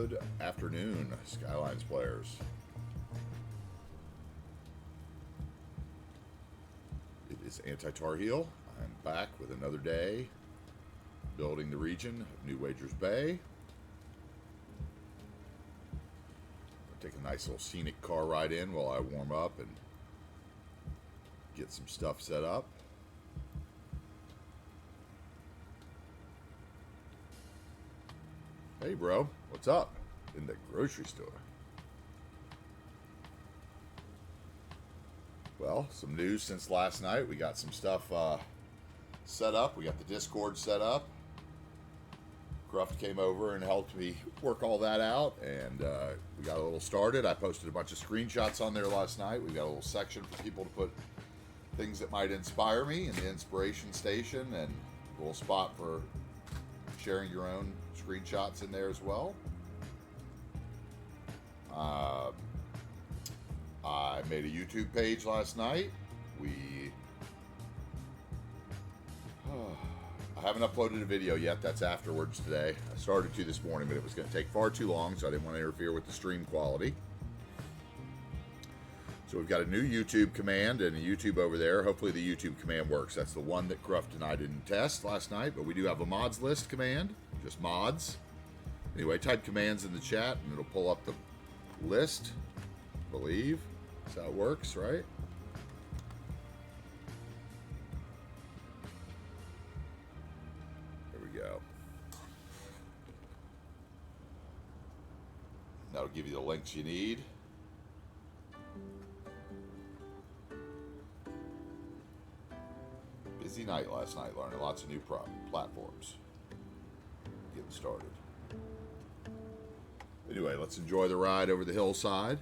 Good afternoon, Skylines players. It is AntiTarheel. I'm back with another day building the region of New Wagers Bay. I'll take a nice little scenic car ride in while I warm up and get some stuff set up. Hey bro, what's up? In the grocery store. Well, some news since last night. We got some stuff set up. We got the Discord set up. Croft came over and helped me work all that out, and we got a little started. I posted a bunch of screenshots on there last night. We got a little section for people to put things that might inspire me in the inspiration station, and a little spot for sharing your own screenshots in there as well. I made a YouTube page last night. I haven't uploaded a video yet. That's afterwards today. I started to this morning, but it was going to take far too long, so I didn't want to interfere with the stream quality. So we've got a new YouTube command and a YouTube over there. Hopefully the YouTube command works. That's the one that Croft and I didn't test last night, but we do have a mods list command, just mods. Anyway, type commands in the chat and it'll pull up the list, I believe. That's how it works, right? There we go. That'll give you the links you need. Busy night last night, learning lots of new platforms. Getting started. Anyway, let's enjoy the ride over the hillside.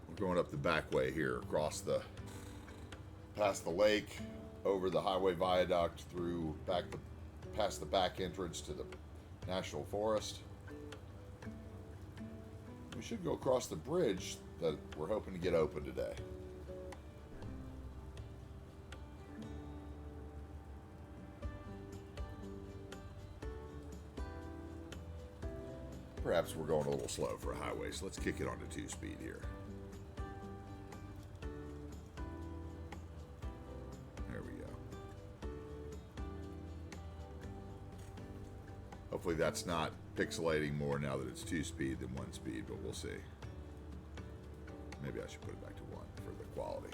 We're going up the back way here, past the lake, over the highway viaduct, through past the back entrance to the National Forest. We should go across the bridge that we're hoping to get open today. Perhaps we're going a little slow for a highway, so let's kick it on to 2-speed here. There we go. Hopefully that's not pixelating more now that it's 2-speed than 1-speed, but we'll see. Maybe I should put it back to 1 for the quality.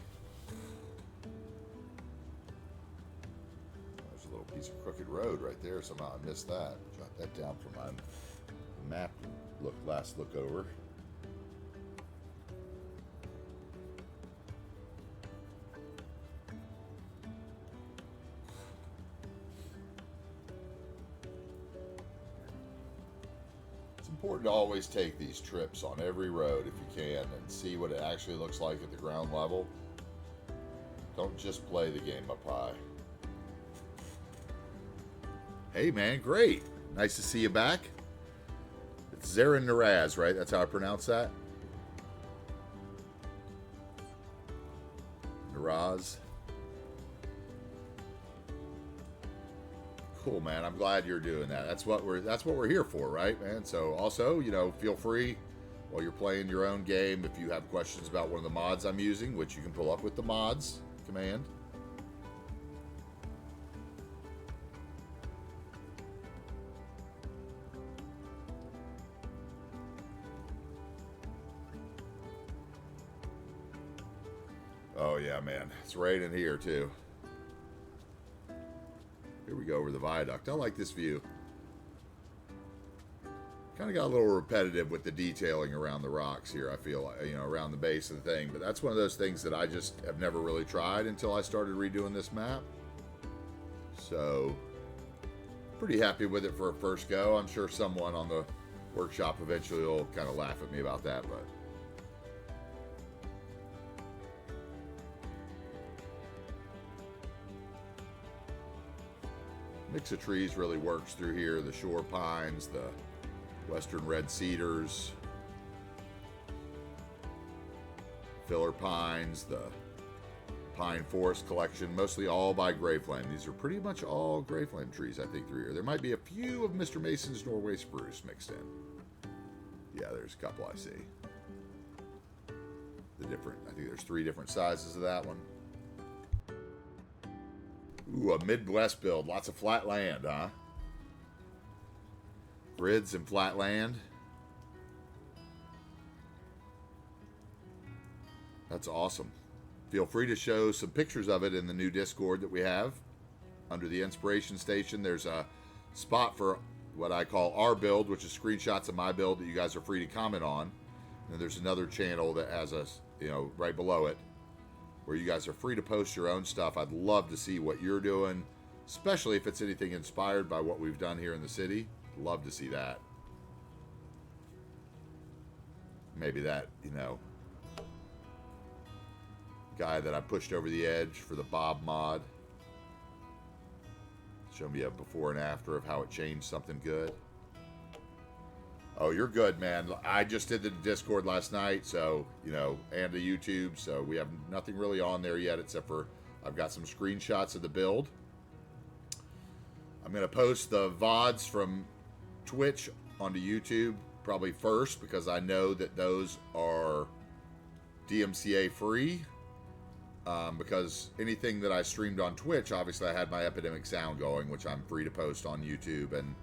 There's a little piece of crooked road right there. Somehow I missed that. Jot that down for my map last look over. Important to always take these trips on every road if you can and see what it actually looks like at the ground level. Don't just play the game up high. Hey man, great. Nice to see you back. It's Zarin Naraz, right? That's how I pronounce that? Naraz. Cool, man. I'm glad you're doing that. That's what we're here for, right, man? So also, feel free while you're playing your own game, if you have questions about one of the mods I'm using, which you can pull up with the mods command. Oh yeah, man. It's raining here too. Here we go over the viaduct. I like this view. Kind of got a little repetitive with the detailing around the rocks here, I feel like, around the base of the thing. But that's one of those things that I just have never really tried until I started redoing this map. So, pretty happy with it for a first go. I'm sure someone on the workshop eventually will kind of laugh at me about that, but mix of trees really works through here. The shore pines, the western red cedars, filler pines, the pine forest collection, mostly all by gray flame. These are pretty much all gray flame trees, I think, through here. There might be a few of Mr. Mason's Norway spruce mixed in. Yeah, there's a couple I see. I think there's 3 different sizes of that one. Ooh, a Midwest build. Lots of flat land, huh? Grids and flat land. That's awesome. Feel free to show some pictures of it in the new Discord that we have. Under the inspiration station, there's a spot for what I call our build, which is screenshots of my build that you guys are free to comment on. And there's another channel that has us, right below it, where you guys are free to post your own stuff. I'd love to see what you're doing, especially if it's anything inspired by what we've done here in the city. Love to see that. Maybe that, guy that I pushed over the edge for the Bob mod. Show me a before and after of how it changed something good. Oh, you're good, man. I just did the Discord last night, so, and the YouTube, so we have nothing really on there yet except for I've got some screenshots of the build. I'm going to post the VODs from Twitch onto YouTube probably first because I know that those are DMCA free. Because anything that I streamed on Twitch, obviously I had my Epidemic Sound going, which I'm free to post on YouTube, and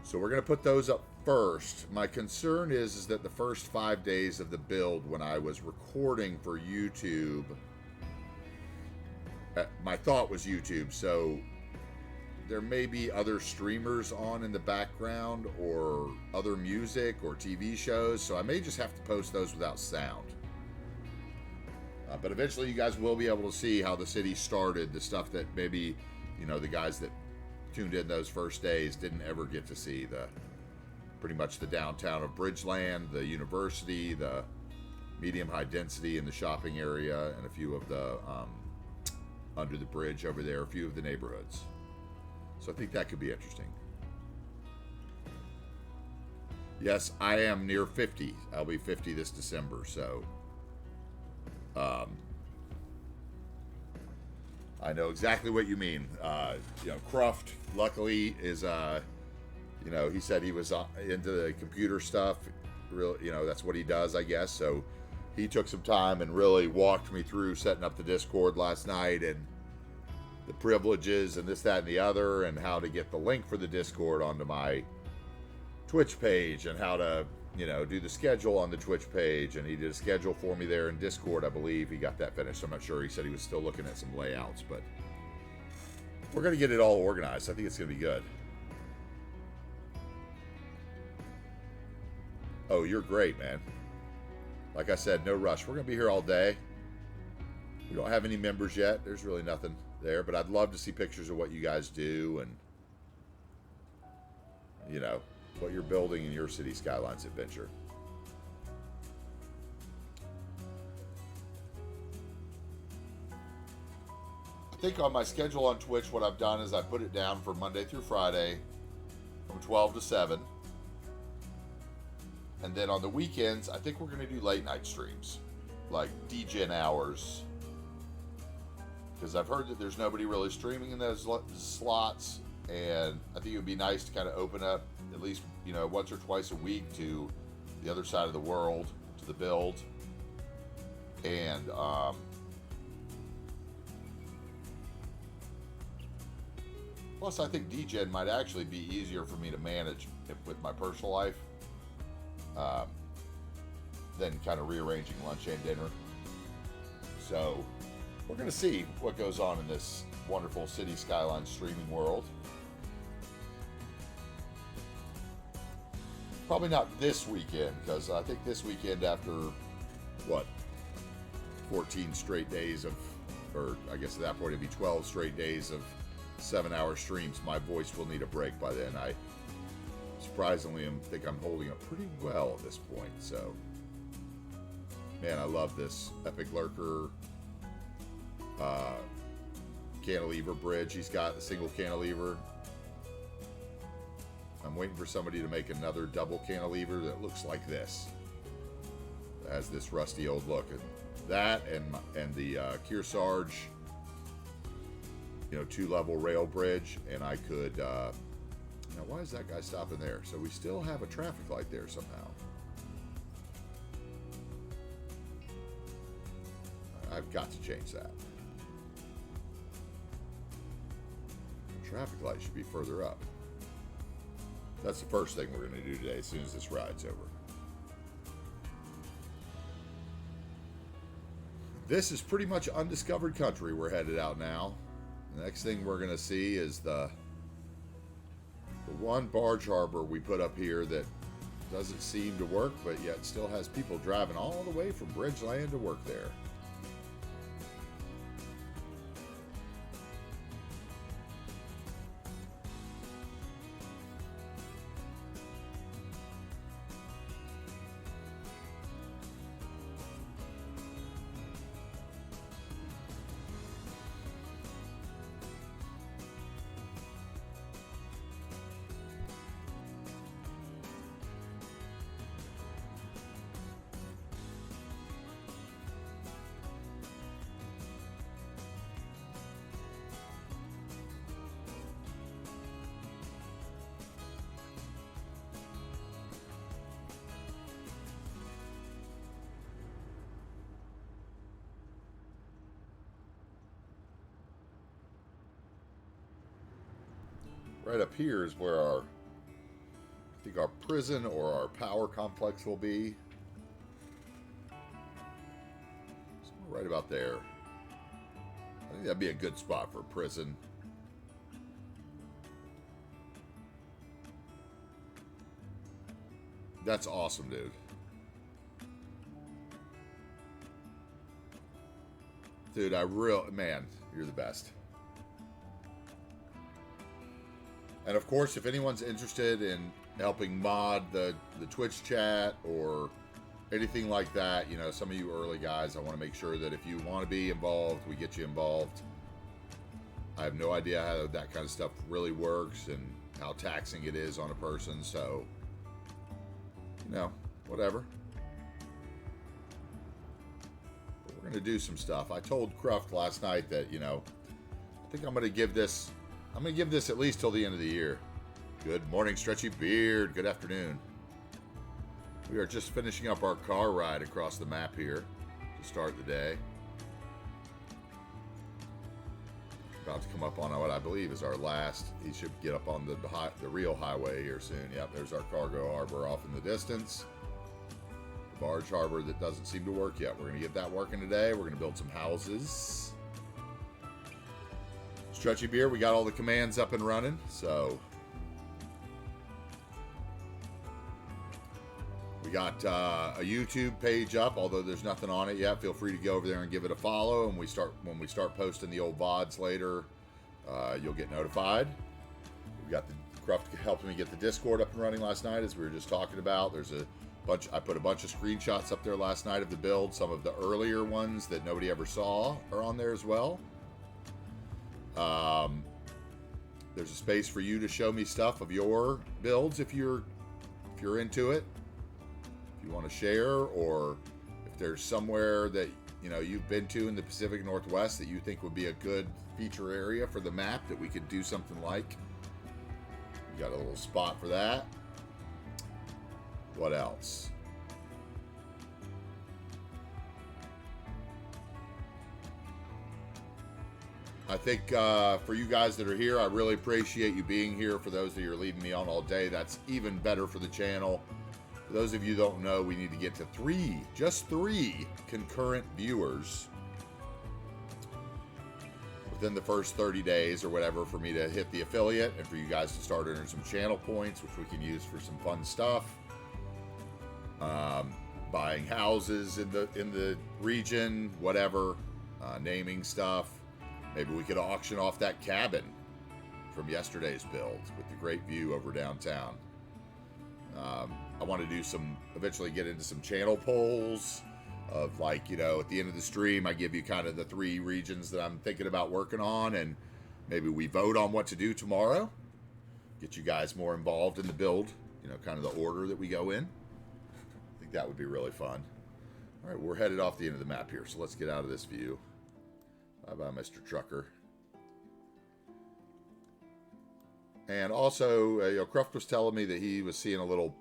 so we're going to put those up first. My concern is that the first 5 days of the build, when I was recording for YouTube, my thought was YouTube, so there may be other streamers on in the background, or other music, or TV shows, so I may just have to post those without sound. But eventually you guys will be able to see how the city started, the stuff that maybe, the guys that tuned in those first days didn't ever get to see. Pretty much the downtown of Bridgeland, the university, the medium high density in the shopping area, and a few of the, under the bridge over there, a few of the neighborhoods. So I think that could be interesting. Yes, I am near 50. I'll be 50 this December, so... I know exactly what you mean. Croft, luckily, is, he said he was into the computer stuff. That's what he does, I guess. So he took some time and really walked me through setting up the Discord last night and the privileges and this, that, and the other, and how to get the link for the Discord onto my Twitch page and how to do the schedule on the Twitch page, and he did a schedule for me there in Discord. I believe he got that finished. I'm not sure. He said he was still looking at some layouts, but we're going to get it all organized. I think it's going to be good. Oh, you're great, man. Like I said, no rush. We're going to be here all day. We don't have any members yet. There's really nothing there, but I'd love to see pictures of what you guys do and, what you're building in your City Skylines adventure. I think on my schedule on Twitch, what I've done is I put it down for Monday through Friday from 12 to 7. And then on the weekends, I think we're going to do late night streams, like DGen hours. Because I've heard that there's nobody really streaming in those slots. And I think it would be nice to kind of open up at least, once or twice a week to the other side of the world, to the build. And, plus I think DGen might actually be easier for me to manage with my personal life, than kind of rearranging lunch and dinner. So, we're going to see what goes on in this wonderful City Skylines streaming world. Probably not this weekend, because I think this weekend, after 14 straight days of, or I guess at that point it'd be 12 straight days of 7-hour streams, my voice will need a break by then. I surprisingly think I'm holding up pretty well at this point. So, man, I love this Epic Lurker cantilever bridge. He's got a single cantilever. I'm waiting for somebody to make another double cantilever that looks like this. It has this rusty old look. And that and the Kearsarge, 2-level rail bridge, and I could. Now, why is that guy stopping there? So we still have a traffic light there somehow. I've got to change that. The traffic light should be further up. That's the first thing we're going to do today as soon as this ride's over. This is pretty much undiscovered country we're headed out now. The next thing we're going to see is the one barge harbor we put up here that doesn't seem to work, but yet still has people driving all the way from Bridgeland to work there. Right up here is where I think our prison or our power complex will be. Somewhere right about there. I think that'd be a good spot for a prison. That's awesome, dude. Dude, man, you're the best. And of course, if anyone's interested in helping mod the Twitch chat or anything like that, some of you early guys, I want to make sure that if you want to be involved, we get you involved. I have no idea how that kind of stuff really works and how taxing it is on a person, so, whatever. But we're going to do some stuff. I told Croft last night that, I think I'm going to give this at least till the end of the year. Good morning, Stretchy Beard. Good afternoon. We are just finishing up our car ride across the map here to start the day. About to come up on what I believe is our last. He should get up on the real highway here soon. Yep, there's our cargo harbor off in the distance. The barge harbor that doesn't seem to work yet. We're going to get that working today. We're going to build some houses. Stretchy Beer, we got all the commands up and running, so we got a YouTube page up, although there's nothing on it yet. Feel free to go over there and give it a follow, and when we start posting the old VODs later, you'll get notified. We got the Croft helped me get the Discord up and running last night, as we were just talking about. There's I put a bunch of screenshots up there last night of the build. Some of the earlier ones that nobody ever saw are on there as well. There's a space for you to show me stuff of your builds if you're into it. If you want to share, or if there's somewhere that you've been to in the Pacific Northwest that you think would be a good feature area for the map that we could do something like. We got a little spot for that. What else? I think for you guys that are here, I really appreciate you being here. For those that are leaving me on all day, that's even better for the channel. For those of you who don't know, we need to get to just three concurrent viewers within the first 30 days or whatever for me to hit the affiliate, and for you guys to start earning some channel points, which we can use for some fun stuff. Buying houses in the region, whatever, naming stuff. Maybe we could auction off that cabin from yesterday's build with the great view over downtown. I want to eventually get into some channel polls of at the end of the stream, I give you kind of the three regions that I'm thinking about working on, and maybe we vote on what to do tomorrow. Get you guys more involved in the build, kind of the order that we go in. I think that would be really fun. All right, we're headed off the end of the map here, so let's get out of this view. Bye-bye, Mr. Trucker. And also, Croft was telling me that he was seeing a little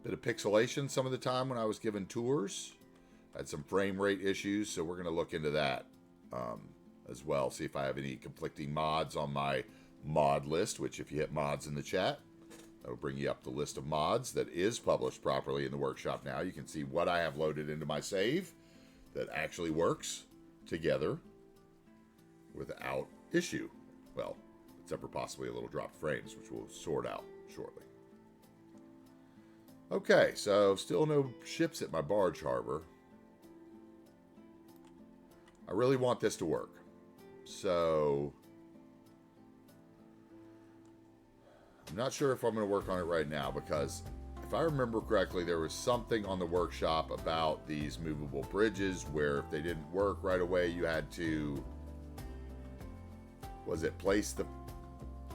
bit of pixelation some of the time when I was giving tours. I had some frame rate issues, so we're going to look into that as well. See if I have any conflicting mods on my mod list, which if you hit mods in the chat, that'll bring you up the list of mods that is published properly in the workshop now. You can see what I have loaded into my save that actually works together without issue. Well, except for possibly a little dropped frames, which we'll sort out shortly. Okay, so still no ships at my barge harbor. I really want this to work. So I'm not sure if I'm going to work on it right now, because if I remember correctly, there was something on the workshop about these movable bridges where if they didn't work right away, you had to, was it place the,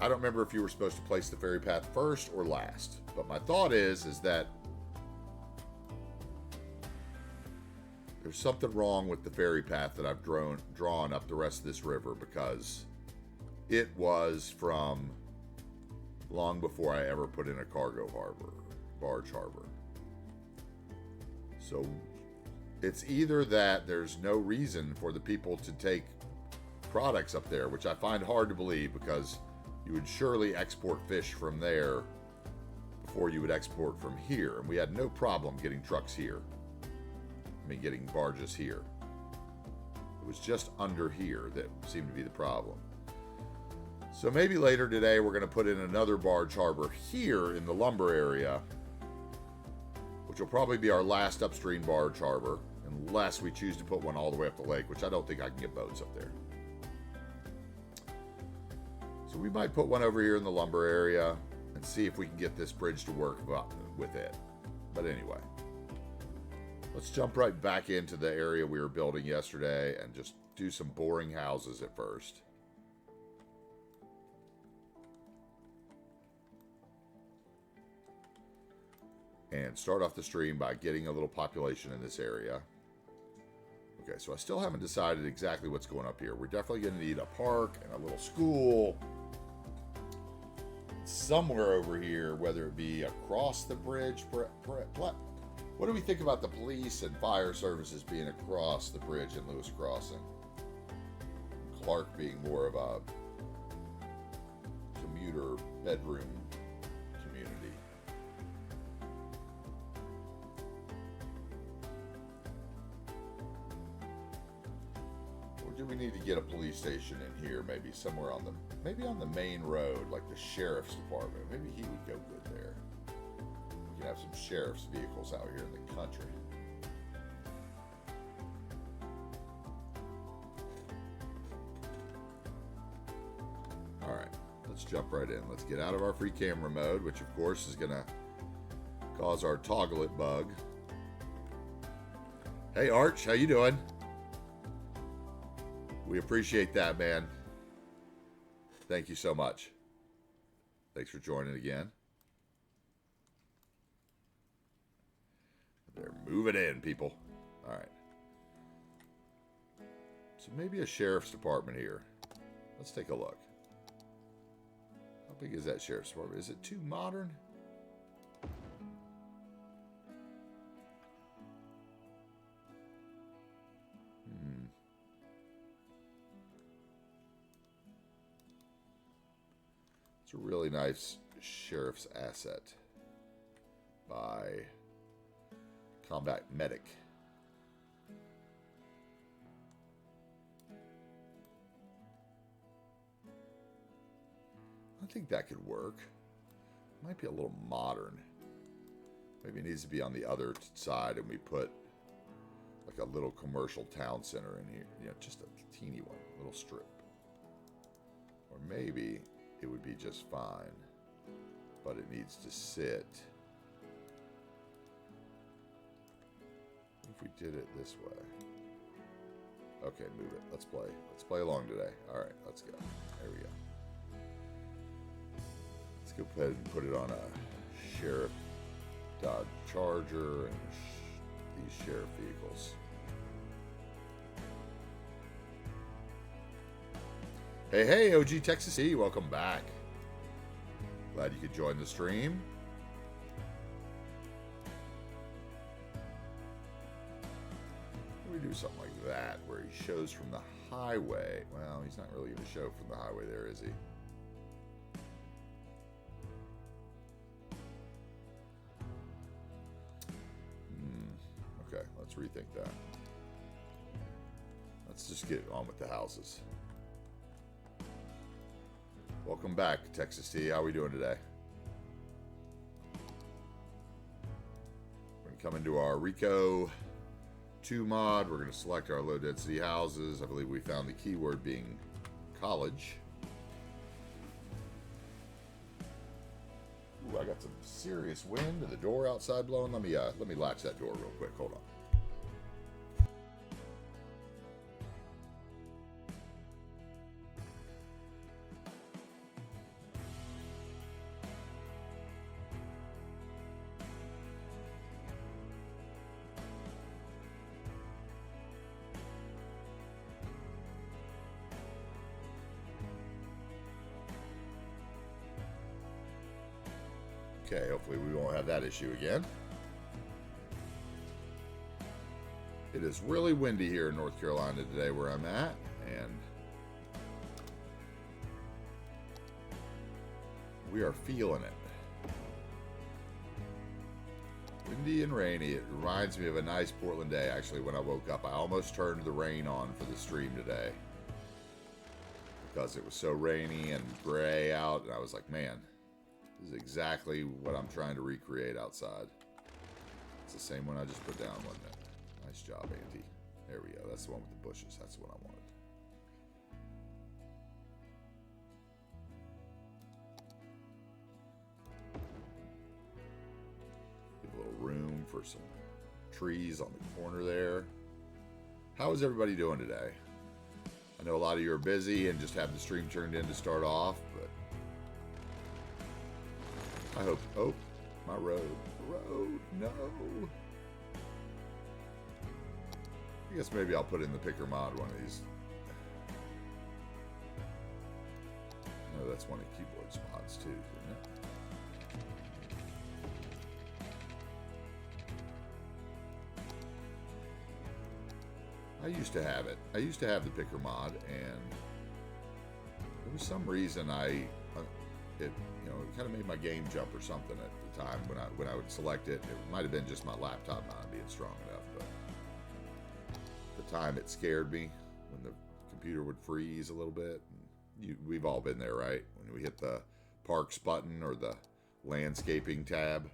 I don't remember if you were supposed to place the ferry path first or last, but my thought is that there's something wrong with the ferry path that I've drawn up the rest of this river, because it was from long before I ever put in a cargo harbor, barge harbor. So it's either that there's no reason for the people to take products up there, which I find hard to believe, because you would surely export fish from there before you would export from here. And we had no problem getting trucks here. I mean, getting barges here. It was just under here that seemed to be the problem. So maybe later today we're going to put in another barge harbor here in the lumber area, which will probably be our last upstream barge harbor, unless we choose to put one all the way up the lake, which I don't think I can get boats up there. So we might put one over here in the lumber area and see if we can get this bridge to work with it. But anyway, let's jump right back into the area we were building yesterday and just do some boring houses at first. And start off the stream by getting a little population in this area. Okay, so I still haven't decided exactly what's going up here. We're definitely going to need a park and a little school somewhere over here, whether it be across the bridge. What do we think about the police and fire services being across the bridge in Lewis Crossing? Clarke being more of a commuter bedroom community. Or do we need to get a police station in here, maybe somewhere on the, maybe on the main road, like the sheriff's department? Maybe he would go good there. We can have some sheriff's vehicles out here in the country. All right, let's jump right in. Let's get out of our free camera mode, which of course is going to cause our toggle it bug. Hey Arch, how you doing? We appreciate that, man. Thank you so much. Thanks for joining again. They're moving in, people. All right. So maybe a sheriff's department here. Let's take a look. How big is that sheriff's department? Is it too modern? It's a really nice sheriff's asset by Combat Medic. I think that could work. Might be a little modern. Maybe it needs to be on the other side and we put like a little commercial town center in here. You know, just a teeny one, a little strip. Or maybe it would be just fine, but it needs to sit. If we did it this way. Okay, move it. Let's play. Let's play along today. All right, let's go. There we go. Let's go ahead and put it on a Sheriff Dodge Charger and these sheriff vehicles. Hey, hey, OG Texas E, welcome back. Glad you could join the stream. We do something like that, where he shows from the highway. Well, he's not really going to show from the highway there, is he? Okay, let's rethink that. Let's just get on with the houses. Welcome back, Texas T. How are we doing today? We're going to come into our Rico 2 mod. We're going to select our low density houses. I believe we found the keyword being college. Ooh, I got some serious wind and the door outside blowing. Let me latch that door real quick. Hold on. Okay, hopefully we won't have that issue again. It is really windy here in North Carolina today where I'm at, and we are feeling it. Windy and rainy. It reminds me of a nice Portland day, actually, when I woke up. I almost turned the rain on for the stream today because it was so rainy and gray out, and I was like, man, this is exactly what I'm trying to recreate outside. It's the same one I just put down, wasn't it? Nice job, Auntie. There we go. That's the one with the bushes. That's what I wanted. Give a little room for some trees on the corner there. How is everybody doing today? I know a lot of you are busy and just have the stream turned in to start off, but I hope. Oh, my road. No. I guess maybe I'll put in the picker mod one of these. No, that's one of keyboard's mods too, isn't it? I used to have it. I used to have the picker mod, and there was some reason it kind of made my game jump or something at the time when I would select it. It might have been just my laptop not being strong enough, but at the time it scared me when the computer would freeze a little bit. We've all been there, right? When we hit the parks button or the landscaping tab,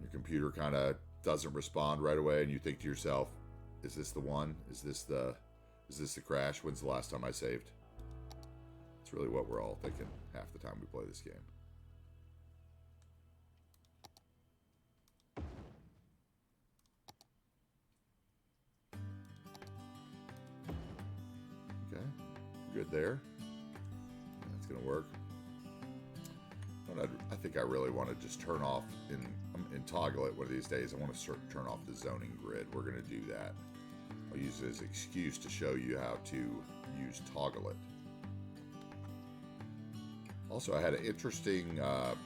your computer kind of doesn't respond right away, and you think to yourself, is this the one? Is this the crash? When's the last time I saved? It's really what we're all thinking half the time we play this game. Okay, good there. That's gonna work. I think I really want to just turn off and toggle it one of these days. I want to turn off the zoning grid. We're gonna do that. I'll use it as an excuse to show you how to use toggle it. Also, I had an interesting I'm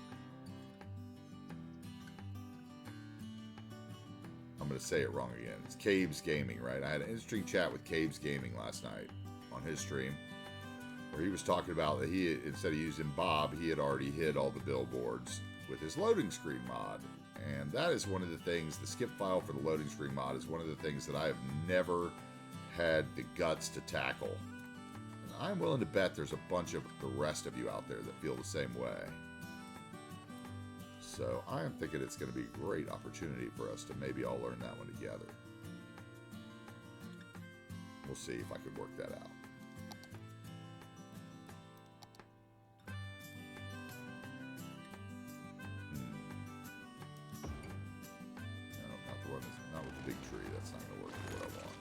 going to say it wrong again. It's Caves Gaming, right? I had an interesting chat with Caves Gaming last night on his stream, where he was talking about that instead of using Bob, he had already hid all the billboards with his loading screen mod. And that is one of the things, the skip file for the loading screen mod is one of the things that I have never had the guts to tackle. And I'm willing to bet there's a bunch of the rest of you out there that feel the same way. So I am thinking it's going to be a great opportunity for us to maybe all learn that one together. We'll see if I can work that out. Not with the big tree. That's not going to work for what I want.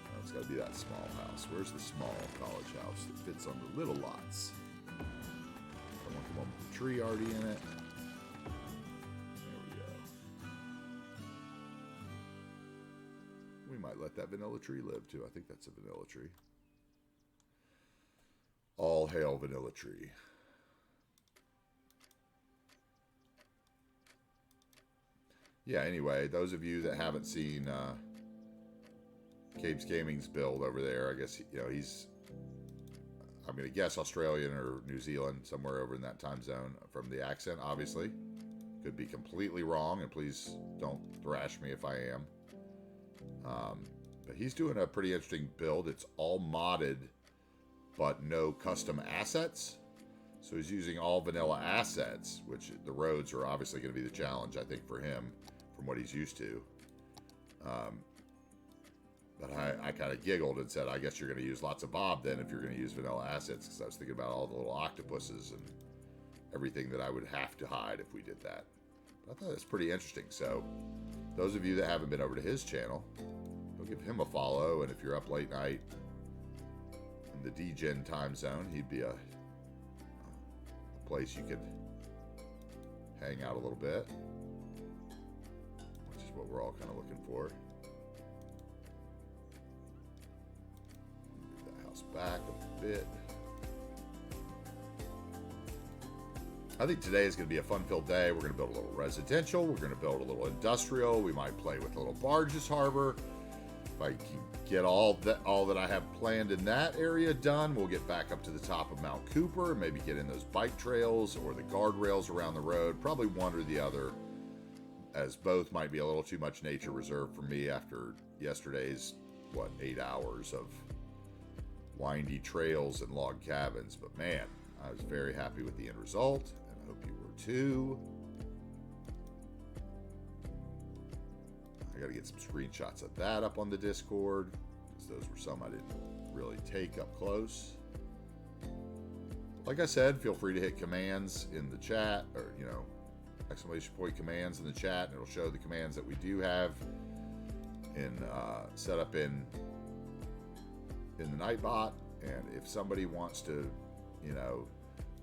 No, it's got to be that small house. Where's the small college house that fits on the little lots? I want the one with the tree already in it. There we go. let that vanilla tree live too. I think that's a vanilla tree. All hail vanilla tree. Yeah, anyway, those of you that haven't seen Cape's Gaming's build over there, I guess, you know, he's, I'm going to guess Australian or New Zealand, somewhere over in that time zone from the accent, obviously. Could be completely wrong, and please don't thrash me if I am. But he's doing a pretty interesting build. It's all modded, but no custom assets. So he's using all vanilla assets, which the roads are obviously going to be the challenge, I think, for him, from what he's used to. But I kind of giggled and said, I guess you're going to use lots of Bob then if you're going to use vanilla assets, because I was thinking about all the little octopuses and everything that I would have to hide if we did that. But I thought that's pretty interesting. So those of you that haven't been over to his channel, go give him a follow. And if you're up late night in the DGen time zone, he'd be a place you could hang out a little bit, which is what we're all kind of looking for. Move that house back a bit. I think today is going to be a fun-filled day. We're going to build a little residential. We're going to build a little industrial. We might play with a little barges harbor. If I can get all that I have planned in that area done, we'll get back up to the top of Mount Cooper, maybe get in those bike trails or the guardrails around the road, probably one or the other, as both might be a little too much nature reserve for me after yesterday's, 8 hours of windy trails and log cabins. But man, I was very happy with the end result, and I hope you were too. I got to get some screenshots of that up on the Discord, because those were some I didn't really take up close. Like I said, feel free to hit commands in the chat, or, you know, exclamation point commands in the chat, and it'll show the commands that we do have in set up in the Nightbot. And if somebody wants to, you know,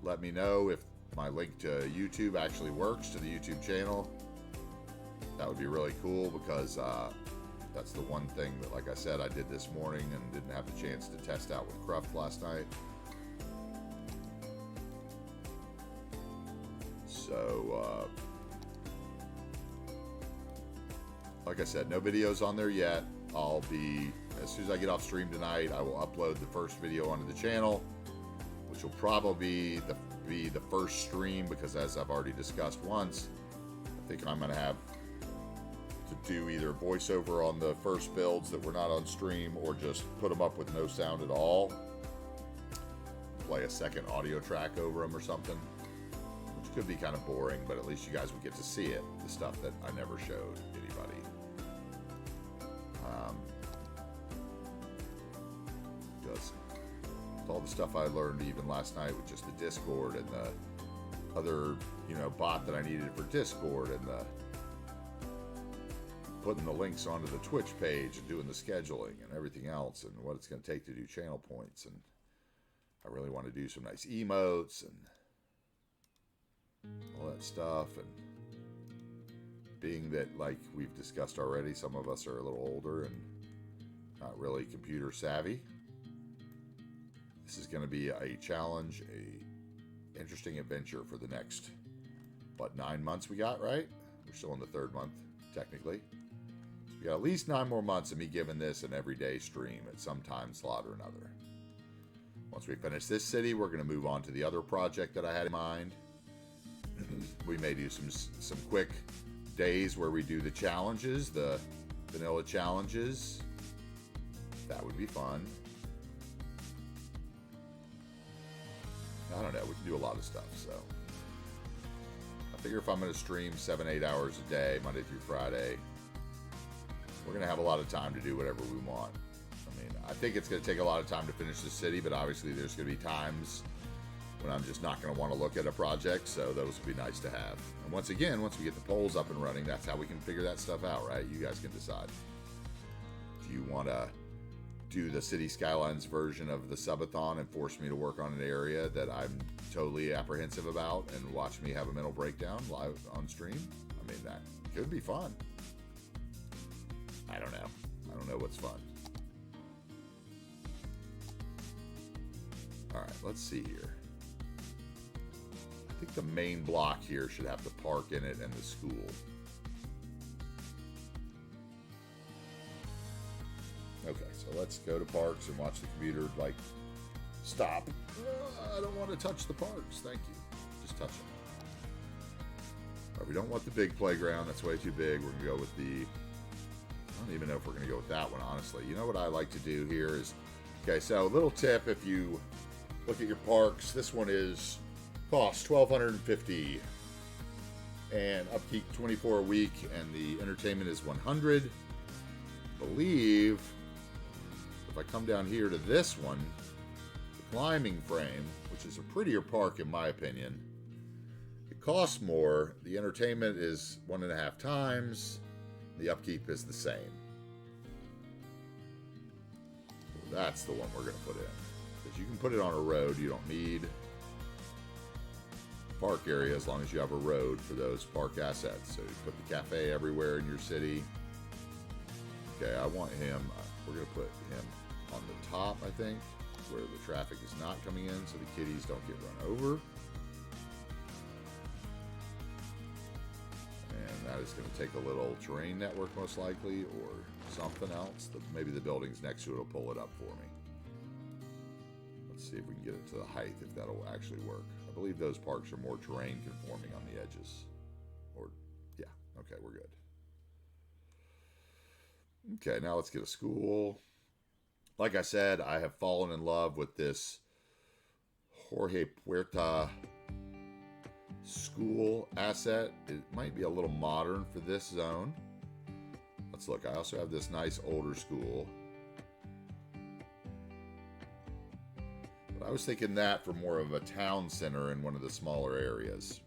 let me know if my link to YouTube actually works, to the YouTube channel, that would be really cool, because that's the one thing that, like I said, I did this morning and didn't have the chance to test out with Croft last night. So, like I said, no videos on there yet. I'll be, as soon as I get off stream tonight, I will upload the first video onto the channel, which will probably be the first stream, because as I've already discussed once, I think I'm going to have to do either voiceover on the first builds that were not on stream, or just put them up with no sound at all, play a second audio track over them or something, which could be kind of boring, but at least you guys would get to see it, the stuff that I never showed anybody. Because all the stuff I learned even last night with just the Discord and the other, you know, bot that I needed for Discord, and the putting the links onto the Twitch page and doing the scheduling and everything else, and what it's going to take to do channel points. And I really want to do some nice emotes and all that stuff. And being that, like we've discussed already, some of us are a little older and not really computer savvy, this is going to be a challenge, a interesting adventure for the next, 9 months we got, right? We're still in the 3rd month, technically. So we got at least 9 more months of me giving this an everyday stream at some time slot or another. Once we finish this city, we're going to move on to the other project that I had in mind. We may do some quick days where we do the challenges, the vanilla challenges. That would be fun. I don't know, we can do a lot of stuff, so I figure if I'm going to stream 7-8 hours a day, Monday through Friday, we're going to have a lot of time to do whatever we want. I mean, I think it's going to take a lot of time to finish the city, but obviously there's going to be times when I'm just not going to want to look at a project, so those would be nice to have. And once again, once we get the polls up and running, that's how we can figure that stuff out, right? You guys can decide. Do you want to do the City Skylines version of the subathon and force me to work on an area that I'm totally apprehensive about and watch me have a mental breakdown live on stream? I mean, that could be fun. I don't know. I don't know what's fun. All right, let's see here. I think the main block here should have the park in it and the school. Okay, so let's go to parks and watch the computer, like, stop. I don't want to touch the parks. Thank you. Just touch them. All right, we don't want the big playground. That's way too big. We're going to go with the... I don't even know if we're going to go with that one, honestly. You know what I like to do here is... Okay, so little tip, if you look at your parks, this one is cost $1,250 and upkeep 24 a week, and the entertainment is $100. I believe if I come down here to this one, the climbing frame, which is a prettier park in my opinion, it costs more. The entertainment is 1.5 times. The upkeep is the same. So that's the one we're going to put in. Because you can put it on a road. You don't need park area as long as you have a road for those park assets. So you put the cafe everywhere in your city. Okay, I want him, we're going to put him on the top, I think, where the traffic is not coming in so the kiddies don't get run over. And that is going to take a little terrain network most likely, or something else. Maybe the buildings next to it will pull it up for me. Let's see if we can get it to the height, if that'll actually work. I believe those parks are more terrain conforming on the edges. Or, yeah, okay, we're good. Okay, now let's get a school. Like I said, I have fallen in love with this Jorge Puerta school asset. It might be a little modern for this zone. Let's look. I also have this nice older school. But I was thinking that for more of a town center in one of the smaller areas.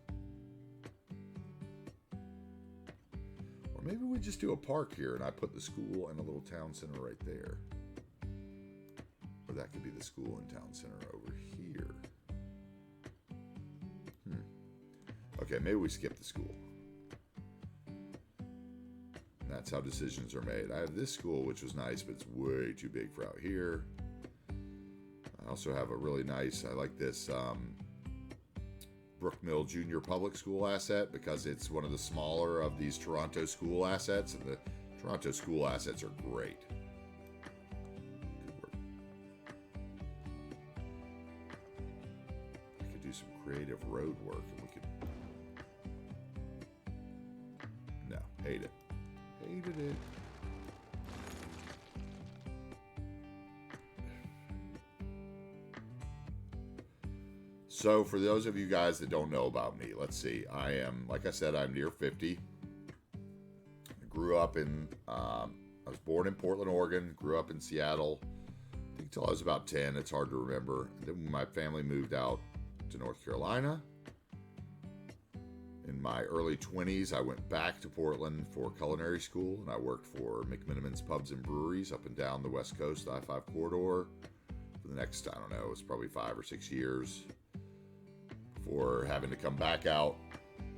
Or maybe we just do a park here and I put the school and a little town center right there. Or that could be the school and town center over here. Okay, maybe we skip the school. And that's how decisions are made. I have this school, which was nice, but it's way too big for out here. I also have a really nice, I like this Brookmill Junior Public School asset because it's one of the smaller of these Toronto school assets, and the Toronto school assets are great. Good work. I could do some creative road work, and we could... No, hate it. Hated it. So for those of you guys that don't know about me, let's see. I am, like I said, I'm near 50. I grew up in, I was born in Portland, Oregon, grew up in Seattle, I think till I was about 10. It's hard to remember. And then my family moved out to North Carolina. In my early 20s, I went back to Portland for culinary school, and I worked for McMenamins Pubs and Breweries up and down the West Coast, the I-5 corridor, for the next, I don't know, it's probably 5 or 6 years, before having to come back out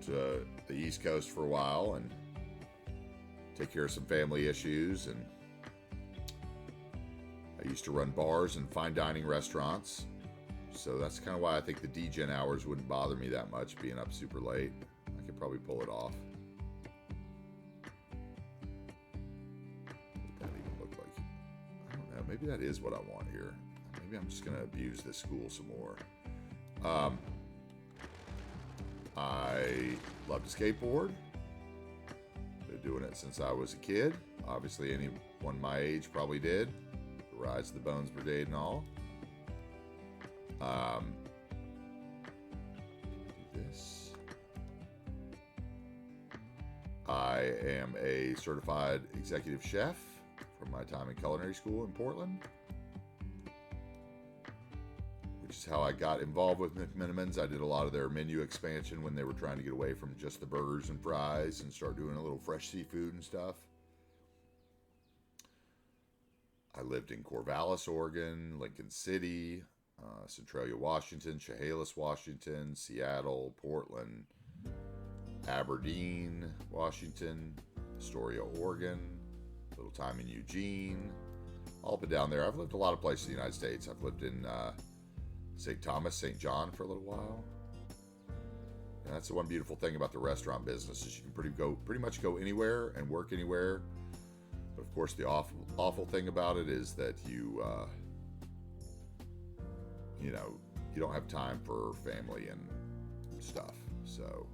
to the East Coast for a while and take care of some family issues. And I used to run bars and fine dining restaurants, so that's kind of why I think the degen hours wouldn't bother me that much, being up super late. I could probably pull it off. What would that even look like? I don't know. Maybe that is what I want here. Maybe I'm just going to abuse this school some more. I love to skateboard. Been doing it since I was a kid. Obviously, anyone my age probably did. The Rise of the Bones Brigade and all. Do this. I am a certified executive chef from my time in culinary school in Portland, which is how I got involved with McMenamins. I did a lot of their menu expansion when they were trying to get away from just the burgers and fries and start doing a little fresh seafood and stuff. I lived in Corvallis, Oregon, Lincoln City, Centralia, Washington, Chehalis, Washington, Seattle, Portland, Aberdeen, Washington, Astoria, Oregon, little time in Eugene, all up and down there. I've lived a lot of places in the United States. I've lived in St. Thomas, St. John for a little while. And that's the one beautiful thing about the restaurant business is you can pretty much go anywhere and work anywhere. But of course, the awful thing about it is that you don't have time for family and stuff. So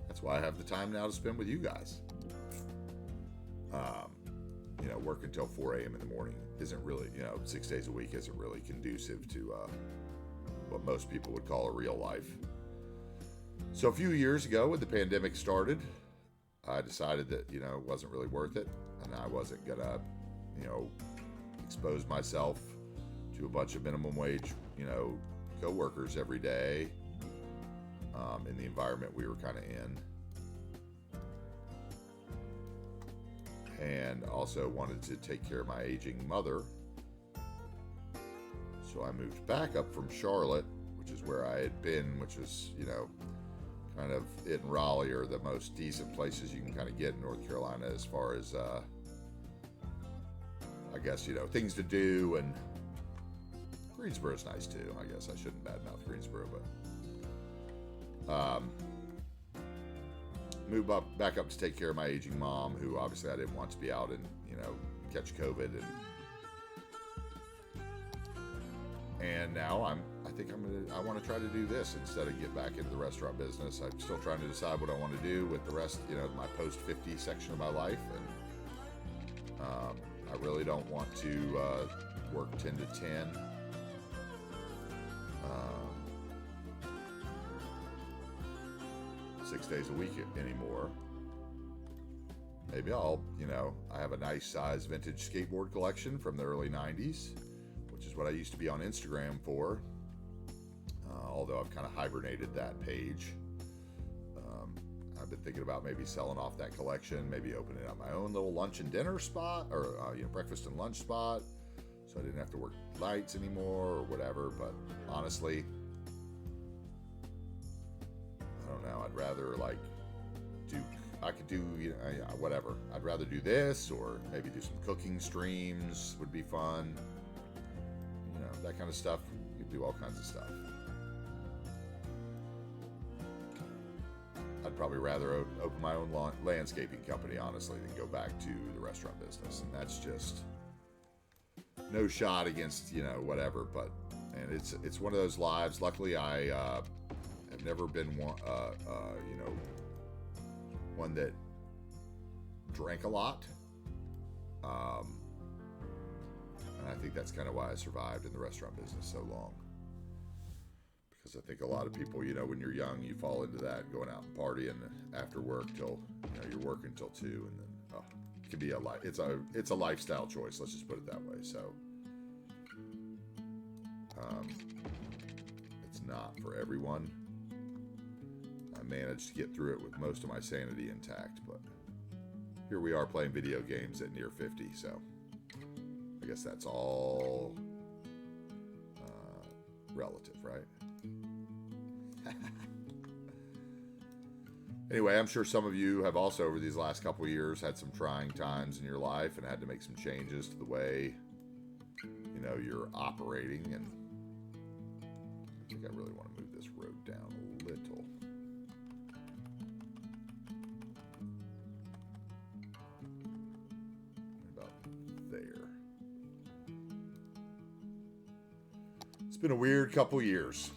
that's why I have the time now to spend with you guys. Work until 4 a.m. in the morning isn't really, 6 days a week isn't really conducive to what most people would call a real life. So a few years ago when the pandemic started, I decided that, it wasn't really worth it. And I wasn't going to, expose myself to a bunch of minimum wage, co-workers every day in the environment we were kind of in. And also wanted to take care of my aging mother. So I moved back up from Charlotte, which is where I had been, which was, kind of it and Raleigh are the most decent places you can kind of get in North Carolina as far as, I guess, things to do. And Greensboro's nice too. I guess I shouldn't badmouth Greensboro, but moved back up to take care of my aging mom, who obviously I didn't want to be out and, catch COVID. And now I want to try to do this instead of get back into the restaurant business. I'm still trying to decide what I want to do with the rest, my post 50 section of my life. And I really don't want to work 10 to 10. 6 days a week anymore. Maybe I'll, I have a nice size vintage skateboard collection from the early 90s, which is what I used to be on Instagram for. Although I've kind of hibernated that page. I've been thinking about maybe selling off that collection, maybe opening up my own little lunch and dinner spot, or breakfast and lunch spot, so I didn't have to work nights anymore or whatever. But honestly, I don't know. I'd rather whatever. I'd rather do this, or maybe do some cooking streams would be fun. That kind of stuff. You can do all kinds of stuff. I'd probably rather open my own landscaping company, honestly, than go back to the restaurant business. And that's just no shot against, whatever. But, and it's one of those lives. Luckily, I have never been one that drank a lot. And I think that's kind of why I survived in the restaurant business so long. Because I think a lot of people, when you're young, you fall into that, going out and partying after work till, you're working till 2, and then it can be it's a lifestyle choice. Let's just put it that way. So, it's not for everyone. I managed to get through it with most of my sanity intact, but here we are playing video games at near 50. So, I guess that's all relative, right? Anyway, I'm sure some of you have also, over these last couple of years, had some trying times in your life and had to make some changes to the way, you're operating. And I think I really want to move this road down a little. About there. It's been a weird couple years.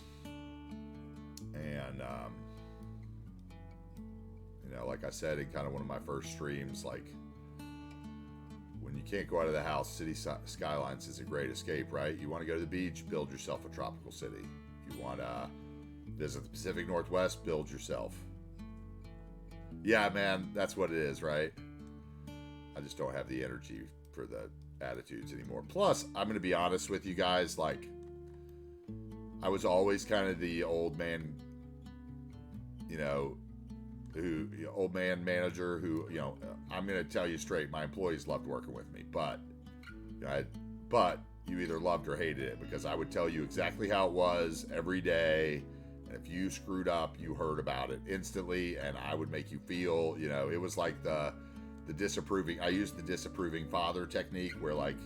And, like I said in kind of one of my first streams, like, when you can't go out of the house, city Skylines is a great escape, right? You want to go to the beach, build yourself a tropical city. If you want to visit the Pacific Northwest, build yourself. Yeah, man, that's what it is, right? I just don't have the energy for the attitudes anymore. Plus, I'm going to be honest with you guys, like, I was always kind of the old man, old man manager who, I'm going to tell you straight, my employees loved working with me, but you either loved or hated it, because I would tell you exactly how it was every day. And if you screwed up, you heard about it instantly, and I would make you feel, it was like the I used the disapproving father technique where, like,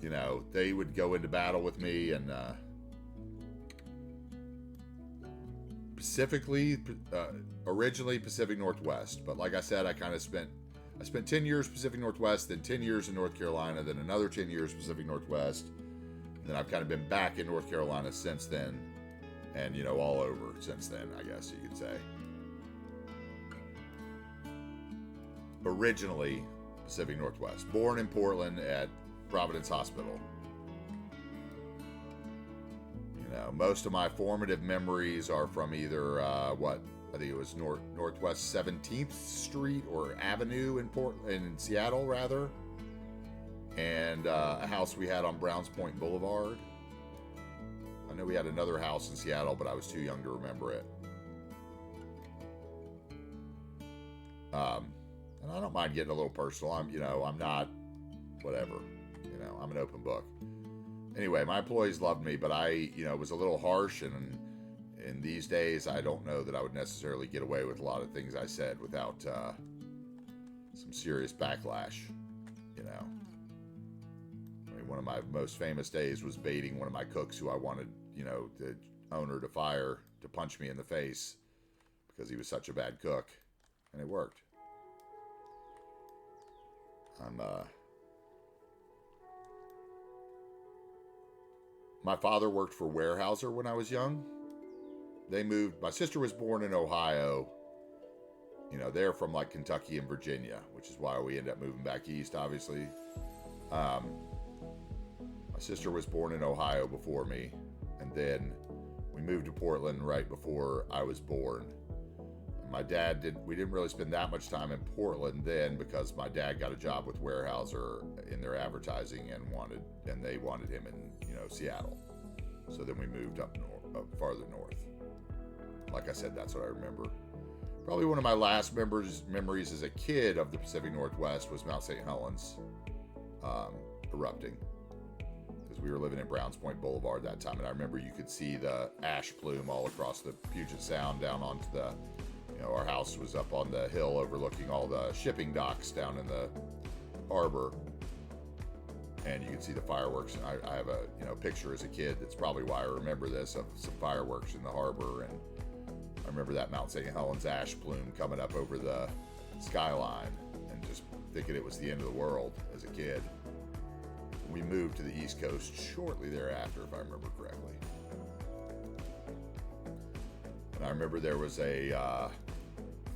you know, they would go into battle with me, and originally Pacific Northwest, but like I said, I spent 10 years Pacific Northwest, then 10 years in North Carolina, then another 10 years Pacific Northwest, and then I've kind of been back in North Carolina since then, and, you know, all over since then, I guess you could say. Originally Pacific Northwest, born in Portland at Providence Hospital. You know, most of my formative memories are from either I think it was Northwest 17th Street or Avenue in Seattle, rather, and a house we had on Browns Point Boulevard. I know we had another house in Seattle, but I was too young to remember it. And I don't mind getting a little personal. I'm not whatever. You know, I'm an open book. Anyway, my employees loved me, but I, was a little harsh, and in these days, I don't know that I would necessarily get away with a lot of things I said without some serious backlash, you know. I mean, one of my most famous days was baiting one of my cooks who I wanted, the owner to fire, to punch me in the face because he was such a bad cook, and it worked. My father worked for Weyerhaeuser when I was young. They moved. My sister was born in Ohio. They're from like Kentucky and Virginia, which is why we ended up moving back east, obviously. My sister was born in Ohio before me, and then we moved to Portland right before I was born. My dad we didn't really spend that much time in Portland then, because my dad got a job with Weyerhaeuser in their advertising and they wanted him in, Seattle. So then we moved up farther north. Like I said, that's what I remember. Probably one of my last memories as a kid of the Pacific Northwest was Mount St. Helens erupting, because we were living in Browns Point Boulevard that time, and I remember you could see the ash plume all across the Puget Sound down onto the, our house was up on the hill overlooking all the shipping docks down in the harbor, and you could see the fireworks. And I have a picture as a kid. That's probably why I remember this, of some fireworks in the harbor, and I remember that Mount St. Helens ash plume coming up over the skyline, and just thinking it was the end of the world as a kid. We moved to the East Coast shortly thereafter, if I remember correctly. And I remember there was a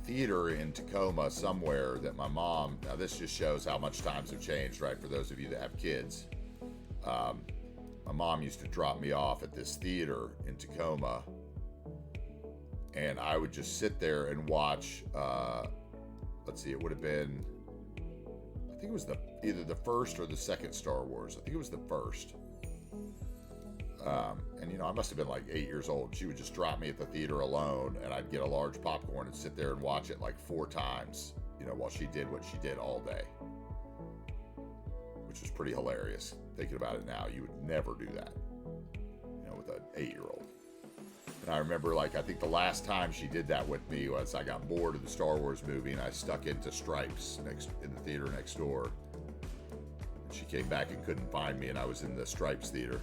theater in Tacoma somewhere that my mom, now this just shows how much times have changed, right, for those of you that have kids. My mom used to drop me off at this theater in Tacoma, and I would just sit there and watch, it would have been, I think it was either the first or the second Star Wars. I think it was the first. And I must have been like 8 years old. She would just drop me at the theater alone, and I'd get a large popcorn and sit there and watch it like 4 times, while she did what she did all day, which was pretty hilarious. Thinking about it now, you would never do that, with an 8-year-old. And I remember, I think the last time she did that with me was I got bored of the Star Wars movie, and I stuck into Stripes in the theater next door. And she came back and couldn't find me, and I was in the Stripes theater.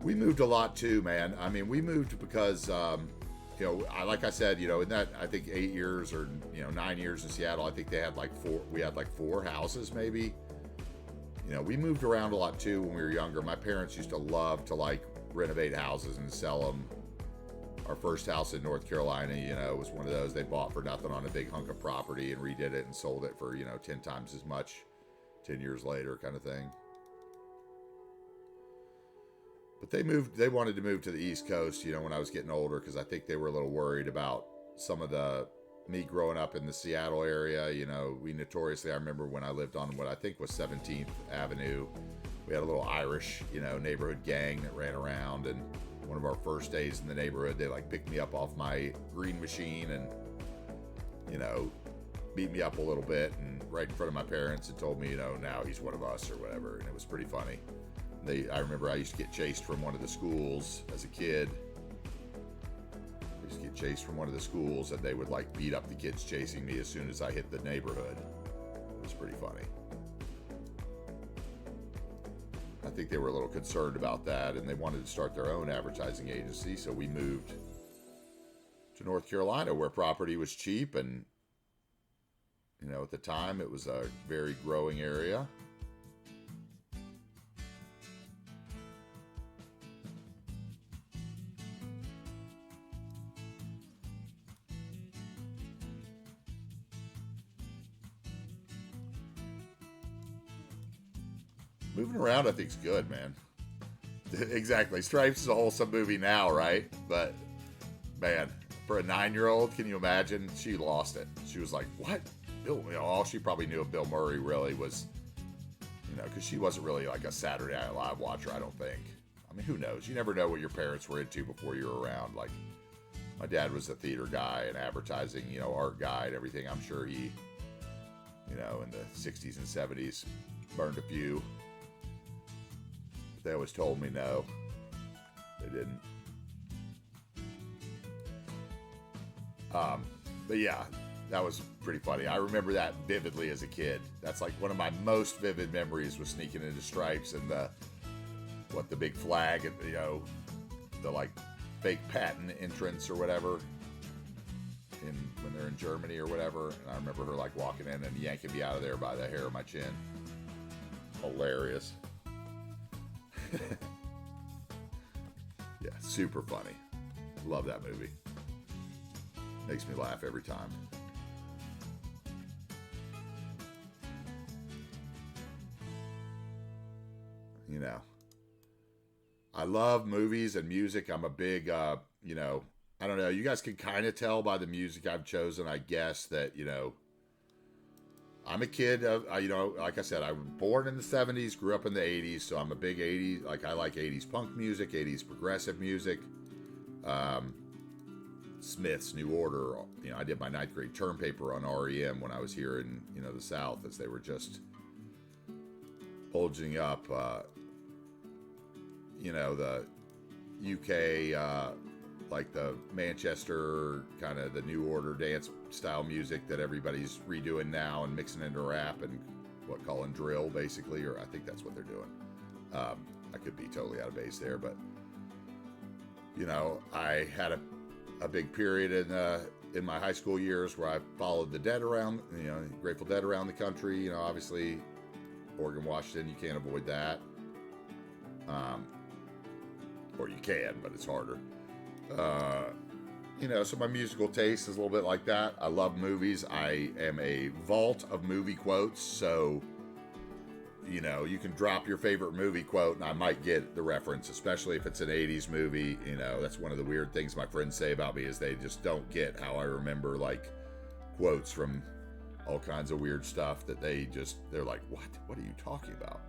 We moved a lot too, man. I mean, we moved because, like I said, in that, I think 8 years or, 9 years in Seattle, I think we had 4 houses maybe. We moved around a lot too when we were younger. My parents used to love to renovate houses and sell them. Our first house in North Carolina, was one of those they bought for nothing on a big hunk of property and redid it and sold it for, 10 times as much 10 years later, kind of thing. But they wanted to move to the East Coast, when I was getting older, because I think they were a little worried about some of me growing up in the Seattle area. We notoriously, I remember when I lived on what I think was 17th Avenue, we had a little Irish, neighborhood gang that ran around, and one of our first days in the neighborhood, they picked me up off my green machine and, beat me up a little bit, and right in front of my parents, and told me, now he's one of us or whatever, and it was pretty funny. I remember I used to get chased from one of the schools as a kid. used to get chased from one of the schools, and they would like beat up the kids chasing me as soon as I hit the neighborhood. It was pretty funny. I think they were a little concerned about that, and they wanted to start their own advertising agency, so we moved to North Carolina, where property was cheap, and you know, at the time it was a very growing area. Moving around, I think, is good, man. Exactly. Stripes is a wholesome movie now, right? But, man, for a 9-year-old, can you imagine? She lost it. She was like, what? Bill, you know, all she probably knew of Bill Murray really was, you know, because she wasn't really like a Saturday Night Live watcher, I don't think. I mean, who knows? You never know what your parents were into before you were around. Like, my dad was a theater guy and advertising, you know, art guy and everything. I'm sure he, you know, in the 60s and 70s burned a few. They always told me no, they didn't. But yeah, that was pretty funny. I remember that vividly as a kid. That's like one of my most vivid memories, was sneaking into Stripes and the big flag, and you know, the like fake patent entrance or whatever, when they're in Germany or whatever. And I remember her like walking in and yanking me out of there by the hair of my chin. Hilarious. Yeah, super funny. Love that movie. Makes me laugh every time. You know, I love movies and music. I'm a big, you know, I don't know. You guys can kind of tell by the music I've chosen, I guess, that, you know, I'm a kid of, you know, like I said, I was born in the 70s, grew up in the 80s, so I'm a big 80s, like I like 80s punk music, 80s progressive music. Smiths, New Order, you know, I did my 9th grade term paper on REM when I was here in, you know, the South, as they were just bulging up, you know, the UK, like the Manchester, kind of the New Order dance style music that everybody's redoing now and mixing into rap and what calling drill, basically, or I think that's what they're doing. I could be totally out of base there, but you know, I had a big period in my high school years where I followed the Dead around, you know, Grateful Dead around the country. You know, obviously, Oregon, Washington, you can't avoid that. Or you can, but it's harder. You know, so my musical taste is a little bit like that. I love movies. I am a vault of movie quotes. So, you know, you can drop your favorite movie quote and I might get the reference, especially if it's an 80s movie. You know, that's one of the weird things my friends say about me, is they just don't get how I remember like quotes from all kinds of weird stuff that they're like, what are you talking about?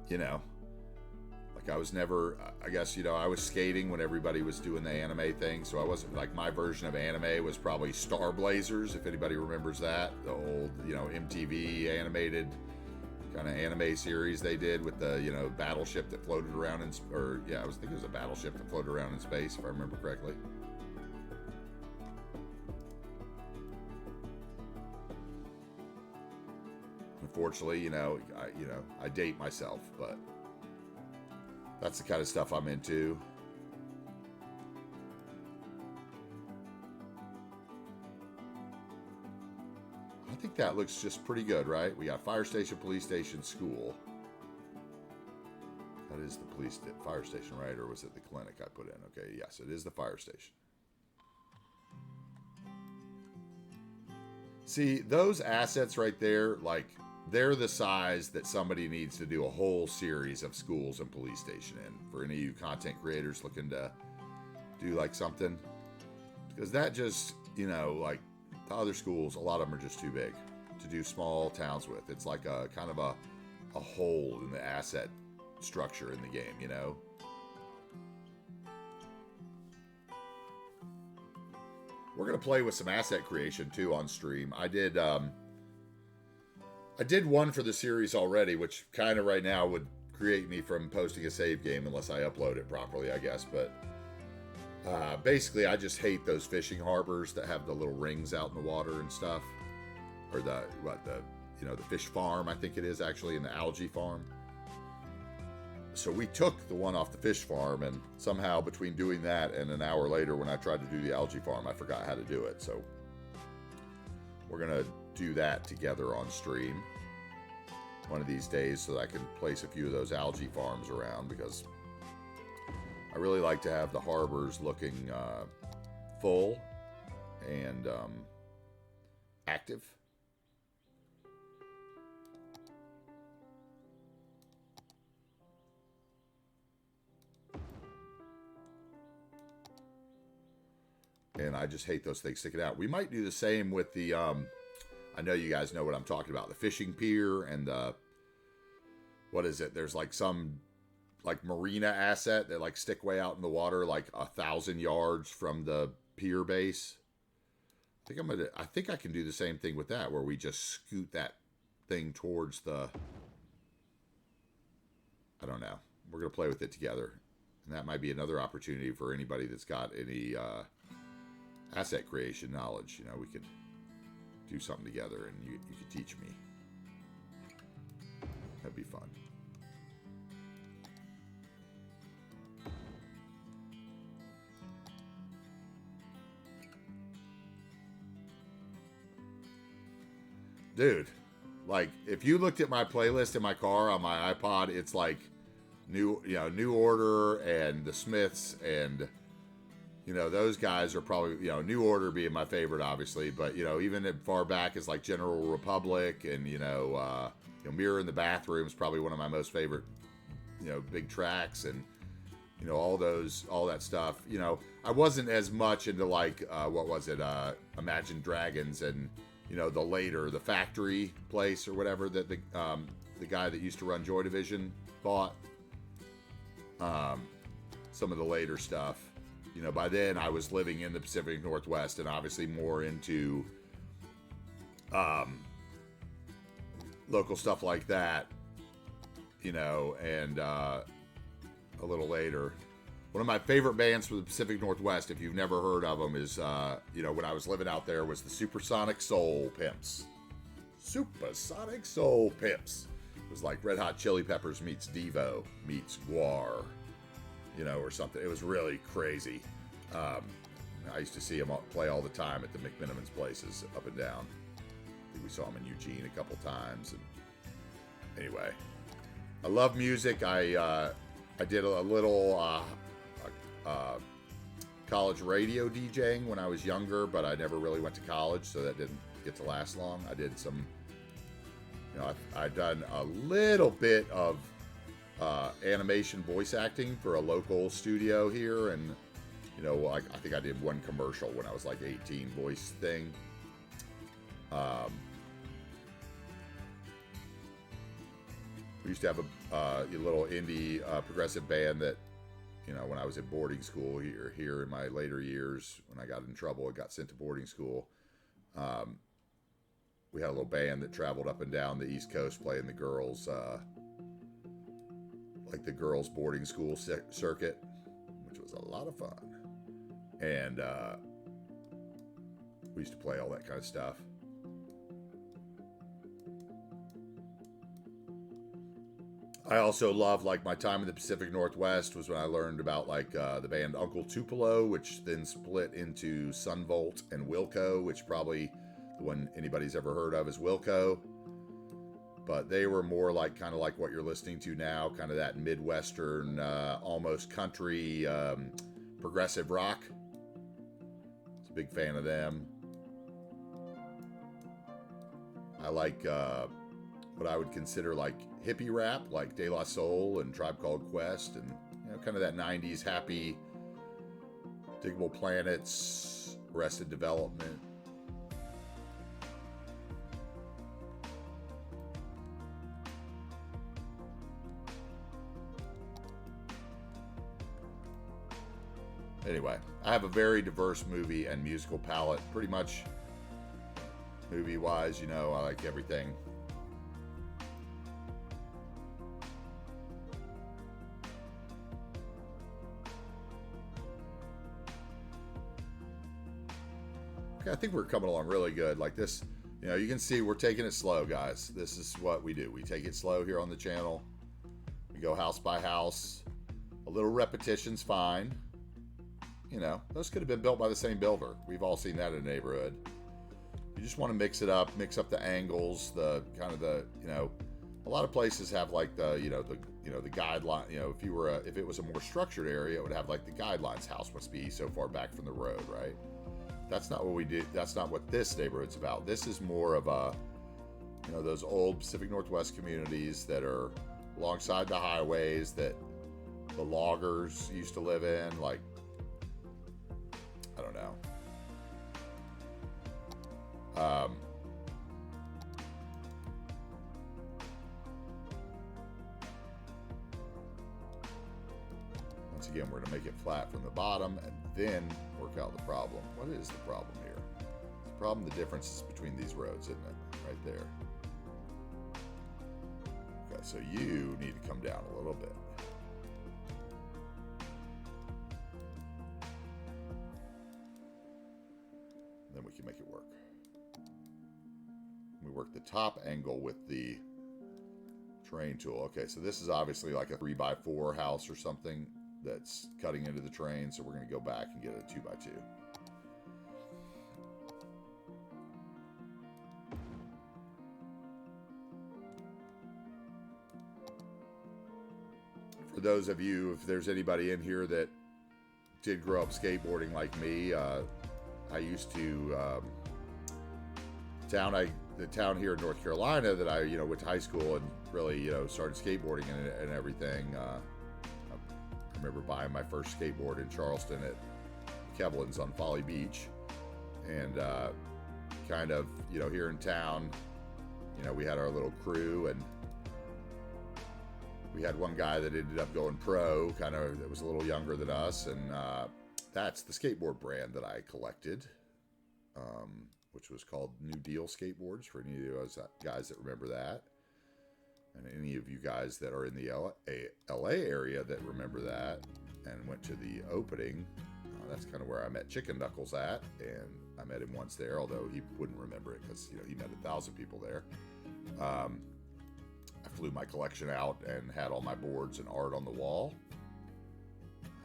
You know, like I was never, I guess, you know, I was skating when everybody was doing the anime thing. So I wasn't like, my version of anime was probably Star Blazers, if anybody remembers that. The old, you know, MTV animated kind of anime series they did with the, you know, battleship that floated around I think it was a battleship that floated around in space, if I remember correctly. Unfortunately, you know, I date myself, but that's the kind of stuff I'm into. I think that looks just pretty good, right? We got fire station, police station, school. That is the fire station, right? Or was it the clinic I put in? Okay, yes, it is the fire station. See, those assets right there, like, they're the size that somebody needs to do a whole series of schools and police station in. For any of you content creators looking to do like something, because that just, you know, like the other schools, a lot of them are just too big to do small towns with. It's like a kind of a hole in the asset structure in the game, you know. We're gonna play with some asset creation too on stream. I I did one for the series already, which kind of right now would create me from posting a save game unless I upload it properly, I guess. But basically, I just hate those fishing harbors that have the little rings out in the water and stuff, or the fish farm, I think it is actually, in the algae farm. So we took the one off the fish farm, and somehow between doing that and an hour later when I tried to do the algae farm, I forgot how to do it. So we're gonna do that together on stream one of these days so that I can place a few of those algae farms around, because I really like to have the harbors looking full and active. And I just hate those things sticking out. We might do the same with the, I know you guys know what I'm talking about, the fishing pier and the, what is it? There's like some like marina asset that like stick way out in the water, like 1,000 yards from the pier base. I think I can do the same thing with that, where we just scoot that thing towards the, I don't know. We're going to play with it together. And that might be another opportunity for anybody that's got any, asset creation knowledge. You know, we could do something together and you could teach me. That'd be fun. Dude, like, if you looked at my playlist in my car on my iPod, it's like New Order and the Smiths, and those guys are probably, New Order being my favorite, obviously, but, even as far back as like General Republic and, Mirror in the Bathroom is probably one of my most favorite, big tracks, and, all that stuff. I wasn't as much into like, Imagine Dragons and, the Factory place or whatever that the guy that used to run Joy Division bought. Some of the later stuff. By then I was living in the Pacific Northwest and obviously more into local stuff like that, and a little later. One of my favorite bands from the Pacific Northwest, if you've never heard of them, is, when I was living out there, was the Supersonic Soul Pimps. Supersonic Soul Pimps. It was like Red Hot Chili Peppers meets Devo meets Guar. Or something. It was really crazy. I used to see them play all the time at the McMinimans places up and down. I think we saw them in Eugene a couple times. And anyway, I love music. I did a little college radio DJing when I was younger, but I never really went to college, so that didn't get to last long. I did some, I've done a little bit of animation voice acting for a local studio here, and I think I did one commercial when I was like 18, voice thing. We used to have a little indie progressive band that, when I was at boarding school here in my later years, when I got in trouble and got sent to boarding school, we had a little band that traveled up and down the East Coast playing the girls' like the girls' boarding school circuit, which was a lot of fun. And we used to play all that kind of stuff. I also love, like, my time in the Pacific Northwest was when I learned about, like, the band Uncle Tupelo, which then split into Sunvolt and Wilco, which probably the one anybody's ever heard of is Wilco. But they were more like, kind of like what you're listening to now, kind of that Midwestern, almost country, progressive rock. I was a big fan of them. I like what I would consider like hippie rap, like De La Soul and Tribe Called Quest, and kind of that 90s happy, Diggable Planets, Arrested Development. Anyway, I have a very diverse movie and musical palette, pretty much movie-wise, I like everything. Okay, I think we're coming along really good. Like this, you know, you can see we're taking it slow, guys. This is what we do. We take it slow here on the channel. We go house by house. A little repetition's fine. You know, those could have been built by the same builder. We've all seen that in the neighborhood. You just want to mix it up, mix up the angles, the kind of the, you know, a lot of places have like the, the guideline, if it was a more structured area, it would have like the guidelines, house must be so far back from the road, right? That's not what we did. That's not what this neighborhood's about. This is more of a, those old Pacific Northwest communities that are alongside the highways that the loggers used to live in, like, I don't know. Once again, we're going to make it flat from the bottom and then work out the problem. What is the problem here? The problem, the differences between these roads, isn't it? Right there. Okay, so you need to come down a little bit. Then we can make it work. We work the top angle with the terrain tool. Okay, so this is obviously like a 3x4 house or something that's cutting into the terrain, so we're going to go back and get a 2x2. For those of you, if there's anybody in here that did grow up skateboarding like me, I used to the town here in North Carolina that I went to high school and really started skateboarding and everything. I remember buying my first skateboard in Charleston at Kevlin's on Folly Beach, and kind of here in town, we had our little crew, and we had one guy that ended up going pro, kind of, that was a little younger than us, and that's the skateboard brand that I collected, which was called New Deal Skateboards, for any of those guys that remember that. And any of you guys that are in the LA area that remember that and went to the opening, that's kind of where I met Chicken Knuckles at, and I met him once there, although he wouldn't remember it because he met 1,000 people there. I flew my collection out and had all my boards and art on the wall.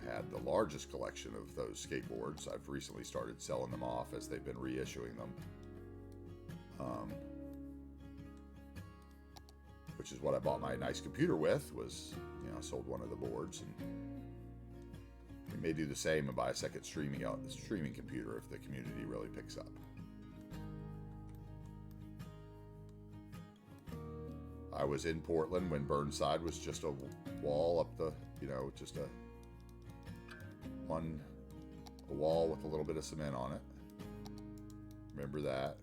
I had the largest collection of those skateboards. I've recently started selling them off as they've been reissuing them. Which is what I bought my nice computer with, was, I sold one of the boards, and we may do the same and buy a second streaming computer if the community really picks up. I was in Portland when Burnside was just a wall up the, just a wall with a little bit of cement on it. Remember that?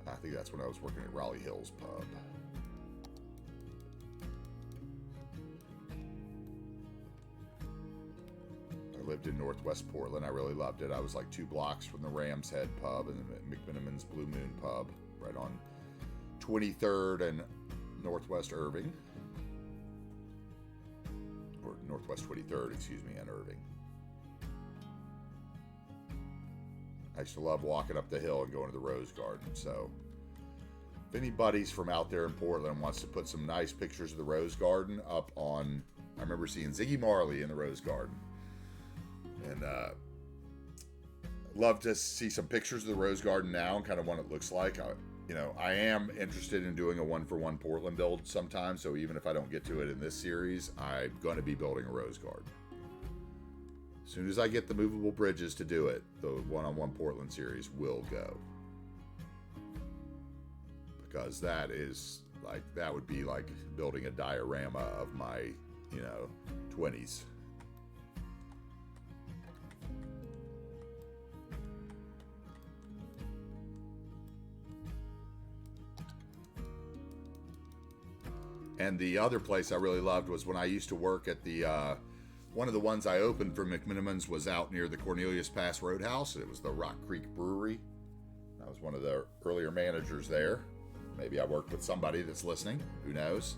I think that's when I was working at Raleigh Hills Pub. I lived in Northwest Portland. I really loved it. I was like 2 blocks from the Ram's Head Pub and the McMenamin's Blue Moon Pub, right on 23rd and Northwest Irving. Or Northwest 23rd, excuse me, and Irving. I used to love walking up the hill and going to the Rose Garden. So if anybody's from out there in Portland wants to put some nice pictures of the Rose Garden up on, I remember seeing Ziggy Marley in the Rose Garden. And love to see some pictures of the Rose Garden now and kind of what it looks like. I am interested in doing a 1-for-1 Portland build sometime. So even if I don't get to it in this series, I'm going to be building a Rose Garden. As soon as I get the movable bridges to do it, the one-on-one Portland series will go. Because that would be like building a diorama of my, 20s. And the other place I really loved was when I used to work at the, one of the ones I opened for McMenamin's was out near the Cornelius Pass Roadhouse. And it was the Rock Creek Brewery. I was one of the earlier managers there. Maybe I worked with somebody that's listening. Who knows?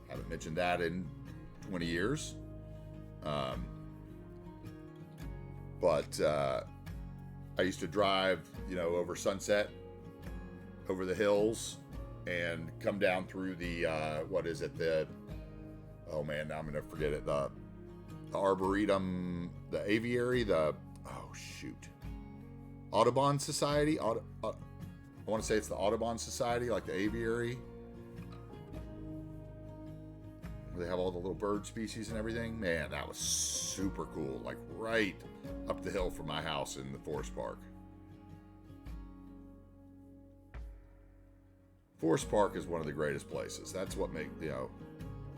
Haven't mentioned that in 20 years. But I used to drive, over Sunset, over the hills, and come down through the, oh man, now I'm going to forget it. The Arboretum, the Aviary, Audubon Society. I want to say it's the Audubon Society, like the aviary. They have all the little bird species and everything. Man, that was super cool. Like right up the hill from my house in the Forest Park. Forest Park is one of the greatest places. That's what makes,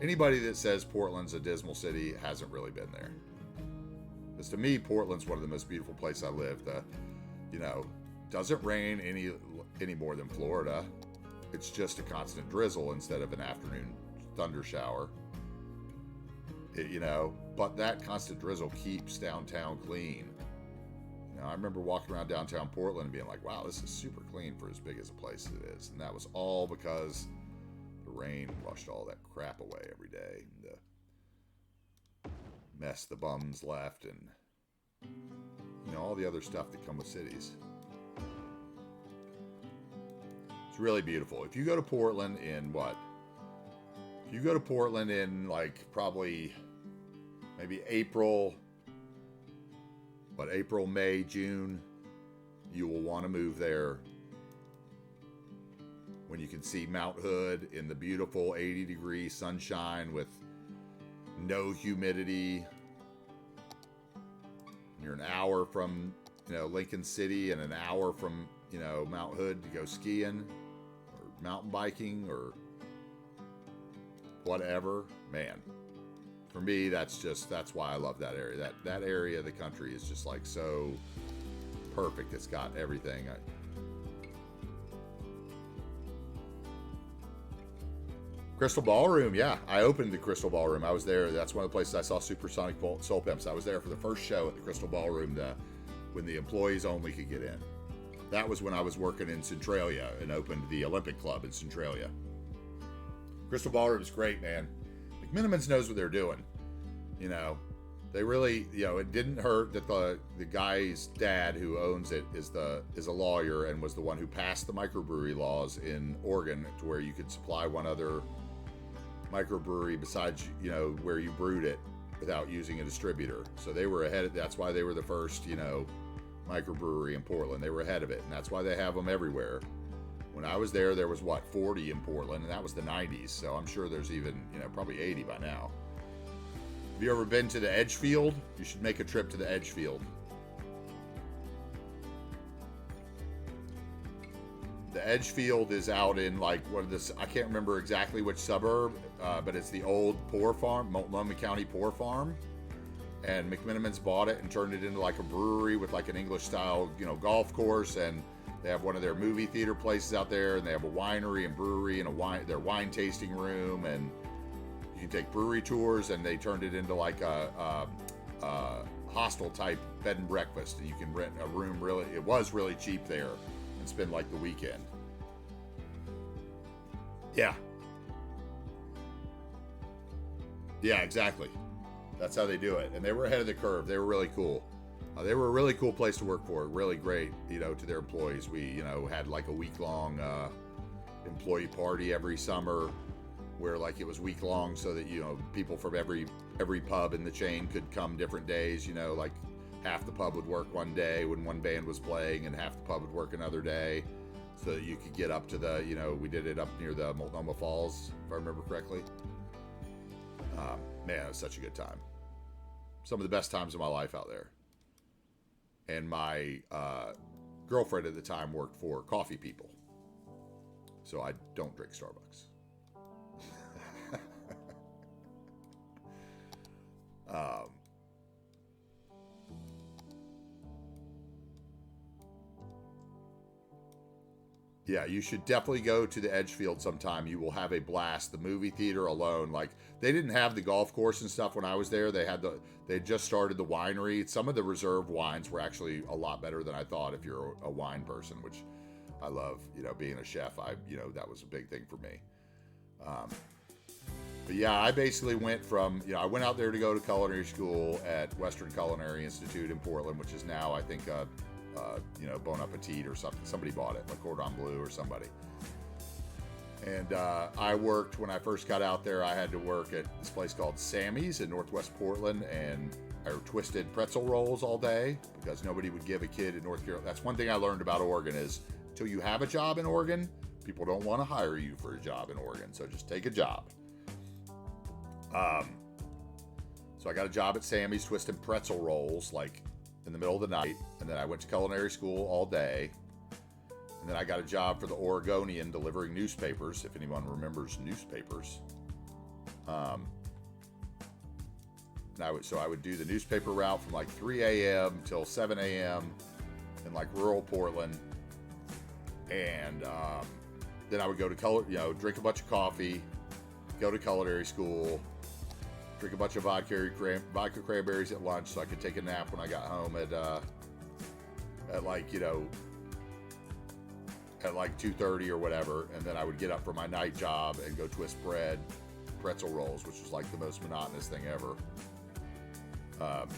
anybody that says Portland's a dismal city hasn't really been there. Because to me, Portland's one of the most beautiful places I live. Doesn't rain any more than Florida. It's just a constant drizzle instead of an afternoon thunder shower. But that constant drizzle keeps downtown clean. I remember walking around downtown Portland and being like, wow, this is super clean for as big as a place as it is. And that was all because the rain washed all that crap away every day. And the mess the bums left and, all the other stuff that come with cities. It's really beautiful. If you go to Portland in like probably maybe April, May, June, you will want to move there when you can see Mount Hood in the beautiful 80-degree sunshine with no humidity. You're an hour from, Lincoln City and an hour from, Mount Hood to go skiing or mountain biking or whatever. Man, for me, that's why I love that area. That area of the country is just like so perfect. It's got everything. Crystal Ballroom, yeah. I opened the Crystal Ballroom. I was there. That's one of the places I saw Supersonic Soul Pimps. I was there for the first show at the Crystal Ballroom when the employees only could get in. That was when I was working in Centralia and opened the Olympic Club in Centralia. Crystal Ballroom is great, man. McMenamins knows what they're doing. They really, it didn't hurt that the guy's dad who owns it is a lawyer and was the one who passed the microbrewery laws in Oregon to where you could supply one other microbrewery besides, where you brewed it without using a distributor. So they were ahead that's why they were the first, microbrewery in Portland. They were ahead of it, and that's why they have them everywhere. When I was there was 40 in Portland, and that was the 90s. So I'm sure there's even, probably 80 by now. Have you ever been to the Edgefield? You should make a trip to the Edgefield. The Edgefield is out in I can't remember exactly which suburb, but it's the old Poor Farm, Multnomah County Poor Farm. And McMenamins bought it and turned it into like a brewery with like an English style, golf course, and they have one of their movie theater places out there, and they have a winery and brewery and their wine tasting room, and you can take brewery tours, and they turned it into like a hostel type bed and breakfast, and you can rent a room. It was really cheap there, and spend like the weekend. Yeah, exactly. That's how they do it, and they were ahead of the curve. They were really cool. They were a really cool place to work for. Really great, to their employees. We, had like a week-long employee party every summer, where like it was week-long, so that people from every pub in the chain could come different days. Like half the pub would work one day when one band was playing, and half the pub would work another day, so that you could get up to the. We did it up near the Multnomah Falls, if I remember correctly. Man, it was such a good time. Some of the best times of my life out there. And my girlfriend at the time worked for Coffee People. So I don't drink Starbucks. Yeah, you should definitely go to the Edgefield sometime. You will have a blast. The movie theater alone, they didn't have the golf course and stuff when I was there. They had just started the winery. Some of the reserve wines were actually a lot better than I thought if you're a wine person, which I love. Being a chef, that was a big thing for me. But yeah, I basically went from, I went out there to go to culinary school at Western Culinary Institute in Portland, which is now, I think, Bon Appetit or something. Somebody bought it, like Cordon Bleu or somebody. And I worked, when I first got out there, I had to work at this place called Sammy's in Northwest Portland, and I twisted pretzel rolls all day because nobody would give a kid in North Carolina. That's one thing I learned about Oregon is until you have a job in Oregon, people don't want to hire you for a job in Oregon. So just take a job. So I got a job at Sammy's twisting pretzel rolls like in the middle of the night, and then I went to culinary school all day, and then I got a job for the Oregonian delivering newspapers, if anyone remembers newspapers. And I would do the newspaper route from like 3 a.m. till 7 a.m. in like rural Portland, and then I would go to drink a bunch of coffee, go to culinary school, drink a bunch of vodka cranberries at lunch so I could take a nap when I got home at 2:30 or whatever, and then I would get up for my night job and go twist bread, pretzel rolls, which was like the most monotonous thing ever. But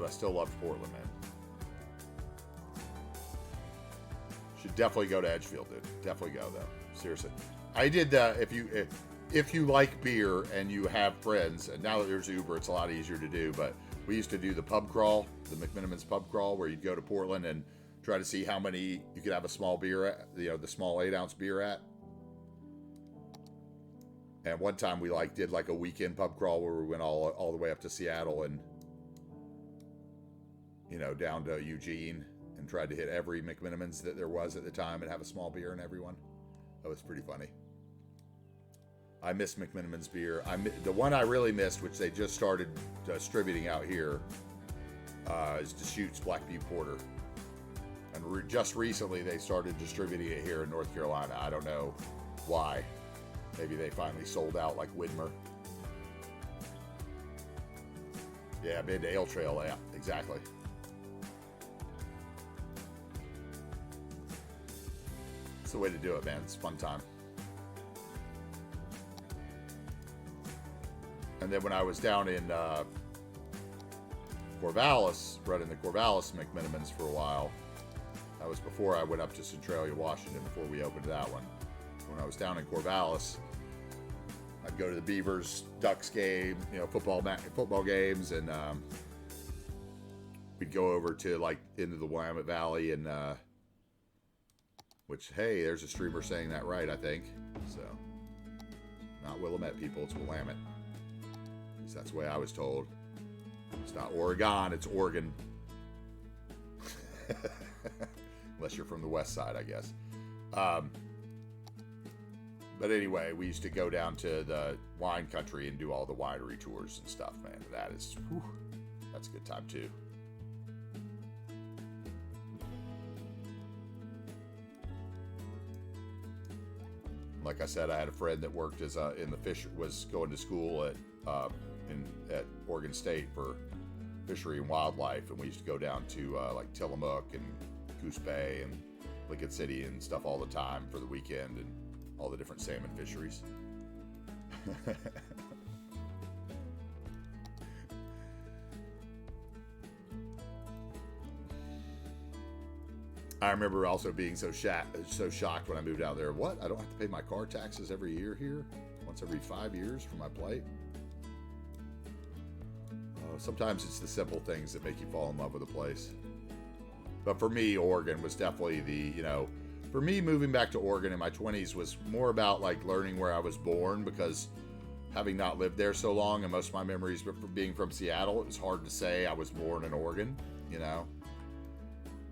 I still loved Portland, man. Should definitely go to Edgefield, dude. Definitely go, though. Seriously. I did, if you like beer and you have friends, and now that there's Uber, it's a lot easier to do, but we used to do the pub crawl, the McMenamins pub crawl, where you'd go to Portland and try to see how many you could have a small beer at, the small 8-ounce beer at. And one time we did a weekend pub crawl where we went all the way up to Seattle and, down to Eugene, and tried to hit every McMenamins that there was at the time and have a small beer in everyone. That was pretty funny. I miss McMenamins beer. The one I really missed, which they just started distributing out here, is Deschutes Black Butte Porter. And just recently they started distributing it here in North Carolina. I don't know why. Maybe they finally sold out like Widmer. Yeah, Mid Ale Trail, yeah, exactly. It's the way to do it, man. It's a fun time. And then when I was down in Corvallis, running the Corvallis McMenamins for a while, that was before I went up to Centralia, Washington, before we opened that one. When I was down in Corvallis, I'd go to the Beavers Ducks game, football games, and we'd go over to into the Willamette Valley, and which, hey, there's a streamer saying that right, I think. So, not Willamette, people, it's Willamette. At least that's the way I was told. It's not Oregon, it's Oregon. Unless you're from the west side, I guess. But anyway, we used to go down to the wine country and do all the winery tours and stuff, man. That's a good time too. Like I said, I had a friend that worked was going to school at Oregon State for fishery and wildlife, and we used to go down to Tillamook and Goose Bay and Lincoln City and stuff all the time for the weekend, and all the different salmon fisheries. I remember also being so shocked when I moved out there. What? I don't have to pay my car taxes every year here? Once every 5 years for my plate? Sometimes it's the simple things that make you fall in love with a place. But for me, Oregon was definitely for me, moving back to Oregon in my 20s was more about learning where I was born, because having not lived there so long, and most of my memories being from Seattle, it was hard to say I was born in Oregon,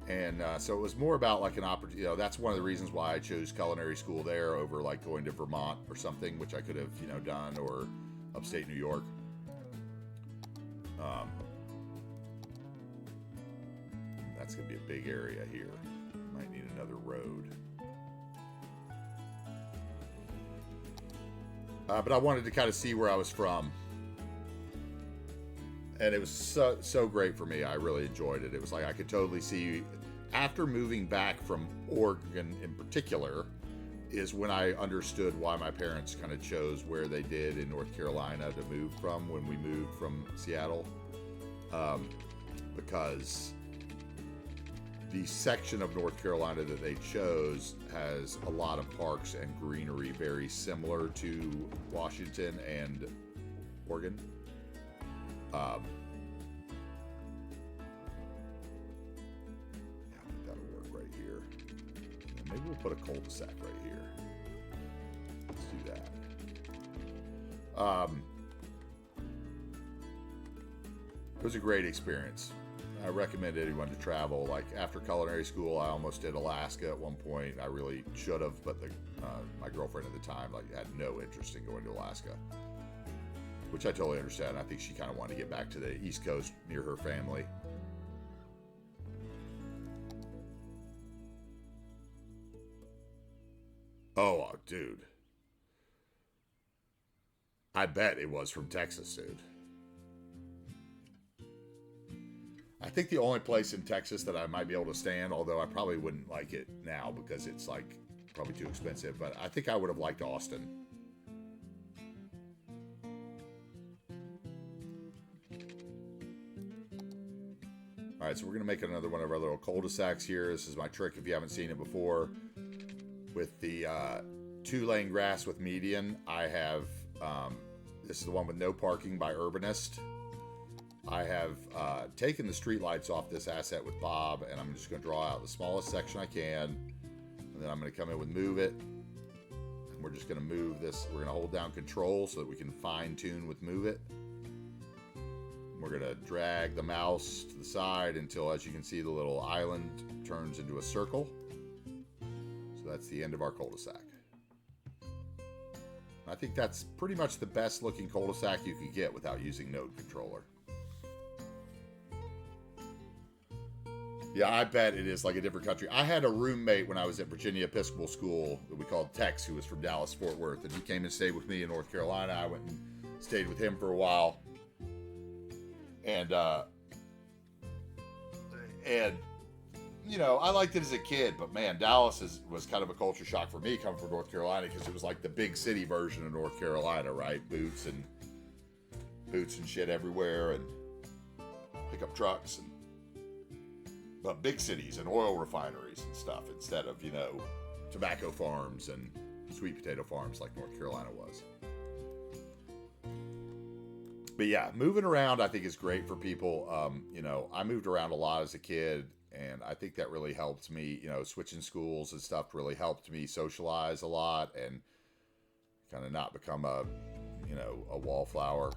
And so it was more about an opportunity. That's one of the reasons why I chose culinary school there over going to Vermont or something, which I could have done, or upstate New York. That's gonna be a big area here. Might need another road. But I wanted to kind of see where I was from. And it was so great for me. I really enjoyed it. It was I could totally see, after moving back from Oregon in particular, is when I understood why my parents kind of chose where they did in North Carolina to move from when we moved from Seattle. Because the section of North Carolina that they chose has a lot of parks and greenery very similar to Washington and Oregon. Yeah, I think that'll work right here. And maybe we'll put a cul-de-sac right here. Let's do that. It was a great experience. I recommend anyone to travel. Like after culinary school, I almost did Alaska at one point. I really should have, but my girlfriend at the time had no interest in going to Alaska, which I totally understand. I think she kind of wanted to get back to the East Coast near her family. Oh, dude. I bet it was from Texas, dude. I think the only place in Texas that I might be able to stand, although I probably wouldn't like it now because it's probably too expensive, but I think I would have liked Austin. All right, so we're going to make another one of our little cul-de-sacs here. This is my trick if you haven't seen it before. With the 2-lane grass with median, I have, this is the one with no parking by Urbanist. I have taken the streetlights off this asset with Bob, and I'm just going to draw out the smallest section I can, and then I'm going to come in with move it, and we're just going to move this. We're going to hold down control so that we can fine-tune with move it. We're going to drag the mouse to the side until, as you can see, the little island turns into a circle. So that's the end of our cul-de-sac. I think that's pretty much the best looking cul-de-sac you could get without using node controller. Yeah, I bet it is like a different country. I had a roommate when I was at Virginia Episcopal School that we called Tex, who was from Dallas, Fort Worth, and he came and stayed with me in North Carolina. I went and stayed with him for a while. And you know, I liked it as a kid, but man, Dallas was kind of a culture shock for me coming from North Carolina because it was like the big city version of North Carolina, right? Boots and shit everywhere and pickup trucks and but big cities and oil refineries and stuff instead of, you know, tobacco farms and sweet potato farms like North Carolina was. But yeah, moving around I think is great for people. You know, I moved around a lot as a kid, and I think that really helped me, you know, switching schools and stuff really helped me socialize a lot and kind of not become a wallflower.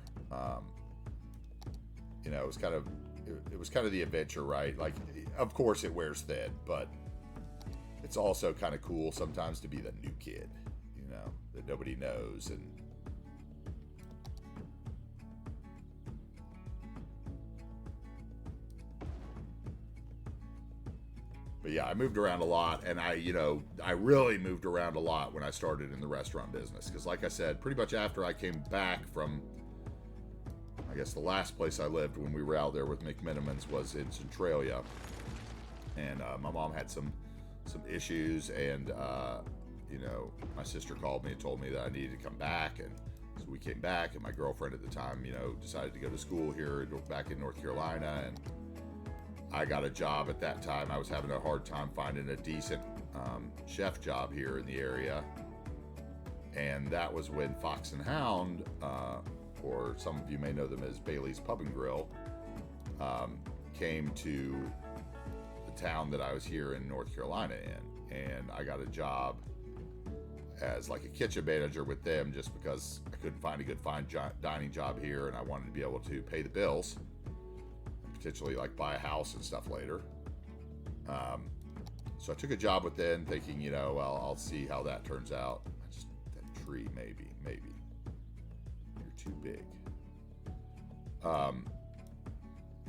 You know, it was kind of the adventure, right? Like, of course it wears thin, but it's also kind of cool sometimes to be the new kid, you know, that nobody knows. And but yeah, I moved around a lot, and I really moved around a lot when I started in the restaurant business. Because like I said, pretty much after I came back from, I guess the last place I lived when we were out there with McMinimans was in Centralia. And my mom had some issues, and you know, my sister called me and told me that I needed to come back, and so we came back. And my girlfriend at the time, you know, decided to go to school here back in North Carolina, and I got a job at that time. I was having a hard time finding a decent chef job here in the area, and that was when Fox and Hound, or some of you may know them as Bailey's Pub and Grill, came to the town that I was here in North Carolina in, and I got a job as like a kitchen manager with them just because I couldn't find a good fine dining job here, and I wanted to be able to pay the bills, potentially like buy a house and stuff later. So I took a job with them thinking, you know, well, I'll see how that turns out. That tree, maybe. You're too big.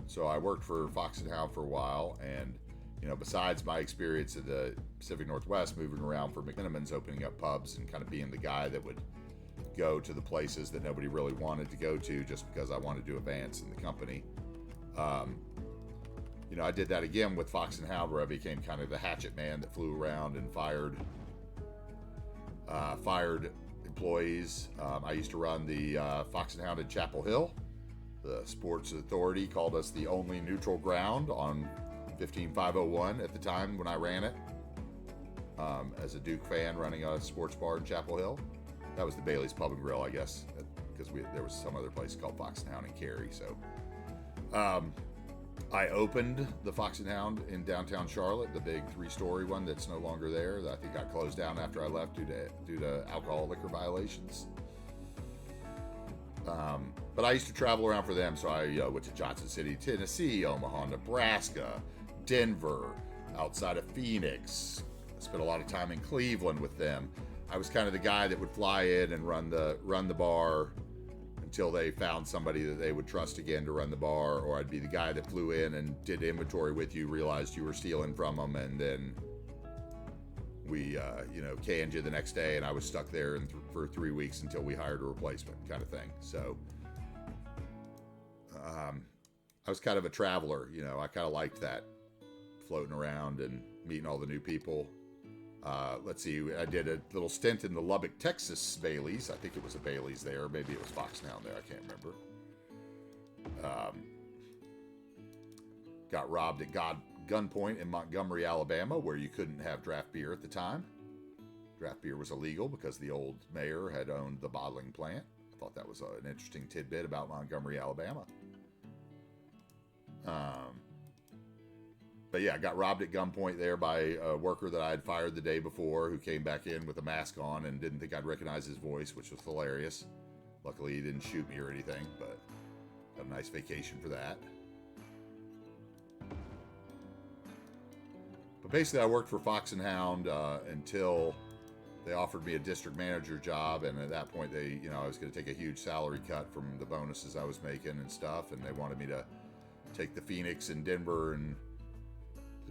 So I worked for Fox and Hound for a while, and, you know, besides my experience in the Pacific Northwest, moving around for McMinimans, opening up pubs and kind of being the guy that would go to the places that nobody really wanted to go to just because I wanted to advance in the company. You know, I did that again with Fox and Hound, where I became kind of the hatchet man that flew around and fired fired employees. I used to run the Fox and Hound in Chapel Hill. The Sports Authority called us the only neutral ground on 15501 at the time when I ran it. As a Duke fan running a sports bar in Chapel Hill. That was the Bailey's Pub and Grill, I guess, because there was some other place called Fox and Hound in Cary. So I opened the Fox and Hound in downtown Charlotte, the big 3-story one that's no longer there. That I think got closed down after I left due to alcohol liquor violations. But I used to travel around for them, so I went to Johnson City, Tennessee, Omaha, Nebraska, Denver, outside of Phoenix. I spent a lot of time in Cleveland with them. I was kind of the guy that would fly in and run the bar until they found somebody that they would trust again to run the bar, or I'd be the guy that flew in and did inventory with you, realized you were stealing from them, and then we canned you the next day, and I was stuck there for 3 weeks until we hired a replacement, kind of thing. So I was kind of a traveler, I kind of liked that, floating around and meeting all the new people. Let's see, I did a little stint in the Lubbock, Texas Bailey's. I think it was a Bailey's there. Maybe it was Fox Hound there. I can't remember. Got robbed at gunpoint in Montgomery, Alabama, where you couldn't have draft beer at the time. Draft beer was illegal because the old mayor had owned the bottling plant. I thought that was an interesting tidbit about Montgomery, Alabama. But yeah, I got robbed at gunpoint there by a worker that I had fired the day before, who came back in with a mask on and didn't think I'd recognize his voice, which was hilarious. Luckily, he didn't shoot me or anything, but got a nice vacation for that. But basically, I worked for Fox and Hound until they offered me a district manager job, and at that point, I was going to take a huge salary cut from the bonuses I was making and stuff, and they wanted me to take the Phoenix and Denver and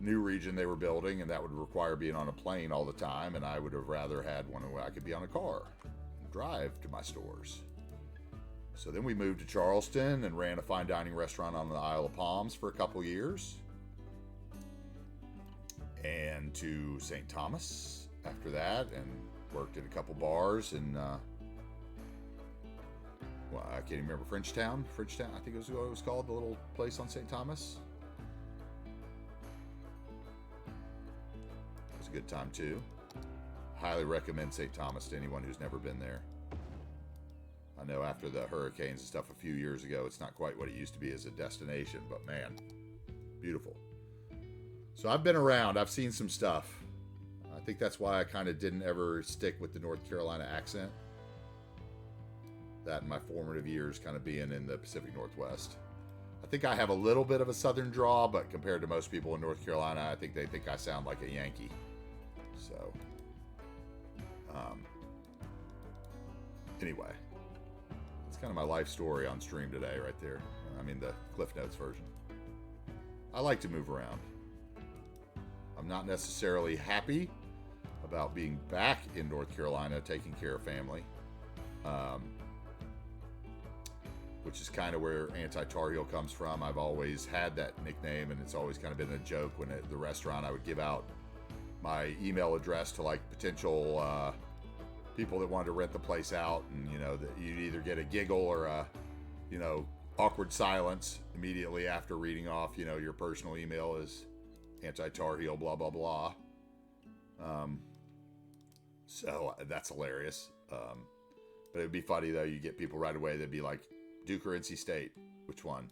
new region they were building, and that would require being on a plane all the time, and I would have rather had one where I could be on a car and drive to my stores. So then we moved to Charleston and ran a fine dining restaurant on the Isle of Palms for a couple years, and to St. Thomas after that, and worked at a couple bars in I can't even remember, Frenchtown, I think it was what it was called, the little place on St. Thomas. A good time too. Highly recommend St. Thomas to anyone who's never been there. I know after the hurricanes and stuff a few years ago, it's not quite what it used to be as a destination, but man, beautiful. So I've been around, I've seen some stuff. I think that's why I kind of didn't ever stick with the North Carolina accent. That in my formative years kind of being in the Pacific Northwest. I think I have a little bit of a southern drawl, but compared to most people in North Carolina, I think they think I sound like a Yankee. So, anyway, that's kind of my life story on stream today right there. I mean, the Cliff Notes version. I like to move around. I'm not necessarily happy about being back in North Carolina taking care of family, which is kind of where AntiTarheel comes from. I've always had that nickname, and it's always kind of been a joke. When at the restaurant, I would give out my email address to like potential people that wanted to rent the place out, and that you'd either get a giggle or a awkward silence immediately after reading off your personal email is AntiTarheel blah blah blah. So that's hilarious. But it would be funny though. You get people right away that'd be like, Duke or NC State, which one,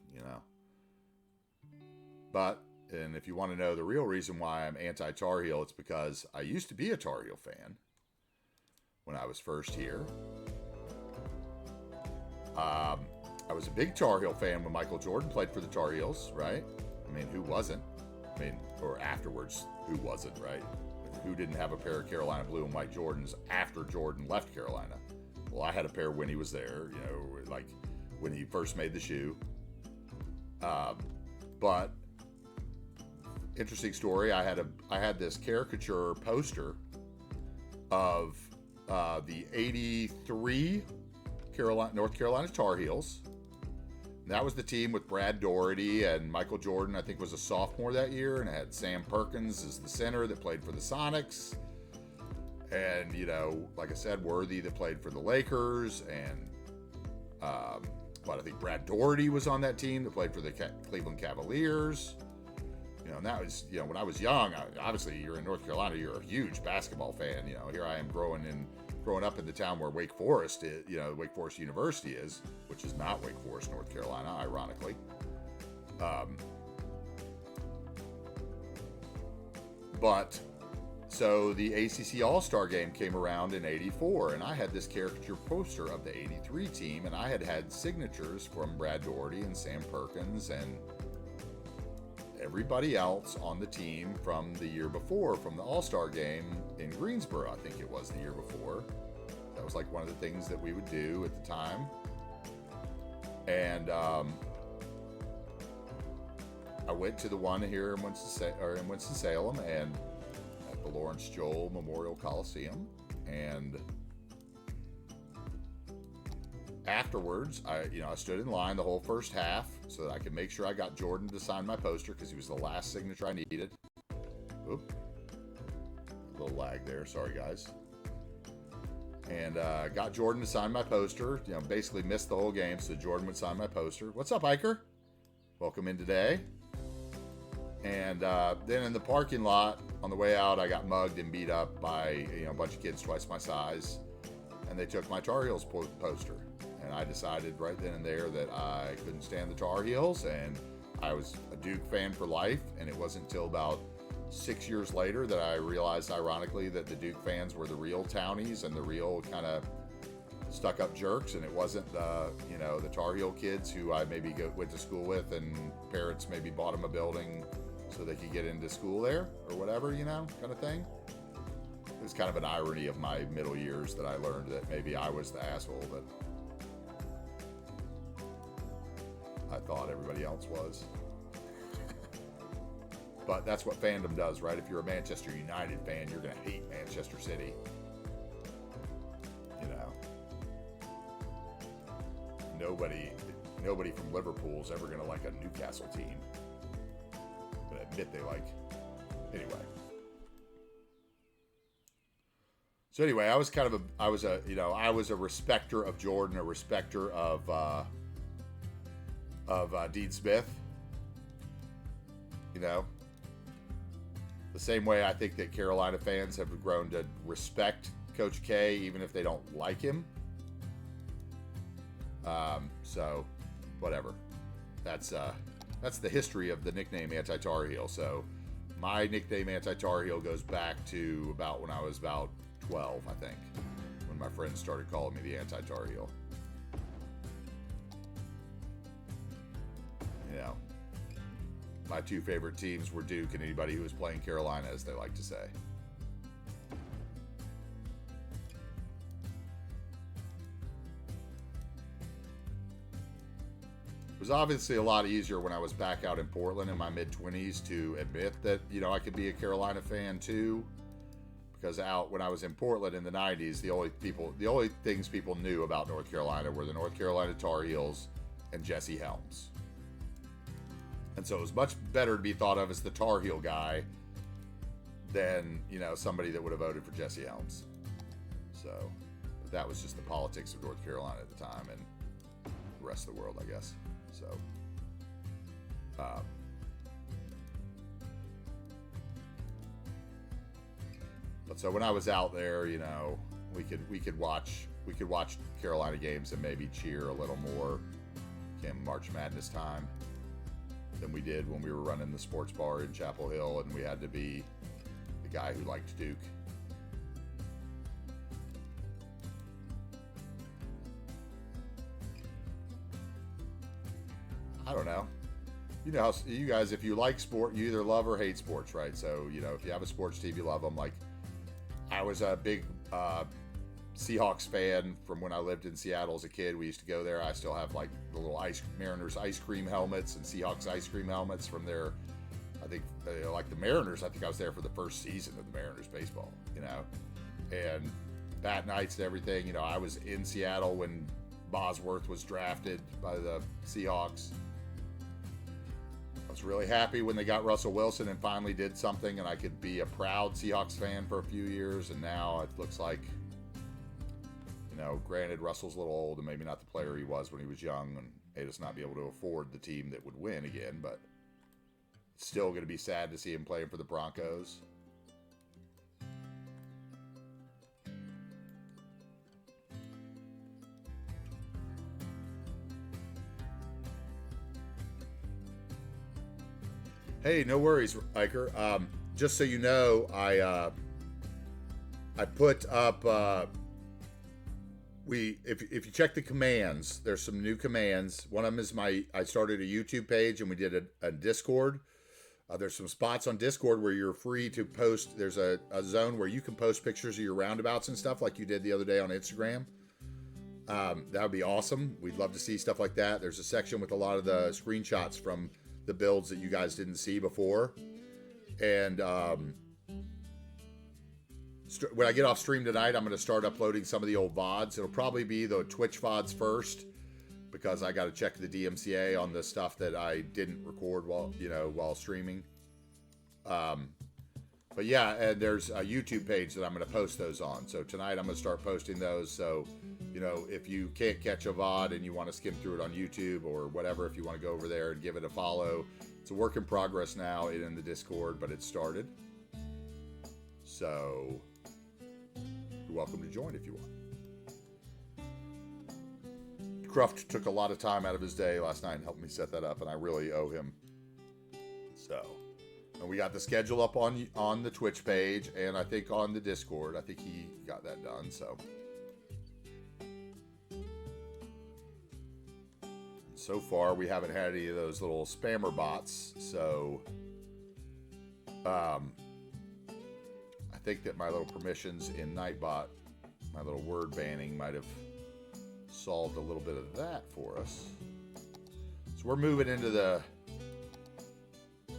But, and if you want to know the real reason why I'm anti-Tar Heel, it's because I used to be a Tar Heel fan when I was first here. I was a big Tar Heel fan when Michael Jordan played for the Tar Heels, right? I mean, who wasn't? Or afterwards, who wasn't, right? Who didn't have a pair of Carolina blue and white Jordans after Jordan left Carolina? Well, I had a pair when he was there, like when he first made the shoe. But interesting story. I had this caricature poster of the '83 North Carolina Tar Heels. And that was the team with Brad Doherty, and Michael Jordan, I think, was a sophomore that year, and it had Sam Perkins as the center that played for the Sonics. And, you know, like I said, Worthy that played for the Lakers, and I think Brad Daugherty was on that team that played for the Cleveland Cavaliers. You know, and that was, you know, when I was young, obviously you're in North Carolina, you're a huge basketball fan. You know, here I am growing up in the town where Wake Forest is, you know, Wake Forest University is, which is not Wake Forest, North Carolina, ironically. But so the ACC All-Star Game came around in '84, and I had this caricature poster of the '83 team, and I had signatures from Brad Daugherty and Sam Perkins and everybody else on the team from the year before, from the All-Star Game in Greensboro, I think it was the year before. That was like one of the things that we would do at the time. And I went to the one here in Winston-Salem, and at the Lawrence Joel Memorial Coliseum, and afterwards, I stood in line the whole first half so that I could make sure I got Jordan to sign my poster, because he was the last signature I needed. Oop. A little lag there. Sorry, guys. And got Jordan to sign my poster. You know, basically missed the whole game so Jordan would sign my poster. What's up, Iker? Welcome in today. And then in the parking lot on the way out, I got mugged and beat up by a bunch of kids twice my size, and they took my Tar Heels poster. And I decided right then and there that I couldn't stand the Tar Heels, and I was a Duke fan for life. And it wasn't until about 6 years later that I realized, ironically, that the Duke fans were the real townies and the real kind of stuck-up jerks, and it wasn't the Tar Heel kids who I maybe went to school with, and parents maybe bought them a building so they could get into school there or whatever, kind of thing. It was kind of an irony of my middle years that I learned that maybe I was the asshole that I thought everybody else was. But that's what fandom does, right? If you're a Manchester United fan, you're going to hate Manchester City. Nobody from Liverpool is ever going to like a Newcastle team. But I admit they like. Anyway. So anyway, I was a respecter of Jordan, a respecter of Dean Smith. The same way I think that Carolina fans have grown to respect Coach K, even if they don't like him. So, whatever. That's the history of the nickname AntiTarheel. So, my nickname AntiTarheel goes back to about when I was about 12, I think, when my friends started calling me the AntiTarheel. My two favorite teams were Duke and anybody who was playing Carolina, as they like to say. It was obviously a lot easier when I was back out in Portland in my mid-20s to admit that, I could be a Carolina fan too. Because when I was in Portland in the 90s, the only things people knew about North Carolina were the North Carolina Tar Heels and Jesse Helms. And so it was much better to be thought of as the Tar Heel guy than, somebody that would have voted for Jesse Helms. So that was just the politics of North Carolina at the time and the rest of the world, I guess. So, but so when I was out there, we could watch Carolina games and maybe cheer a little more come March Madness time than we did when we were running the sports bar in Chapel Hill and we had to be the guy who liked Duke. I don't know. How you guys, if you like sport, you either love or hate sports, right? So, if you have a sports team, you love them. Like, I was a big Seahawks fan from when I lived in Seattle as a kid. We used to go there. I still have like the little Mariners ice cream helmets and Seahawks ice cream helmets from their, I think, like the Mariners. I think I was there for the first season of the Mariners baseball, and bat nights and everything. I was in Seattle when Bosworth was drafted by the Seahawks. was really happy when they got Russell Wilson and finally did something, and I could be a proud Seahawks fan for a few years. And now it looks like, you know, granted, Russell's a little old and maybe not the player he was when he was young, and made us not be able to afford the team that would win again. But it's still going to be sad to see him playing for the Broncos. Hey, no worries, Iker. Just so you know, I put up if you check the commands, there's some new commands. One of them is I started a YouTube page and we did a Discord. There's some spots on Discord where you're free to post. There's a zone where you can post pictures of your roundabouts and stuff like you did the other day on Instagram. That would be awesome. We'd love to see stuff like that. There's a section with a lot of the screenshots from the builds that you guys didn't see before. And when I get off stream tonight, I'm going to start uploading some of the old VODs. It'll probably be the Twitch VODs first, because I got to check the DMCA on the stuff that I didn't record while streaming. But yeah, and there's a YouTube page that I'm going to post those on. So tonight I'm going to start posting those. So, you know, if you can't catch a VOD and you want to skim through it on YouTube or whatever, if you want to go over there and give it a follow. It's a work in progress now in the Discord, but it started. So you're welcome to join if you want. Croft took a lot of time out of his day last night and helped me set that up, and I really owe him. So, and we got the schedule up on the Twitch page, and I think on the Discord. I think he got that done. So far we haven't had any of those little spammer bots. So, I think that my little permissions in Nightbot, my little word banning, might have solved a little bit of that for us. So we're moving into the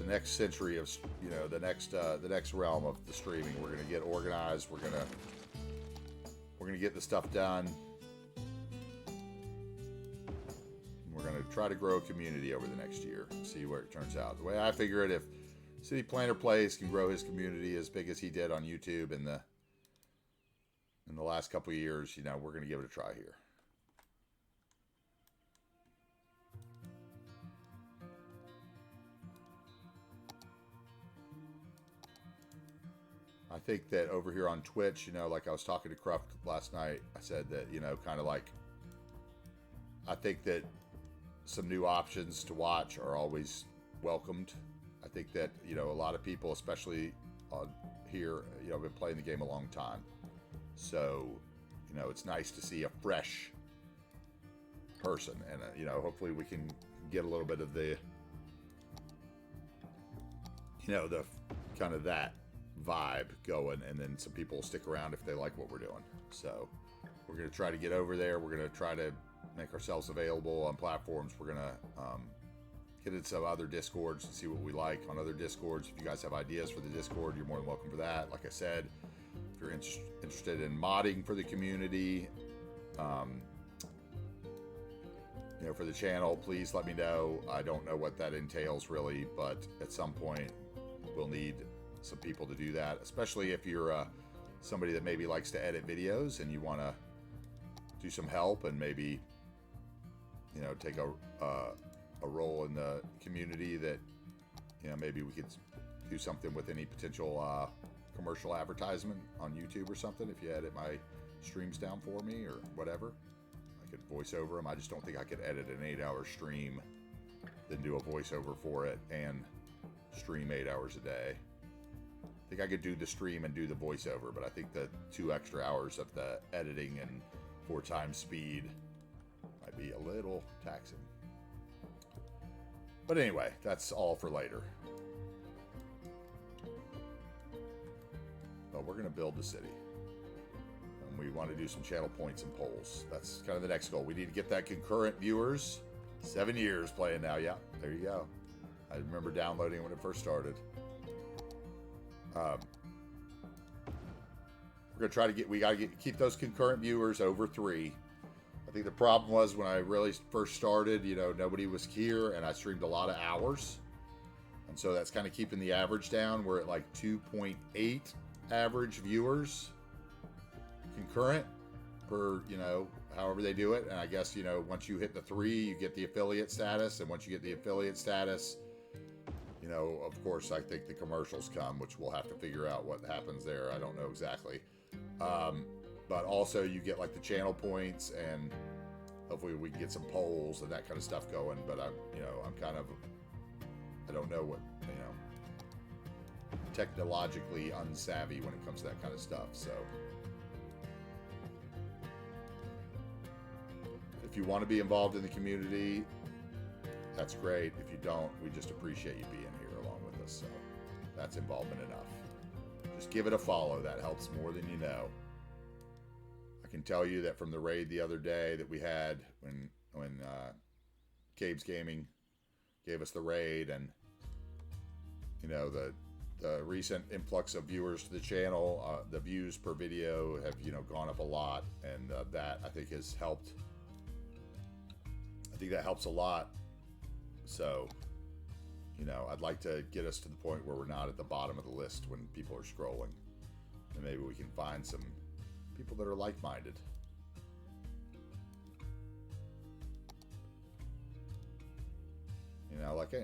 next century of, you know, the next realm of the streaming. We're going to get organized. We're going to get the stuff done. We're going to try to grow a community over the next year and see where it turns out. The way I figure it, if City Planner Plays can grow his community as big as he did on YouTube in the last couple of years, you know, we're going to give it a try here. I think that over here on Twitch, you know, like I was talking to Croft last night, I said that, you know, kind of like, I think that some new options to watch are always welcomed. I think that, you know, a lot of people, especially on here, you know, have been playing the game a long time. So, you know, it's nice to see a fresh person. And, you know, hopefully we can get a little bit of the, you know, the kind of that vibe going, and then some people will stick around if they like what we're doing. So we're going to try to get over there. We're going to try to make ourselves available on platforms. We're going to get into some other Discords and see what we like on other Discords. If you guys have ideas for the Discord, you're more than welcome for that. Like I said, if you're interested in modding for the community, you know, for the channel, please let me know. I don't know what that entails really, but at some point we'll need some people to do that, especially if you're somebody that maybe likes to edit videos and you want to do some help and maybe, you know, take a role in the community, that, you know, maybe we could do something with any potential commercial advertisement on YouTube or something. If you edit my streams down for me or whatever, I could voice over them. I just don't think I could edit an 8-hour stream, then do a voiceover for it and stream 8 hours a day. I think I could do the stream and do the voiceover, but I think the 2 extra hours of the editing and 4 times speed might be a little taxing. But anyway, that's all for later. But we're going to build the city. And we want to do some channel points and polls. That's kind of the next goal. We need to get that concurrent viewers. 7 years playing now. Yeah, there you go. I remember downloading when it first started. We're going to try to we got to keep those concurrent viewers over 3. I think the problem was when I really first started, you know, nobody was here and I streamed a lot of hours. so that's kind of keeping the average down. We're at like 2.8 average viewers concurrent per, however they do it. And I guess, once you hit the 3, you get the affiliate status. And once you get the affiliate status, of course, I think the commercials come, which we'll have to figure out what happens there. I don't know exactly. But also you get like the channel points, and hopefully we can get some polls and that kind of stuff going. But I'm kind of, I don't know what, technologically unsavvy when it comes to that kind of stuff. So if you want to be involved in the community, that's great. If you don't, we just appreciate you being here along with us. So that's involvement enough. Just give it a follow. That helps more than you know. I can tell you that from the raid the other day that we had when Caves Gaming gave us the raid, and the recent influx of viewers to the channel, the views per video have gone up a lot, and that I think has helped. I think that helps a lot. So, I'd like to get us to the point where we're not at the bottom of the list when people are scrolling, and maybe we can find some people that are like-minded.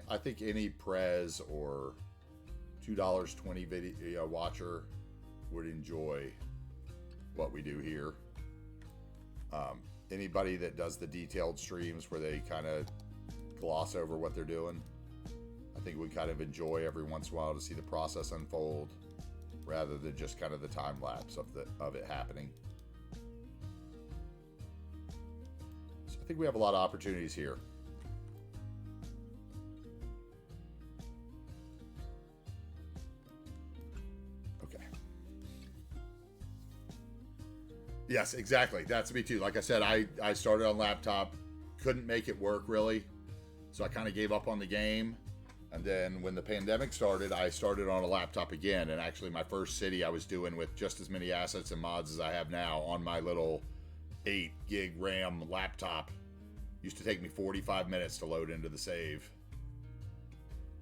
I think any Prez or $2.20 video watcher would enjoy what we do here. Anybody that does the detailed streams where they kind of gloss over what they're doing, I think we kind of enjoy every once in a while to see the process unfold rather than just kind of the time lapse of it happening. So I think we have a lot of opportunities here. Yes, exactly. That's me too. Like I said, I started on laptop, couldn't make it work really, so I kind of gave up on the game. And then when the pandemic started, I started on a laptop again. And actually my first city I was doing with just as many assets and mods as I have now on my little 8 gig RAM laptop. Used to take me 45 minutes to load into the save.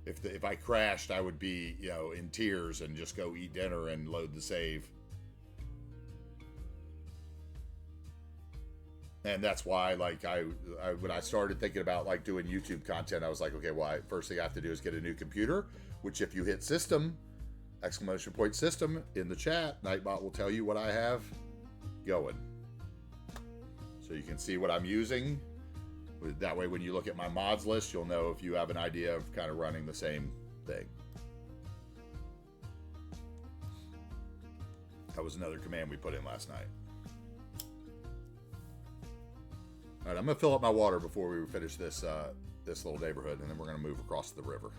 If I crashed, I would be, in tears and just go eat dinner and load the save. And that's why, when I started thinking about doing YouTube content, I was like, okay, well, first thing I have to do is get a new computer. Which, if you hit system, ! System in the chat, Nightbot will tell you what I have going, so you can see what I'm using. That way, when you look at my mods list, you'll know if you have an idea of kind of running the same thing. That was another command we put in last night. All right, I'm going to fill up my water before we finish this little neighborhood, and then we're going to move across the river.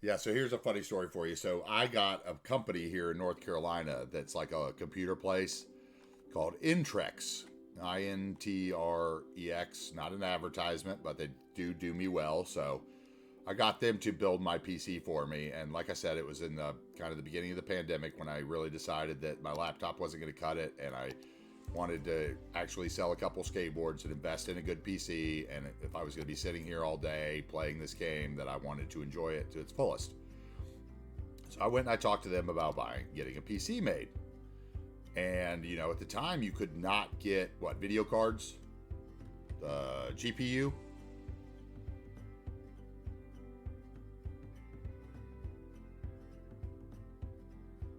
Yeah, so here's a funny story for you. So I got a company here in North Carolina that's like a computer place called Intrex. INTREX, not an advertisement, but they do me well. So I got them to build my PC for me. And like I said, it was in the kind of the beginning of the pandemic when I really decided that my laptop wasn't going to cut it. And I wanted to actually sell a couple skateboards and invest in a good PC. And if I was going to be sitting here all day playing this game, that I wanted to enjoy it to its fullest. So I went and I talked to them about getting a PC made. And, at the time you could not get, video cards? The GPU?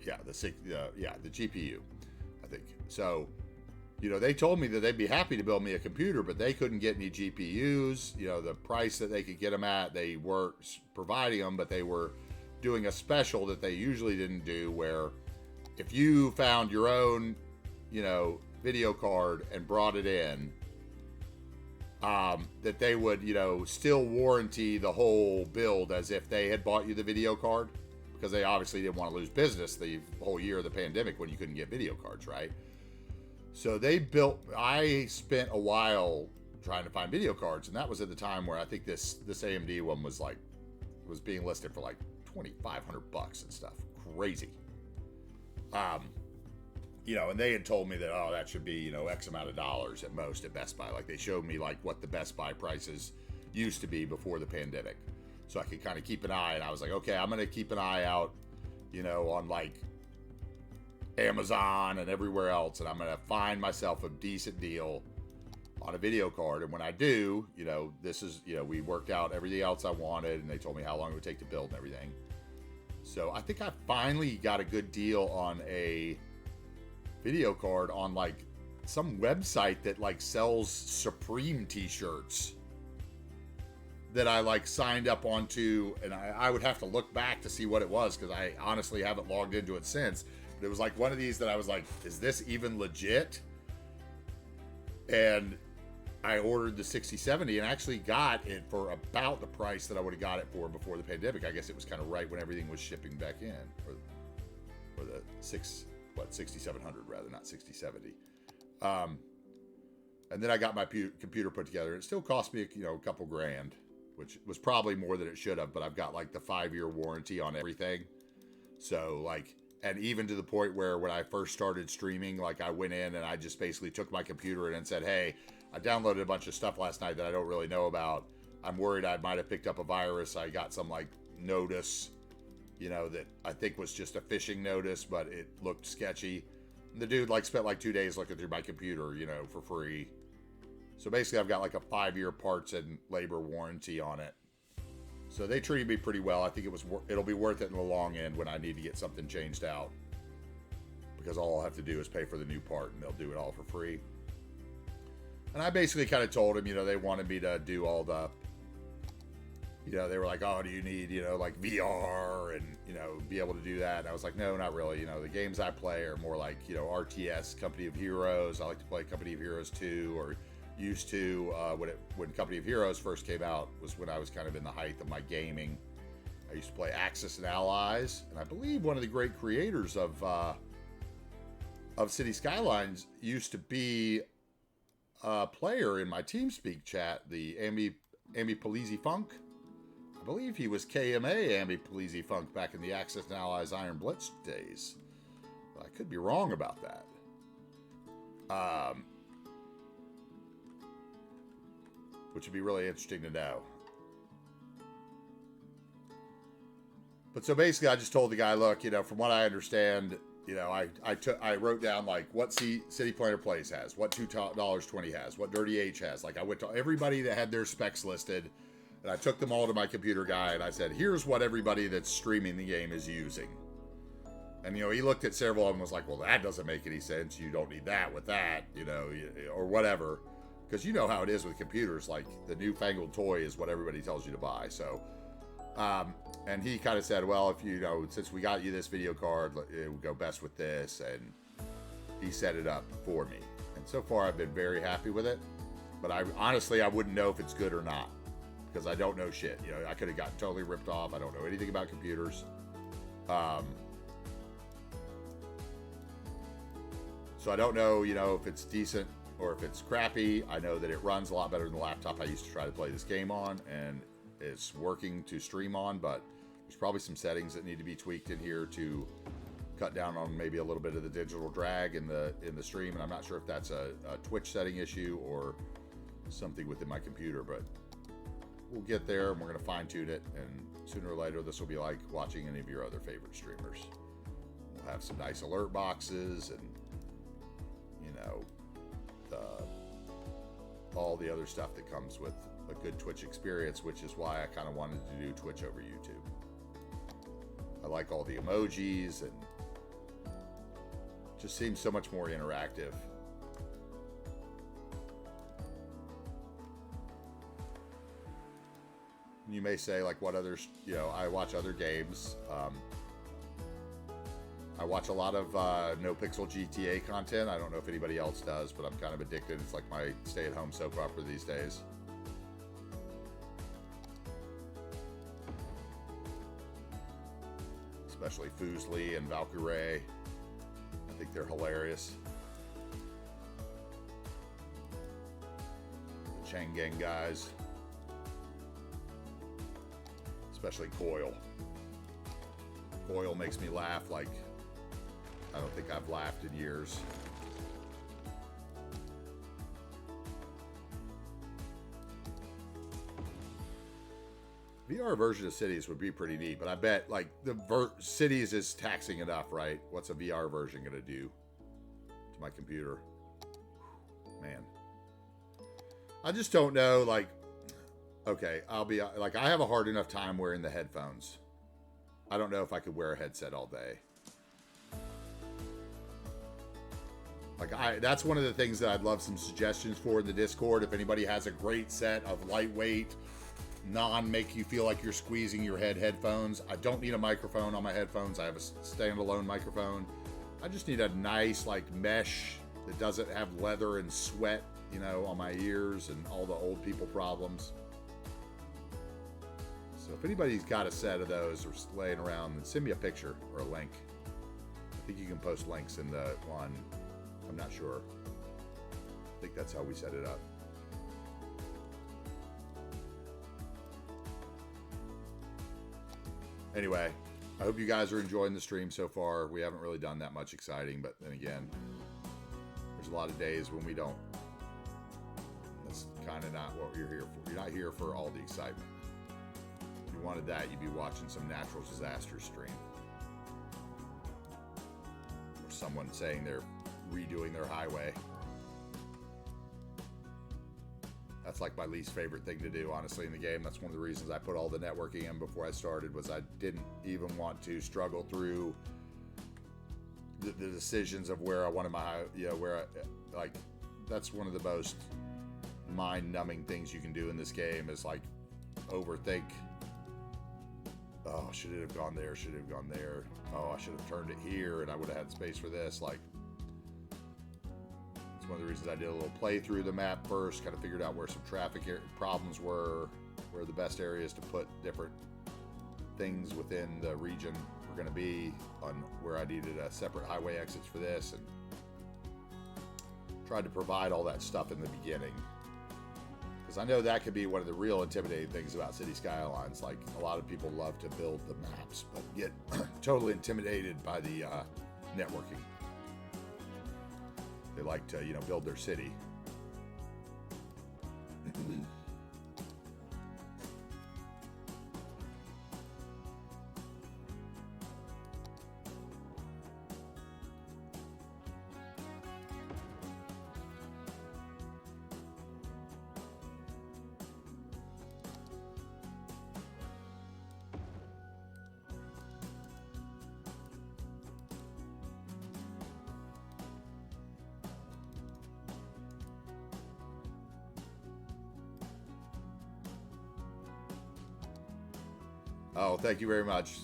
Yeah, the GPU, I think. So they told me that they'd be happy to build me a computer, but they couldn't get any GPUs. The price that they could get them at, they were providing them, but they were doing a special that they usually didn't do, where if you found your own, video card and brought it in, that they would, still warranty the whole build as if they had bought you the video card, because they obviously didn't want to lose business the whole year of the pandemic when you couldn't get video cards, right? So I spent a while trying to find video cards, and that was at the time where I think this AMD one was being listed for like $2,500 and stuff. Crazy. And they had told me that, that should be, X amount of dollars at most at Best Buy. Like, they showed me like what the Best Buy prices used to be before the pandemic, so I could kind of keep an eye. And I was like, okay, I'm going to keep an eye out, on like Amazon and everywhere else, and I'm going to find myself a decent deal on a video card. And when I do, this is, we worked out everything else I wanted, and they told me how long it would take to build and everything. So I think I finally got a good deal on a video card on like some website that like sells Supreme t-shirts that I like signed up onto, and I would have to look back to see what it was, because I honestly haven't logged into it since. But it was like one of these that I was like, is this even legit? And I ordered the 6070 and actually got it for about the price that I would have got it for before the pandemic. I guess it was kind of right when everything was shipping back in, or the 6700 rather, not 6070. And then I got my computer put together. It still cost me, a couple grand, which was probably more than it should have, but I've got like the 5-year warranty on everything. So like, and even to the point where when I first started streaming, like I went in and I just basically took my computer in and said, hey, I downloaded a bunch of stuff last night that I don't really know about. I'm worried I might have picked up a virus. I got some like notice, that I think was just a phishing notice, but it looked sketchy. And the dude like spent like 2 days looking through my computer, for free. So basically I've got like a 5-year parts and labor warranty on it. So they treated me pretty well. I think it'll be worth it in the long end when I need to get something changed out, because all I'll have to do is pay for the new part and they'll do it all for free. And I basically kind of told him, they wanted me to do all the, they were like, oh, do you need, like VR and, be able to do that? And I was like, no, not really. The games I play are more like, RTS, Company of Heroes. I like to play Company of Heroes 2, or used to, when Company of Heroes first came out, was when I was kind of in the height of my gaming. I used to play Axis and Allies, and I believe one of the great creators of City Skylines used to be a player in my TeamSpeak chat, the Ambi Polizzi Funk. I believe he was KMA Ambi Polizzi Funk back in the Axis and Allies Iron Blitz days. But I could be wrong about that. Which would be really interesting to know. But so basically I just told the guy, look, from what I understand, I wrote down like what City Planner Place has, what $2.20 has, what Dirty H has. Like I went to everybody that had their specs listed, and I took them all to my computer guy, and I said, here's what everybody that's streaming the game is using. And, he looked at several of them and was like, well, that doesn't make any sense. You don't need that with that, or whatever. Because you know how it is with computers. Like, the newfangled toy is what everybody tells you to buy. So, and he kind of said, well, if since we got you this video card, it would go best with this. And he set it up for me. And so far, I've been very happy with it. But I wouldn't know if it's good or not, because I don't know shit. I could have gotten totally ripped off. I don't know anything about computers. So I don't know, if it's decent or if it's crappy. I know that it runs a lot better than the laptop I used to try to play this game on, and it's working to stream on, but there's probably some settings that need to be tweaked in here to cut down on maybe a little bit of the digital drag in the stream, and I'm not sure if that's a Twitch setting issue or something within my computer, but we'll get there, and we're going to fine-tune it, and sooner or later this will be like watching any of your other favorite streamers. We'll have some nice alert boxes and all the other stuff that comes with a good Twitch experience, which is why I kind of wanted to do Twitch over YouTube. I like all the emojis, and it just seems so much more interactive You may say, like, what others, you know, I watch other games. I watch a lot of no pixel GTA content. I don't know if anybody else does, but I'm kind of addicted. It's like my stay-at-home soap opera these days. Especially Fuslie and Valkyrie. I think they're hilarious. The Chain Gang guys. Especially Coil. Coil makes me laugh like I don't think I've laughed in years. VR version of Cities would be pretty neat, but I bet like the Cities is taxing enough, right? What's a VR version going to do to my computer? Man. I just don't know, like, okay, I'll be like, I have a hard enough time wearing the headphones. I don't know if I could wear a headset all day. Like, that's one of the things that I'd love some suggestions for in the Discord. If anybody has a great set of lightweight, non-make you feel like you're squeezing your head headphones. I don't need a microphone on my headphones. I have a standalone microphone. I just need a nice, like, mesh that doesn't have leather and sweat, you know, on my ears and all the old people problems. So if anybody's got a set of those or laying around, then send me a picture or a link. I think you can post links in the one. I'm not sure. I think that's how we set it up. Anyway, I hope you guys are enjoying the stream so far. We haven't really done that much exciting, but then again, there's a lot of days when we don't. That's kind of not what you're here for. You're not here for all the excitement. If you wanted that, you'd be watching some natural disaster stream. Or someone saying they're redoing their highway. That's like my least favorite thing to do, honestly, in the game. That's one of the reasons I put all the networking in before I started, was I didn't even want to struggle through the decisions of where I wanted my, you know, where I, like, that's one of the most mind-numbing things you can do in this game is, like, overthink. Oh, should it have gone there? Should it have gone there? Oh, I should have turned it here and I would have had space for this. Like, it's one of the reasons I did a little playthrough of the map first, kind of figured out where some traffic problems were, where the best areas to put different things within the region were going to be, on where I needed a separate highway exits for this, and tried to provide all that stuff in the beginning. Because I know that could be one of the real intimidating things about City Skylines. Like, a lot of people love to build the maps, but get totally intimidated by the networking. They like to, you know, build their city. Oh, thank you very much,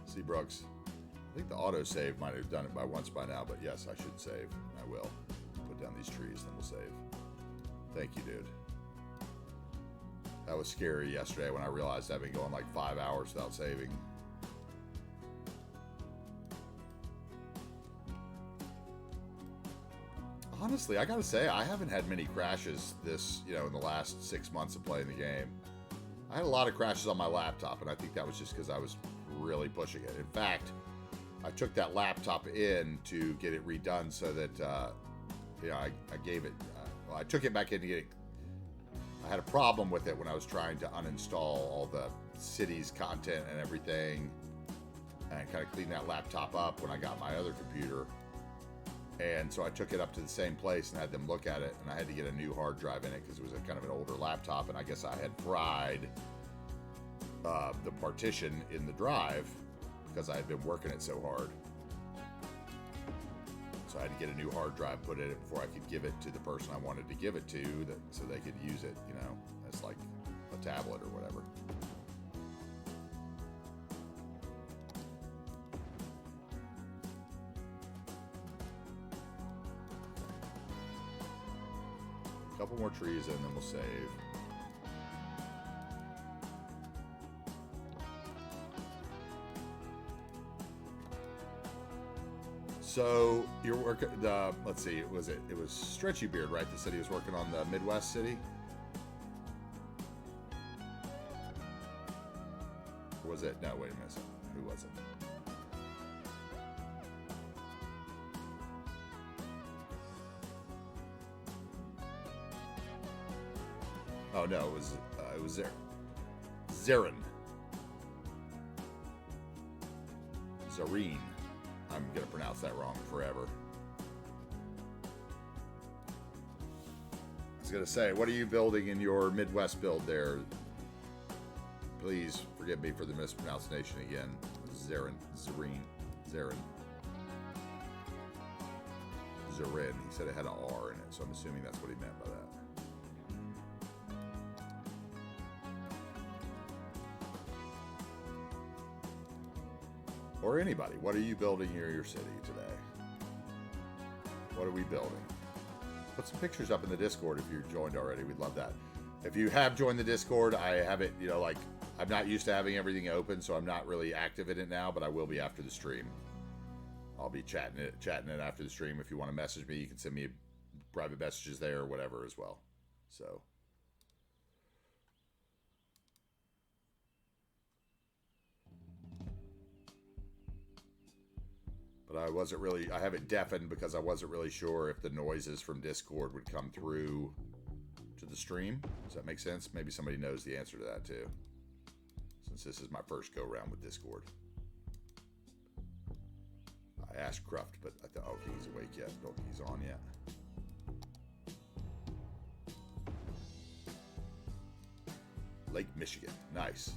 C. Brooks. I think the autosave might have done it by once by now, but yes, I should save. I will. Put down these trees, then we'll save. Thank you, dude. That was scary yesterday when I realized I've been going like 5 hours without saving. Honestly, I gotta say, I haven't had many crashes this, you know, in the last 6 months of playing the game. I had a lot of crashes on my laptop, and I think that was just because I was really pushing it. In fact, I took that laptop in to get it redone so that, you know, I gave it, well, I took it back in to get it. I had a problem with it when I was trying to uninstall all the city's content and everything, and kind of clean that laptop up when I got my other computer. And so I took it up to the same place and had them look at it, and I had to get a new hard drive in it because it was a kind of an older laptop, and I guess I had fried the partition in the drive because I had been working it so hard. So I had to get a new hard drive put in it before I could give it to the person I wanted to give it to, so they could use it, you know, as like a tablet or whatever. Couple more trees and then we'll save. So you're working the, let's see, it was Stretchy Beard, right? That said he was working on the Midwest city. Or was it? No, wait a minute. Who was it? Oh no, it was Zarin. Zareen. I'm gonna pronounce that wrong forever. I was gonna say, what are you building in your Midwest build there? Please forgive me for the mispronunciation again. Zarin. He said it had an R in it, so I'm assuming that's what he meant by that. Or anybody. What are you building here in your city today? What are we building? Put some pictures up in the Discord if you're joined already. We'd love that. If you have joined the Discord, I have it, like, I'm not used to having everything open, so I'm not really active in it now, but I will be after the stream. I'll be chatting it after the stream. If you want to message me, you can send me private messages there or whatever as well. So... But I have it deafened because I wasn't really sure if the noises from Discord would come through to the stream. Does that make sense? Maybe somebody knows the answer to that too. Since this is my first go round with Discord. I asked Cruft, but I thought, okay, he's awake yet. Don't think he's on yet. Lake Michigan. Nice.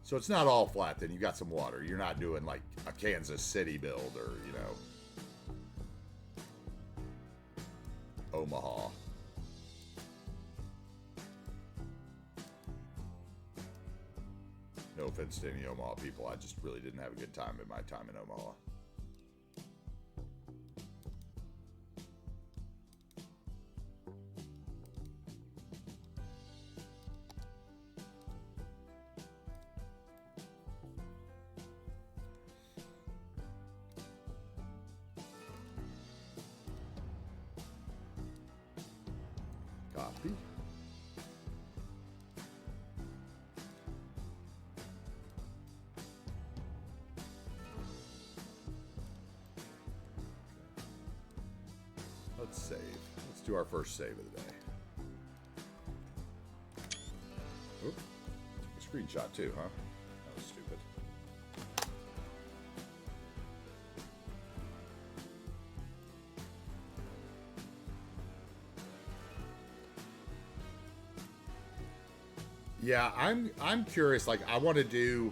So it's not all flat then. You got some water. You're not doing like a Kansas City build or, Omaha. No offense to any Omaha people. I just really didn't have a good time in my time in Omaha. Copy. Let's save. Let's do our first save of the day. Oop. Took a screenshot too, huh? That was stupid. Yeah, I'm curious. Like, I want to do.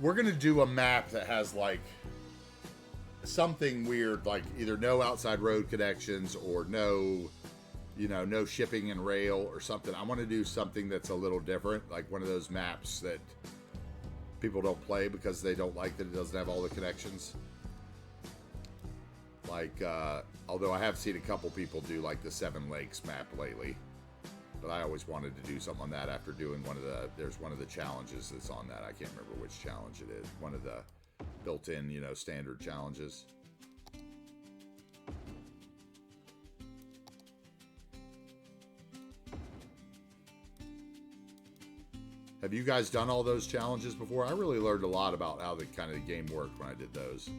We're gonna do a map that has like something weird, like either no outside road connections or no, no shipping and rail or something. I want to do something that's a little different, like one of those maps that people don't play because they don't like that it doesn't have all the connections. Like, although I have seen a couple people do like the Seven Lakes map lately. But I always wanted to do something on that after doing there's one of the challenges that's on that. I can't remember which challenge it is. One of the built-in, standard challenges. Have you guys done all those challenges before? I really learned a lot about how the kind of the game worked when I did those.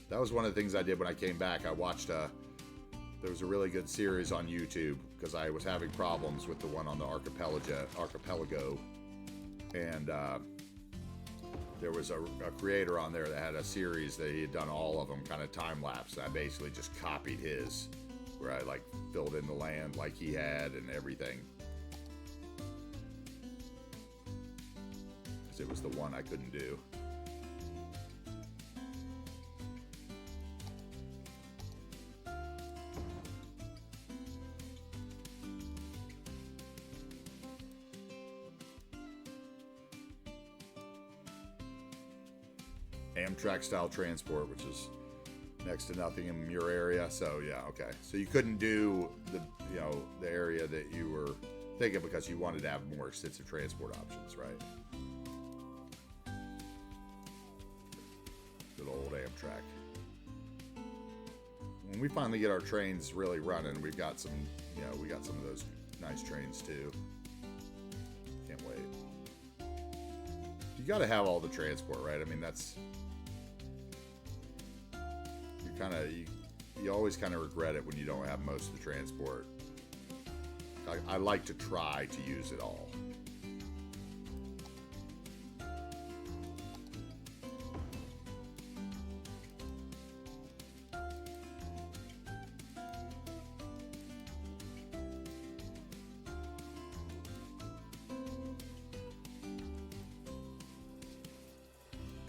That was one of the things I did when I came back. I watched there was a really good series on YouTube because I was having problems with the one on the archipelago. And there was a creator on there that had a series that he had done all of them kind of time-lapse. And I basically just copied his, where I like filled in the land like he had and everything. Because it was the one I couldn't do. Amtrak style transport, which is next to nothing in your area. So yeah, okay. So you couldn't do the area that you were thinking because you wanted to have more extensive transport options, right? Good old Amtrak. When we finally get our trains really running, we've got some, we got some of those nice trains too. Can't wait. You got to have all the transport, right? I mean, that's, you always kind of regret it when you don't have most of the transport. I like to try to use it all.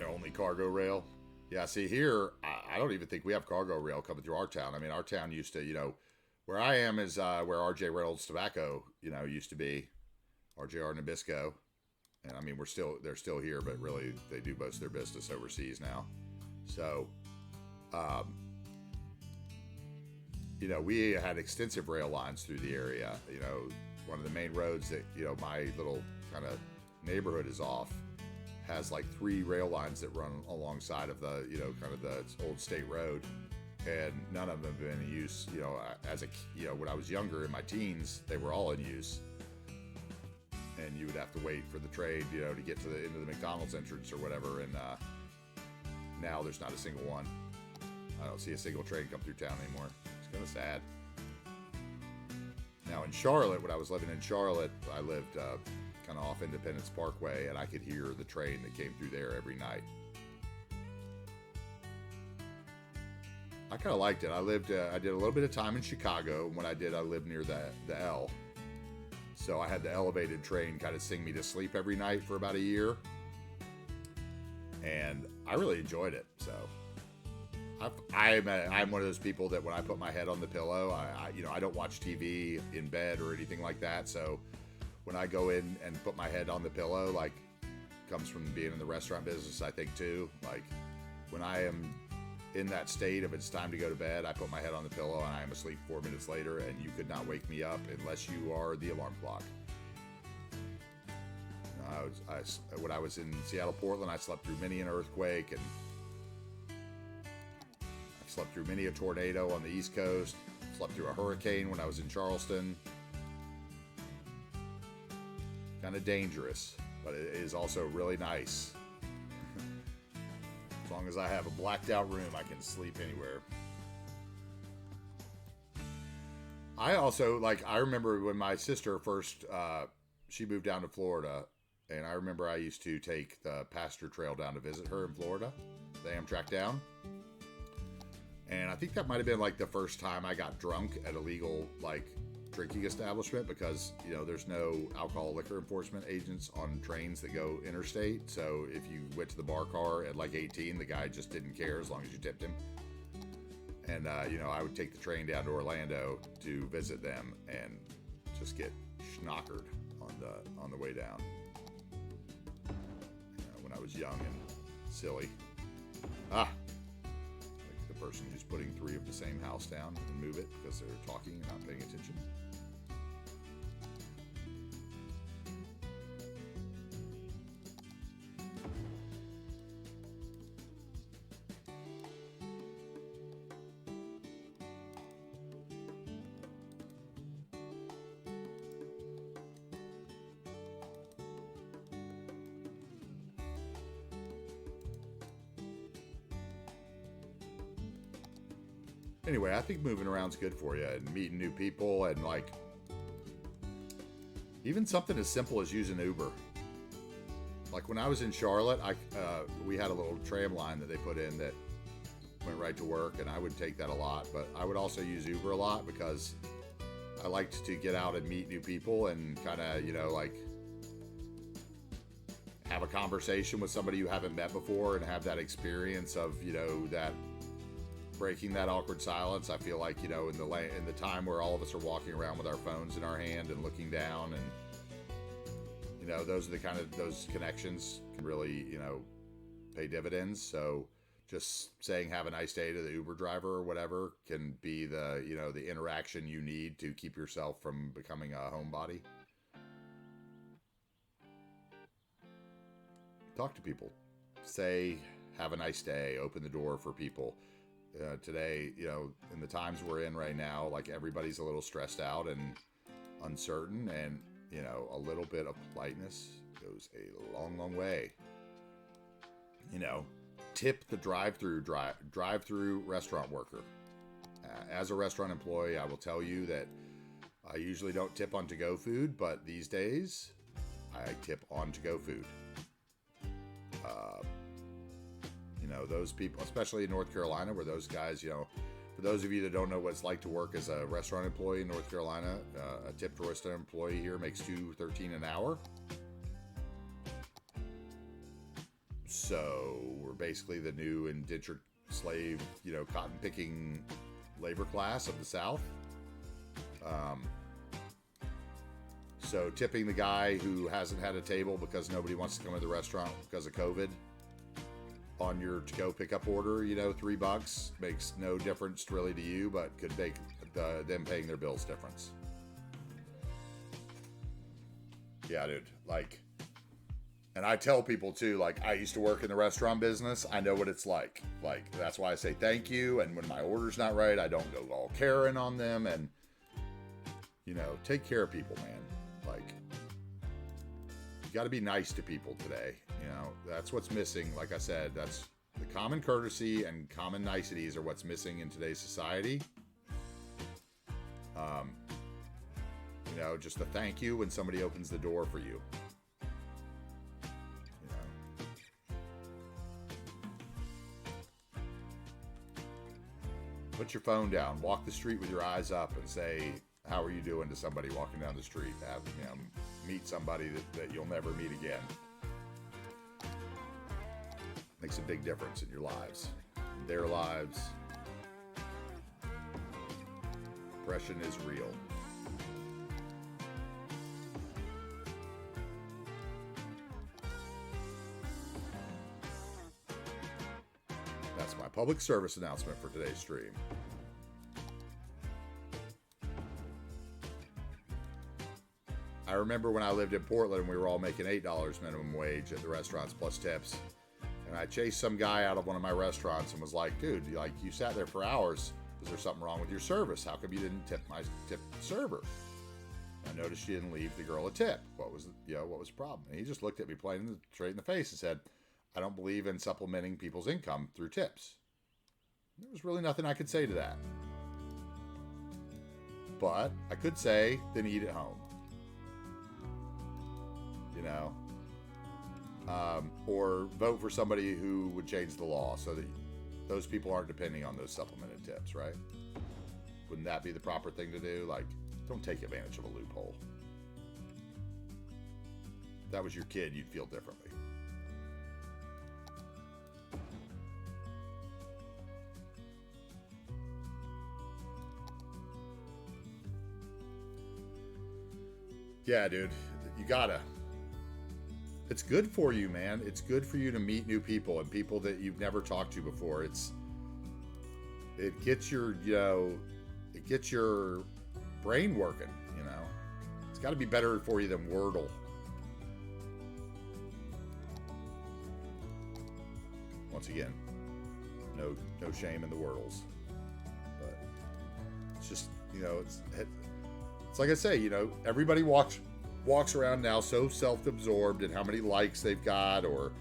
Only cargo rail. Yeah, see here, I don't even think we have cargo rail coming through our town. I mean, our town used to, where I am is where RJ Reynolds Tobacco, used to be, RJR Nabisco. And I mean, they're still here, but really they do most of their business overseas now. So, we had extensive rail lines through the area. One of the main roads that, my little kind of neighborhood is off has like 3 rail lines that run alongside of the, kind of the old state road. And none of them have been in use, when I was younger in my teens, they were all in use. And you would have to wait for the trade, to get to into the McDonald's entrance or whatever. And now there's not a single one. I don't see a single train come through town anymore. It's kind of sad. Now in Charlotte, when I was living in Charlotte, I lived kind of off Independence Parkway, and I could hear the train that came through there every night. I kind of liked it. I did a little bit of time in Chicago. When I did, I lived near the L. So I had the elevated train kind of sing me to sleep every night for about a year. And I really enjoyed it. So I'm one of those people that when I put my head on the pillow, I don't watch TV in bed or anything like that. So when I go in and put my head on the pillow, like, comes from being in the restaurant business, I think too. Like, when I am in that state of it's time to go to bed, I put my head on the pillow and I am asleep 4 minutes later, and you could not wake me up unless you are the alarm clock. When I was in Seattle, Portland, I slept through many an earthquake, and I slept through many a tornado on the East Coast. Slept through a hurricane when I was in Charleston. Kind of dangerous, but it is also really nice. As long as I have a blacked out room, I can sleep anywhere. I remember when my sister first, she moved down to Florida, and I remember I used to take the Pasture Trail down to visit her in Florida, the Amtrak down. And I think that might have been like the first time I got drunk at a legal, drinking establishment, because there's no alcohol liquor enforcement agents on trains that go interstate. So if you went to the bar car at 18, the guy just didn't care as long as you tipped him. And I would take the train down to Orlando to visit them and just get schnockered on the way down. When I was young and silly. Like the person who's putting 3 of the same house down and move it because they're talking and not paying attention. Anyway, I think moving around's good for you, and meeting new people, and even something as simple as using Uber. Like when I was in Charlotte, we had a little tram line that they put in that went right to work, and I would take that a lot. But I would also use Uber a lot because I liked to get out and meet new people and kind of, have a conversation with somebody you haven't met before and have that experience of, that breaking that awkward silence. I feel like, in the time where all of us are walking around with our phones in our hand and looking down, and those are those connections can really, pay dividends. So just saying have a nice day to the Uber driver or whatever can be the, the interaction you need to keep yourself from becoming a homebody. Talk to people. Say have a nice day. Open the door for people. Today, in the times we're in right now, like everybody's a little stressed out and uncertain, and a little bit of politeness goes a long, long way. Tip the drive-through restaurant worker. As a restaurant employee, I will tell you that I usually don't tip on to-go food, but these days I tip on to-go food. Those people, especially in North Carolina, where those guys, for those of you that don't know what it's like to work as a restaurant employee in North Carolina, a tipped restaurant employee here makes $2.13 an hour. So we're basically the new indentured slave, cotton picking labor class of the South. So tipping the guy who hasn't had a table because nobody wants to come to the restaurant because of COVID on your to-go pickup order, $3 makes no difference really to you, but could make them paying their bills difference. Yeah, dude. And I tell people too, I used to work in the restaurant business. I know what it's like. That's why I say thank you. And when my order's not right, I don't go all Karen on them. And, take care of people, man. You got to be nice to people today. That's what's missing. Like I said, that's the common courtesy and common niceties are what's missing in today's society. Just a thank you when somebody opens the door for you. Put your phone down, walk the street with your eyes up and say, how are you doing to somebody walking down the street? Meet somebody that you'll never meet again. Makes a big difference in your lives, in their lives. Depression is real. That's my public service announcement for today's stream. I remember when I lived in Portland, we were all making $8 minimum wage at the restaurants plus tips. And I chased some guy out of one of my restaurants and was like, dude, you sat there for hours. Is there something wrong with your service? How come you didn't tip my server? I noticed you didn't leave the girl a tip. What was the problem? And he just looked at me straight in the face and said, I don't believe in supplementing people's income through tips. There was really nothing I could say to that. But I could say, then eat at home. Or vote for somebody who would change the law so that those people aren't depending on those supplemented tips, right? Wouldn't that be the proper thing to do? Don't take advantage of a loophole. If that was your kid, you'd feel differently. Yeah, dude, you gotta. It's good for you, man. It's good for you to meet new people and people that you've never talked to before. It gets your, it gets your brain working, It's got to be better for you than Wordle. Once again, no shame in the Wordles. But it's just, it's like I say, everybody walks around now so self-absorbed in how many likes they've got or,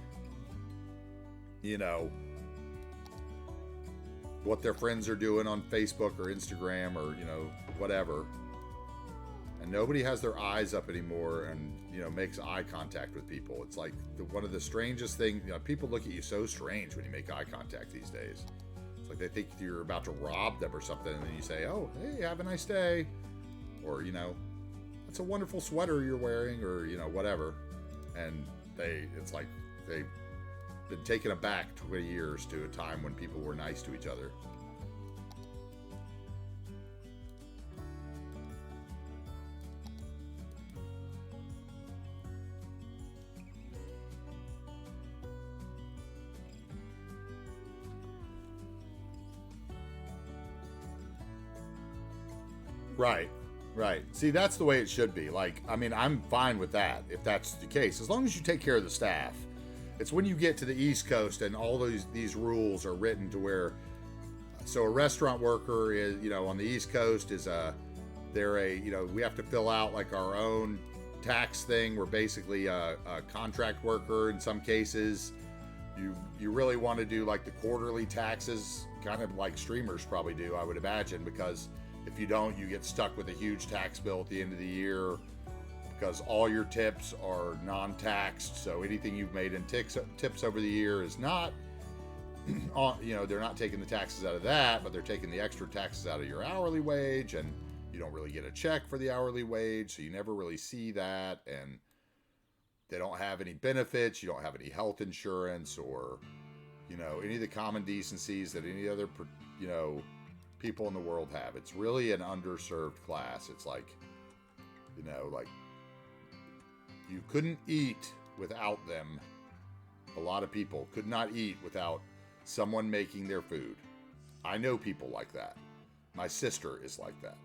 what their friends are doing on Facebook or Instagram or, whatever. And nobody has their eyes up anymore and, makes eye contact with people. It's like one of the strangest things, people look at you so strange when you make eye contact these days. It's like they think you're about to rob them or something. And then you say, oh, hey, have a nice day. Or, it's a wonderful sweater you're wearing or, whatever. And it's like they've been taken aback 20 years to a time when people were nice to each other. Right. Right. See, that's the way it should be. Like, I mean, I'm fine with that if that's the case, as long as you take care of the staff. It's when you get to the East Coast and all these rules are written to where, so a restaurant worker is, on the East Coast is we have to fill out like our own tax thing. We're basically a contract worker in some cases. You really want to do like the quarterly taxes, kind of like streamers probably do, I would imagine, because if you don't, you get stuck with a huge tax bill at the end of the year because all your tips are non-taxed. So anything you've made in tips over the year is not, they're not taking the taxes out of that, but they're taking the extra taxes out of your hourly wage, and you don't really get a check for the hourly wage, so you never really see that, and they don't have any benefits, you don't have any health insurance, or, any of the common decencies that any other, people in the world have. It's really an underserved class. It's like, like you couldn't eat without them. A lot of people could not eat without someone making their food. I know people like that. My sister is like that.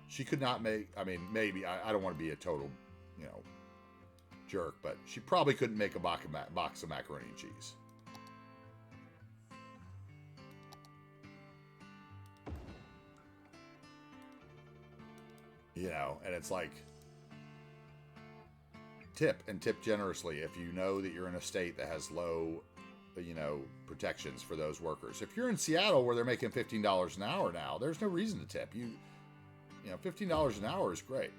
She could not make, maybe, I don't want to be a total, jerk, but she probably couldn't make a box of macaroni and cheese. And it's like, tip generously if you know that you're in a state that has low, protections for those workers. If you're in Seattle where they're making $15 an hour now, there's no reason to tip. $15 an hour is great,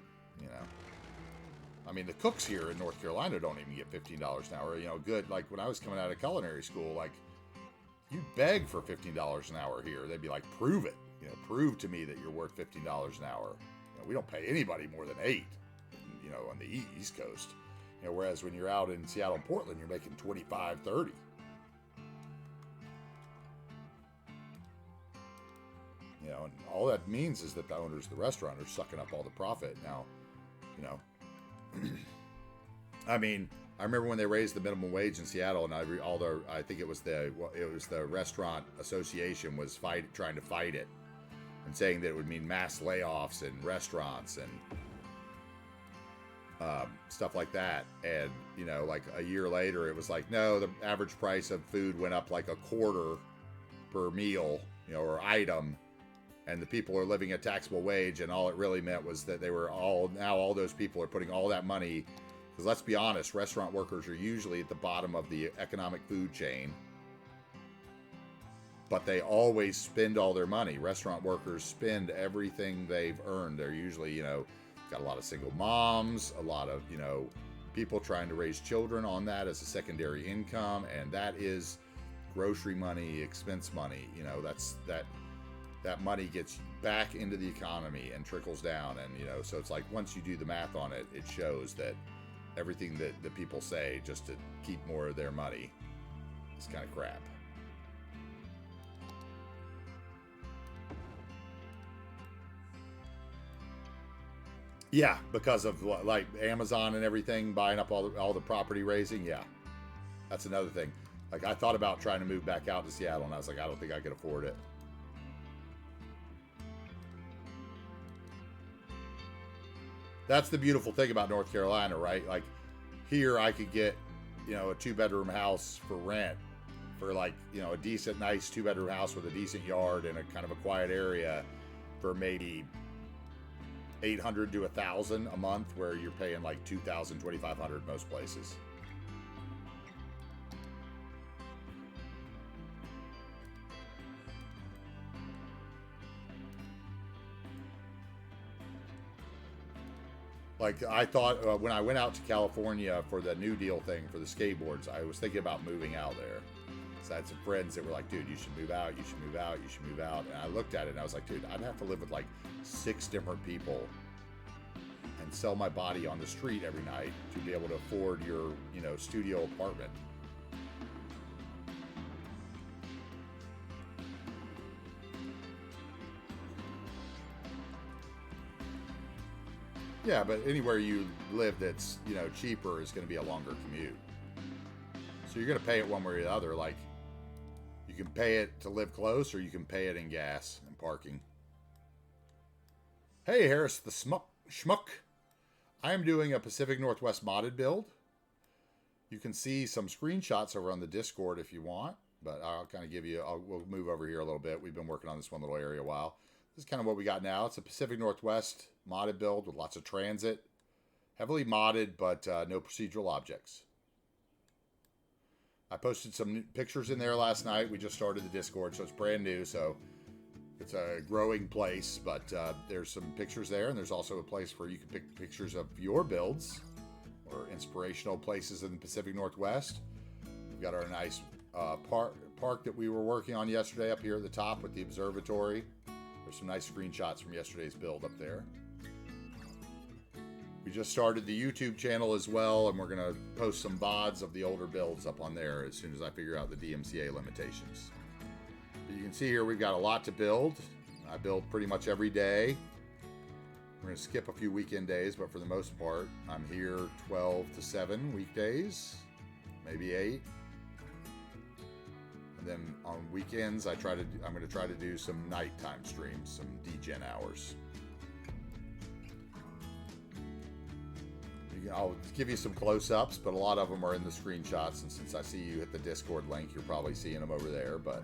the cooks here in North Carolina don't even get $15 an hour, good. Like when I was coming out of culinary school, like you beg for $15 an hour here. They'd be like, prove it, prove to me that you're worth $15 an hour. We don't pay anybody more than $8, on the East Coast. Whereas when you're out in Seattle and Portland, you're making $25, $30. And all that means is that the owners of the restaurant are sucking up all the profit. Now, I remember when they raised the minimum wage in Seattle, and I think it was the restaurant association was trying to fight it, and saying that it would mean mass layoffs in restaurants and stuff like that. And, like a year later, it was like, no, the average price of food went up like a quarter per meal, or item. And the people are living a taxable wage. And all it really meant was that all those people are putting all that money. Because let's be honest, restaurant workers are usually at the bottom of the economic food chain. But they always spend all their money. Restaurant workers spend everything they've earned. They're usually, got a lot of single moms, a lot of, people trying to raise children on that as a secondary income. And that is grocery money, expense money. That money gets back into the economy and trickles down. And, so it's like once you do the math on it, it shows that everything that the people say just to keep more of their money is kind of crap. Yeah, because of like Amazon and everything buying up all the property raising. Yeah, that's another thing. Like I thought about trying to move back out to Seattle, and I was like, I don't think I could afford it. That's the beautiful thing about North Carolina, right? Like here I could get, a 2-bedroom house for rent for like, a decent, nice 2-bedroom house with a decent yard and a kind of a quiet area for maybe $800 to $1,000 a month, where you're paying like $2,000, $2,500 most places. Like I thought when I went out to California for the New Deal thing for the skateboards, I was thinking about moving out there. So I had some friends that were like, dude, you should move out, you should move out, you should move out. And I looked at it and I was like, dude, I'd have to live with like 6 different people and sell my body on the street every night to be able to afford your, studio apartment. Yeah, but anywhere you live that's, cheaper is going to be a longer commute. So you're going to pay it one way or the other. Like, you can pay it to live close, or you can pay it in gas and parking. Hey, Harris the Schmuck. I am doing a Pacific Northwest modded build. You can see some screenshots over on the Discord if you want, but I'll kind of give you, we'll move over here a little bit. We've been working on this one little area a while. This is kind of what we got now. It's a Pacific Northwest modded build with lots of transit. Heavily modded, but no procedural objects. I posted some pictures in there last night. We just started the Discord, so it's brand new, so it's a growing place, but there's some pictures there, and there's also a place where you can pick pictures of your builds or inspirational places in the Pacific Northwest. We've got our nice park that we were working on yesterday up here at the top with the observatory. There's some nice screenshots from yesterday's build up there. We just started the YouTube channel as well, and we're going to post some VODs of the older builds up on there as soon as I figure out the DMCA limitations. But you can see here we've got a lot to build. I build pretty much every day. We're going to skip a few weekend days, but for the most part, I'm here 12 to 7 weekdays, maybe 8. And then on weekends, I'm going to try to do some nighttime streams, some DGen hours. I'll give you some close-ups, but a lot of them are in the screenshots, and since I see you hit the Discord link, you're probably seeing them over there, but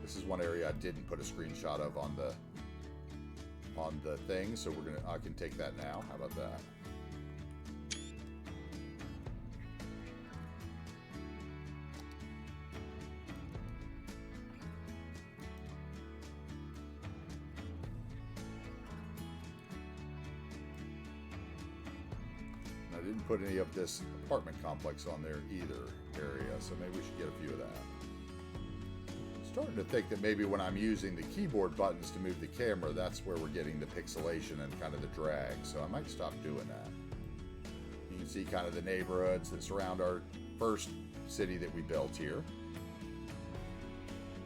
this is one area I didn't put a screenshot of on the thing, so I can take that now. How about that? I didn't put any of this apartment complex on there either area, so maybe we should get a few of that. Starting to think that maybe when I'm using the keyboard buttons to move the camera, that's where we're getting the pixelation and kind of the drag, so I might stop doing that. You can see kind of the neighborhoods that surround our first city that we built here.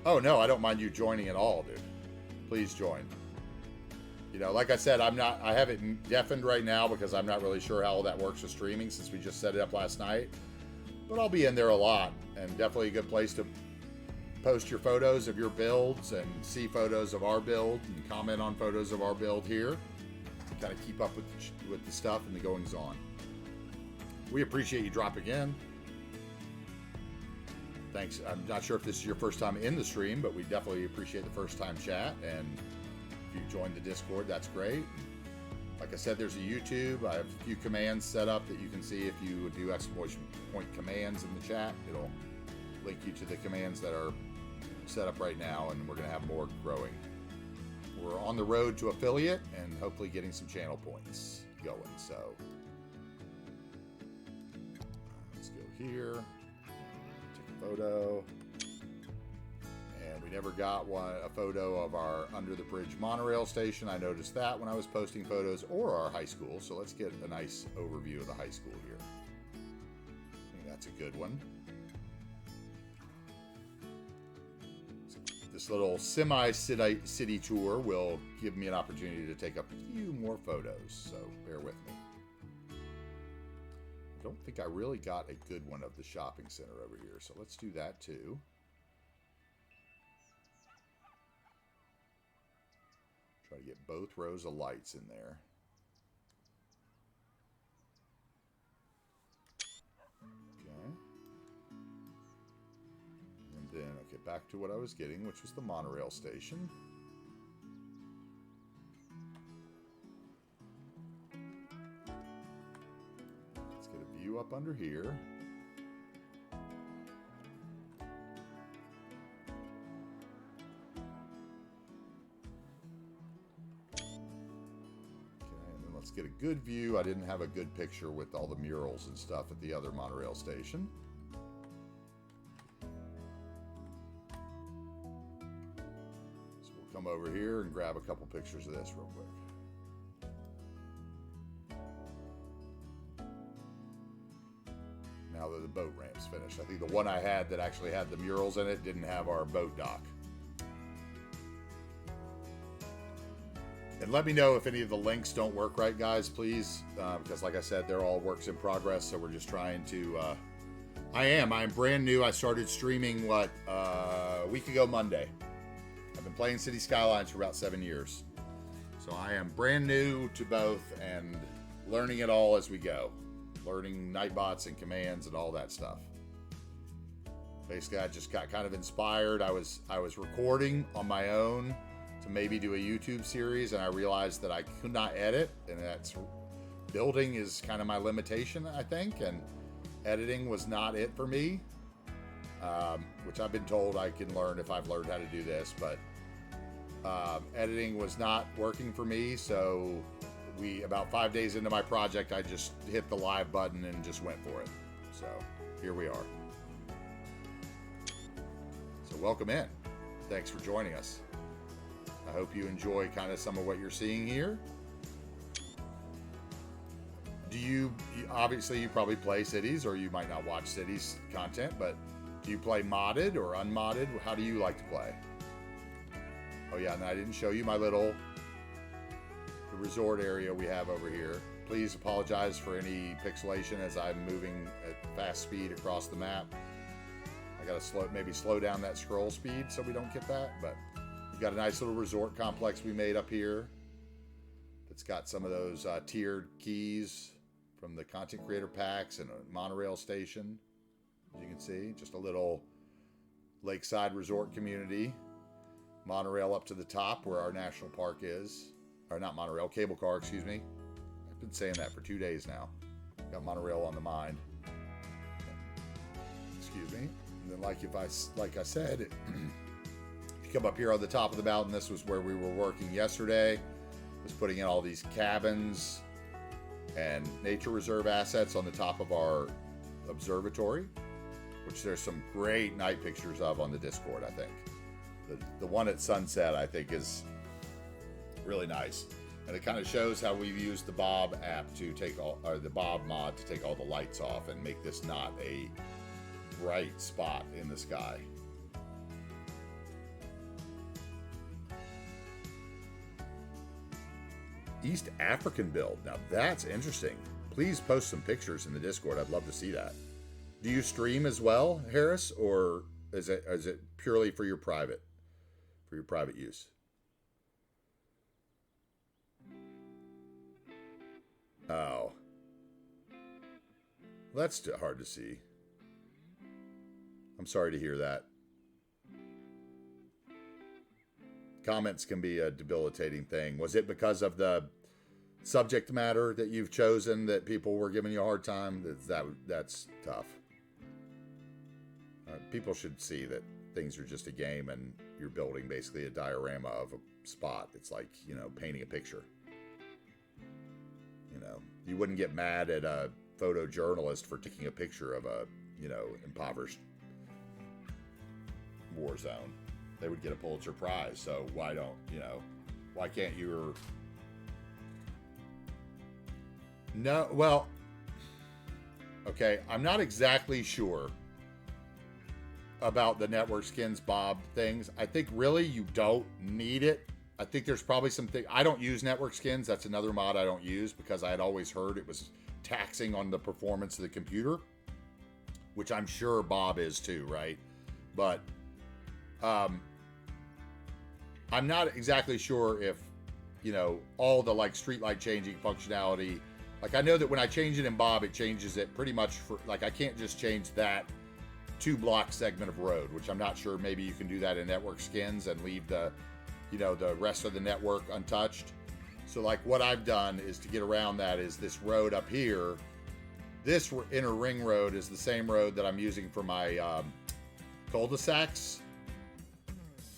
Oh no, I don't mind you joining at all, dude. Please join. You know, like I said, I have it deafened right now because I'm not really sure how all that works with streaming since we just set it up last night. But I'll be in there a lot, and definitely a good place to post your photos of your builds and see photos of our build and comment on photos of our build here. Kind of keep up with the stuff and the goings on. We appreciate you dropping in. Thanks. I'm not sure if this is your first time in the stream, but we definitely appreciate the first time chat, and if you joined the Discord, that's great. Like I said, there's a YouTube. I have a few commands set up that you can see if you do exclamation point commands in the chat. It'll link you to the commands that are set up right now, and we're going to have more growing. We're on the road to affiliate and hopefully getting some channel points going. So let's go here, take a photo. And we never got a photo of our under the bridge monorail station. I noticed that when I was posting photos, or our high school. So let's get a nice overview of the high school here. I think that's a good one. This little semi-city tour will give me an opportunity to take a few more photos, so bear with me. I don't think I really got a good one of the shopping center over here, so let's do that too. Try to get both rows of lights in there. Okay. And then I'll get back to what I was getting, which was the monorail station. Let's get a view up under here. Get a good view. I didn't have a good picture with all the murals and stuff at the other monorail station. So we'll come over here and grab a couple pictures of this real quick. Now that the boat ramp's finished. I think the one I had that actually had the murals in it didn't have our boat dock. And let me know if any of the links don't work right, guys, please. Because like I said, they're all works in progress. So we're just trying to... I'm brand new. I started streaming, a week ago Monday. I've been playing City Skylines for about 7 years. So I am brand new to both and learning it all as we go. Learning Nightbots and commands and all that stuff. Basically, I just got kind of inspired. I was recording on my own to maybe do a YouTube series, and I realized that I could not edit, and that's building is kind of my limitation, I think, and editing was not it for me, which I've been told I can learn if I've learned how to do this, but editing was not working for me, so about 5 days into my project, I just hit the live button and just went for it. So here we are. So welcome in. Thanks for joining us. I hope you enjoy kind of some of what you're seeing here. Obviously you probably play Cities, or you might not watch Cities content, but do you play modded or unmodded? How do you like to play? Oh yeah, and I didn't show you my the resort area we have over here. Please apologize for any pixelation as I'm moving at fast speed across the map. I gotta maybe slow down that scroll speed so we don't get that, but we've got a nice little resort complex we made up here that's got some of those tiered keys from the content creator packs and a monorail station. As you can see, just a little lakeside resort community. Monorail up to the top where our national park is. Or not monorail, cable car, excuse me. I've been saying that for 2 days now. Got monorail on the mind. Excuse me. And then like I said, if you come up here on the top of the mountain, this was where we were working yesterday. Was putting in all these cabins and nature reserve assets on the top of our observatory, which there's some great night pictures of on the Discord, I think. The one at sunset, I think, is really nice. And it kind of shows how we've used the Bob app to the Bob mod to take all the lights off and make this not a bright spot in the sky. East African build. Now that's interesting. Please post some pictures in the Discord. I'd love to see that. Do you stream as well, Harris, or is it purely for your private use? Oh, that's hard to see. I'm sorry to hear that. Comments can be a debilitating thing. Was it because of the subject matter that you've chosen that people were giving you a hard time? That's tough. People should see that things are just a game and you're building basically a diorama of a spot. It's like, painting a picture. You wouldn't get mad at a photojournalist for taking a picture of a, impoverished war zone. They would get a Pulitzer Prize. So why can't you? No, well, okay, I'm not exactly sure about the network skins Bob things. I think really you don't need it. I think there's probably something. I don't use network skins. That's another mod I don't use because I had always heard it was taxing on the performance of the computer, which I'm sure Bob is too, right? But I'm not exactly sure if, all the streetlight changing functionality. I know that when I change it in Bob, it changes it pretty much for, I can't just change that 2-block segment of road, which I'm not sure. Maybe you can do that in network skins and leave the rest of the network untouched. So what I've done is to get around that is this road up here. This inner ring road is the same road that I'm using for my cul-de-sacs.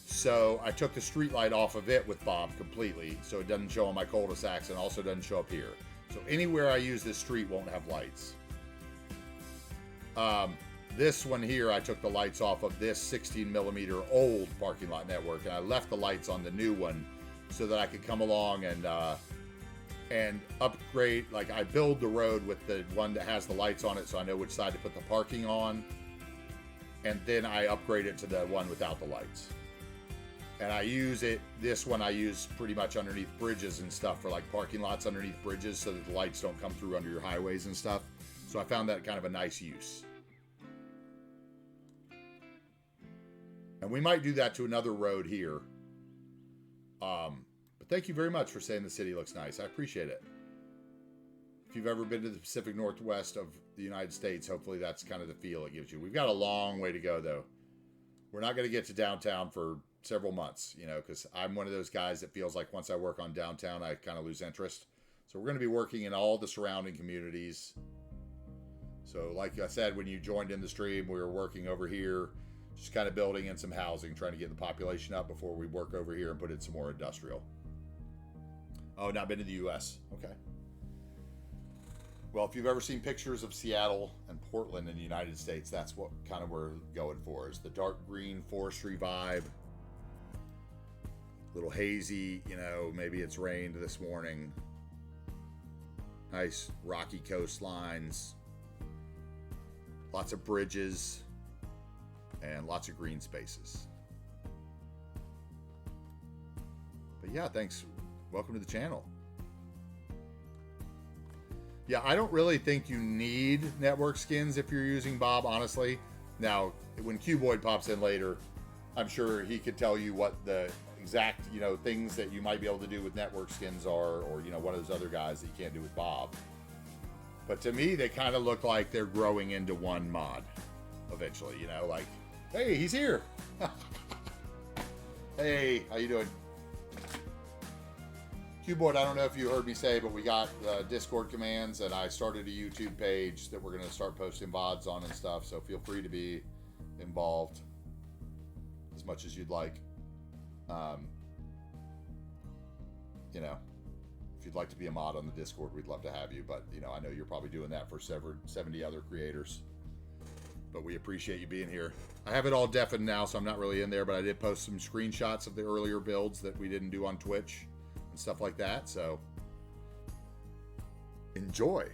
So I took the street light off of it with Bob completely, so it doesn't show on my cul-de-sacs and also doesn't show up here. So anywhere I use this street won't have lights. This one here, I took the lights off of this 16 millimeter old parking lot network, and I left the lights on the new one so that I could come along and upgrade. I build the road with the one that has the lights on it, so I know which side to put the parking on, and then I upgrade it to the one without the lights. And I use this one I use pretty much underneath bridges and stuff for parking lots underneath bridges so that the lights don't come through under your highways and stuff. So I found that kind of a nice use. And we might do that to another road here But thank you very much for saying the city looks nice. I appreciate it. If you've ever been to the Pacific Northwest of the United States, hopefully that's kind of the feel it gives you. We've got a long way to go, though. We're not going to get to downtown for several months, because I'm one of those guys that feels like once I work on downtown, I kind of lose interest. So we're going to be working in all the surrounding communities. So like I said, when you joined in the stream, we were working over here, just kind of building in some housing, trying to get the population up before we work over here and put in some more industrial. Oh, not been to the U.S. Okay. Well, if you've ever seen pictures of Seattle and Portland in the United States, that's what kind of we're going for, is the dark green forestry vibe. A little hazy, maybe it's rained this morning. Nice rocky coastlines. Lots of bridges. And lots of green spaces. But yeah, thanks. Welcome to the channel. Yeah, I don't really think you need network skins if you're using Bob, honestly. Now, when Cuboid pops in later, I'm sure he could tell you what the exact, things that you might be able to do with network skins are, or, one of those other guys that you can't do with Bob. But to me, they kind of look like they're growing into one mod eventually, like, hey, he's here. Hey, how you doing? Cuboid, I don't know if you heard me say, but we got Discord commands, and I started a YouTube page that we're going to start posting VODs on and stuff, so feel free to be involved as much as you'd like. If you'd like to be a mod on the Discord, we'd love to have you, but, I know you're probably doing that for 70 other creators. But we appreciate you being here. I have it all deafened now, so I'm not really in there, but I did post some screenshots of the earlier builds that we didn't do on Twitch and stuff like that, so enjoy.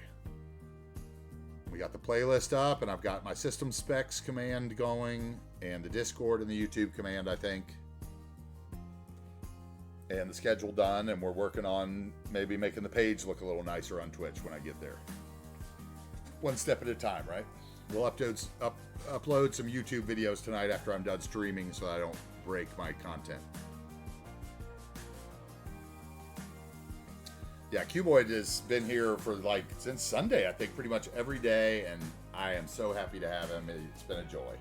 We got the playlist up, and I've got my system specs command going, and the Discord and the YouTube command, I think, and the schedule done, and we're working on maybe making the page look a little nicer on Twitch when I get there. One step at a time, right? We'll upload some YouTube videos tonight after I'm done streaming so I don't break my content. Yeah, Cuboid has been here for since Sunday, I think, pretty much every day, and I am so happy to have him. It's been a joy.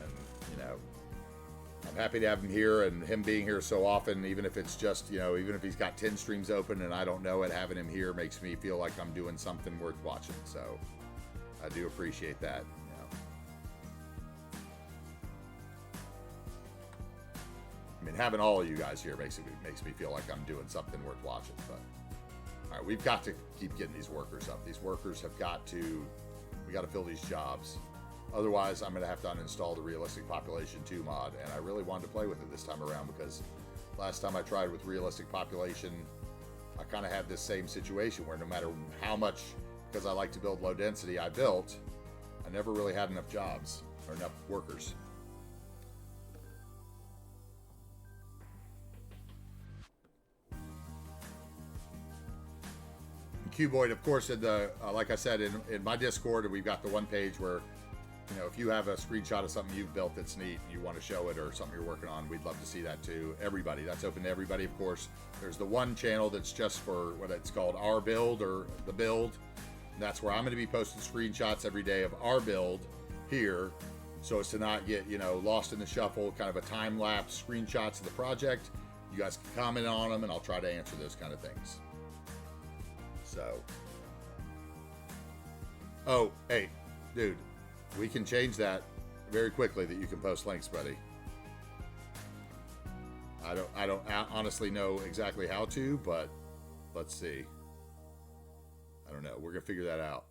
And, I'm happy to have him here, and him being here so often, even if it's just, even if he's got 10 streams open and I don't know it, having him here makes me feel like I'm doing something worth watching, so I do appreciate that. I mean, having all of you guys here makes me feel like I'm doing something worth watching. But all right, we've got to keep getting these workers up. These workers we got to fill these jobs. Otherwise, I'm going to have to uninstall the Realistic Population 2 mod, and I really wanted to play with it this time around because last time I tried with Realistic Population, I kind of had this same situation where no matter how much, because I like to build low density, I never really had enough jobs or enough workers. Cuboid, of course, like I said, in my Discord, we've got the one page where, if you have a screenshot of something you've built that's neat and you want to show it or something you're working on, we'd love to see that too. Everybody, that's open to everybody, of course. There's the one channel that's just for what it's called, Our Build or The Build. And that's where I'm going to be posting screenshots every day of our build here, so as to not get, lost in the shuffle, kind of a time-lapse screenshots of the project. You guys can comment on them, and I'll try to answer those kind of things. So, oh, hey, dude, we can change that very quickly, that you can post links, buddy. I don't honestly know exactly how to, but let's see. I don't know. We're going to figure that out.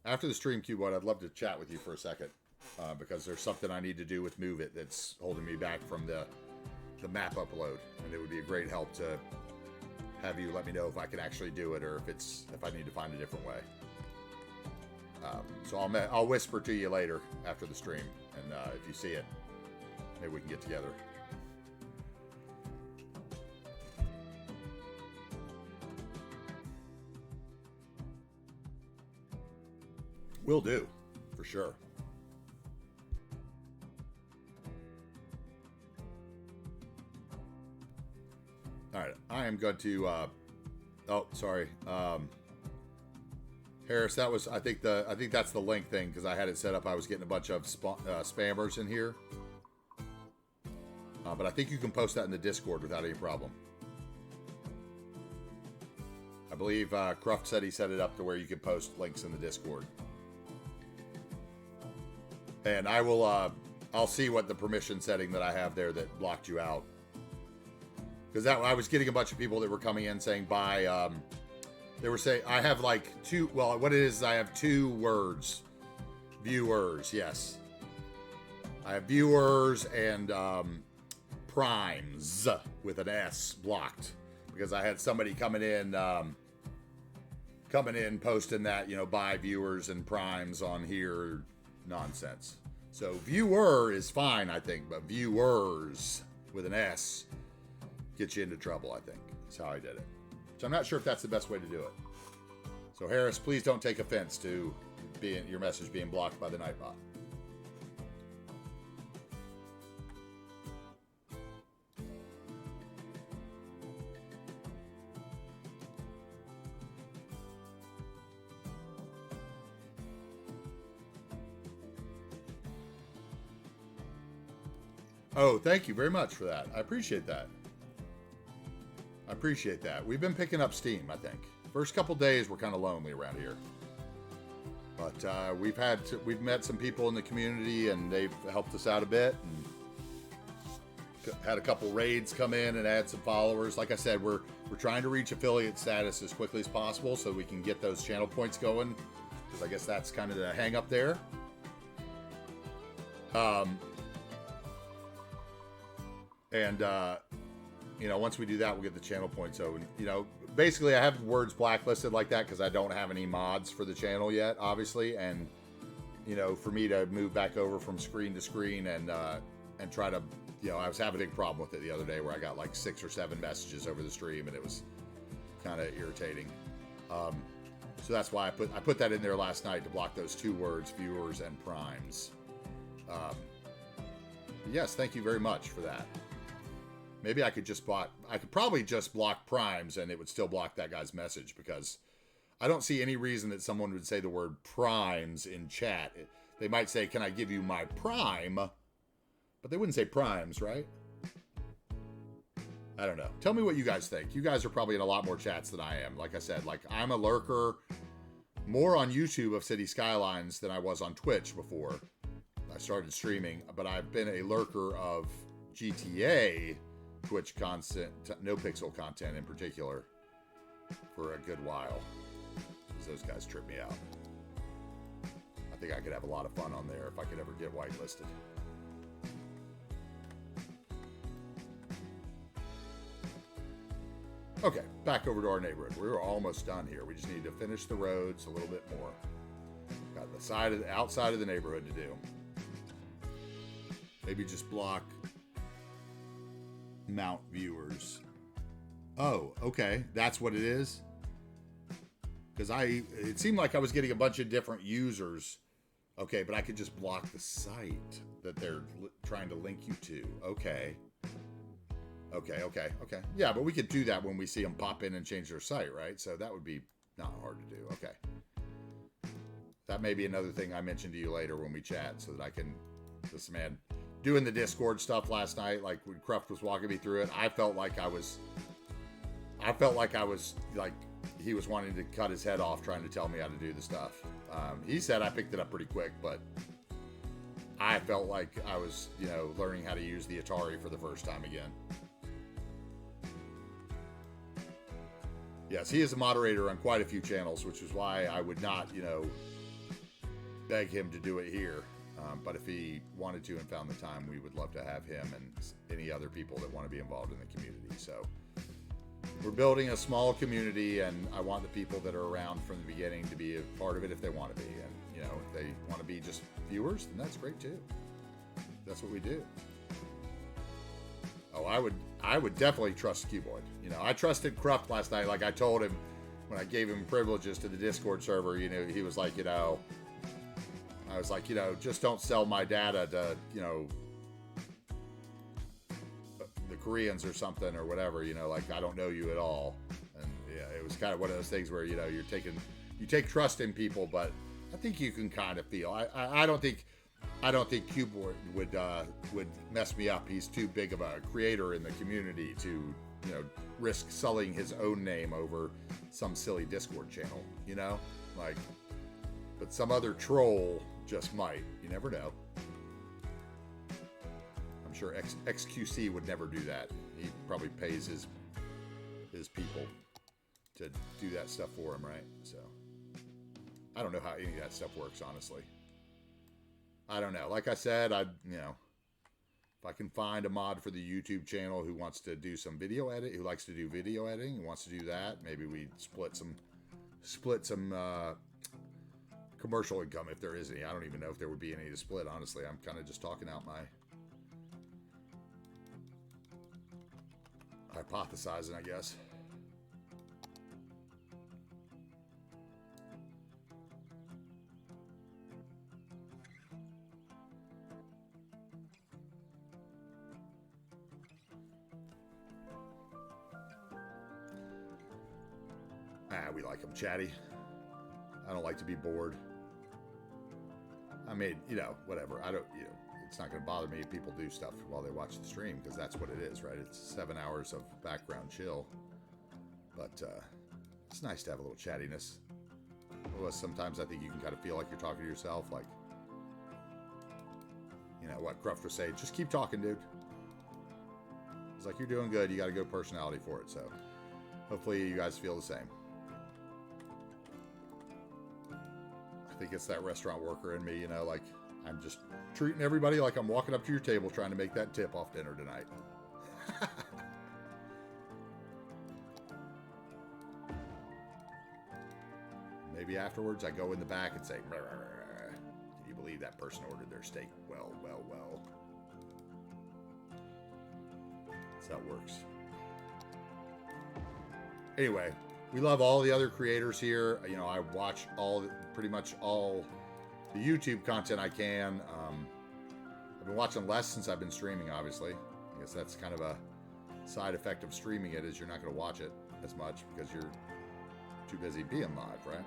After the stream, Cuboid, I'd love to chat with you for a second, because there's something I need to do with Move It that's holding me back from the map upload, and it would be a great help to have you let me know if I can actually do it, or if I need to find a different way. So I'll whisper to you later after the stream, and if you see it, maybe we can get together. Will do, for sure. right, I am going to. Oh, sorry, Harris. That was I think that's the link thing because I had it set up. I was getting a bunch of spammers in here, but I think you can post that in the Discord without any problem. I believe Croft said he set it up to where you can post links in the Discord. And I will, I'll see what the permission setting that I have there that blocked you out. Because I was getting a bunch of people that were coming in saying bye. They were saying, I have like two, well, what it is I have two words. Viewers, yes. I have viewers and primes with an S blocked. Because I had somebody coming in posting that, you know, buy viewers and primes on here nonsense. So viewer is fine, I think, but viewers with an S gets you into trouble, I think. That's how I did it. So I'm not sure if that's the best way to do it. So Harris, please don't take offense to your message being blocked by the Nightbot. Oh, thank you very much for that. I appreciate that. I appreciate that. We've been picking up steam, I think. First couple days were kind of lonely around here. But we've met some people in the community and they've helped us out a bit. And had a couple raids come in and add some followers. Like I said, we're trying to reach affiliate status as quickly as possible so we can get those channel points going. Because I guess that's kind of the hang up there. You know, once we do that, we'll get the channel points. So, you know, basically I have words blacklisted like that because I don't have any mods for the channel yet, obviously. And, you know, for me to move back over from screen to screen and try to, you know, I was having a big problem with it the other day where I got like 6 or 7 messages over the stream and it was kind of irritating. So that's why I put that in there last night to block those 2 words, viewers and primes. Yes, thank you very much for that. Maybe I could probably just block primes and it would still block that guy's message because I don't see any reason that someone would say the word primes in chat. They might say, can I give you my prime? But they wouldn't say primes, right? I don't know. Tell me what you guys think. You guys are probably in a lot more chats than I am. Like I said, like I'm a lurker more on YouTube of City Skylines than I was on Twitch before I started streaming, but I've been a lurker of GTA Twitch content, no pixel content in particular, for a good while. Because those guys trip me out. I think I could have a lot of fun on there if I could ever get whitelisted. Okay, back over to our neighborhood. We're almost done here. We just need to finish the roads a little bit more. Got the outside of the neighborhood to do. Maybe just block mount viewers. Oh, okay. That's what it is. Because it seemed like I was getting a bunch of different users. Okay, but I could just block the site that they're trying to link you to. Okay. Okay. Yeah, but we could do that when we see them pop in and change their site, right? So that would be not hard to do. Okay. That may be another thing I mentioned to you later when we chat so that I can, this man, doing the Discord stuff last night, like when Croft was walking me through it, I felt like he was wanting to cut his head off trying to tell me how to do the stuff. He said I picked it up pretty quick, but I felt like I was, you know, learning how to use the Atari for the first time again. Yes, he is a moderator on quite a few channels, which is why I would not, you know, beg him to do it here. But if he wanted to and found the time, we would love to have him and any other people that want to be involved in the community. So we're building a small community, and I want the people that are around from the beginning to be a part of it if they want to be. And, you know, if they want to be just viewers, then that's great too. That's what we do. Oh, I would definitely trust Cuboid. You know, I trusted Croft last night. Like I told him when I gave him privileges to the Discord server, you know, he was like, you know, I was like, you know, just don't sell my data to, you know, the Koreans or something or whatever, you know, like I don't know you at all. And yeah, it was kind of one of those things where, you know, you take trust in people, but I think you can kind of feel. I don't think Cube would mess me up. He's too big of a creator in the community to, you know, risk sullying his own name over some silly Discord channel, you know, like. But some other troll just might. You never know. I'm sure XQC would never do that. He probably pays his people to do that stuff for him, right? So I don't know how any of that stuff works, honestly. I don't know. Like I said, you know, if I can find a mod for the YouTube channel who wants to do some video edit, who likes to do video editing, who wants to do that, maybe we split some commercial income if there is any. I don't even know if there would be any to split, honestly. I'm kind of just talking out my hypothesizing, I guess. We like them chatty. I don't like to be bored. I mean, you know, whatever. It's not going to bother me if people do stuff while they watch the stream, because that's what it is, right? It's 7 hours of background chill. But it's nice to have a little chattiness. Otherwise, sometimes I think you can kind of feel like you're talking to yourself, like, you know, what Croft was saying, just keep talking, dude. It's like, you're doing good. You got a good personality for it, so hopefully you guys feel the same. I think it's that restaurant worker in me, you know, like I'm just treating everybody like I'm walking up to your table trying to make that tip off dinner tonight. Maybe afterwards I go in the back and say, can you believe that person ordered their steak? Well. That's how it works. Anyway. We love all the other creators here. You know, I watch pretty much all the YouTube content I can. I've been watching less since I've been streaming, obviously. I guess that's kind of a side effect of streaming it, is you're not going to watch it as much because you're too busy being live, right?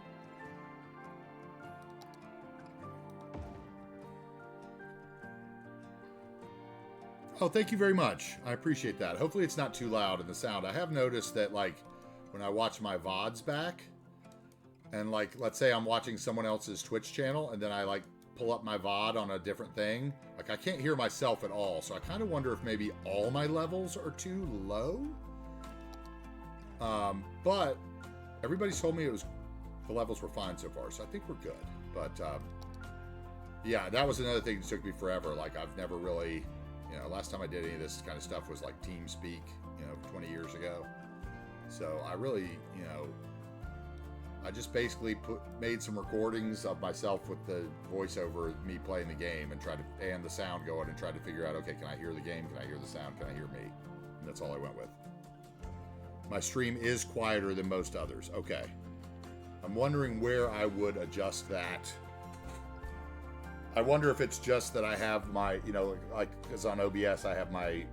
Oh, thank you very much. I appreciate that. Hopefully it's not too loud in the sound. I have noticed that, like, when I watch my VODs back, and like, let's say I'm watching someone else's Twitch channel, and then I like pull up my VOD on a different thing, like I can't hear myself at all. So I kind of wonder if maybe all my levels are too low. But everybody's told me the levels were fine so far, so I think we're good. But yeah, that was another thing that took me forever. Like I've never really, you know, last time I did any of this kind of stuff was like TeamSpeak, you know, 20 years ago. So I really, you know, I just basically made some recordings of myself with the voiceover, me playing the game, and the sound going, and tried to figure out, okay, can I hear the game? Can I hear the sound? Can I hear me? And that's all I went with. My stream is quieter than most others. Okay. I'm wondering where I would adjust that. I wonder if it's just that I have my, you know, like, because on OBS I have my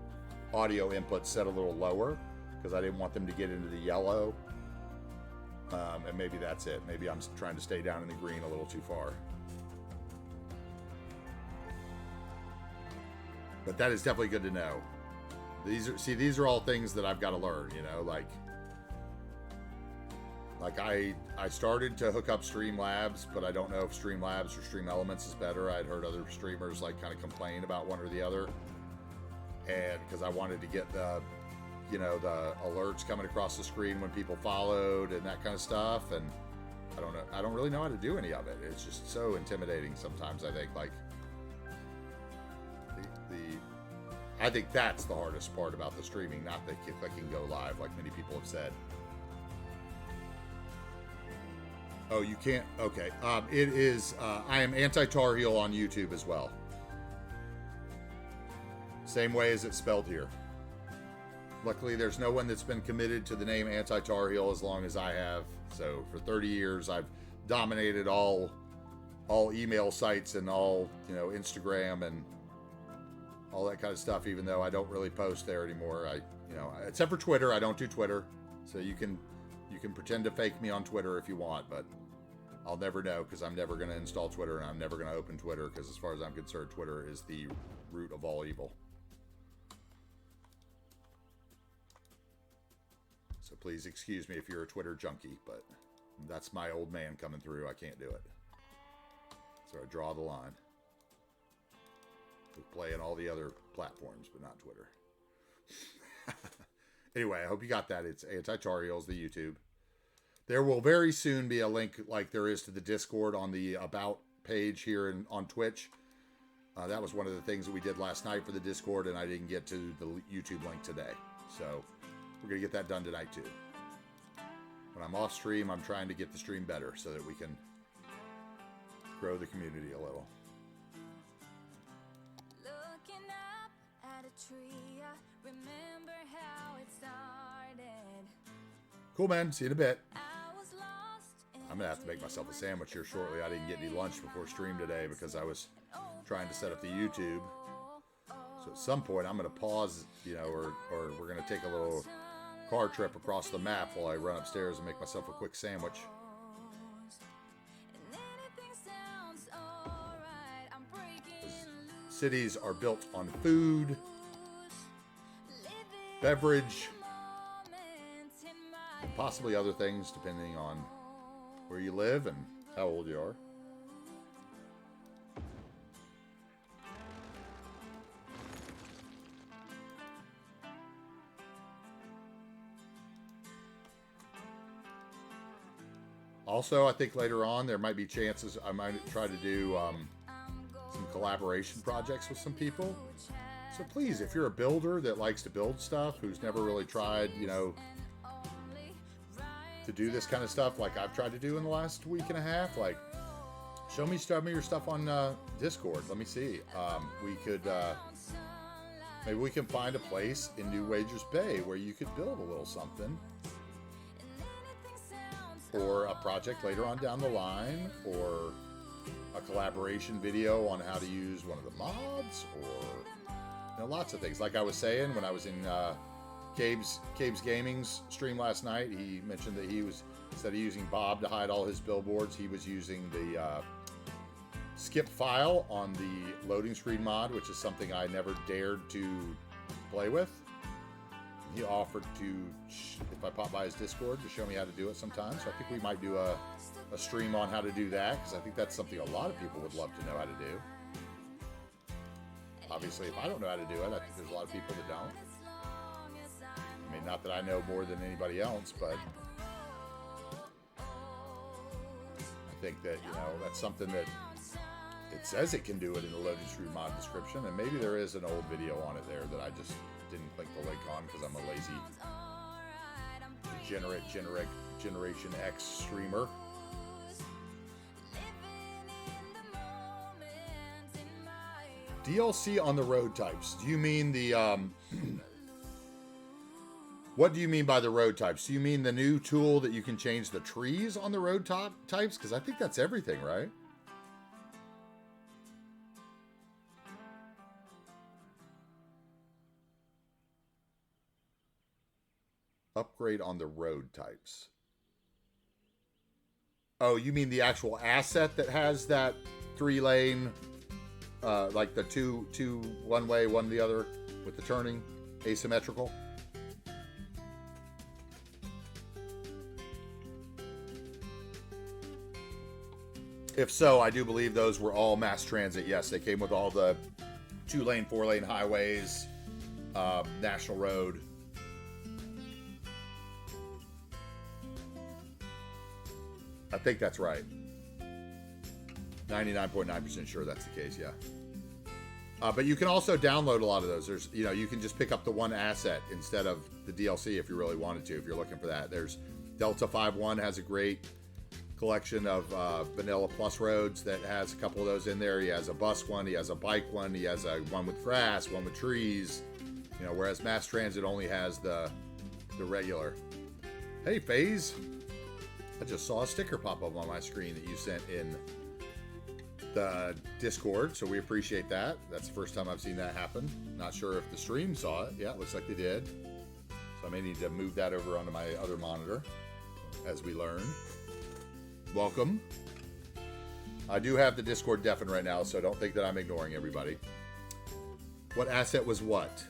audio input set a little lower, because I didn't want them to get into the yellow. And maybe that's it. Maybe I'm trying to stay down in the green a little too far. But that is definitely good to know. These are all things that I've got to learn, you know, like I started to hook up Streamlabs, but I don't know if Streamlabs or Stream Elements is better. I'd heard other streamers like kind of complain about one or the other. And because I wanted to get the alerts coming across the screen when people followed and that kind of stuff. And I don't really know how to do any of it. It's just so intimidating sometimes. I think like I think that's the hardest part about the streaming, not the clicking go live, like many people have said. Oh, you can't? Okay. It is, I am AntiTarheel on YouTube as well. Same way as it's spelled here. Luckily, there's no one that's been committed to the name AntiTarheel as long as I have. So for 30 years, I've dominated all email sites and all, Instagram and all that kind of stuff, even though I don't really post there anymore. Except for Twitter, I don't do Twitter. So you can pretend to fake me on Twitter if you want, but I'll never know because I'm never going to install Twitter and I'm never going to open Twitter because as far as I'm concerned, Twitter is the root of all evil. So please excuse me if you're a Twitter junkie, but that's my old man coming through. I can't do it. So I draw the line. We play on all the other platforms, but not Twitter. Anyway, I hope you got that. It's AntiTarheel, the YouTube. There will very soon be a link like there is to the Discord on the About page here on Twitch. That was one of the things that we did last night for the Discord, and I didn't get to the YouTube link today. So we're going to get that done tonight, too. When I'm off stream, I'm trying to get the stream better so that we can grow the community a little. Looking up at a tree, I remember how it started. Cool, man. See you in a bit. I was lost in I'm going to have to make myself a sandwich here shortly. I didn't get any lunch before stream today because I was trying to set up the YouTube. So at some point, I'm going to pause, or we're going to take a little car trip across the map while I run upstairs and make myself a quick sandwich. Cities are built on food, beverage, and possibly other things depending on where you live and how old you are. Also, I think later on there might be chances I might try to do some collaboration projects with some people. So please, if you're a builder that likes to build stuff, who's never really tried, to do this kind of stuff like I've tried to do in the last week and a half, like show me some of your stuff on Discord. Let me see. Maybe we can find a place in New Wagers Bay where you could build a little something. Or a project later on down the line, or a collaboration video on how to use one of the mods, or lots of things. Like I was saying, when I was in Caves Gaming's stream last night, he mentioned that he was, instead of using Bob to hide all his billboards, he was using the skip file on the loading screen mod, which is something I never dared to play with. He offered to, if I pop by his Discord, to show me how to do it sometime. So I think we might do a stream on how to do that, because I think that's something a lot of people would love to know how to do. Obviously, if I don't know how to do it, I think there's a lot of people that don't. I mean, not that I know more than anybody else, but I think that, that's something that it says it can do it in the loading screen mod description, and maybe there is an old video on it there that I just didn't click the link on because I'm a lazy Generation X streamer. DLC on the road types. Do you mean the what do you mean by the road types? Do you mean the new tool that you can change the trees on the road types? Because I think that's everything, right? Upgrade on the road types. Oh, you mean the actual asset that has that 3-lane, like the two one way, one the other with the turning, asymmetrical? If so, I do believe those were all mass transit. Yes, they came with all the 2-lane, 4-lane highways, National Road. I think that's right. 99.9% sure that's the case, yeah. But you can also download a lot of those. There's, you can just pick up the one asset instead of the DLC if you really wanted to, if you're looking for that. There's Delta 5.1 has a great collection of vanilla plus roads that has a couple of those in there. He has a bus one, he has a bike one, he has a one with grass, one with trees. Whereas mass transit only has the regular. Hey, FaZe. I just saw a sticker pop up on my screen that you sent in the Discord, so we appreciate that. That's the first time I've seen that happen. Not sure if the stream saw it. Yeah, it looks like they did. So I may need to move that over onto my other monitor as we learn. Welcome. I do have the Discord deafened right now, so don't think that I'm ignoring everybody. What asset was what?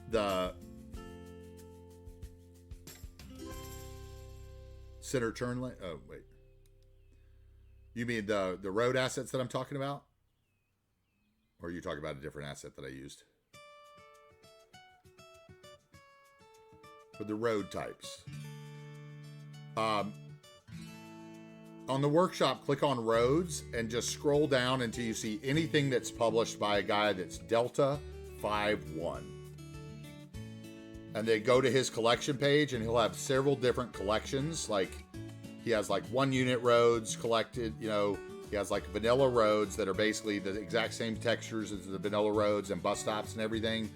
The center turn lane. Oh, wait. You mean the road assets that I'm talking about? Or are you talking about a different asset that I used? For the road types. On the workshop, click on roads and just scroll down until you see anything that's published by a guy that's Delta 51. And then go to his collection page and he'll have several different collections. Like he has like 1 unit roads collected, you know, he has like vanilla roads that are basically the exact same textures as the vanilla roads and bus stops and everything.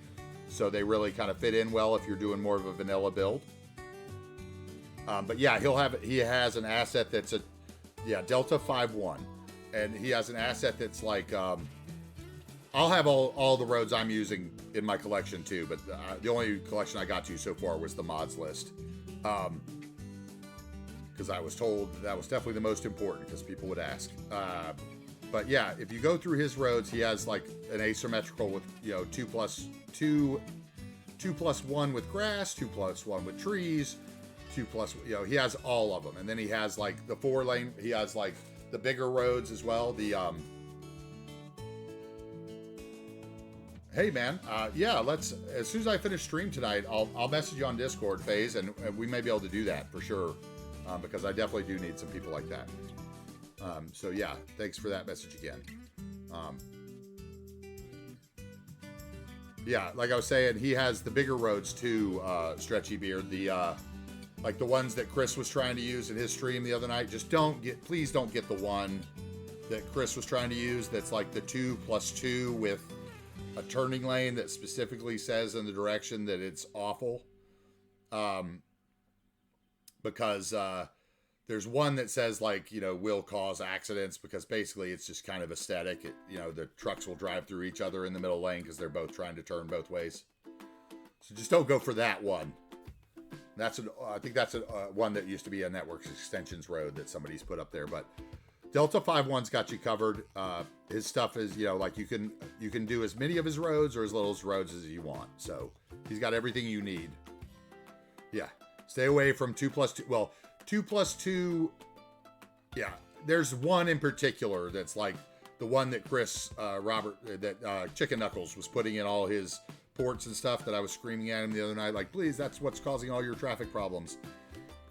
So they really kind of fit in well if you're doing more of a vanilla build. But yeah, he has an asset that's a Delta 51, and he has an asset that's like I'll have all the roads I'm using in my collection too, but the only collection I got to so far was the mods list, because I was told that was definitely the most important because people would ask. But yeah, if you go through his roads, he has like an asymmetrical with 2+2 2+1 with grass, 2+1 with trees. 2+, he has all of them, and then he has like the 4-lane. He has like the bigger roads as well. The hey man, yeah, let's as soon as I finish stream tonight, I'll message you on Discord, FaZe, and we may be able to do that for sure, because I definitely do need some people like that. So yeah, thanks for that message again. Yeah, like I was saying, he has the bigger roads too, Stretchy Beard. The like the ones that Chris was trying to use in his stream the other night. Just please don't get the one that Chris was trying to use. That's like the 2+2 with a turning lane that specifically says in the direction that it's awful. Because there's one that says like, will cause accidents, because basically it's just kind of aesthetic. The trucks will drive through each other in the middle lane because they're both trying to turn both ways. So just don't go for that one. I think that's one that used to be a Networks Extensions road that somebody's put up there. But Delta 51's got you covered. His stuff is, like you can do as many of his roads or as little roads as you want. So he's got everything you need. Yeah, stay away from 2+2. Well, 2+2. Yeah, there's one in particular that's like the one that Chris Chicken Knuckles was putting in all his ports and stuff that I was screaming at him the other night, like, please, that's what's causing all your traffic problems,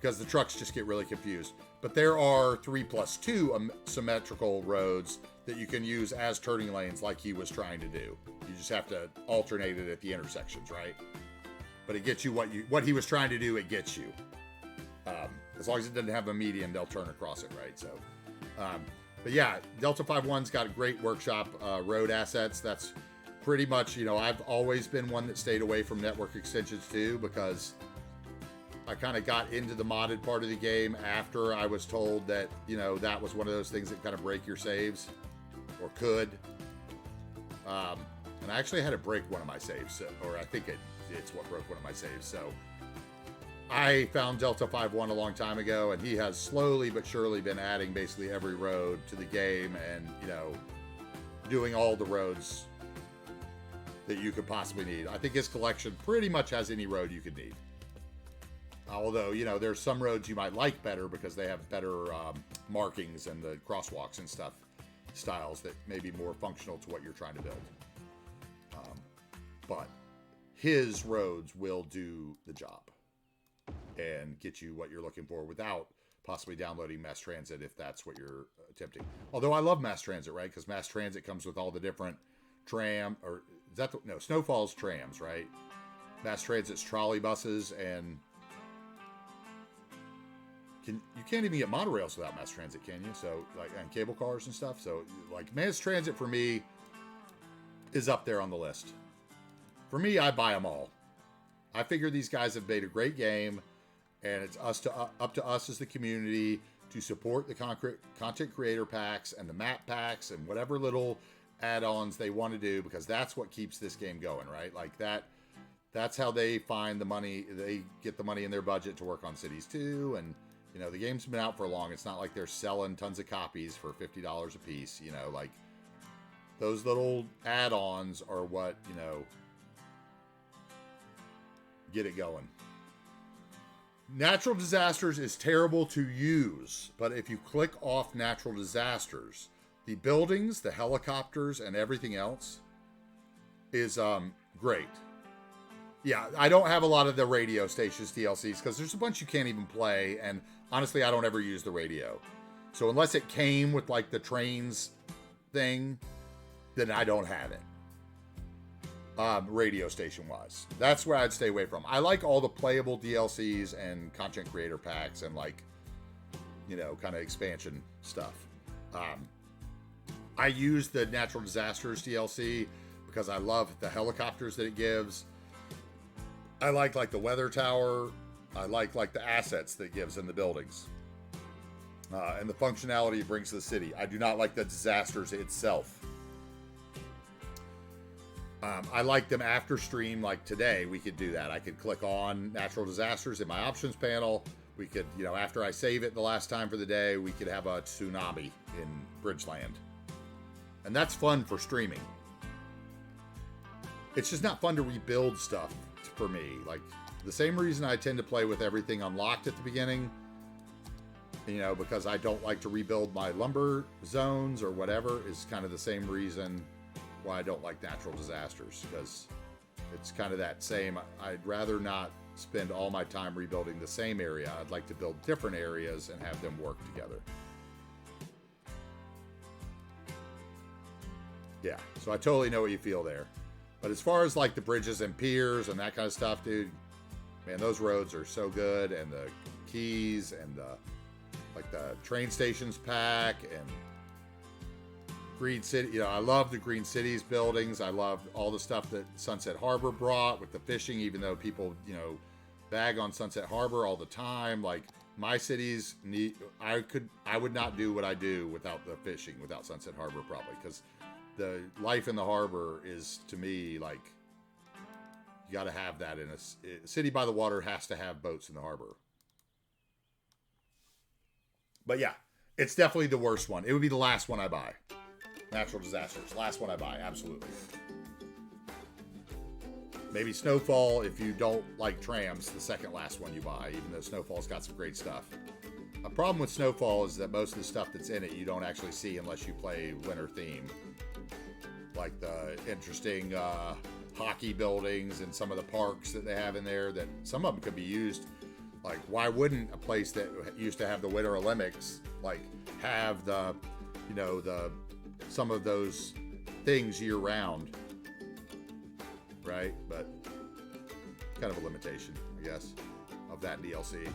because the trucks just get really confused. But there are 3+2 symmetrical roads that you can use as turning lanes like he was trying to do. You just have to alternate it at the intersections, right? But it gets you what he was trying to do, it gets you. As long as it doesn't have a median, they'll turn across it, right? So, but yeah, Delta 51's got a great workshop road assets. That's pretty much, I've always been one that stayed away from network extensions too, because I kind of got into the modded part of the game after I was told that, that was one of those things that kind of break your saves, or could. And I actually had to break one of my saves, or I think it's what broke one of my saves. So I found Delta 51 a long time ago, and he has slowly but surely been adding basically every road to the game, and, doing all the roads that you could possibly need. I think his collection pretty much has any road you could need. Although, there's some roads you might like better because they have better markings and the crosswalks and stuff, styles that may be more functional to what you're trying to build. But his roads will do the job and get you what you're looking for without possibly downloading mass transit if that's what you're attempting. Although I love mass transit, right? Because mass transit comes with all the different Snowfall's trams, right? Mass Transit's trolley buses, and you can't even get monorails without mass transit, can you? So, and cable cars and stuff. So, mass transit for me is up there on the list. For me, I buy them all. I figure these guys have made a great game, and it's up to us as the community to support the content creator packs and the map packs and whatever little add-ons they want to do, because that's what keeps this game going, right? Like that's how they find the money. They get the money in their budget to work on Cities 2. And, you know, the game's been out for long. It's not like they're selling tons of copies for $50 a piece, you know, like those little add-ons are what, you know, get it going. Natural disasters is terrible to use, but if you click off natural disasters, the buildings, the helicopters, and everything else is great. Yeah, I don't have a lot of the radio stations DLCs because there's a bunch you can't even play, and honestly, I don't ever use the radio. So unless it came with like the trains thing, then I don't have it. Radio station wise, that's where I'd stay away from. I like all the playable DLCs and content creator packs and like, you know, kind of expansion stuff. I use the natural disasters DLC because I love the helicopters that it gives. I like the weather tower. I like the assets that it gives in the buildings, and the functionality it brings to the city. I do not like the disasters itself. I like them after stream, like today, we could do that. I could click on natural disasters in my options panel. We could, you know, after I save it the last time for the day, we could have a tsunami in Bridgeland. And that's fun for streaming. It's just not fun to rebuild stuff for me. Like, the same reason I tend to play with everything unlocked at the beginning, you know, because I don't like to rebuild my lumber zones or whatever, is kind of the same reason why I don't like natural disasters, because it's kind of that same. I'd rather not spend all my time rebuilding the same area. I'd like to build different areas and have them work together. Yeah, so I totally know what you feel there. But as far as like the bridges and piers and that kind of stuff, dude, man, those roads are so good, and the keys and the train stations pack and Green City, you know, I love the Green Cities buildings. I love all the stuff that Sunset Harbor brought with the fishing, even though people, you know, bag on Sunset Harbor all the time. Like, my cities I would not do what I do without the fishing, without Sunset Harbor, probably, because the life in the harbor is, to me, like, you got to have that in a city by the water. Has to have boats in the harbor. But yeah, it's definitely the worst one. It would be the last one I buy. Natural disasters, last one I buy, absolutely. Maybe Snowfall, if you don't like trams, the second last one you buy, even though Snowfall's got some great stuff. A problem with Snowfall is that most of the stuff that's in it you don't actually see unless you play winter theme. Like the interesting hockey buildings and some of the parks that they have in there, that some of them could be used. Like, why wouldn't a place that used to have the Winter Olympics, like, have the, you know, some of those things year round, right? But kind of a limitation, I guess, of that DLC.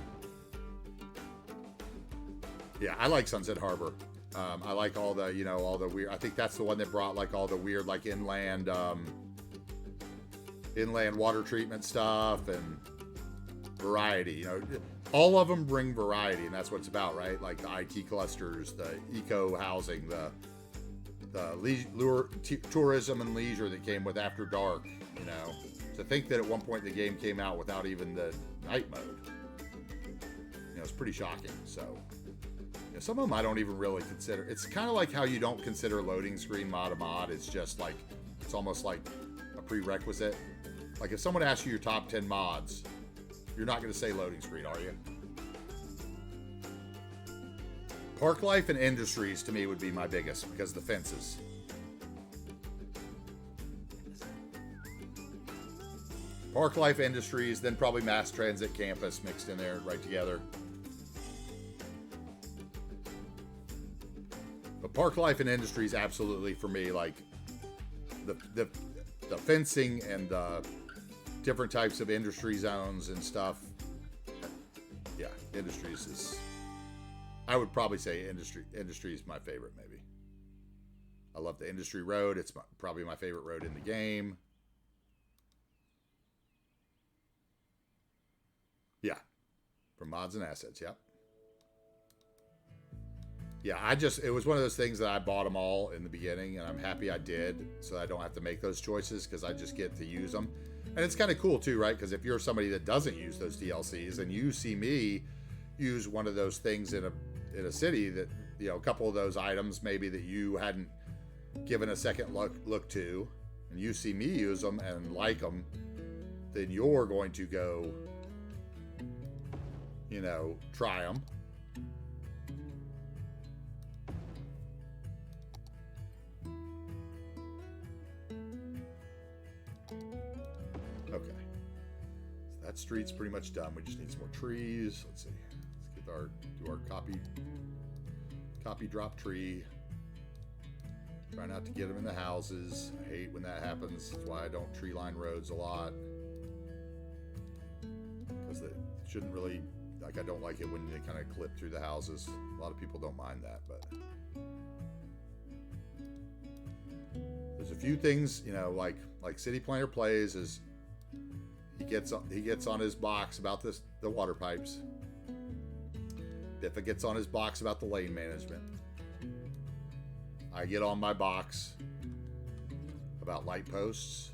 Yeah, I like Sunset Harbor. I like all the, you know, all the weird. I think that's the one that brought like all the weird, like inland water treatment stuff and variety. You know, all of them bring variety, and that's what it's about, right? Like the IT clusters, the eco housing, the tourism and leisure that came with After Dark. You know, to think that at one point the game came out without even the night mode, you know, it's pretty shocking. So, you know, some of them I don't even really consider. It's kind of like how you don't consider loading screen mod a mod. It's just like, it's almost like a prerequisite. Like, if someone asks you your top 10 mods, you're not going to say loading screen, are you? Park life and industries, to me, would be my biggest, because of the fences. Park life, industries, then probably mass transit, campus mixed in there right together. But park life and industries, absolutely, for me, like the fencing and the different types of industry zones and stuff. Yeah, industries is, I would probably say industry is my favorite, maybe. I love the industry road. It's probably my favorite road in the game. Yeah. For mods and assets, yep. yeah, it was one of those things that I bought them all in the beginning, and I'm happy I did, so I don't have to make those choices because I just get to use them. And it's kind of cool too, right? Because if you're somebody that doesn't use those DLCs and you see me use one of those things in a city that, you know, a couple of those items maybe that you hadn't given a second look to, and you see me use them and like them, then you're going to go, you know, try them. Okay, so that street's pretty much done. We just need some more trees. Let's see. Let's get do our copy drop tree. Try not to get them in the houses. I hate when that happens. That's why I don't tree line roads a lot. Because they shouldn't really, like, I don't like it when they kind of clip through the houses. A lot of people don't mind that, but there's a few things, you know, like City Planner Plays is he gets on his box about the water pipes. Biffa gets on his box about the lane management. I get on my box about light posts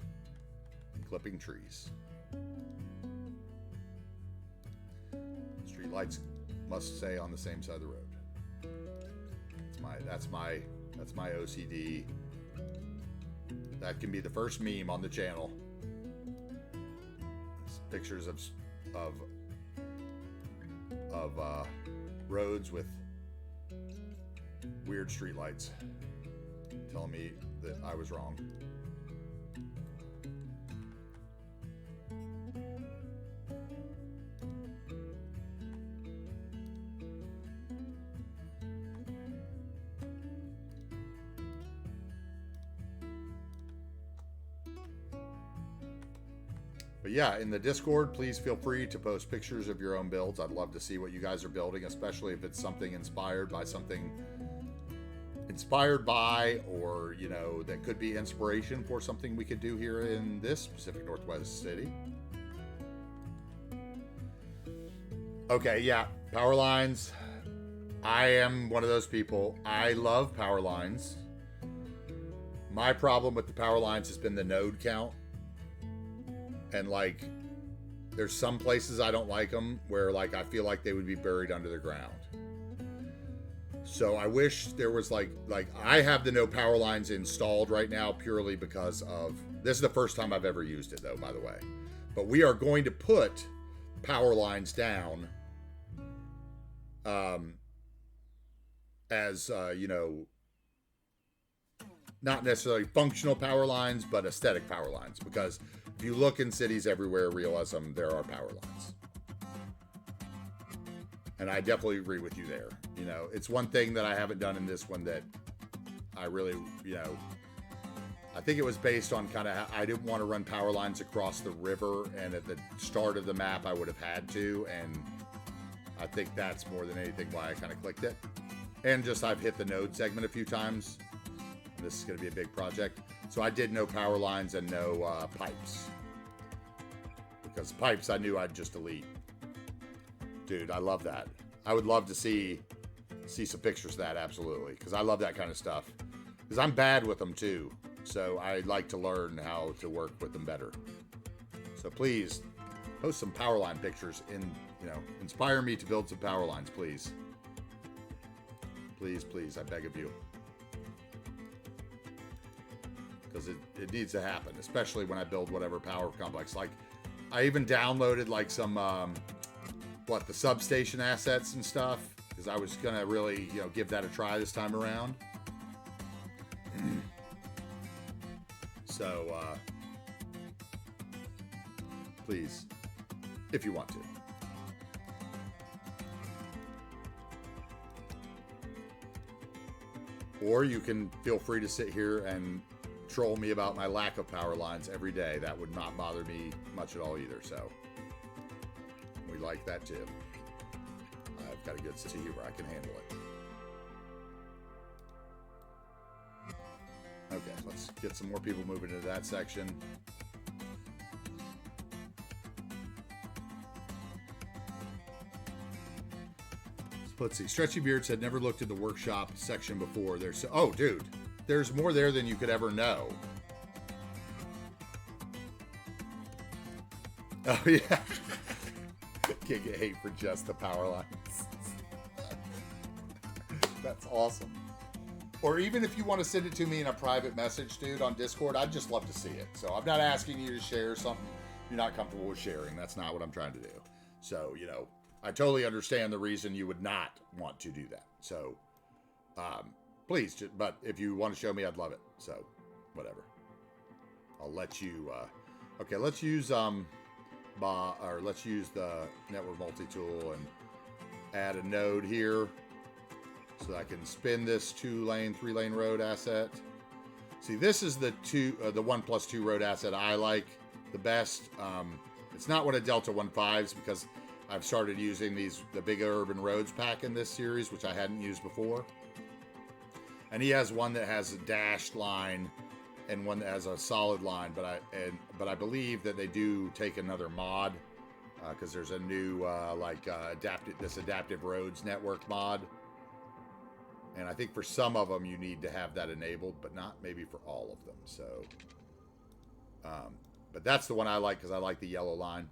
and clipping trees. Street lights must stay on the same side of the road. That's my OCD. That can be the first meme on the channel. It's pictures of roads with weird street lights, telling me that I was wrong. But yeah, in the Discord, please feel free to post pictures of your own builds. I'd love to see what you guys are building, especially if it's something inspired by, or, you know, that could be inspiration for something we could do here in this Pacific Northwest city. Okay, yeah, power lines. I am one of those people. I love power lines. My problem with the power lines has been the node count. And, like, there's some places I don't like them where, like, I feel like they would be buried under the ground. So I wish there was like I have the no power lines installed right now purely because of, this is the first time I've ever used it though, by the way. But we are going to put power lines down as, you know, not necessarily functional power lines, but aesthetic power lines. Because if you look in cities everywhere, realism, there are power lines. And I definitely agree with you there. You know, it's one thing that I haven't done in this one that I really, you know, I think it was based on kind of, I didn't want to run power lines across the river, and at the start of the map I would have had to, and I think that's more than anything why I kind of clicked it. And just I've hit the node segment a few times. This is going to be a big project. So I did no power lines and no pipes. Because pipes I knew I'd just delete. Dude, I love that. I would love to see some pictures of that, absolutely. Because I love that kind of stuff. Because I'm bad with them too. So I like to learn how to work with them better. So please, post some power line pictures in, you know, inspire me to build some power lines, please. Please, please, I beg of you. Because it needs to happen, especially when I build whatever power complex. Like, I even downloaded like some, the substation assets and stuff, because I was gonna really, you know, give that a try this time around. So, please, if you want to. Or you can feel free to sit here and troll me about my lack of power lines every day. That would not bother me much at all either, so we like that too. I've got a good city where I can handle it. Okay, let's get some more people moving into that section. Let's let's see. Stretchy Beard said, never looked at the workshop section before. Oh, dude, there's more there than you could ever know. Oh, yeah. Can't get hate for just the power lines. That's awesome. Or even if you want to send it to me in a private message, dude, on Discord, I'd just love to see it. So I'm not asking you to share something you're not comfortable with sharing. That's not what I'm trying to do. So, you know, I totally understand the reason you would not want to do that. So, please, but if you want to show me, I'd love it. So, whatever. I'll let you, okay, let's use, let's use the network multi-tool and add a node here so that I can spin this 2-lane, 3-lane road asset. See, this is the 1+2 road asset I like the best. It's not one of Delta 1.5s because I've started using the big urban roads pack in this series, which I hadn't used before. And he has one that has a dashed line and one that has a solid line, but I believe that they do take another mod because there's a new adaptive roads network mod, and I think for some of them you need to have that enabled, but not maybe for all of them. So, but that's the one I like because I like the yellow line.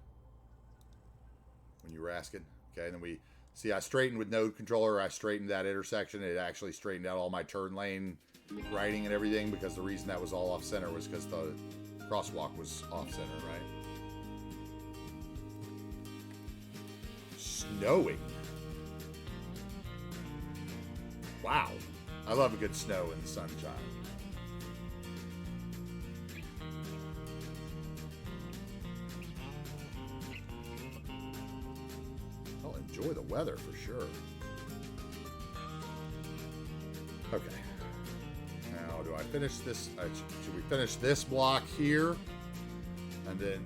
When you were asking, okay, and then we see I straightened with node controller. I straightened that intersection. It actually straightened out all my turn lane writing and everything, because the reason that was all off center was because the crosswalk was off center, right? Snowing. Wow. I love a good snow in the sunshine. I'll enjoy the weather for sure. Okay. Now, do I finish this? Should we finish this block here? And then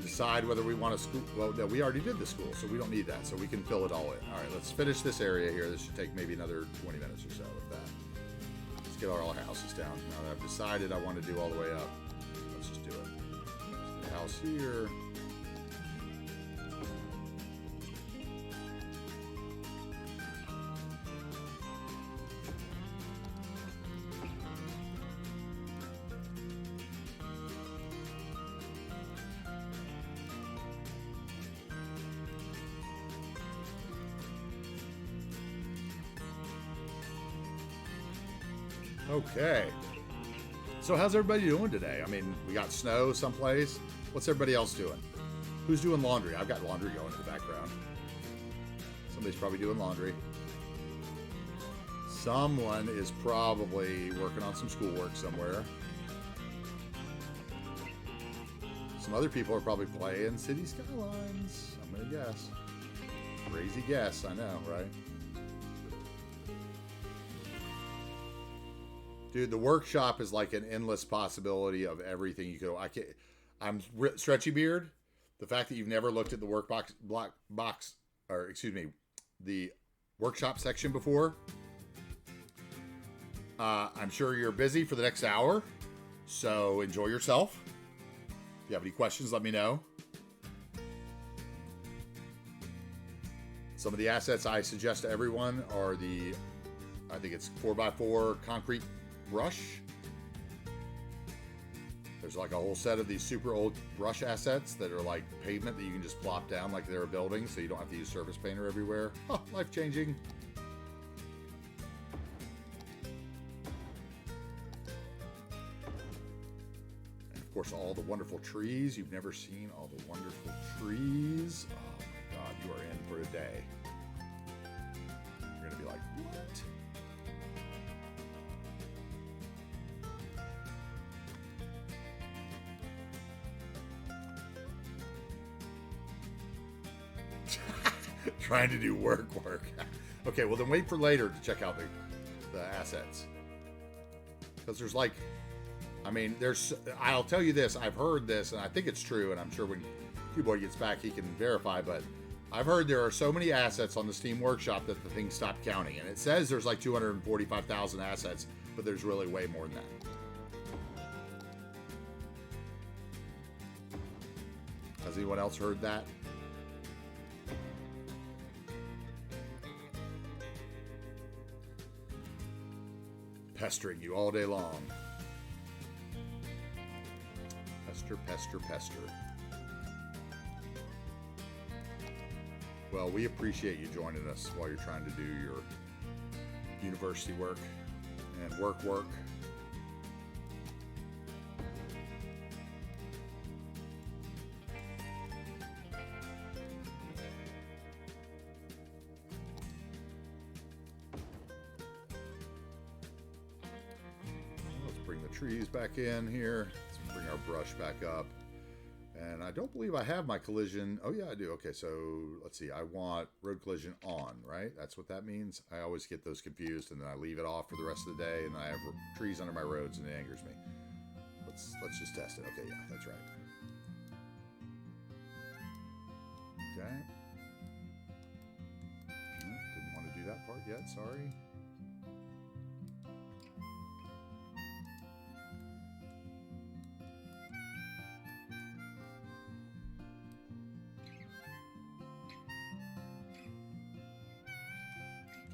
decide whether we want a school? Well, no, we already did the school, so we don't need that. So we can fill it all in. All right, let's finish this area here. This should take maybe another 20 minutes or so of that. Let's get all our houses down. Now that I've decided I want to do all the way up, let's just do it. Let's get a house here. Okay. So how's everybody doing today? I mean, we got snow someplace. What's everybody else doing? Who's doing laundry? I've got laundry going in the background. Somebody's probably doing laundry. Someone is probably working on some schoolwork somewhere. Some other people are probably playing City Skylines. I'm going to guess. Crazy guess, I know, right? Dude, the workshop is like an endless possibility of everything you could. I'm Stretchy Beard. The fact that you've never looked at the the workshop section before. I'm sure you're busy for the next hour, so enjoy yourself. If you have any questions, let me know. Some of the assets I suggest to everyone are I think it's 4x4 concrete brush. There's like a whole set of these super old brush assets that are like pavement that you can just plop down like they're a building, so you don't have to use surface painter everywhere. Oh, life-changing. And of course, all the wonderful trees. You've never seen all the wonderful trees. Oh my God, you are in for a day. You're gonna be like, what? Trying to do work. Okay, well then wait for later to check out the assets. Because there's like, I mean, I'll tell you this, I've heard this, and I think it's true, and I'm sure when Q-Boy gets back he can verify, but I've heard there are so many assets on the Steam Workshop that the thing stopped counting. And it says there's like 245,000 assets, but there's really way more than that. Has anyone else heard that? pestering you all day long. Pester, pester, pester. Well, we appreciate you joining us while you're trying to do your university work and work. Let's bring the trees back in here. Let's bring our brush back up. And I don't believe I have my collision. Oh, yeah, I do. Okay, so let's see. I want road collision on, right? That's what that means. I always get those confused, and then I leave it off for the rest of the day, and I have trees under my roads, and it angers me. Let's just test it. Okay, yeah, that's right. Okay. Didn't want to do that part yet. Sorry.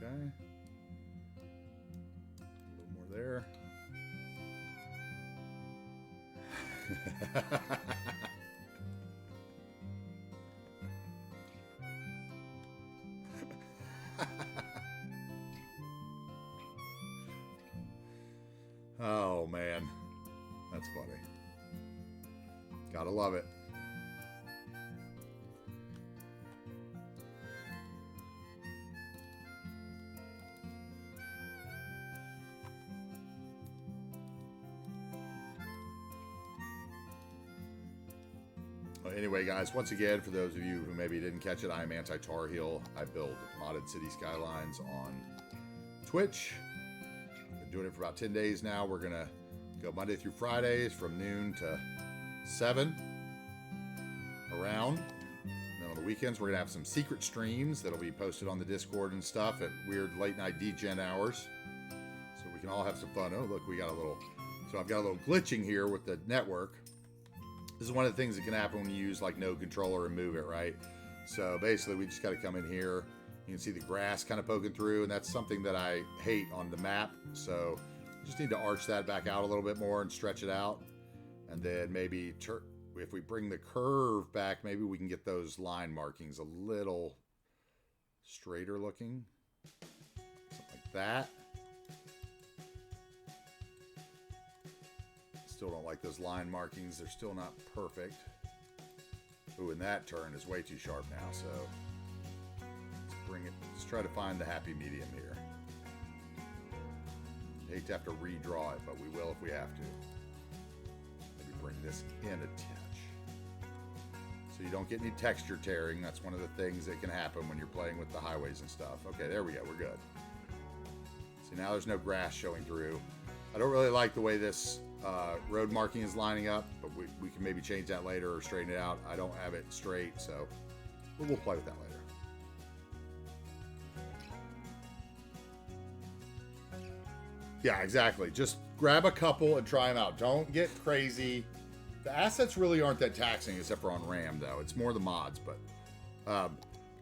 Okay. A little more there. Oh, man. That's funny. Gotta love it. Anyway, guys, once again, for those of you who maybe didn't catch it, I am AntiTarheel. I build modded city skylines on Twitch. I've been doing it for about 10 days now. We're going to go Monday through Fridays from noon to 7 around. And then on the weekends, we're going to have some secret streams that'll be posted on the Discord and stuff at weird late night degen hours. So we can all have some fun. Oh, look, we got a little... So I've got a little glitching here with the network. This is one of the things that can happen when you use like node controller and move it, right? So basically we just got to come in here. You can see the grass kind of poking through, and that's something that I hate on the map. So just need to arch that back out a little bit more and stretch it out. And then maybe if we bring the curve back, maybe we can get those line markings a little straighter looking. Something like that. Still don't like those line markings. They're still not perfect. Ooh, and that turn is way too sharp now, so let's bring it. Let's try to find the happy medium here. Hate to have to redraw it, but we will if we have to. Maybe bring this in a touch. So you don't get any texture tearing. That's one of the things that can happen when you're playing with the highways and stuff. Okay, there we go. We're good. See, now there's no grass showing through. I don't really like the way this road marking is lining up, but we can maybe change that later or straighten it out. I don't have it straight, so we'll play with that later. Yeah, exactly. Just grab a couple and try them out. Don't get crazy. The assets really aren't that taxing, except for on RAM, though. It's more the mods, but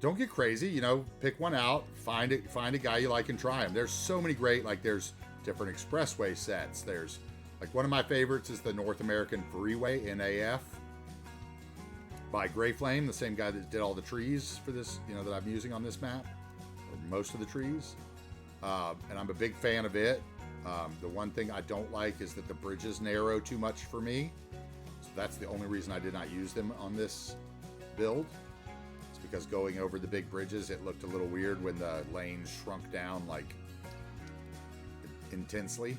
don't get crazy. You know, pick one out, find a guy you like and try them. There's so many great, like there's different expressway sets. There's like one of my favorites is the North American Freeway NAF by Gray Flame, the same guy that did all the trees for this, you know, that I'm using on this map, or most of the trees. And I'm a big fan of it. The one thing I don't like is that the bridges narrow too much for me. So that's the only reason I did not use them on this build. It's because going over the big bridges, it looked a little weird when the lanes shrunk down like intensely.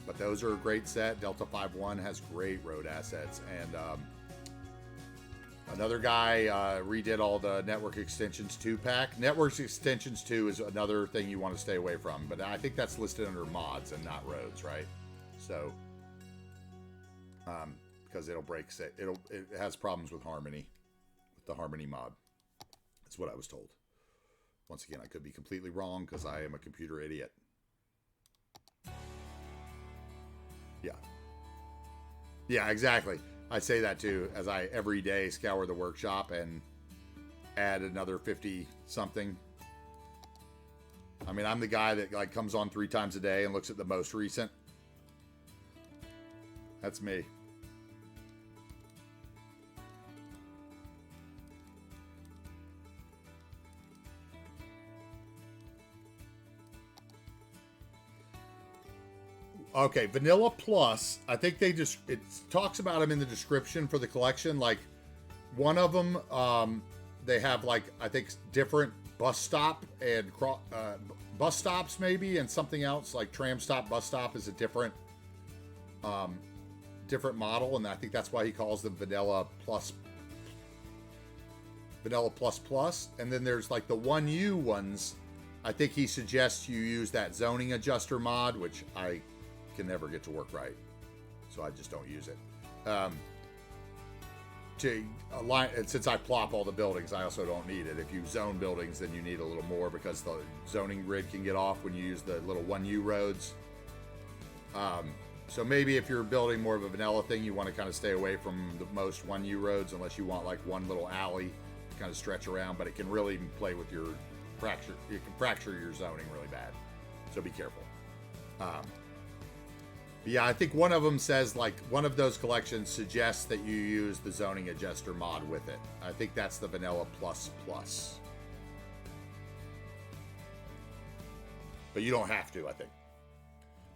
But those are a great set. Delta 5.1 has great road assets. And another guy redid all the Network Extensions 2-pack. Network Extensions 2 is another thing you want to stay away from. But I think that's listed under mods and not roads, right? So, because it'll break, it has problems with Harmony, with the Harmony mod. That's what I was told. Once again, I could be completely wrong because I am a computer idiot. Yeah, exactly. I say that too, as I every day scour the workshop and add another 50 something. I mean, I'm the guy that like comes on 3 times a day and looks at the most recent. That's me. Okay, Vanilla Plus. I think they just, it talks about them in the description for the collection. Like one of them, they have like, I think different bus stop and bus stops maybe, and something else like tram stop, bus stop is a different model, and I think that's why he calls them Vanilla Plus. Vanilla Plus Plus. And then there's like the 1U ones. I think he suggests you use that zoning adjuster mod, which I can never get to work right, so I just don't use it. To align, and since I plop all the buildings, I also don't need it. If you zone buildings, then you need a little more because the zoning grid can get off when you use the little 1U roads. So maybe if you're building more of a vanilla thing, you want to kind of stay away from the most 1U roads unless you want like one little alley to kind of stretch around, but it can really play with your fracture. It can fracture your zoning really bad, so be careful. Yeah, I think one of them says, like, one of those collections suggests that you use the zoning adjuster mod with it. I think that's the Vanilla Plus Plus. But you don't have to, I think.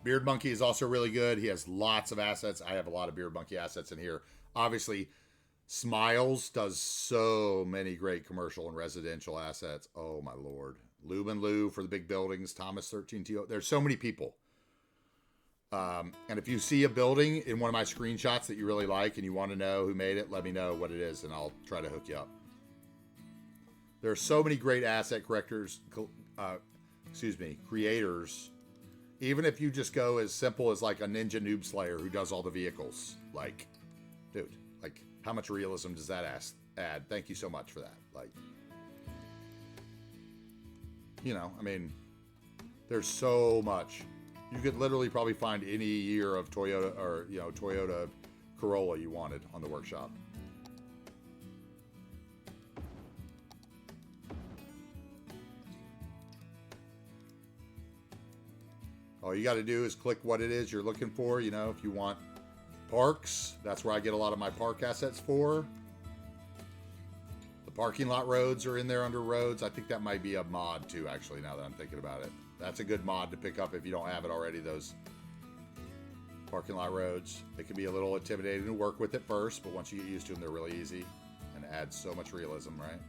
Beard Monkey is also really good. He has lots of assets. I have a lot of Beard Monkey assets in here. Obviously, Smiles does so many great commercial and residential assets. Oh, my Lord. Lube and Lou for the big buildings. Thomas 13TO. There's so many people. And if you see a building in one of my screenshots that you really like and you want to know who made it, let me know what it is and I'll try to hook you up. There are so many great asset creators. Even if you just go as simple as like a Ninja Noob Slayer who does all the vehicles. Like, dude, like how much realism does that add? Thank you so much for that. Like, you know, I mean, there's so much. You could literally probably find any year of Toyota or, you know, Toyota Corolla you wanted on the workshop. All you got to do is click what it is you're looking for. You know, if you want parks, that's where I get a lot of my park assets for. The parking lot roads are in there under roads. I think that might be a mod too, actually, now that I'm thinking about it. That's a good mod to pick up if you don't have it already, those parking lot roads. It can be a little intimidating to work with at first, but once you get used to them, they're really easy and add so much realism, right?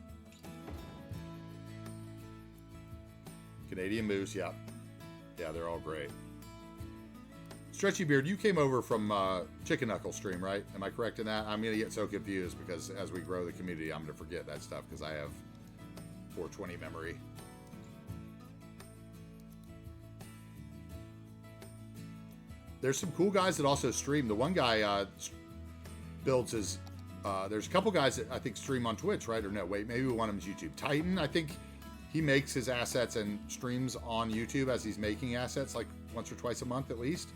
Canadian Moose, yeah. Yeah, they're all great. Stretchy Beard, you came over from Chicken Knuckle stream, right? Am I correct in that? I'm going to get so confused because as we grow the community, I'm going to forget that stuff because I have 420 memory. There's some cool guys that also stream. The one guy builds his... there's a couple guys that I think stream on Twitch, right? Or no, wait, maybe one of them's YouTube. Titan, I think he makes his assets and streams on YouTube as he's making assets, like once or twice a month at least.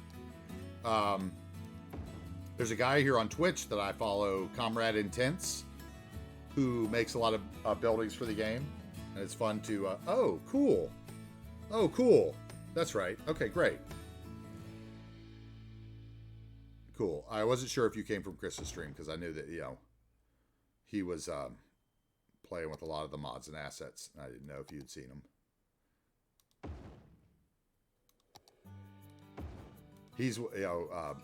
There's a guy here on Twitch that I follow, Comrade Intense, who makes a lot of buildings for the game. And it's fun to... oh, cool. Oh, cool. That's right. Okay, great. Cool. I wasn't sure if you came from Chris's stream because I knew that, you know, he was playing with a lot of the mods and assets. I didn't know if you'd seen them. He's, you know,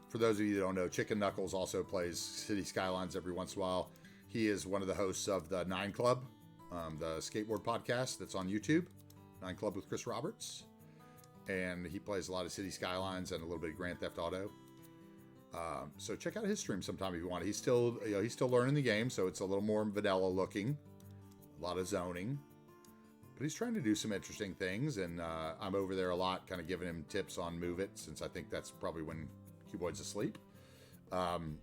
for those of you that don't know, Chicken Knuckles also plays City Skylines every once in a while. He is one of the hosts of the 9 Club, the skateboard podcast that's on YouTube. 9 Club with Chris Roberts. And he plays a lot of City Skylines and a little bit of Grand Theft Auto. So check out his stream sometime if you want. He's still, you know, he's still learning the game, so it's a little more vanilla looking, a lot of zoning, but he's trying to do some interesting things. And I'm over there a lot, kind of giving him tips on Move It, since I think that's probably when Cuboid's asleep. And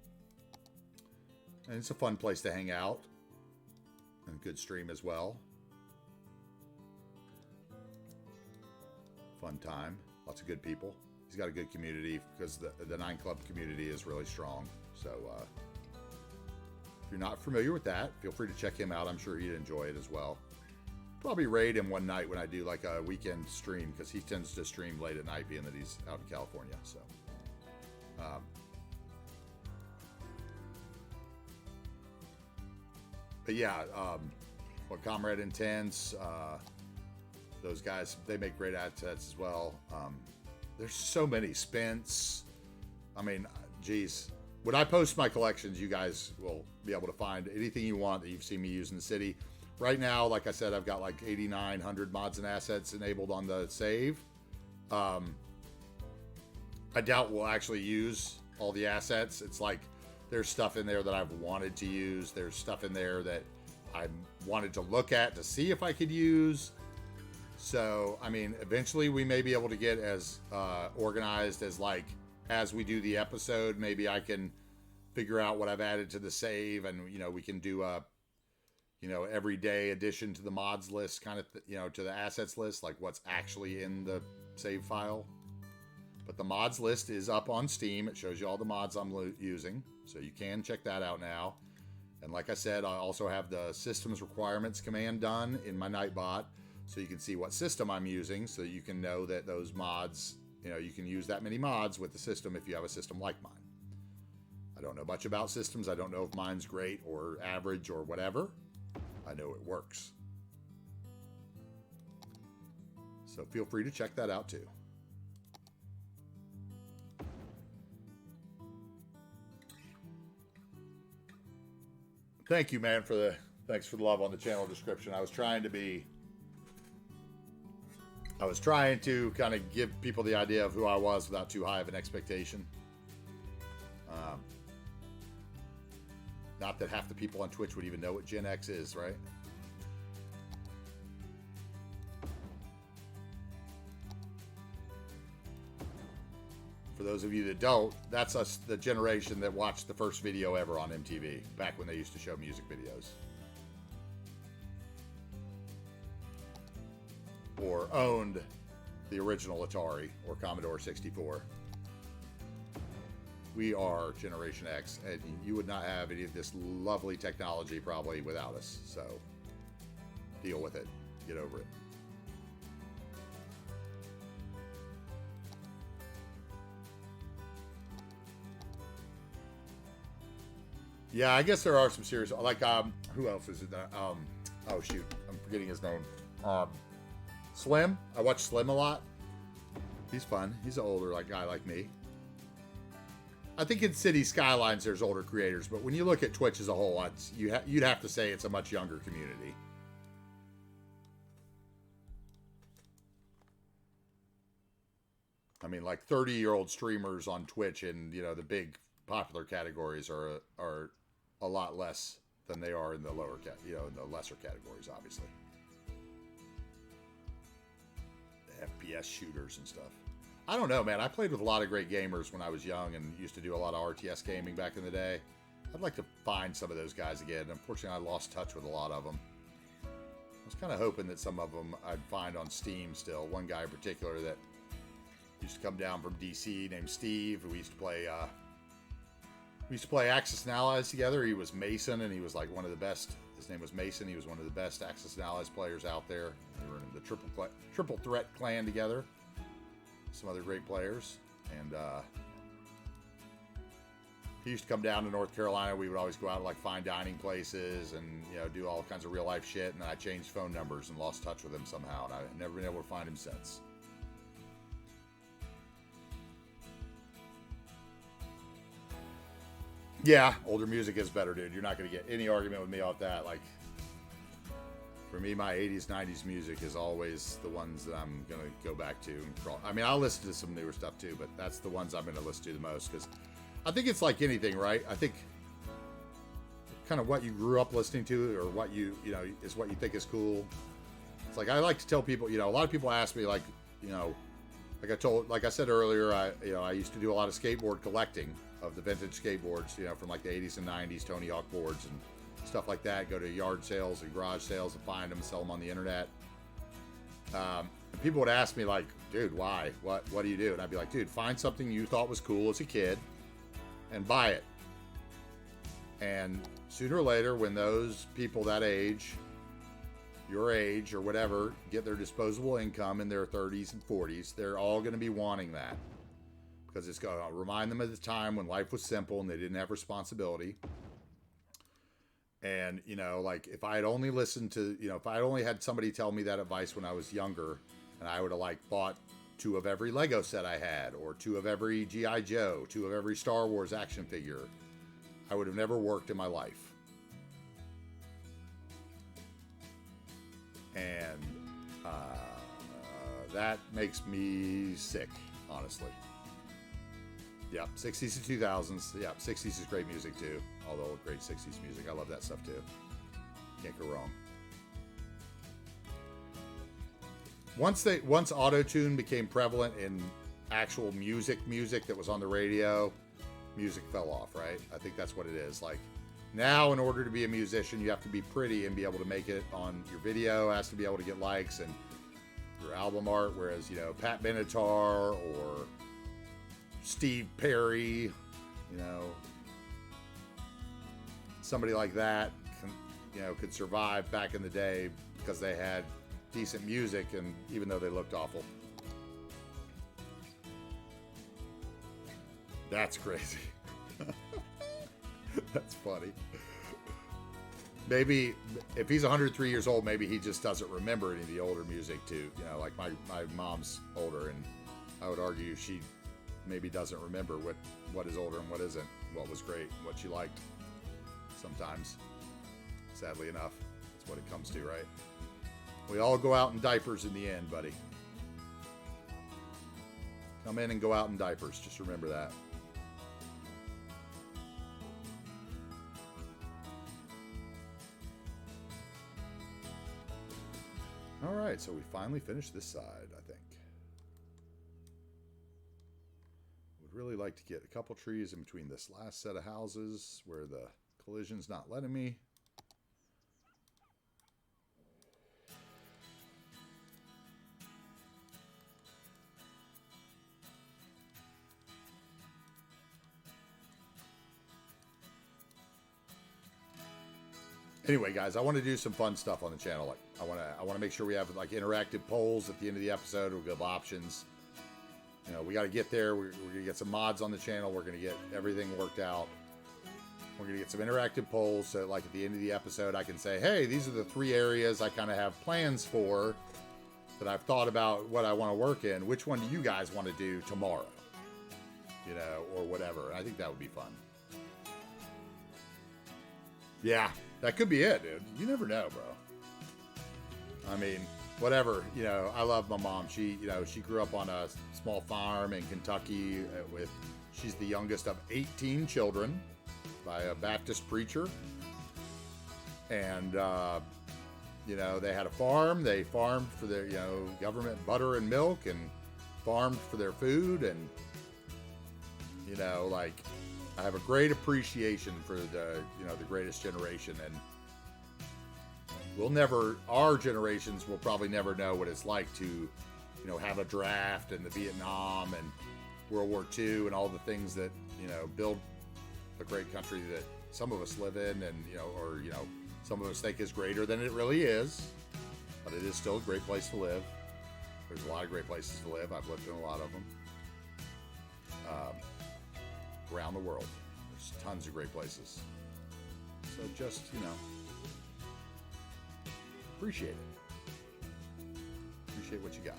it's a fun place to hang out, and good stream as well. Fun time, lots of good people. He's got a good community because the 9 Club community is really strong. So if you're not familiar with that, feel free to check him out. I'm sure he'd enjoy it as well. probably raid him one night when I do like a weekend stream, because he tends to stream late at night, being that he's out in California. So, but yeah, what Comrade Intense, those guys, they make great ad sets as well. There's so many. Spence. I mean, geez. When I post my collections, you guys will be able to find anything you want that you've seen me use in the city. Right now, like I said, I've got like 8,900 mods and assets enabled on the save. I doubt we'll actually use all the assets. It's like there's stuff in there that I've wanted to use. There's stuff in there that I wanted to look at to see if I could use. So, I mean, eventually we may be able to get as organized as like, as we do the episode, maybe I can figure out what I've added to the save, and, you know, we can do a, you know, everyday addition to the mods list, kind of, you know, to the assets list, like what's actually in the save file. But the mods list is up on Steam. It shows you all the mods I'm using, so you can check that out now. And like I said, I also have the systems requirements command done in my Nightbot, so you can see what system I'm using, so you can know that those mods, you know, you can use that many mods with the system if you have a system like mine. I don't know much about systems. I don't know if mine's great or average or whatever. I know it works. So feel free to check that out too. Thank you, man, thanks for the love on the channel description. I was trying to kind of give people the idea of who I was without too high of an expectation. Not that half the people on Twitch would even know what Gen X is, right? For those of you that don't, that's us, the generation that watched the first video ever on MTV, back when they used to show music videos. Or owned the original Atari or Commodore 64. We are Generation X, and you would not have any of this lovely technology probably without us. So deal with it. Get over it. Yeah, I guess there are some serious, like, who else is it? Oh shoot, I'm forgetting his name. Slim. I watch Slim a lot. He's fun. He's an older guy like me. I think in City Skylines there's older creators, but when you look at Twitch as a whole, you'd have to say it's a much younger community. I mean, like 30-year-old streamers on Twitch and, you know, the big popular categories are a lot less than they are in the lower in the lesser categories, obviously. FPS shooters and stuff. I don't know, man. I played with a lot of great gamers when I was young and used to do a lot of RTS gaming back in the day. I'd like to find some of those guys again. Unfortunately, I lost touch with a lot of them. I was kind of hoping that some of them I'd find on Steam still. One guy in particular that used to come down from DC named Steve, who we used to play Axis and Allies together. He was Mason, and he was like one of the best. His name was Mason. He was one of the best Axis and Allies players out there. We were in the triple threat clan together. Some other great players. And he used to come down to North Carolina. We would always go out to like fine dining places and, you know, do all kinds of real life shit. And I changed phone numbers and lost touch with him somehow. And I've never been able to find him since. Yeah, older music is better, dude. You're not going to get any argument with me off that. Like, for me, my 80s, 90s music is always the ones that I'm going to go back to. I mean, I'll listen to some newer stuff too, but that's the ones I'm going to listen to the most, because I think it's like anything, right? I think kind of what you grew up listening to, or what you know, is what you think is cool. It's like, I like to tell people, you know, a lot of people ask me, like, you know, like I said earlier, I used to do a lot of skateboard collecting of the vintage skateboards, you know, from like the 80s and 90s, Tony Hawk boards and stuff like that. Go to yard sales and garage sales and find them and sell them on the internet. And people would ask me, like, dude, why? What do you do? And I'd be like, dude, find something you thought was cool as a kid and buy it. And sooner or later, when those people that age your age or whatever get their disposable income in their 30s and 40s, they're all going to be wanting that. Because it's going to remind them of the time when life was simple and they didn't have responsibility. And, you know, like if I had only listened to, you know, if I had only had somebody tell me that advice when I was younger, and I would have like bought 2 of every Lego set I had, or 2 of every G.I. Joe, 2 of every Star Wars action figure, I would have never worked in my life. And that makes me sick, honestly. Yep, 60s to 2000s. Yep, 60s is great music too. All the old great 60s music. I love that stuff too. Can't go wrong. Once auto-tune became prevalent in actual music that was on the radio, music fell off, right? I think that's what it is. Like now, in order to be a musician, you have to be pretty and be able to make it on your video, has to be able to get likes and your album art. Whereas, you know, Pat Benatar or Steve Perry, you know, somebody like that, could survive back in the day because they had decent music, and even though they looked awful. That's crazy. That's funny. Maybe if he's 103 years old, maybe he just doesn't remember any of the older music too. You know, like my mom's older, and I would argue she maybe doesn't remember what is older and what isn't, what was great, what she liked. Sometimes, sadly enough, that's what it comes to, right? We all go out in diapers in the end, buddy. Come in and go out in diapers. Just remember that. All right, so we finally finished this side, I think. Would really like to get a couple trees in between this last set of houses where the collision's not letting me. Anyway, guys, I want to do some fun stuff on the channel. Like, I want to make sure we have like interactive polls at the end of the episode. We'll give options. You know, we got to get there. We're going to get some mods on the channel. We're going to get everything worked out. We're going to get some interactive polls. So, like at the end of the episode, I can say, hey, these are the 3 areas I kind of have plans for that I've thought about what I want to work in. Which one do you guys want to do tomorrow? You know, or whatever. I think that would be fun. Yeah. That could be it, dude. You never know, bro. I mean, whatever. You know, I love my mom. She grew up on a small farm in Kentucky she's the youngest of 18 children by a Baptist preacher. And, they had a farm. They farmed for their, government butter and milk, and farmed for their food. And, I have a great appreciation for the greatest generation, and our generations will probably never know what it's like to, have a draft and the Vietnam and World War II and all the things that, build a great country that some of us live in, and, some of us think is greater than it really is, but it is still a great place to live. There's a lot of great places to live. I've lived in a lot of them. Around the world. There's tons of great places. So just, appreciate it. Appreciate what you got.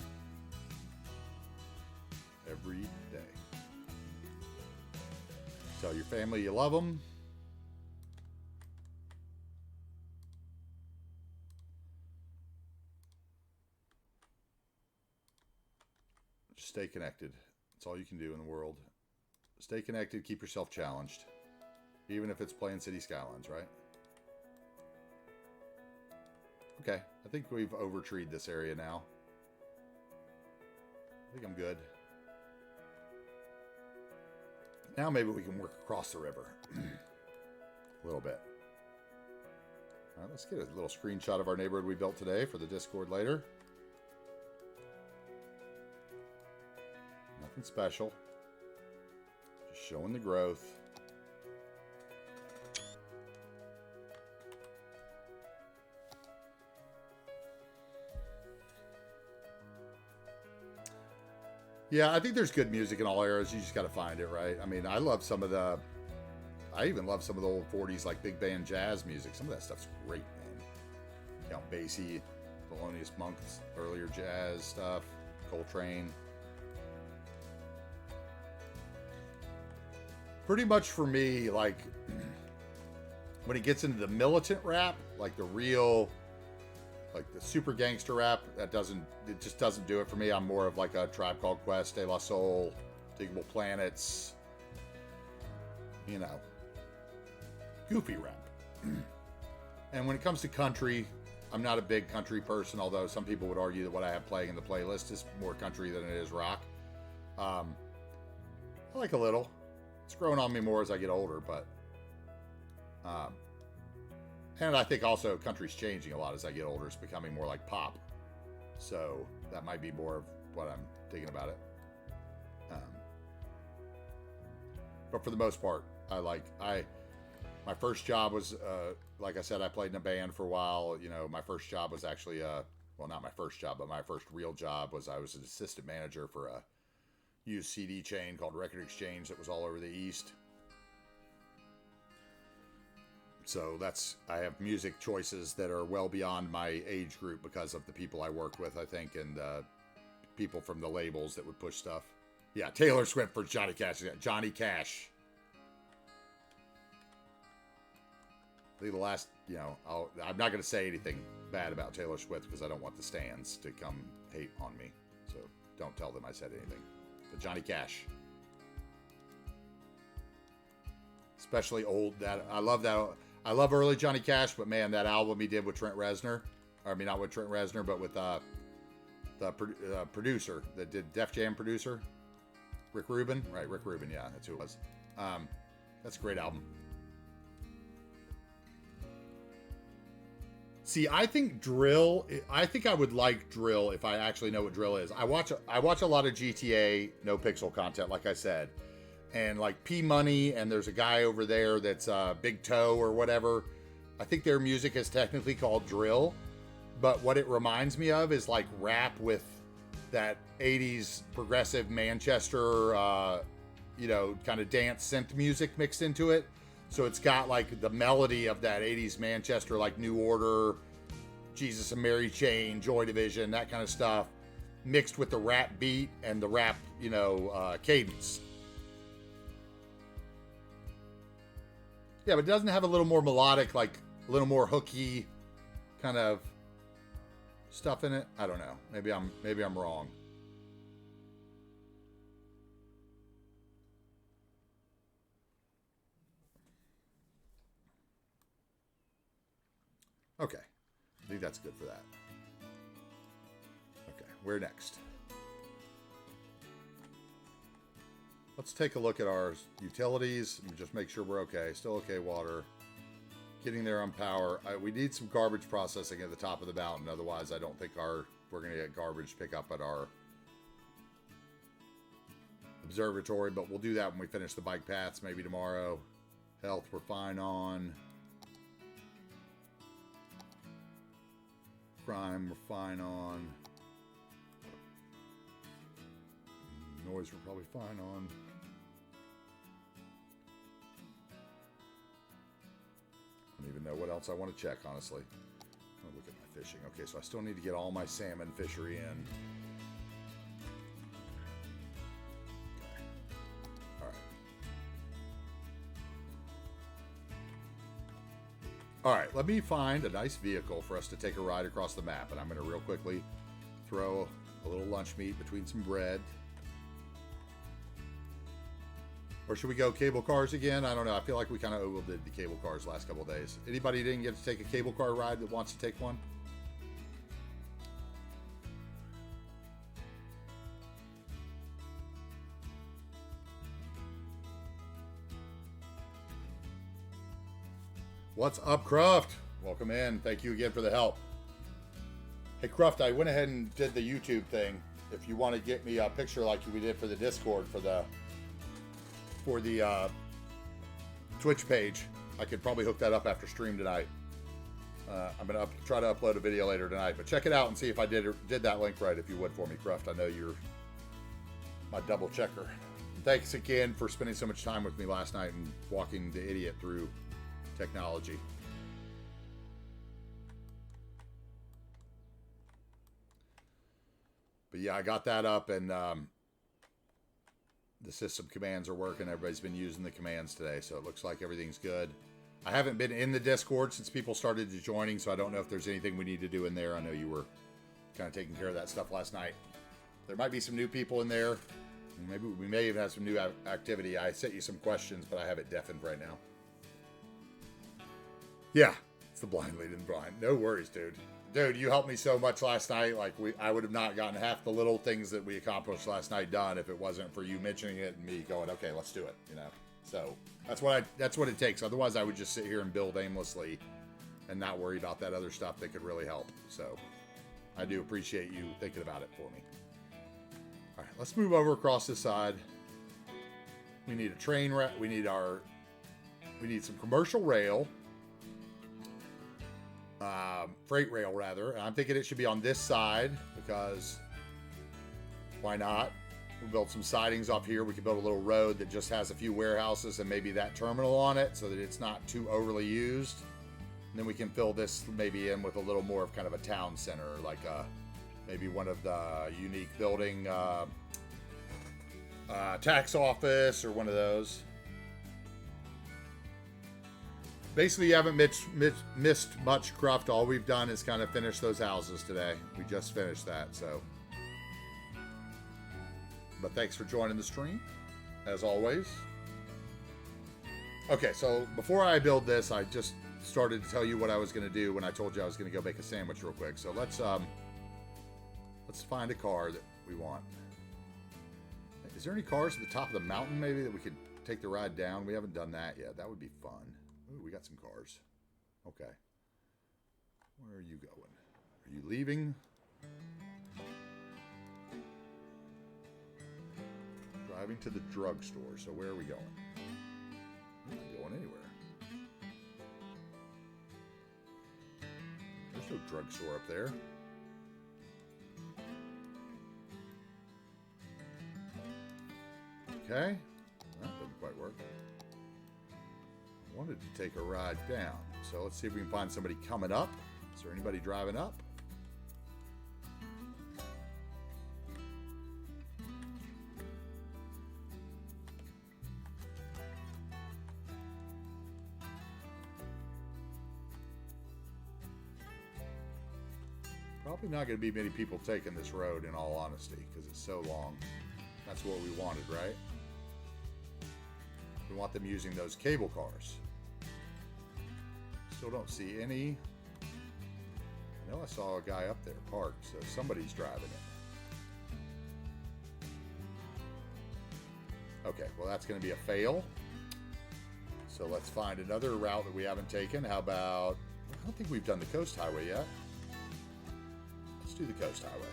Every day. Tell your family you love them. Just stay connected. That's all you can do in the world. Stay connected, keep yourself challenged. Even if it's playing City Skylines, right? Okay, I think we've over-treed this area now. I think I'm good. Now maybe we can work across the river. A little bit. All right, let's get a little screenshot of our neighborhood we built today for the Discord later. Nothing special. Showing the growth. Yeah, I think there's good music in all eras. You just got to find it, right? I mean, I love some of the. I even love some of the old '40s like big band jazz music. Some of that stuff's great, man. Count Basie, Thelonious Monk's earlier jazz stuff, Coltrane. Pretty much for me, like when it gets into the militant rap, like the real, like the super gangster rap, it just doesn't do it for me. I'm more of like a Tribe Called Quest, De La Soul, Digable Planets, you know, goofy rap. And when it comes to country, I'm not a big country person, although some people would argue that what I have playing in the playlist is more country than it is rock. I like a little. It's growing on me more as I get older, but and I think also country's changing a lot as I get older. It's becoming more like pop, so that might be more of what I'm thinking about it. But for the most part, my first job was like I said, I played in a band for a while. You know, my first job was actually well, not my first job, but my first real job was I was an assistant manager for a used CD chain called Record Exchange that was all over the East. So I have music choices that are well beyond my age group because of the people I worked with, I think, and people from the labels that would push stuff. Yeah, Taylor Swift for Johnny Cash. Johnny Cash. I think the last, you know, I'm not going to say anything bad about Taylor Swift because I don't want the stands to come hate on me. So don't tell them I said anything. But Johnny Cash. Especially old. I love early Johnny Cash, but man, that album he did with Trent Reznor. I mean, not with Trent Reznor, but with the producer that did Def Jam producer. Rick Rubin. Right, Rick Rubin, yeah, that's who it was. That's a great album. See, I think I would like drill if I actually know what drill is. I watch a lot of GTA no pixel content, like I said. And like P Money, and there's a guy over there that's Big Toe or whatever. I think their music is technically called drill. But what it reminds me of is like rap with that 80s progressive Manchester, kind of dance synth music mixed into it. So it's got like the melody of that 80s Manchester, like New Order, Jesus and Mary Chain, Joy Division, that kind of stuff, mixed with the rap beat and the rap, cadence. Yeah, but it doesn't have a little more melodic, like a little more hooky kind of stuff in it. I don't know. Maybe I'm wrong. Okay. I think that's good for that. Okay, where next? Let's take a look at our utilities and just make sure we're okay. Still okay, water. Getting there on power. We need some garbage processing at the top of the mountain. Otherwise, I don't think we're going to get garbage pickup at our observatory. But we'll do that when we finish the bike paths, maybe tomorrow. Health, we're fine on. Crime, we're fine on. Noise, we're probably fine on. I don't even know what else I want to check, honestly. I'll look at my fishing. Okay, so I still need to get all my salmon fishery in. Okay. All right. All right, let me find a nice vehicle for us to take a ride across the map. And I'm going to real quickly throw a little lunch meat between some bread. Or should we go cable cars again? I don't know. I feel like we kind of overdid the cable cars last couple of days. Anybody didn't get to take a cable car ride that wants to take one? What's up, Cruft? Welcome in. Thank you again for the help. Hey, Cruft, I went ahead and did the YouTube thing. If you want to get me a picture like we did for the Discord for the Twitch page, I could probably hook that up after stream tonight. I'm gonna try to upload a video later tonight, but check it out and see if I did that link right. If you would for me, Cruft. I know you're my double checker. Thanks again for spending so much time with me last night and walking the idiot through technology. But yeah, I got that up, and the system commands are working. Everybody's been using the commands today, so it looks like everything's good. I haven't been in the Discord since people started joining, so I don't know if there's anything we need to do in there. I know you were kind of taking care of that stuff last night. There might be some new people in there. Maybe we may even have some new activity. I sent you some questions, but I have it deafened right now. Yeah, it's the blind leading the blind. No worries, dude. Dude, you helped me so much last night. Like I would have not gotten half the little things that we accomplished last night done if it wasn't for you mentioning it and me going, okay, let's do it. You know, so that's what it takes. Otherwise, I would just sit here and build aimlessly and not worry about that other stuff that could really help. So I do appreciate you thinking about it for me. All right, let's move over across this side. We need a train. We need some commercial rail. Freight rail rather. And I'm thinking it should be on this side because why not? We'll build some sidings off here. We can build a little road that just has a few warehouses and maybe that terminal on it so that it's not too overly used. And then we can fill this maybe in with a little more of kind of a town center, like maybe one of the unique building tax office or one of those. Basically, you haven't missed much craft. All we've done is kind of finish those houses today. We just finished that, so. But thanks for joining the stream, as always. Okay, so before I build this, I just started to tell you what I was going to do when I told you I was going to go make a sandwich real quick. So let's find a car that we want. Is there any cars at the top of the mountain maybe that we could take the ride down? We haven't done that yet. That would be fun. Ooh, we got some cars. Okay. Where are you going? Are you leaving? Driving to the drugstore. So where are we going? We're not going anywhere. There's no drugstore up there. Okay. That doesn't quite work. Wanted to take a ride down, so let's see if we can find somebody coming up. Is there anybody driving up? Probably not going to be many people taking this road, in all honesty, because it's so long. That's what we wanted, right? We want them using those cable cars. Still don't see any. I know I saw a guy up there parked, so somebody's driving it. Okay, well that's going to be a fail. So let's find another route that we haven't taken. How about, I don't think we've done the Coast Highway yet. Let's do the Coast Highway.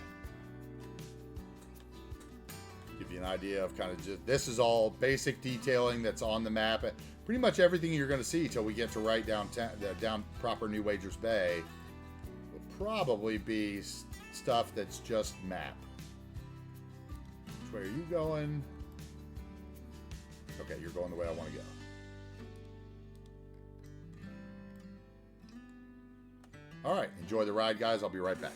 Give you an idea of kind of just, this is all basic detailing that's on the map. Pretty much everything you're going to see till we get to right down proper New Wagers Bay will probably be stuff that's just map. Which way are you going? Okay, you're going the way I want to go. All right, enjoy the ride, guys. I'll be right back.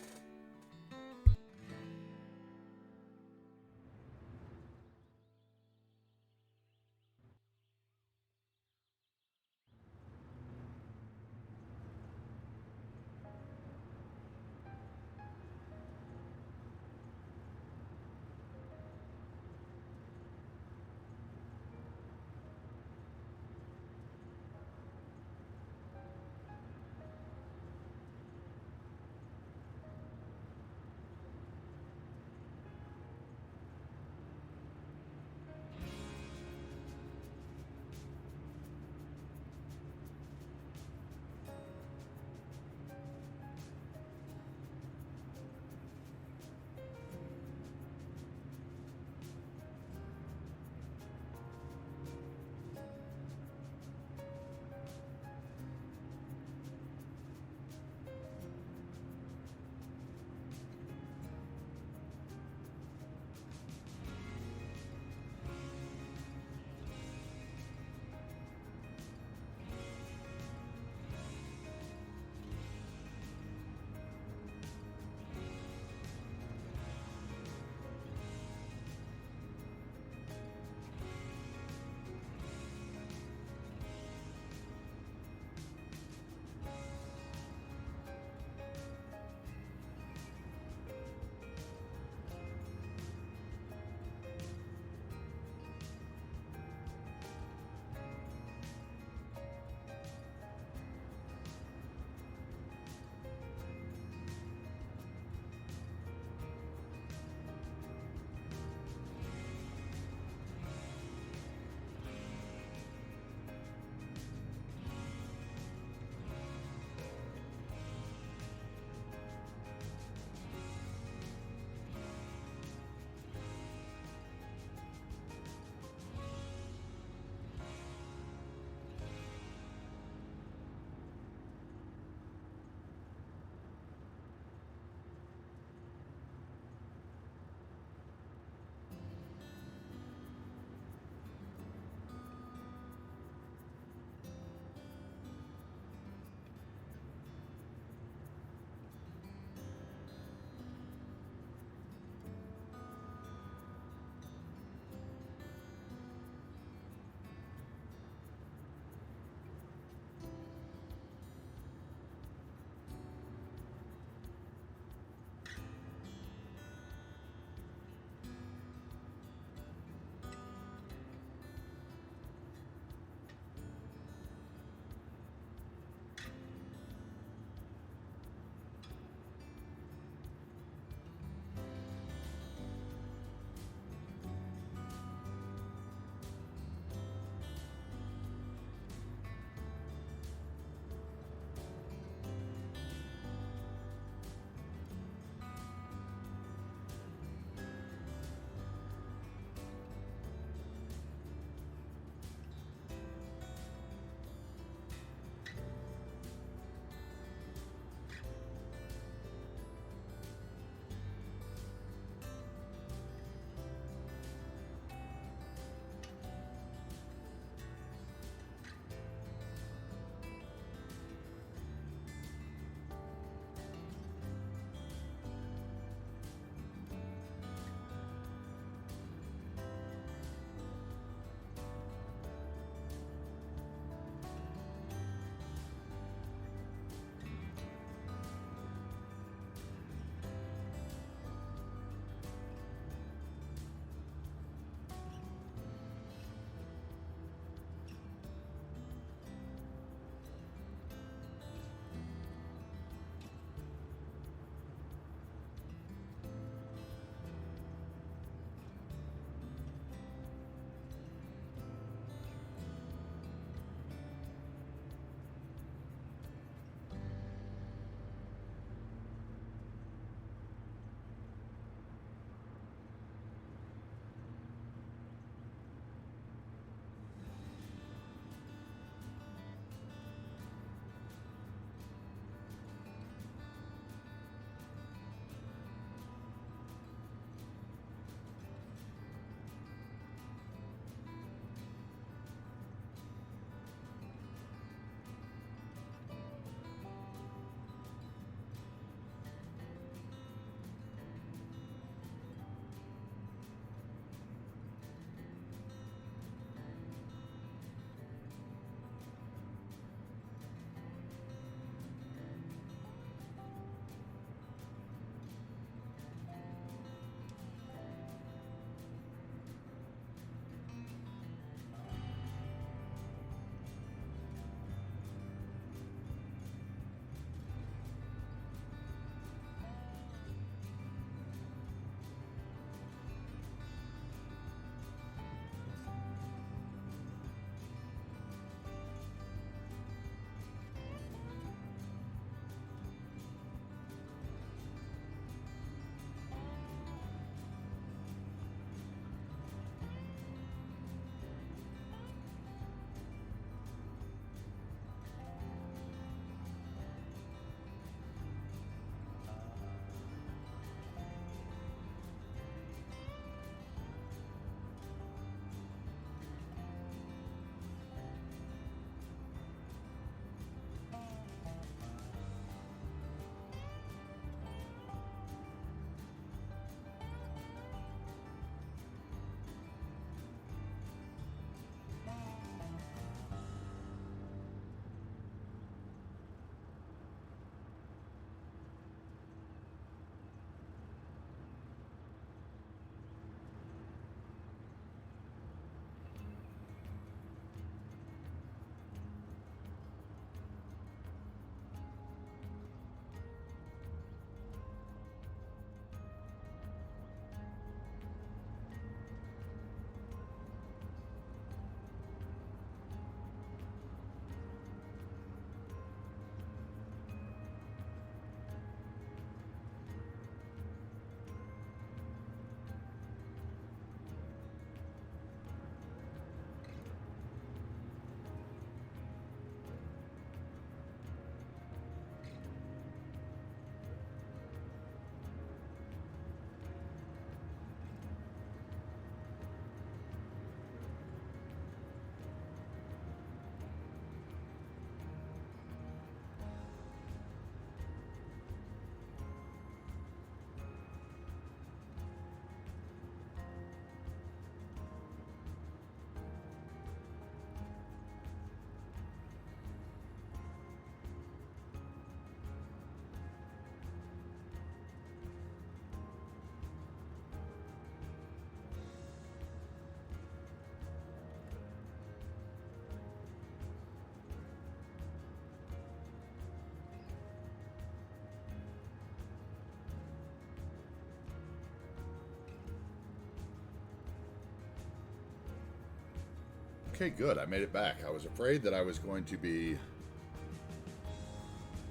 Okay, good. I made it back. I was afraid that I was going to be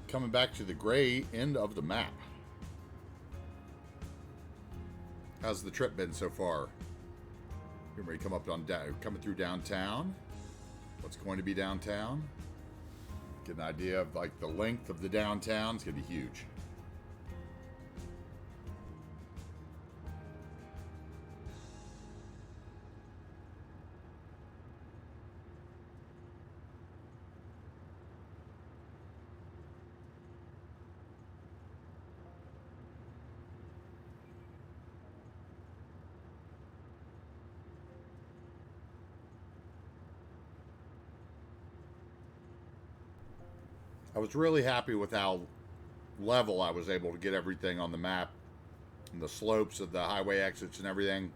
coming back to the gray end of the map. How's the trip been so far? Everybody coming through downtown. What's going to be downtown? Get an idea of like the length of the downtown. It's gonna be huge. I was really happy with how level I was able to get everything on the map and the slopes of the highway exits and everything.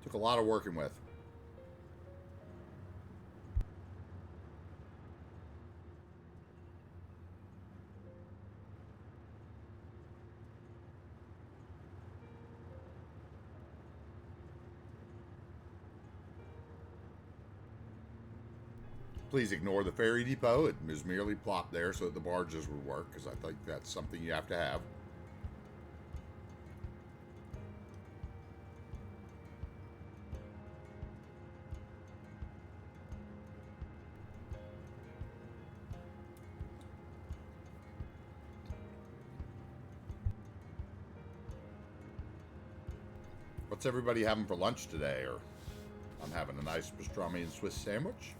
Took a lot of working with. Please ignore the ferry depot. It was merely plopped there so that the barges would work, because I think that's something you have to have. What's everybody having for lunch today? Or I'm having a nice pastrami and Swiss sandwich.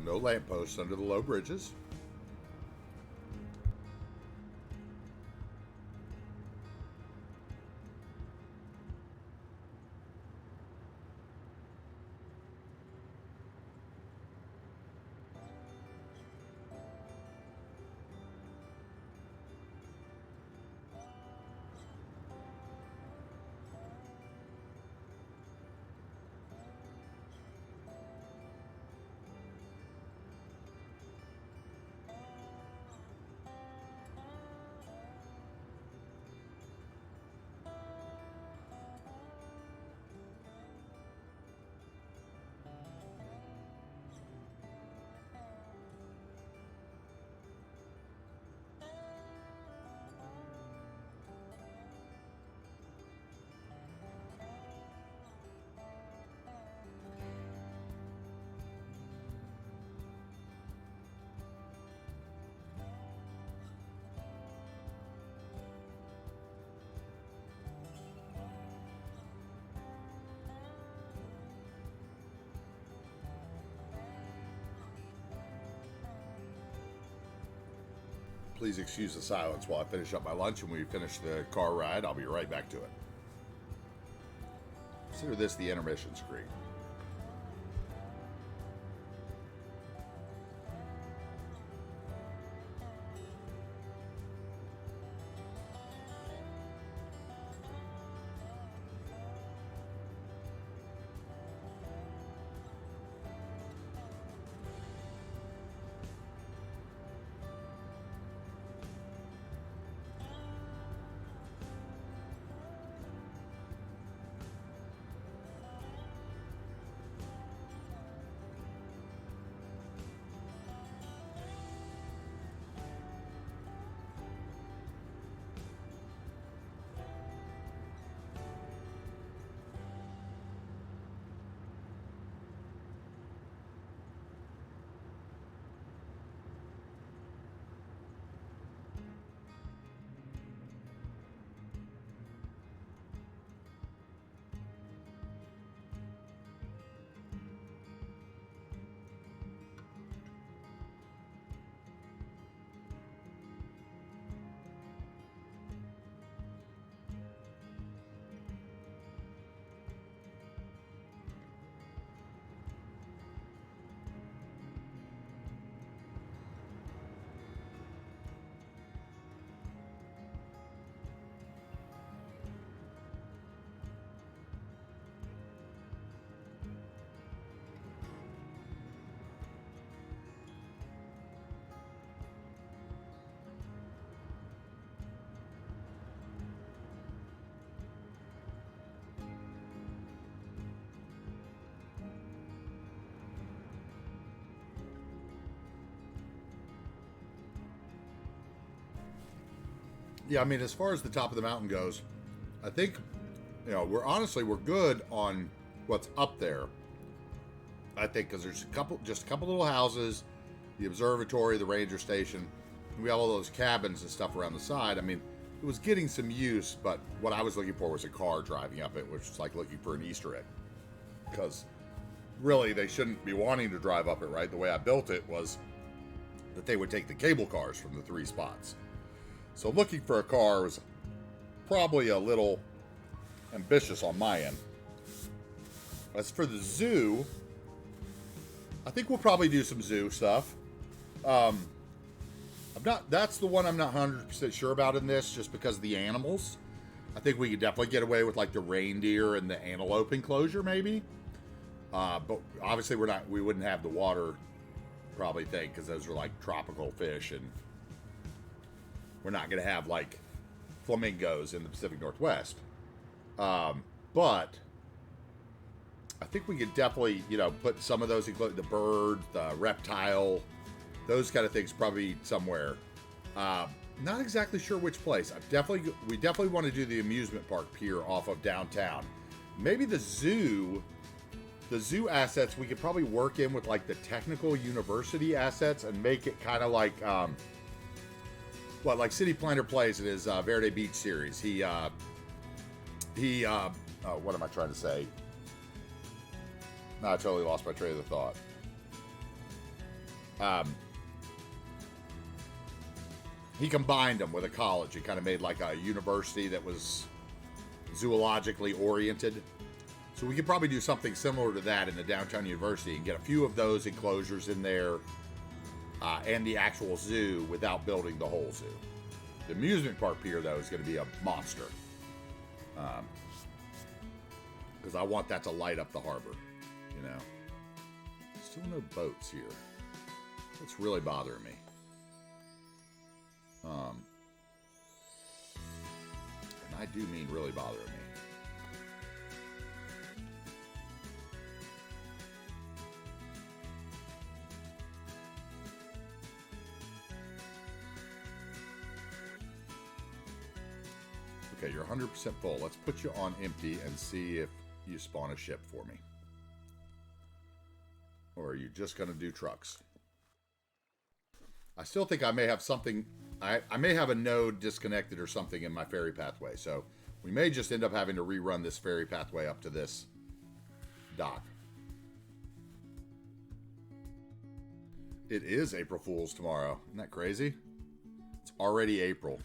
No lampposts under the low bridges. Please excuse the silence while I finish up my lunch, and when we finish the car ride, I'll be right back to it. Consider this the intermission screen. Yeah, I mean, as far as the top of the mountain goes, I think, we're good on what's up there. I think because there's just a couple little houses, the observatory, the ranger station. We have all those cabins and stuff around the side. I mean, it was getting some use, but what I was looking for was a car driving up it, which was like looking for an Easter egg. Because really, they shouldn't be wanting to drive up it, right? The way I built it was that they would take the cable cars from the 3 spots. So looking for a car was probably a little ambitious on my end. As for the zoo, I think we'll probably do some zoo stuff. That's the one I'm not 100% sure about in this, just because of the animals. I think we could definitely get away with like the reindeer and the antelope enclosure, maybe. But obviously we wouldn't have the water probably thing, because those are like tropical fish, and we're not going to have like flamingos in the Pacific Northwest. But I think we could definitely, put some of those, including the bird, the reptile, those kind of things, probably somewhere. Not exactly sure which place. We definitely want to do the amusement park pier off of downtown. Maybe the zoo assets we could probably work in with like the technical university assets and make it kind of like like City Planner plays in his Verde Beach series. What am I trying to say? No, I totally lost my train of thought. He combined them with a college. He kind of made like a university that was zoologically oriented. So we could probably do something similar to that in the downtown university and get a few of those enclosures in there and the actual zoo without building the whole zoo. The amusement park pier, though, is going to be a monster. Because I want that to light up the harbor, Still no boats here. That's really bothering me. And I do mean really bothering me. Okay, you're 100% full. Let's put you on empty and see if you spawn a ship for me. Or are you just going to do trucks? I still think I may have something. I may have a node disconnected or something in my ferry pathway. So we may just end up having to rerun this ferry pathway up to this dock. It is April Fool's tomorrow. Isn't that crazy? It's already April.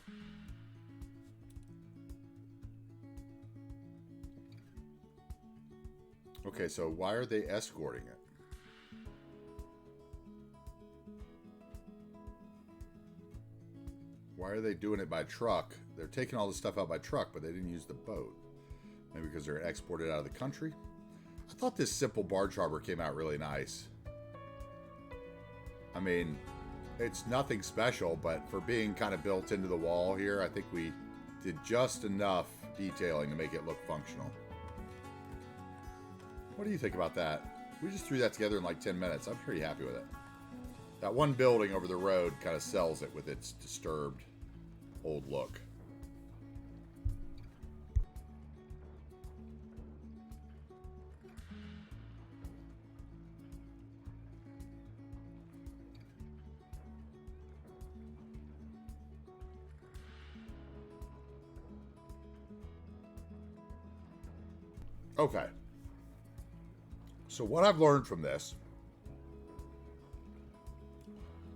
Okay, so why are they escorting it? Why are they doing it by truck? They're taking all the stuff out by truck, but they didn't use the boat. Maybe because they're exported out of the country? I thought this simple barge harbor came out really nice. I mean, it's nothing special, but for being kind of built into the wall here, I think we did just enough detailing to make it look functional. What do you think about that? We just threw that together in like 10 minutes. I'm pretty happy with it. That one building over the road kind of sells it with its disturbed old look. Okay. So what I've learned from this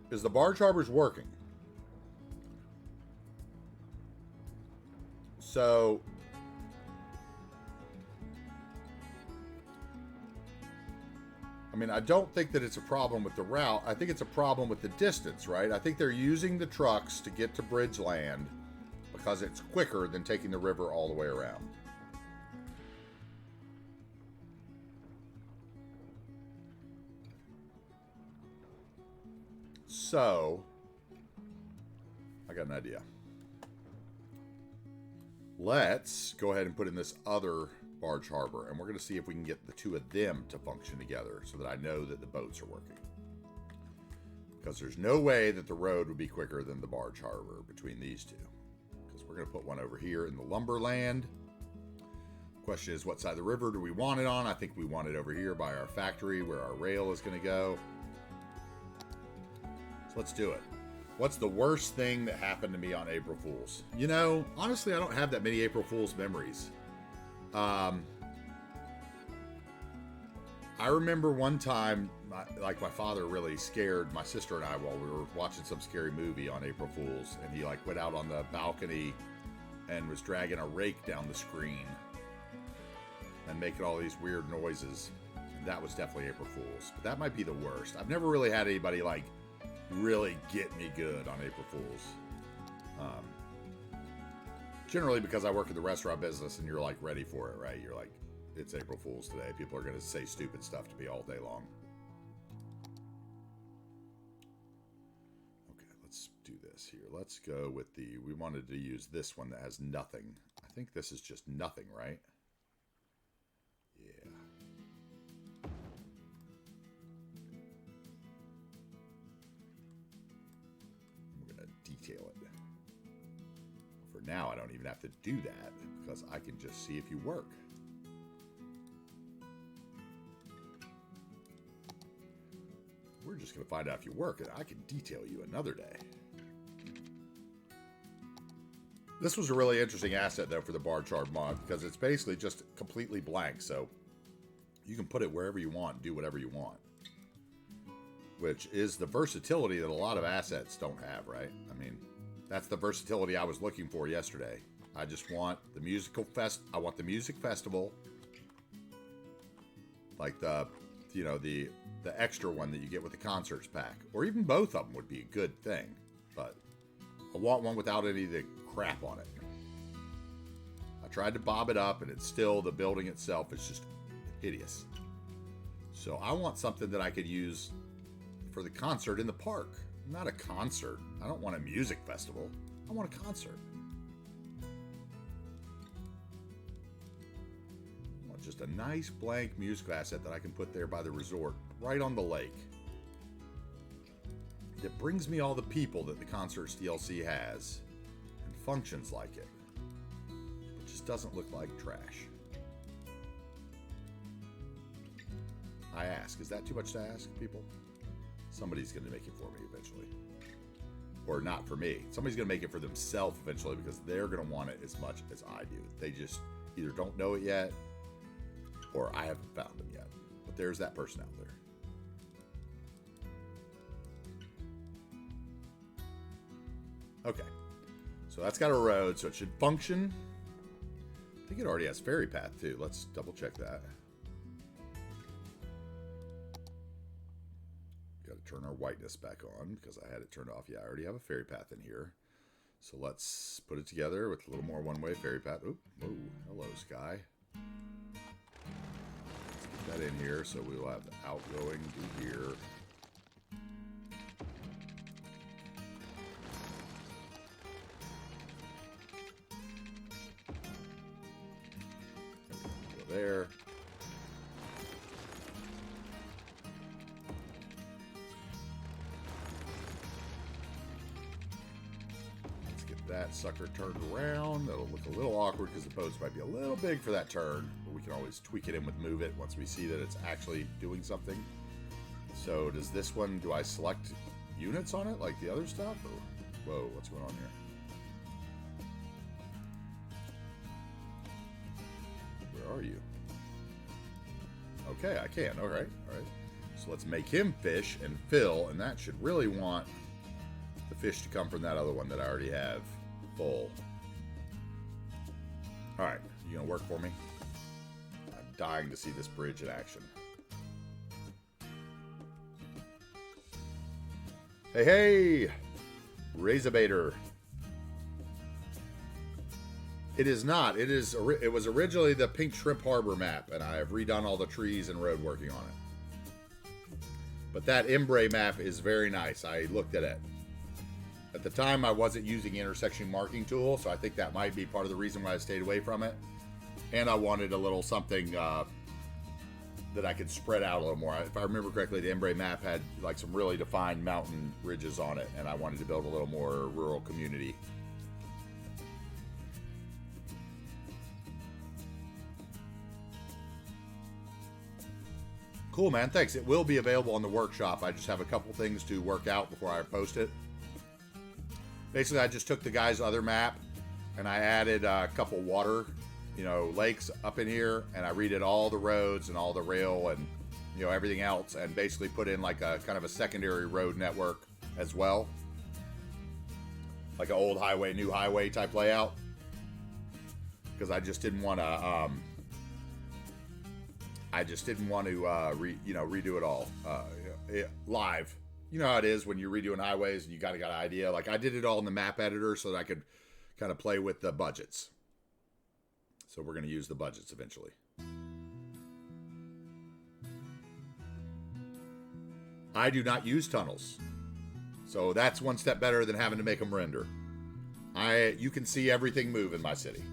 is the barge harbor's working. So I mean, I don't think that it's a problem with the route. I think it's a problem with the distance, right? I think they're using the trucks to get to Bridgeland because it's quicker than taking the river all the way around. So, I got an idea. Let's go ahead and put in this other barge harbor, and we're going to see if we can get the two of them to function together so that I know that the boats are working. Because there's no way that the road would be quicker than the barge harbor between these two. Because We're going to put one over here in the lumberland. Question is, what side of the river do we want it on? I think we want it over here by our factory where our rail is going to go. So let's do it. What's the worst thing that happened to me on April Fool's? You know, honestly, I don't have that many April Fool's memories. I remember one time, my father really scared my sister and I while we were watching some scary movie on April Fool's, and he like went out on the balcony and was dragging a rake down the screen and making all these weird noises. And that was definitely April Fool's, but that might be the worst. I've never really had anybody like really get me good on April Fool's. Generally because I work in the restaurant business and you're like ready for it, right? You're like, it's April Fool's today. People are going to say stupid stuff to me all day long. Okay, let's do this here. Let's go with we wanted to use this one that has nothing. I think this is just nothing, right? Yeah. We're going to detail it. For now, I don't even have to do that because I can just see if you work. We're just going to find out if you work, and I can detail you another day. This was a really interesting asset, though, for the bar chart mod, because it's basically just completely blank, so you can put it wherever you want and do whatever you want. Which is the versatility that a lot of assets don't have, right? I mean, that's the versatility I was looking for yesterday. I just want the I want the music festival, like the extra one that you get with the concerts pack, or even both of them would be a good thing, but I want one without any of the crap on it. I tried to bob it up, and it's still, the building itself is just hideous. So I want something that I could use for the concert in the park. Not a concert. I don't want a music festival. I want a concert. I want just a nice blank music asset that I can put there by the resort, right on the lake. That brings me all the people that the Concerts DLC has and functions like it. It just doesn't look like trash. I ask, is that too much to ask, people? Somebody's going to make it for me eventually. Or not for me. Somebody's going to make it for themselves eventually because they're going to want it as much as I do. They just either don't know it yet or I haven't found them yet. But there's that person out there. Okay. So that's got a road, so it should function. I think it already has ferry path too. Let's double check that. Got to turn our whiteness back on because I had it turned off. Yeah, I already have a ferry path in here. So let's put it together with a little more one-way ferry path. Oop, whoa, hello, sky. Let's get that in here so we will have the outgoing to here. Go there. That sucker turned around. That'll look a little awkward because the boats might be a little big for that turn, but we can always tweak it in with move it once we see that it's actually doing something. So does this one, do I select units on it like the other stuff? Or, whoa, what's going on here? Where are you? Okay, I can. All right. So let's make him fish and fill, and that should really want the fish to come from that other one that I already have full. Alright, you gonna work for me? I'm dying to see this bridge in action. Hey! Razor baiter. It is not. It was originally the Pink Shrimp Harbor map, and I have redone all the trees and road working on it. But that Embrae map is very nice. I looked at it. At the time, I wasn't using intersection marking tool, so I think that might be part of the reason why I stayed away from it. And I wanted a little something that I could spread out a little more. If I remember correctly, the Embrae map had like some really defined mountain ridges on it, and I wanted to build a little more rural community. Cool, man. Thanks. It will be available on the workshop. I just have a couple things to work out before I post it. Basically, I just took the guy's other map and I added a couple water, lakes up in here, and I redid all the roads and all the rail and, everything else, and basically put in like a kind of a secondary road network as well. Like an old highway, new highway type layout. Because I just didn't want to, redo it all live. You know how it is when you're redoing highways and you got an idea. Like I did it all in the map editor so that I could kind of play with the budgets. So we're going to use the budgets eventually. I do not use tunnels. So that's one step better than having to make them render. You can see everything move in my city.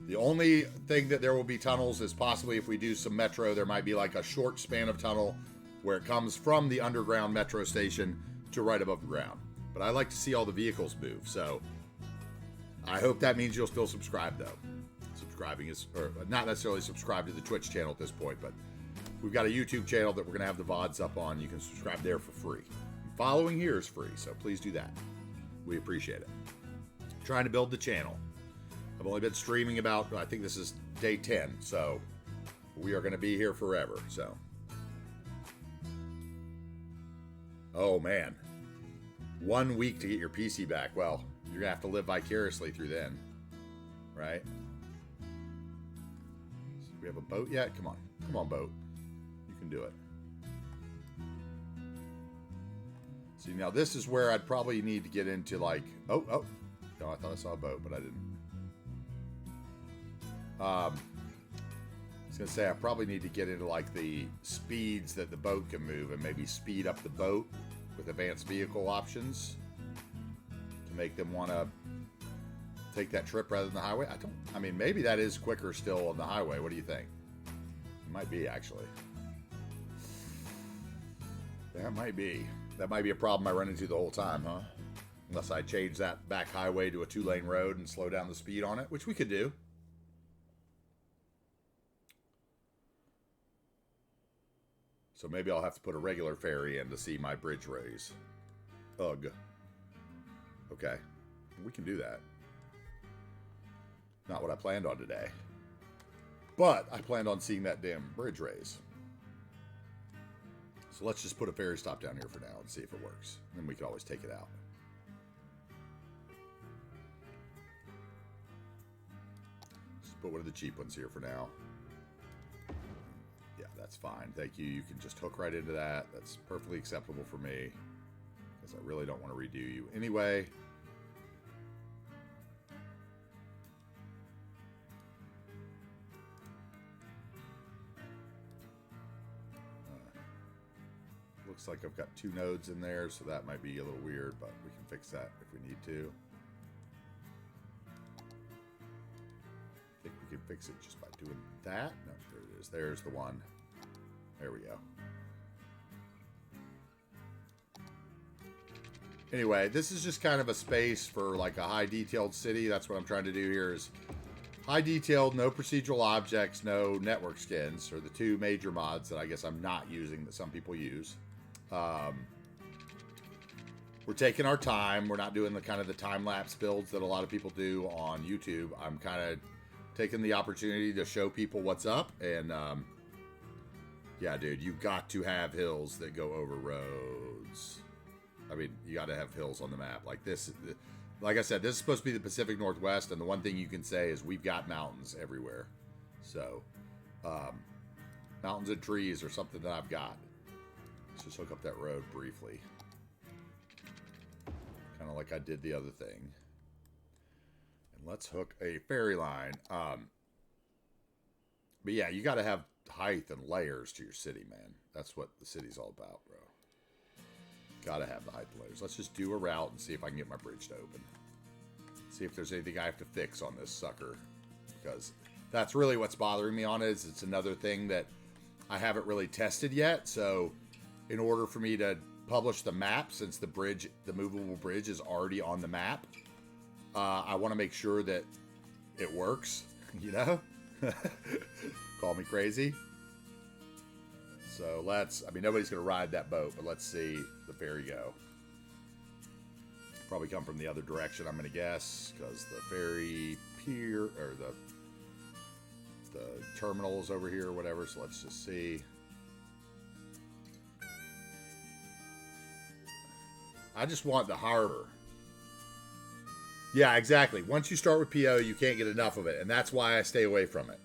The only thing that there will be tunnels is possibly if we do some metro, there might be like a short span of tunnel where it comes from the underground metro station to right above the ground. But I like to see all the vehicles move, so I hope that means you'll still subscribe though. Subscribing is, or not necessarily subscribe to the Twitch channel at this point, but we've got a YouTube channel that we're going to have the VODs up on. You can subscribe there for free. Following here is free, so please do that. We appreciate it. Trying to build the channel. I've only been streaming about, I think this is day 10, so we are going to be here forever, so. Oh, man. 1 week to get your PC back. Well, you're going to have to live vicariously through then, right? So we have a boat yet? Come on. Come on, boat. You can do it. See, now this is where I'd probably need to get into like, oh. No, I thought I saw a boat, but I didn't. I was going to say I probably need to get into like the speeds that the boat can move and maybe speed up the boat with advanced vehicle options to make them want to take that trip rather than the highway. I mean, maybe that is quicker still on the highway. What do you think? It might be, actually. That might be. That might be a problem I run into the whole time, huh? Unless I change that back highway to a 2-lane road and slow down the speed on it, which we could do. So maybe I'll have to put a regular ferry in to see my bridge raise. Ugh. Okay. We can do that. Not what I planned on today. But I planned on seeing that damn bridge raise. So let's just put a ferry stop down here for now and see if it works. And then we can always take it out. Just put one of the cheap ones here for now. Yeah, that's fine. Thank you. You can just hook right into that. That's perfectly acceptable for me. Because I really don't want to redo you anyway. Looks like I've got 2 nodes in there, so that might be a little weird, but we can fix that if we need to. I think we can fix it just by doing that. No, there it is. There's the one. There we go. Anyway, this is just kind of a space for like a high detailed city. That's what I'm trying to do here is high detailed, no procedural objects, no network skins, are the 2 major mods that I guess I'm not using that some people use. We're taking our time. We're not doing the kind of the time-lapse builds that a lot of people do on YouTube. I'm kind of taking the opportunity to show people what's up. And, yeah, dude, you got to have hills that go over roads. I mean, you got to have hills on the map. Like this, like I said, this is supposed to be the Pacific Northwest. And the one thing you can say is we've got mountains everywhere. So, mountains and trees are something that I've got. Let's just hook up that road briefly. Kind of like I did the other thing. And let's hook a ferry line. But yeah, you got to have height and layers to your city, man. That's what the city's all about, bro. Got to have the height and layers. Let's just do a route and see if I can get my bridge to open. See if there's anything I have to fix on this sucker. Because that's really what's bothering me on it. Is it's another thing that I haven't really tested yet. So in order for me to publish the map, since the bridge, the movable bridge is already on the map, I want to make sure that it works, you know? Call me crazy. So let's, I mean, nobody's going to ride that boat, but let's see the ferry go. Probably come from the other direction, I'm going to guess, because the ferry pier, or the terminal is over here or whatever, so let's just see. I just want the harbor. Yeah, exactly. Once you start with PO, you can't get enough of it, and that's why I stay away from it.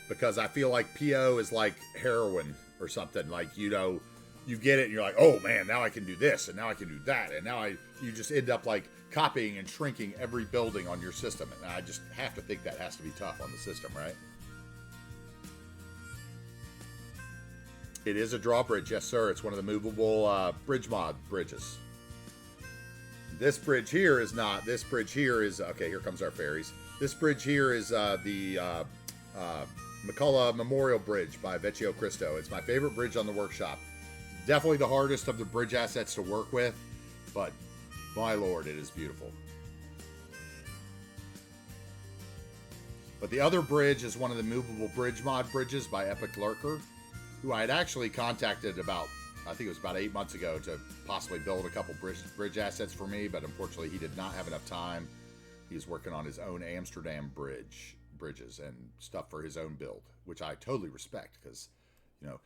Because I feel like PO is like heroin or something. Like, you know, you get it and you're like, oh man, now I can do this and now I can do that. And now you just end up like copying and shrinking every building on your system. And I just have to think that has to be tough on the system, right? It is a drawbridge, yes sir. It's one of the movable bridge mod bridges. This bridge here is not. This bridge here is, okay, here comes our ferries. This bridge here is the McCullough Memorial Bridge by Vecchio Cristo. It's my favorite bridge on the workshop. Definitely the hardest of the bridge assets to work with, but my lord, it is beautiful. But the other bridge is one of the movable bridge mod bridges by Epic Lurker, who I had actually contacted about, I think it was about 8 months ago, to possibly build a couple bridge assets for me, but unfortunately he did not have enough time. He's working on his own Amsterdam bridges and stuff for his own build, which I totally respect, because, you know,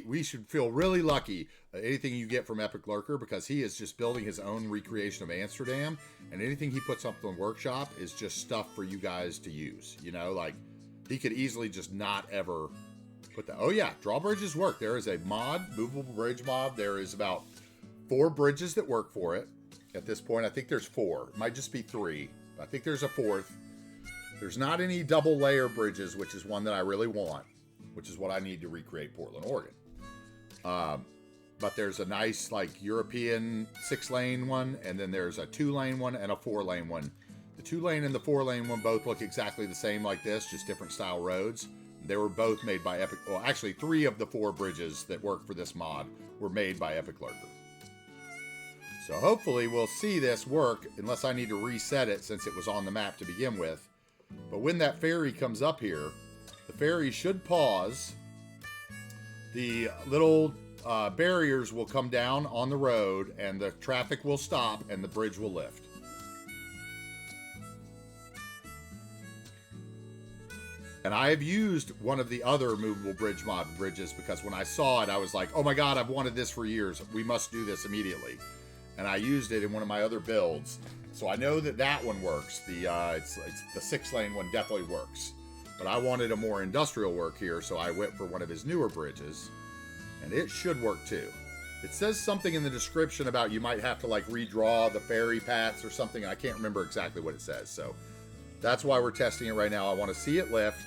we should feel really lucky anything you get from Epic Lurker, because he is just building his own recreation of Amsterdam, and anything he puts up on the workshop is just stuff for you guys to use. You know, like, he could easily just not ever put that. Oh yeah, drawbridges work. There is a mod, movable bridge mod. There is about 4 bridges that work for it at this point. I think there's 4. It might just be 3. I think there's a 4th. There's not any double layer bridges, which is one that I really want, which is what I need to recreate Portland, Oregon. But there's a nice, like, European 6-lane one, and then there's a 2-lane one and a 4-lane one. The 2-lane and the 4-lane one both look exactly the same like this, just different style roads. They were both made by Epic. Well, actually, 3 of the 4 bridges that work for this mod were made by Epic Lurker. So hopefully we'll see this work, unless I need to reset it since it was on the map to begin with. But when that ferry comes up here, the ferry should pause. The little barriers will come down on the road, and the traffic will stop, and the bridge will lift. And I have used one of the other movable bridge mod bridges, because when I saw it, I was like, oh my god, I've wanted this for years. We must do this immediately. And I used it in one of my other builds. So I know that that one works. It's the 6-lane one definitely works. But I wanted a more industrial work here, so I went for one of his newer bridges. And it should work too. It says something in the description about you might have to like redraw the ferry paths or something. I can't remember exactly what it says. So that's why we're testing it right now. I want to see it lift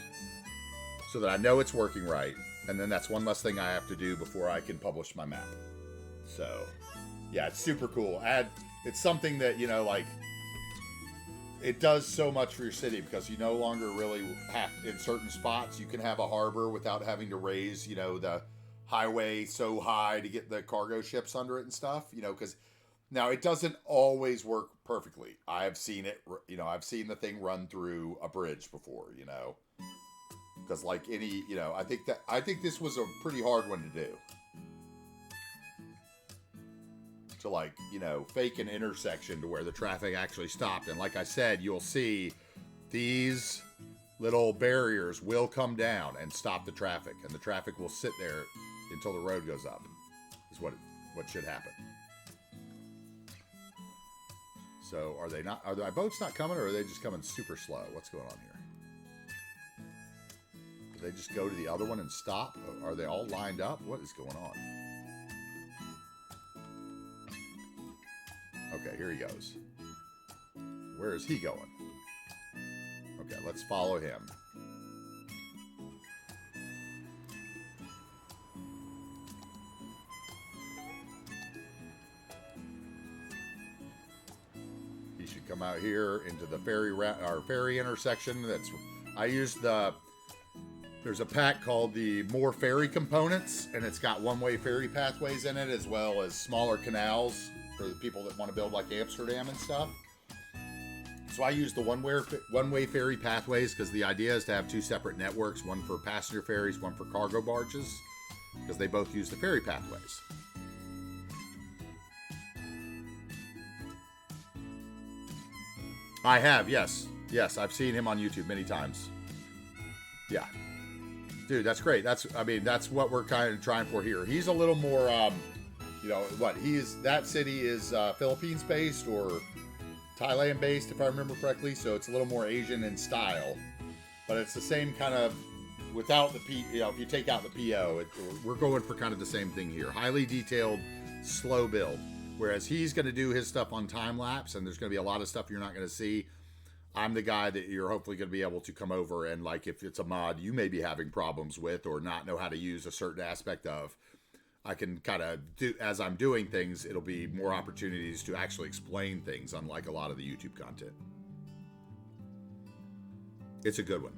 so that I know it's working right. And then that's one less thing I have to do before I can publish my map. So yeah, it's super cool. It's something that, you know, like, it does so much for your city, because you no longer really have, in certain spots, you can have a harbor without having to raise, you know, the highway so high to get the cargo ships under it and stuff, you know, because now it doesn't always work perfectly. I've seen it, you know, I've seen the thing run through a bridge before, you know, because like any, you know, I think this was a pretty hard one to do. To like, you know, fake an intersection to where the traffic actually stopped. And like I said, you'll see these little barriers will come down and stop the traffic, and the traffic will sit there until the road goes up, is what should happen. So are my boats not coming, or are they just coming super slow? What's going on here? Do they just go to the other one and stop? Are they all lined up? What is going on? Okay, here he goes. Where is he going? Okay, let's follow him. He should come out here into the ferry intersection. I used there's a pack called the More Ferry Components, and it's got one-way ferry pathways in it, as well as smaller canals for the people that want to build like Amsterdam and stuff. So I use the one-way ferry pathways because the idea is to have 2 separate networks, one for passenger ferries, one for cargo barges. because they both use the ferry pathways. I have, yes. Yes, I've seen him on YouTube many times. Yeah. Dude, that's great. That's what we're kind of trying for here. He's a little more, you know, that city is Philippines based or Thailand based, if I remember correctly. So it's a little more Asian in style, but it's the same kind of, without the if you take out the PO, we're going for kind of the same thing here. Highly detailed, slow build. Whereas he's going to do his stuff on time lapse, and there's going to be a lot of stuff you're not going to see. I'm the guy that you're hopefully going to be able to come over and, like, if it's a mod you may be having problems with or not know how to use a certain aspect of, I can kind of do, as I'm doing things, it'll be more opportunities to actually explain things, unlike a lot of the YouTube content. It's a good one.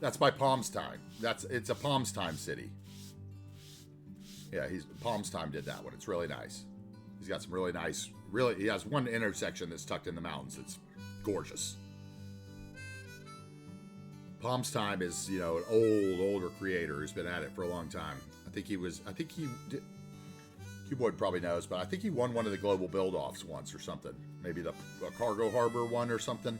That's by Palms Time. It's a Palms Time city. Yeah, Palms Time did that one. It's really nice. He's got some really nice, he has one intersection that's tucked in the mountains. It's gorgeous. Palms Time is, you know, an older creator who's been at it for a long time. Q-Boy probably knows, but I think he won one of the global build-offs once or something. Maybe the Cargo Harbor one or something.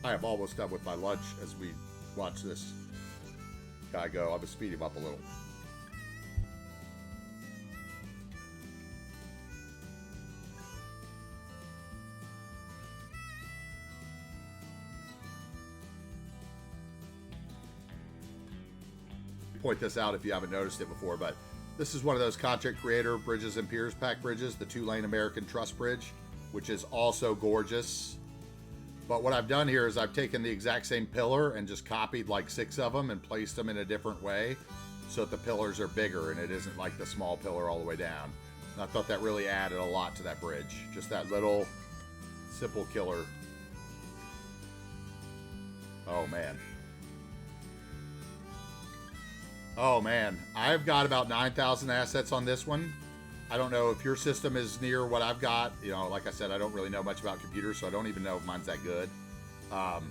I am almost done with my lunch as we watch this guy go. I'm going to speed him up a little. Point this out if you haven't noticed it before, but this is one of those content creator bridges and piers pack bridges, the 2-lane American Truss Bridge, which is also gorgeous. But what I've done here is I've taken the exact same pillar and just copied like 6 of them and placed them in a different way so that the pillars are bigger and it isn't like the small pillar all the way down. And I thought that really added a lot to that bridge. Just that little simple killer. Oh man. Oh man. I've got about 9,000 assets on this one. I don't know if your system is near what I've got. You know, like I said, I don't really know much about computers, so I don't even know if mine's that good. But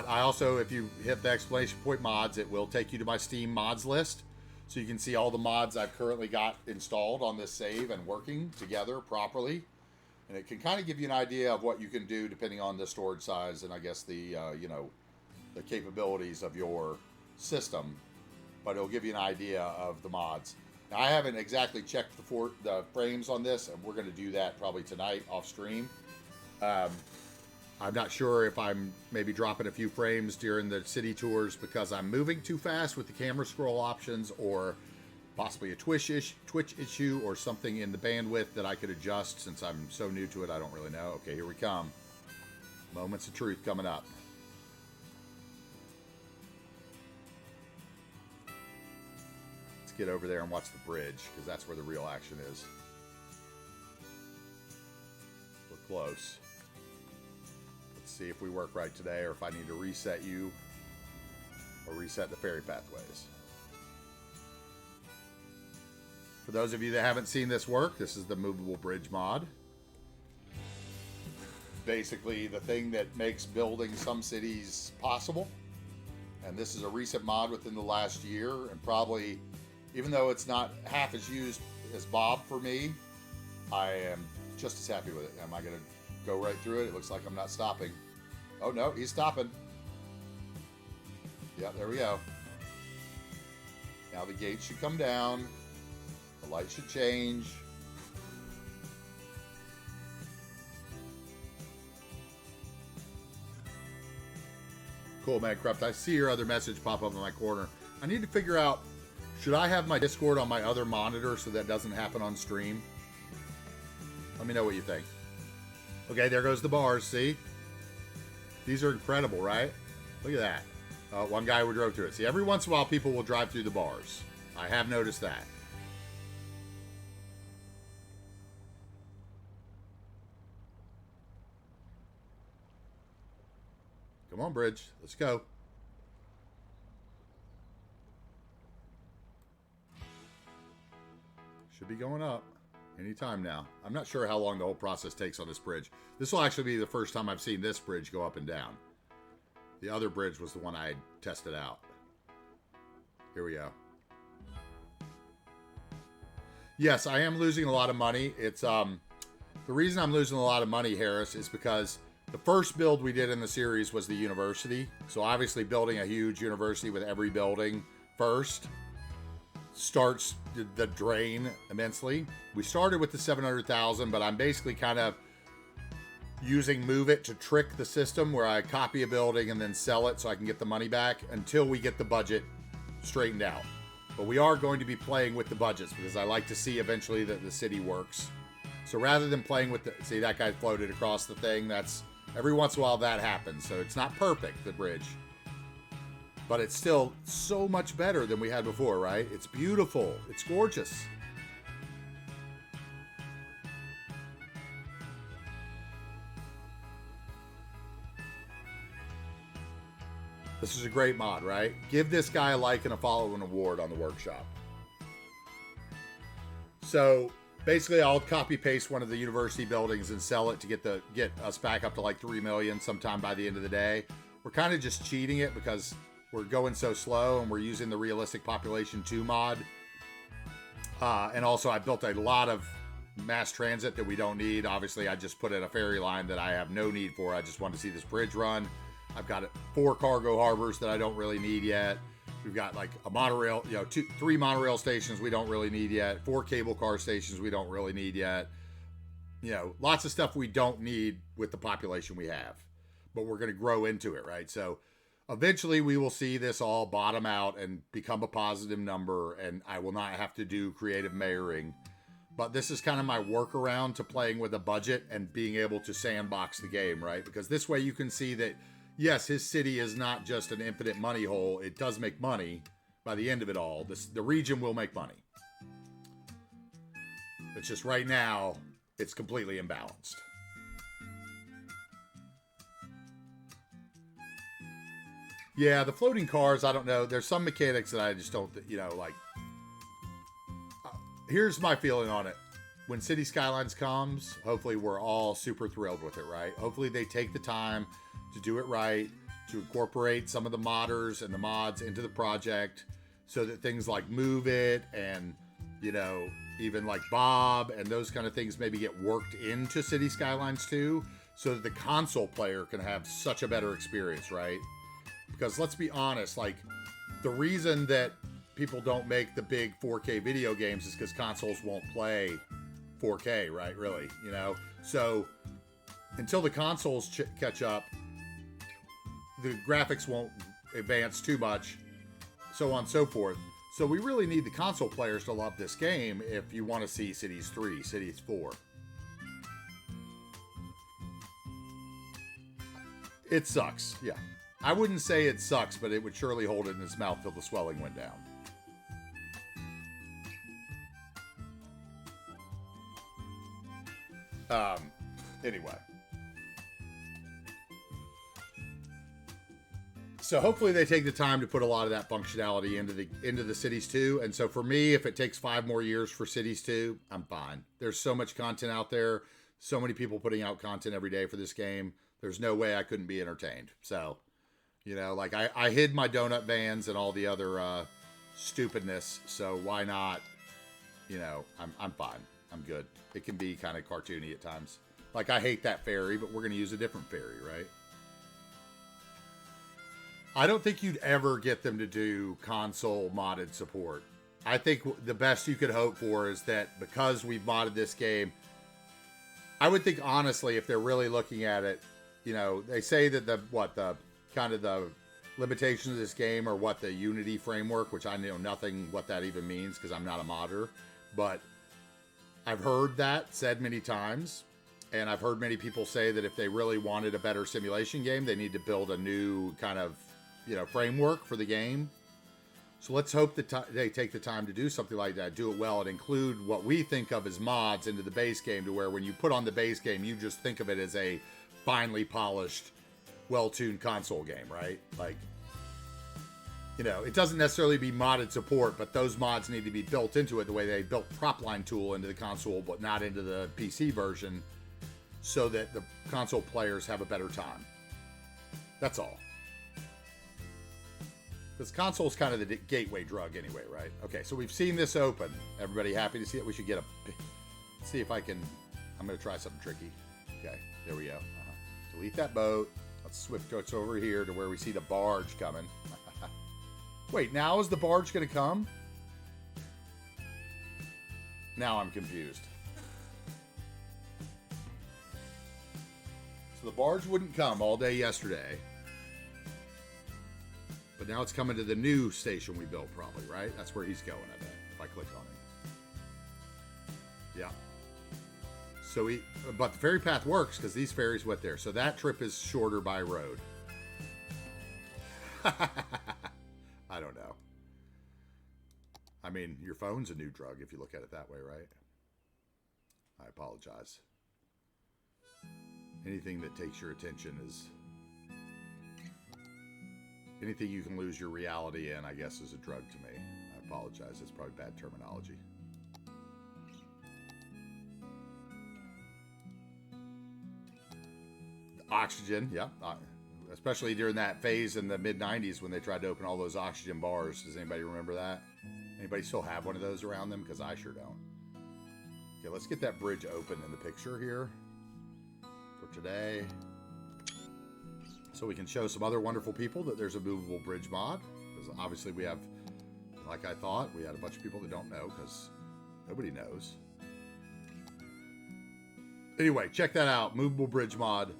I also, if you hit the exclamation point mods, it will take you to my Steam mods list. So you can see all the mods I've currently got installed on this save and working together properly. And it can kind of give you an idea of what you can do depending on the storage size and I guess the, you know, the capabilities of your system. But it'll give you an idea of the mods. Now, I haven't exactly checked the frames on this, and we're going to do that probably tonight off stream. I'm not sure if I'm maybe dropping a few frames during the city tours because I'm moving too fast with the camera scroll options, or possibly a Twitch issue or something in the bandwidth that I could adjust since I'm so new to it. I don't really know. Okay, here we come. Moments of truth coming up. Get over there and watch the bridge because that's where the real action is. We're close. Let's see if we work right today or if I need to reset you or reset the ferry pathways. For those of you that haven't seen this work, this is the movable bridge mod. Basically the thing that makes building some cities possible. And this is a recent mod within the last year, and probably, even though it's not half as used as Bob for me, I am just as happy with it. Am I going to go right through it? It looks like I'm not stopping. Oh, no, he's stopping. Yeah, there we go. Now the gate should come down. The light should change. Cool, Minecraft. I see your other message pop up in my corner. I need to figure out, should I have my Discord on my other monitor so that doesn't happen on stream? Let me know what you think. Okay, there goes the bars, see? These are incredible, right? Look at that. One guy who drove through it. See, every once in a while people will drive through the bars. I have noticed that. Come on, bridge. Let's go. Should be going up. Anytime now. I'm not sure how long the whole process takes on this bridge. This will actually be the first time I've seen this bridge go up and down. The other bridge was the one I had tested out. Here we go. Yes, I am losing a lot of money. It's the reason I'm losing a lot of money, Harris, is because the first build we did in the series was the university. So obviously building a huge university with every building first starts the drain immensely. We started with the 700,000, but I'm basically kind of using Move It to trick the system where I copy a building and then sell it so I can get the money back until we get the budget straightened out. But we are going to be playing with the budgets because I like to see eventually that the city works. So rather than playing with the, see that guy floated across the thing, that's every once in a while that happens. So it's not perfect, the bridge. But it's still so much better than we had before, right? It's beautiful. It's gorgeous. This is a great mod, right? Give this guy a like and a follow and award on the workshop. So basically I'll copy paste one of the university buildings and sell it to get us back up to like 3 million sometime by the end of the day. We're kind of just cheating it because we're going so slow and we're using the realistic population 2 mod. And also I built a lot of mass transit that we don't need. Obviously I just put in a ferry line that I have no need for. I just want to see this bridge run. I've got 4 cargo harbors that I don't really need yet. We've got like a monorail, 3 monorail stations we don't really need yet. 4 cable car stations we don't really need yet. Lots of stuff we don't need with the population we have. But we're going to grow into it, right? So eventually we will see this all bottom out and become a positive number, and I will not have to do creative mayoring. But this is kind of my workaround to playing with a budget and being able to sandbox the game, right? Because this way you can see that yes, his city is not just an infinite money hole. It does make money by the end of it all. The region will make money. It's just right now, it's completely imbalanced. Yeah, the floating cars, I don't know. There's some mechanics that I just don't, like. Here's my feeling on it. When City Skylines comes, hopefully we're all super thrilled with it, right? Hopefully they take the time to do it right, to incorporate some of the modders and the mods into the project so that things like Move It and, even like Bob and those kind of things maybe get worked into City Skylines too, so that the console player can have such a better experience, right? Because let's be honest, like the reason that people don't make the big 4K video games is because consoles won't play 4K, right? Really, So until the consoles catch up, the graphics won't advance too much, so on and so forth. So we really need the console players to love this game if you want to see Cities 3, Cities 4. It sucks, yeah. I wouldn't say it sucks, but it would surely hold it in its mouth till the swelling went down. Anyway. So hopefully they take the time to put a lot of that functionality into the Cities 2. And so for me, if it takes 5 more years for Cities 2, I'm fine. There's so much content out there. So many people putting out content every day for this game. There's no way I couldn't be entertained. So, like I hid my donut vans and all the other stupidness. So why not? I'm fine. I'm good. It can be kind of cartoony at times. Like I hate that ferry, but we're going to use a different ferry, right? I don't think you'd ever get them to do console modded support. I think the best you could hope for is that because we've modded this game, I would think honestly, if they're really looking at it, they say that the limitations of this game are what the Unity framework, which I know nothing what that even means because I'm not a modder, but I've heard that said many times. And I've heard many people say that if they really wanted a better simulation game, they need to build a new kind of, framework for the game. So let's hope that they take the time to do something like that, do it well, and include what we think of as mods into the base game to where when you put on the base game, you just think of it as a finely polished, well-tuned console game, right? Like, you know, it doesn't necessarily be modded support, but those mods need to be built into it the way they built Propline Tool into the console, but not into the PC version, so that the console players have a better time. That's all. Because console is kind of the gateway drug anyway, right? Okay, so we've seen this open. Everybody happy to see it? We should get see if I can, I'm going to try something tricky. Okay, there we go. Delete that boat. Let's switch over here to where we see the barge coming. Wait, now is the barge going to come? Now I'm confused. So the barge wouldn't come all day yesterday. But now it's coming to the new station we built probably, right? That's where he's going, I bet, if I click on him. Yeah. So but the ferry path works because these ferries went there. So that trip is shorter by road. I don't know. I mean, your phone's a new drug if you look at it that way, right? I apologize. Anything that takes your attention is... anything you can lose your reality in, I guess, is a drug to me. I apologize. It's probably bad terminology. Oxygen, yeah. Especially during that phase in the mid-90s when they tried to open all those oxygen bars. Does anybody remember that? Anybody still have one of those around them? Because I sure don't. Okay, let's get that bridge open in the picture here for today. So we can show some other wonderful people that there's a movable bridge mod. Because obviously we have, like I thought, we had a bunch of people that don't know because nobody knows. Anyway, check that out. Movable bridge mod.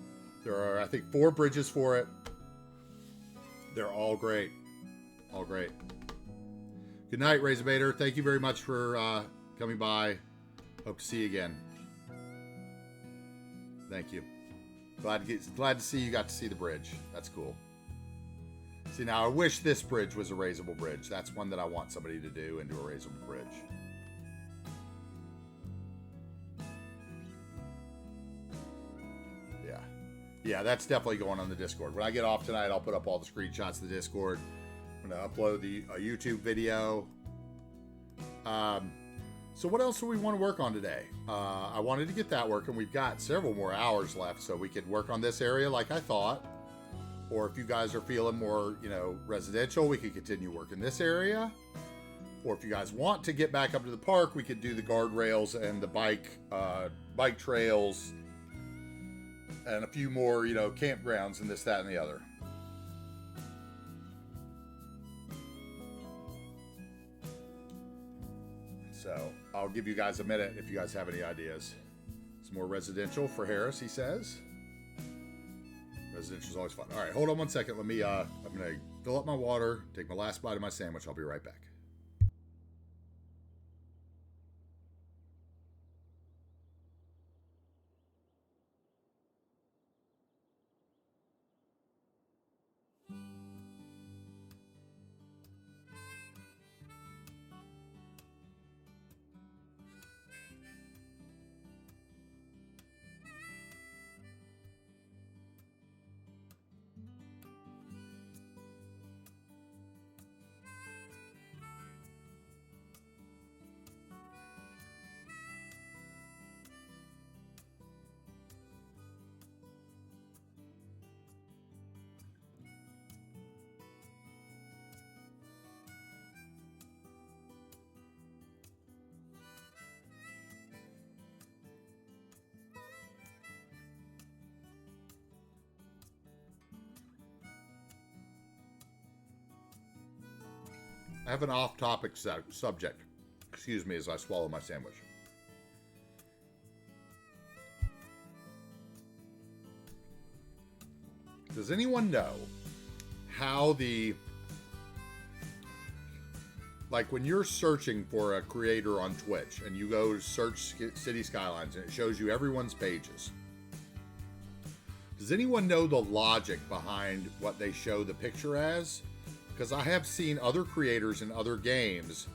There are, I think, 4 bridges for it. They're all great. All great. Good night, Razorbaiter. Thank you very much for coming by. Hope to see you again. Thank you. Glad to see you got to see the bridge. That's cool. See, now I wish this bridge was a raisable bridge. That's one that I want somebody to do into a raisable bridge. Yeah. Yeah, that's definitely going on the Discord. When I get off tonight, I'll put up all the screenshots of the Discord. I'm going to upload a YouTube video. So what else do we want to work on today? I wanted to get that working. We've got several more hours left, so we could work on this area like I thought. Or if you guys are feeling more, residential, we could continue working this area. Or if you guys want to get back up to the park, we could do the guardrails and the bike trails and a few more, campgrounds and this, that, and the other. So I'll give you guys a minute if you guys have any ideas. Some more residential for Harris, he says. Residential is always fun. All right, hold on one second. Let me, I'm going to fill up my water, take my last bite of my sandwich. I'll be right back. I have an off-topic subject. Excuse me as I swallow my sandwich. Does anyone know how like when you're searching for a creator on Twitch and you go to search City Skylines and it shows you everyone's pages? Does anyone know the logic behind what they show the picture as? Because I have seen other creators in other games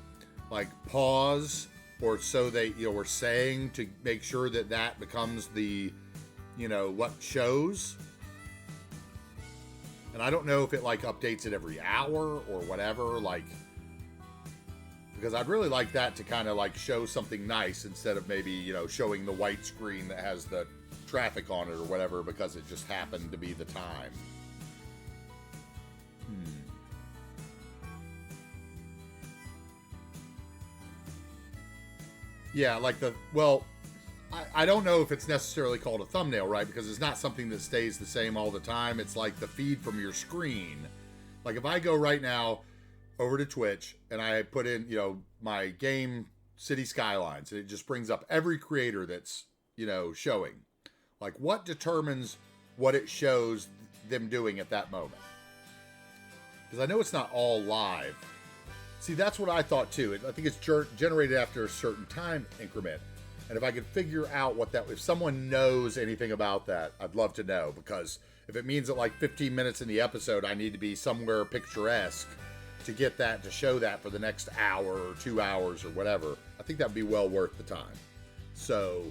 like pause or so they were saying to make sure that becomes the what shows. And I don't know if it like updates it every hour or whatever, like, because I'd really like that to kind of like show something nice instead of maybe, you know, showing the white screen that has the traffic on it or whatever because it just happened to be the time. Yeah, like I don't know if it's necessarily called a thumbnail, right? Because it's not something that stays the same all the time. It's like the feed from your screen. Like if I go right now over to Twitch and I put in, you know, my game City Skylines, and it just brings up every creator that's, you know, showing. Like what determines what it shows them doing at that moment? Because I know it's not all live. See, that's what I thought too. I think it's generated after a certain time increment. And if I could figure out what that, if someone knows anything about that, I'd love to know. Because if it means that like 15 minutes in the episode, I need to be somewhere picturesque to get that, to show that for the next hour or 2 hours or whatever, I think that'd be well worth the time. So,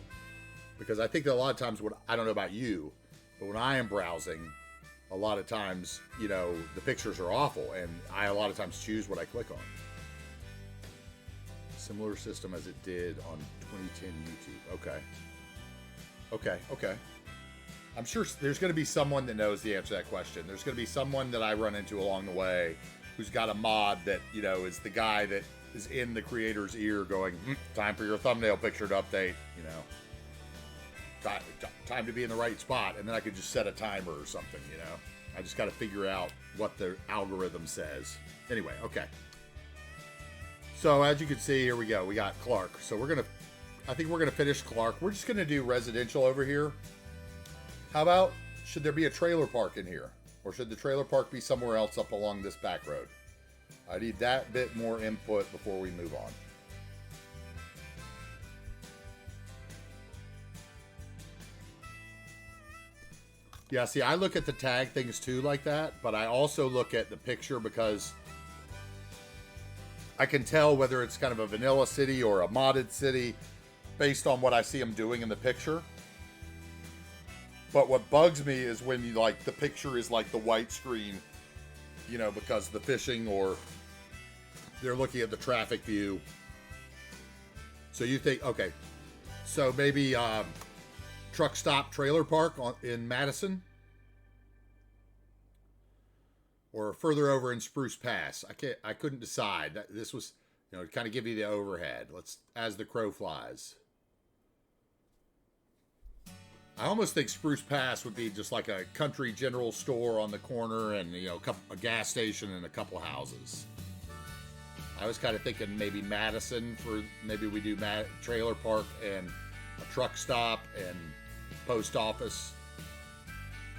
because I think that a lot of times when, I don't know about you, but when I am browsing, a lot of times, you know, the pictures are awful. And I a lot of times choose what I click on. Similar system as it did on 2010 YouTube. Okay. I'm sure there's going to be someone that knows the answer to that question. There's going to be someone that I run into along the way who's got a mod that, you know, is the guy that is in the creator's ear going, time for your thumbnail picture to update, you know. Time to be in the right spot. And then I could just set a timer or something, you know. I just got to figure out what the algorithm says. Anyway, okay. So as you can see, here we go. We got Clarke. So I think we're going to finish Clarke. We're just going to do residential over here. How about, should there be a trailer park in here? Or should the trailer park be somewhere else up along this back road? I need that bit more input before we move on. Yeah, see, I look at the tag things too like that, but I also look at the picture because I can tell whether it's kind of a vanilla city or a modded city based on what I see them doing in the picture. But what bugs me is when you like the picture is like the white screen, you know, because the fishing or they're looking at the traffic view. So you think, okay, so maybe truck stop trailer park in Madison or further over in Spruce Pass. I couldn't decide. This was, you know, to kind of give you the overhead. Let's, as the crow flies. I almost think Spruce Pass would be just like a country general store on the corner and, you know, a gas station and a couple houses. I was kind of thinking maybe Madison for, maybe we do trailer park and a truck stop and post office.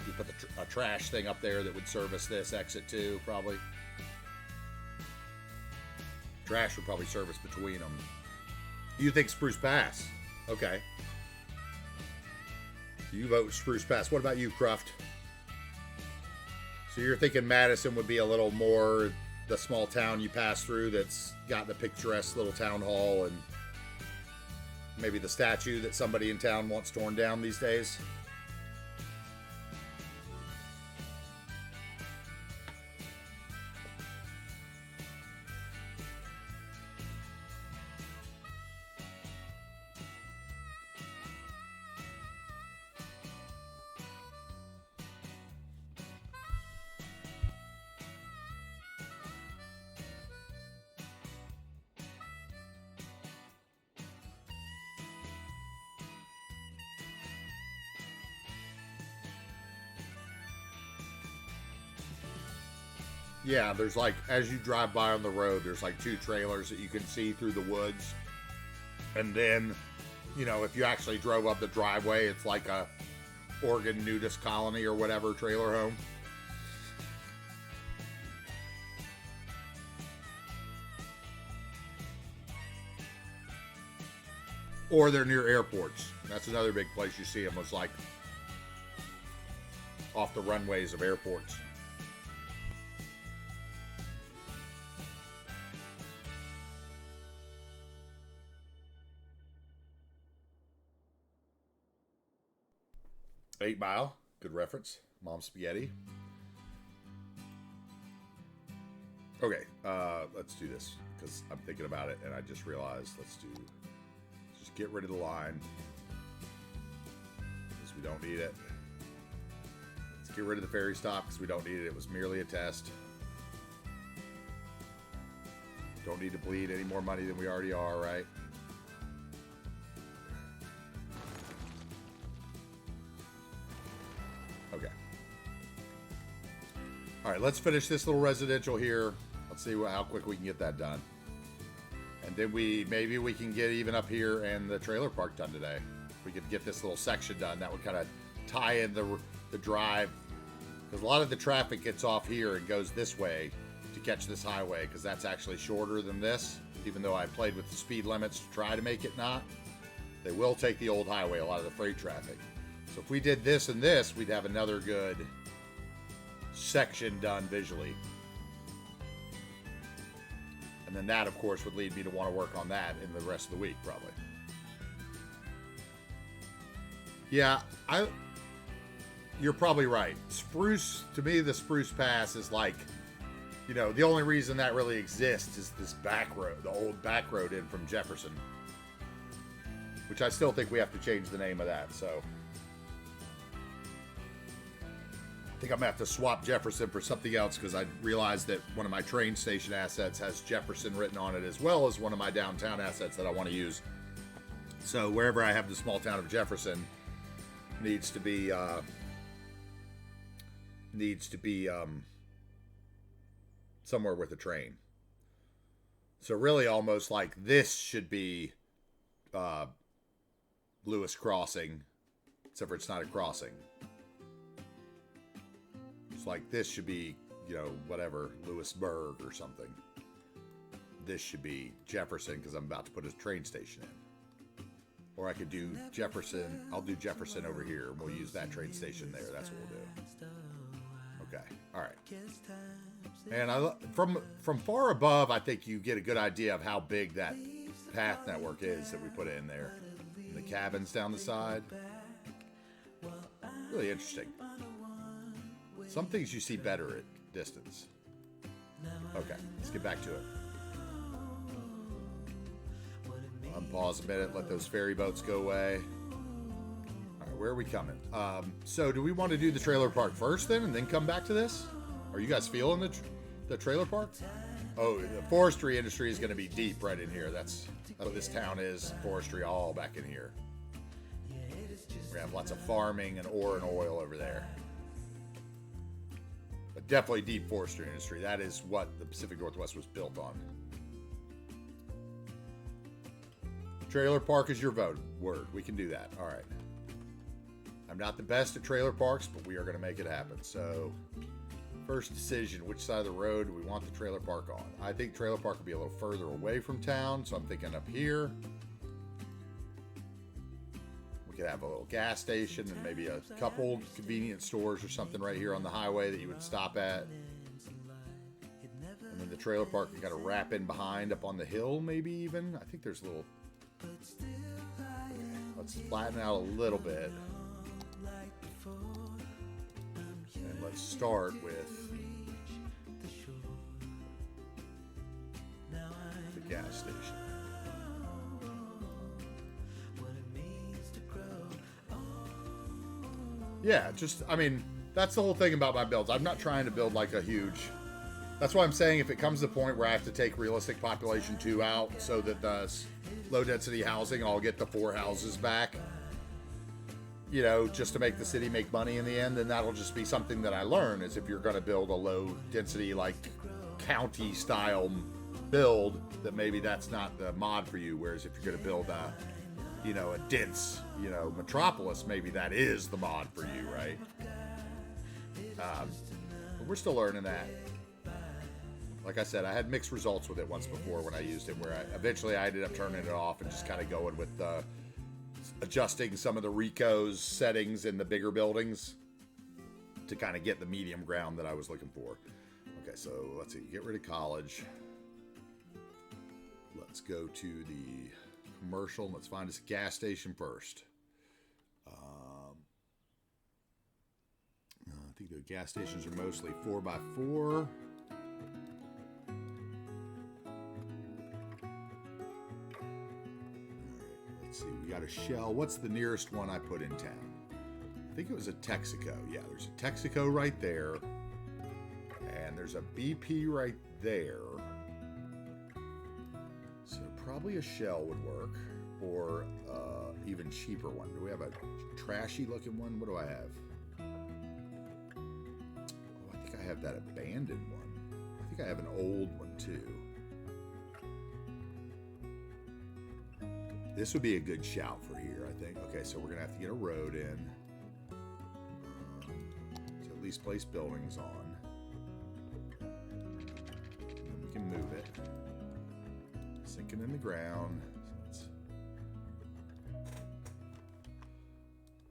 You put a trash thing up there that would service this exit too, probably. Trash would probably service between them. You think Spruce Pass? Okay. You vote Spruce Pass. What about you, Cruft? So you're thinking Madison would be a little more the small town you pass through that's got the picturesque little town hall and maybe the statue that somebody in town wants torn down these days? Yeah, there's like, as you drive by on the road, there's like two trailers that you can see through the woods. And then, you know, if you actually drove up the driveway, it's like a Oregon nudist colony or whatever trailer home. Or they're near airports. That's another big place you see them, was like off the runways of airports. Eight Mile, good reference. Mom Spaghetti. Okay, let's do this because I'm thinking about it and I just realized let's just get rid of the line because we don't need it. Let's get rid of the ferry stop because we don't need it. It was merely a test. Don't need to bleed any more money than we already are, right? Okay. All right, let's finish this little residential here. Let's see how quick we can get that done. And then maybe we can get even up here and the trailer park done today. If we could get this little section done, that would kind of tie in the drive. Because a lot of the traffic gets off here and goes this way to catch this highway, because that's actually shorter than this. Even though I played with the speed limits to try to make it not, they will take the old highway, a lot of the freight traffic. So if we did this and this, we'd have another good section done visually. And then that, of course, would lead me to want to work on that in the rest of the week, probably. Yeah, you're probably right. Spruce, to me, the Spruce Pass is like, you know, the only reason that really exists is this back road, the old back road in from Jefferson. Which I still think we have to change the name of that, so. I think I'm going to have to swap Jefferson for something else because I realized that one of my train station assets has Jefferson written on it as well as one of my downtown assets that I want to use. So wherever I have the small town of Jefferson needs to be somewhere with a train. So really almost like this should be Lewis Crossing, except for it's not a crossing. It's like this should be, you know, whatever, Lewisburg or something. This should be Jefferson because I'm about to put a train station in. Or I could do Jefferson. I'll do Jefferson over here and we'll use that train station there. That's what we'll do. Okay. All right. And from far above, I think you get a good idea of how big that path network is that we put in there. And the cabins down the side. Really interesting. Some things you see better at distance. Okay, let's get back to it. Unpause a minute, let those ferry boats go away. All right, where are we coming? So do we want to do the trailer park first then and then come back to this? Are you guys feeling the trailer park? Oh, the forestry industry is going to be deep right in here. That's what this town is, forestry all back in here. We're going to have lots of farming and ore and oil over there. But definitely deep forestry industry. That is what the Pacific Northwest was built on. Trailer park is your vote. Word. We can do that. All right. I'm not the best at trailer parks, but we are going to make it happen. So, first decision, which side of the road do we want the trailer park on? I think trailer park will be a little further away from town, so I'm thinking up here. We could have a little gas station and maybe a couple convenience stores or something right here on the highway that you would stop at. And then the trailer park can kind of wrap in behind up on the hill, maybe even. I think there's a little... Okay, let's flatten out a little bit. And let's start with the gas station. Yeah, just, I mean, that's the whole thing about my builds. I'm not trying to build like a huge... That's why I'm saying if it comes to the point where I have to take realistic population 2 out so that the low-density housing, I'll get the 4 houses back, you know, just to make the city make money in the end, then that'll just be something that I learn, is if you're going to build a low-density, like, county-style build, that maybe that's not the mod for you, whereas if you're going to build a, you know, a dense, you know, metropolis, maybe that is the mod for you, right? But we're still learning that. Like I said, I had mixed results with it once before when I used it, where eventually I ended up turning it off and just kind of going with adjusting some of the Rico's settings in the bigger buildings to kind of get the medium ground that I was looking for. Okay, so let's see. Get rid of college. Let's go to the commercial. Let's find us a gas station first. I think the gas stations are mostly 4x4. we got a Shell. What's the nearest one I put in town? I think it was a Texaco. Yeah, there's a Texaco right there. And there's a BP right there. So probably a Shell would work. Or even cheaper one. Do we have a trashy looking one? What do I have? Oh, I think I have that abandoned one. I think I have an old one too. This would be a good shout for here, I think. Okay, so we're going to have to get a road in. To at least place buildings on. And then we can move it. Sinking in the ground.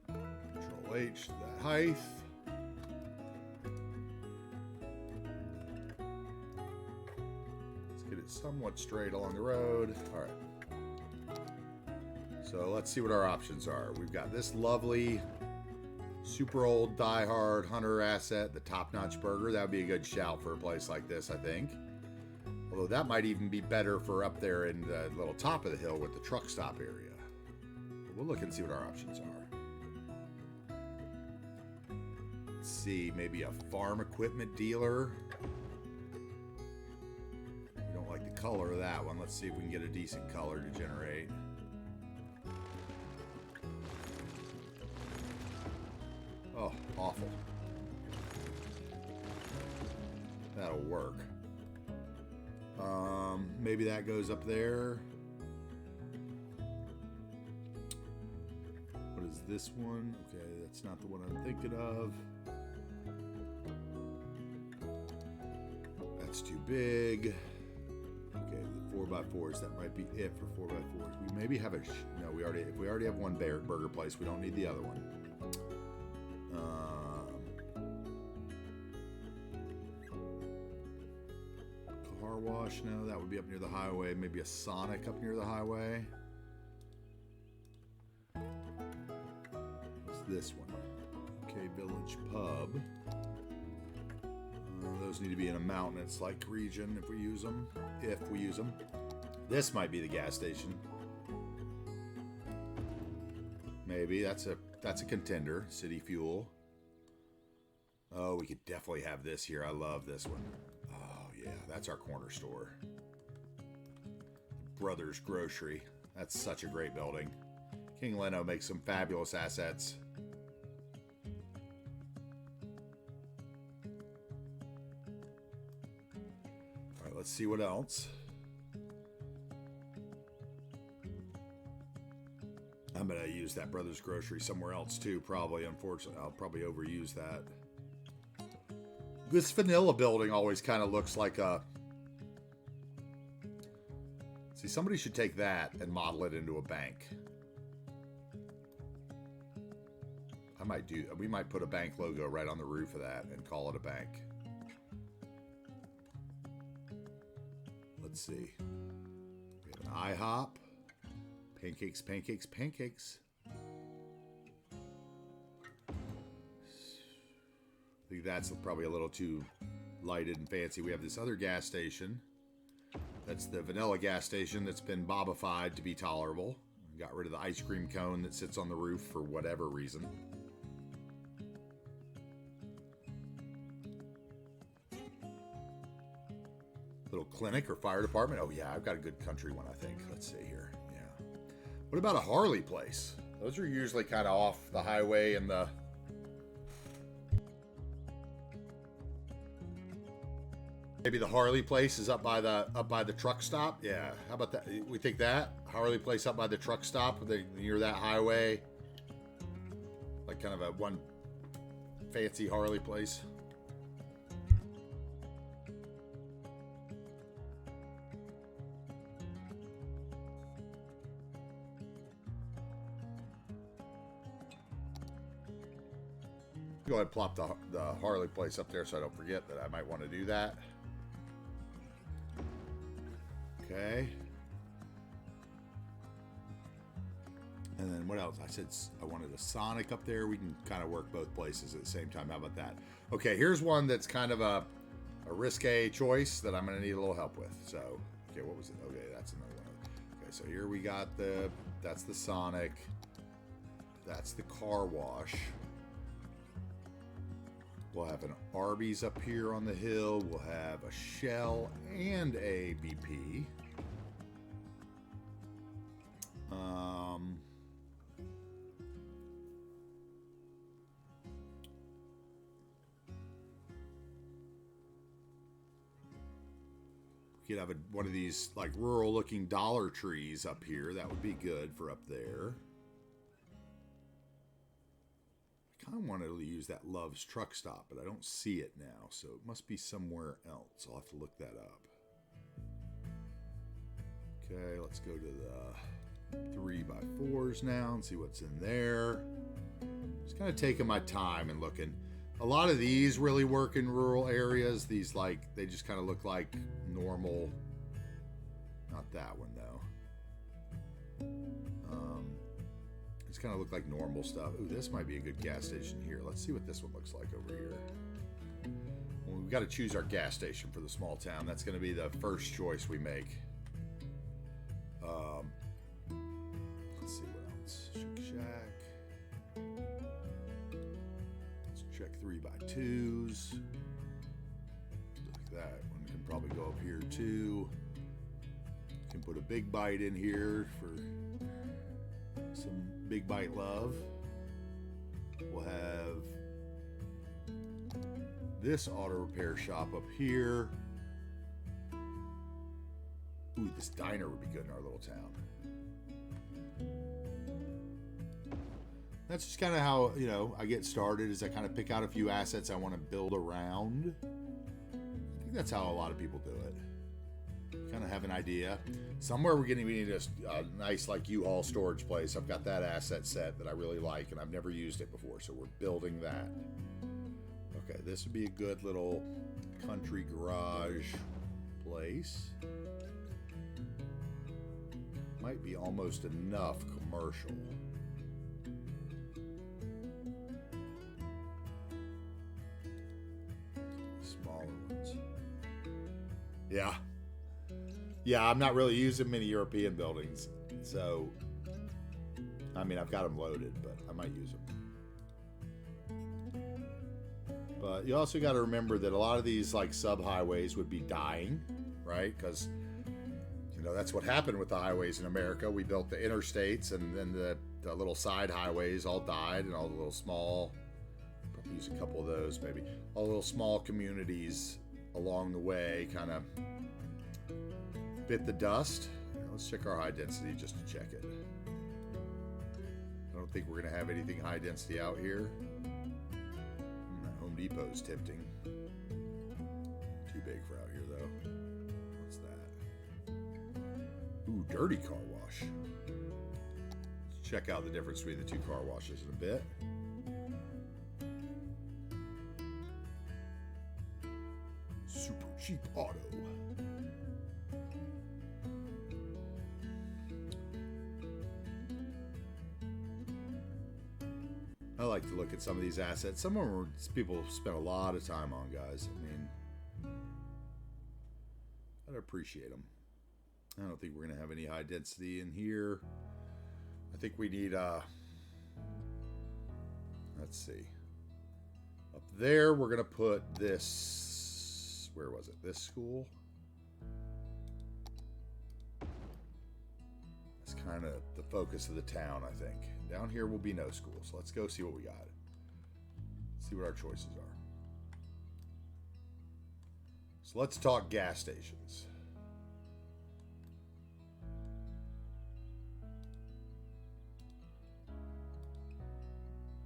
Control H to that height. Let's get it somewhat straight along the road. All right. So let's see what our options are. We've got this lovely, super old, die-hard hunter asset, the Top Notch Burger. That would be a good shout for a place like this, I think. Although that might even be better for up there in the little top of the hill with the truck stop area. But we'll look and see what our options are. Let's see, maybe a farm equipment dealer. We don't like the color of that one. Let's see if we can get a decent color to generate. Oh, awful. That'll work. Maybe that goes up there. What is this one? Okay, that's not the one I'm thinking of. That's too big. Okay, the 4x4s, that might be it for 4x4s. We maybe have a, no, if we already have one burger place, we don't need the other one. Car wash, no, that would be up near the highway. Maybe a Sonic up near the highway. What's this one? Okay, Village Pub. Those need to be in a mountainous-like region if we use them. This might be the gas station. Maybe that's a contender. City Fuel. Oh, we could definitely have this here. I love this one. Oh yeah, that's our corner store. Brothers Grocery. That's such a great building. King Leno makes some fabulous assets. All right, let's see what else. I'm going to use that Brothers Grocery somewhere else too, probably. Unfortunately, I'll probably overuse that. This vanilla building always kind of looks like a... See, somebody should take that and model it into a bank. We might put a bank logo right on the roof of that and call it a bank. Let's see. We have an IHOP. Pancakes, pancakes, pancakes. I think that's probably a little too lighted and fancy. We have this other gas station. That's the vanilla gas station that's been bobified to be tolerable. Got rid of the ice cream cone that sits on the roof for whatever reason. Little clinic or fire department. Oh yeah, I've got a good country one, I think. Let's see here. Yeah. What about a Harley place? Those are usually kind of off the highway and the... Maybe the Harley place is up by the truck stop. Yeah, how about that? We think that Harley place up by the truck stop, near that highway, like kind of a one fancy Harley place. Go ahead and plop the Harley place up there so I don't forget that I might want to do that. Okay. And then what else? I said I wanted a Sonic up there. We can kind of work both places at the same time. How about that? Okay, here's one that's kind of a risque choice that I'm going to need a little help with. So, okay, what was it? Okay, that's another one. Okay, so here we got the That's the Sonic. That's the car wash. We'll have an Arby's up here on the hill. We'll have a Shell and a BP. We could have one of these like rural looking Dollar Trees up here. That would be good for up there. I kind of wanted to use that Love's truck stop, but I don't see it now, so it must be somewhere else. I'll have to look that up. Okay, let's go to the 3x4s now and see what's in there. Just kind of taking my time and looking. A lot of these really work in rural areas. These, like, they just kind of look like normal. Not that one, though. These kind of look like normal stuff. Ooh, this might be a good gas station here. Let's see what this one looks like over here. Well, we've got to choose our gas station for the small town. That's going to be the first choice we make. Let's see what else. Shake Shack. Let's check 3x2s. Like that. One can probably go up here too. Can put a Big Bite in here for some Big Bite love. We'll have this auto repair shop up here. Ooh, this diner would be good in our little town. That's just kind of how, you know, I get started, is I kind of pick out a few assets I want to build around. I think that's how a lot of people do it. Kind of have an idea. Somewhere we need a nice like U-Haul storage place. I've got that asset set that I really like, and I've never used it before, so we're building that. Okay, this would be a good little country garage place. Might be almost enough commercial. Smaller ones. Yeah. Yeah, I'm not really using many European buildings, so I mean, I've got them loaded, but I might use them. But you also got to remember that a lot of these like sub-highways would be dying, right? Because, you know, that's what happened with the highways in America. We built the interstates, and then the little side highways all died, and all the little small, probably use a couple of those maybe, all the little small communities along the way kind of bit the dust. Let's check our high density just to check it. I don't think we're going to have anything high density out here. Home Depot's tempting. Too big for out here, though. What's that? Ooh, dirty car wash. Let's check out the difference between the two car washes in a bit. Super cheap auto. I like to look at some of these assets. Some of them people spend a lot of time on, guys. I mean, I'd appreciate them. I don't think we're going to have any high density in here. I think we need, let's see. Up there, we're going to put this, where was it? This school. That's kind of the focus of the town, I think. Down here will be no school, so let's go see what we got. See what our choices are. So let's talk gas stations.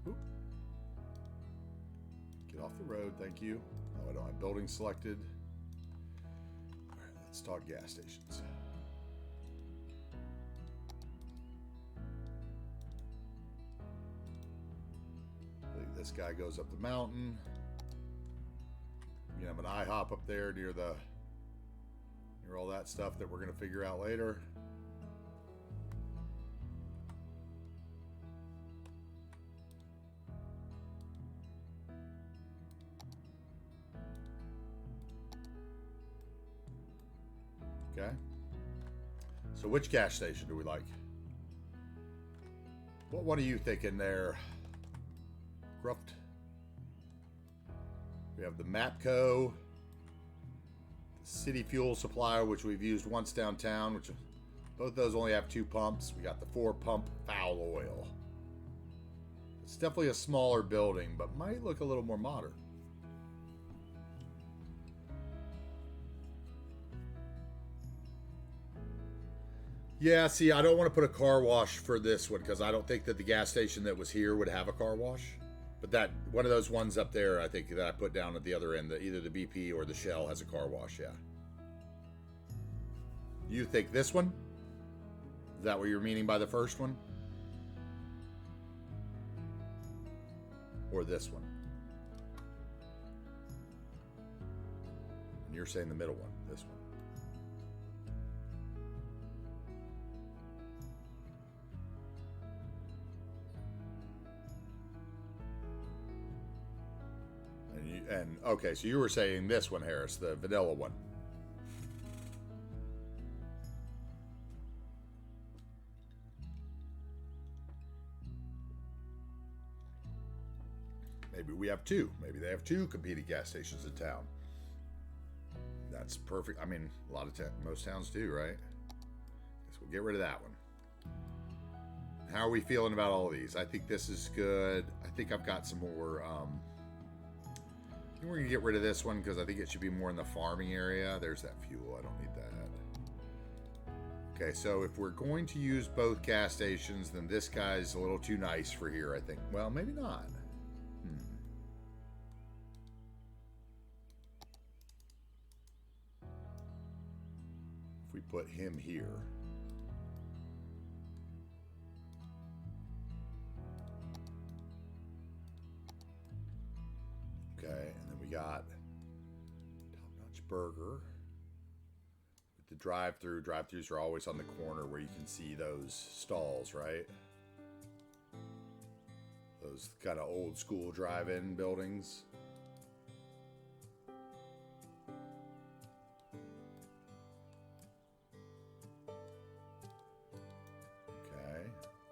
Oop. Get off the road, thank you. Oh, I don't have building selected. All right, let's talk gas stations. This guy goes up the mountain. You have an IHOP up there near all that stuff that we're going to figure out later. Okay. So which gas station do we like? What are you thinking there, Gruft? We have the Mapco, the City Fuel Supplier, which we've used once downtown, which both those only have 2 pumps. We got the 4-pump foul oil. It's definitely a smaller building, but might look a little more modern. Yeah, see, I don't want to put a car wash for this one because I don't think that the gas station that was here would have a car wash. But that one of those ones up there, I think that I put down at the other end, either the BP or the Shell has a car wash, yeah. You think this one? Is that what you're meaning by the first one? Or this one? And you're saying the middle one, this one. And okay, so you were saying this one, Harris, the vanilla one. Maybe we have 2. Maybe they have 2 competing gas stations in town. That's perfect. I mean, a lot of most towns do, right? Guess we'll get rid of that one. How are we feeling about all of these? I think this is good. I think I've got some more. We're going to get rid of this one because I think it should be more in the farming area. There's that fuel. I don't need that. Okay, so if we're going to use both gas stations, then this guy's a little too nice for here, I think. Well, maybe not. If we put him here. Okay, and then we got top-notch burger with the drive-through. Drive-throughs are always on the corner where you can see those stalls, right? Those kind of old-school drive-in buildings. Okay,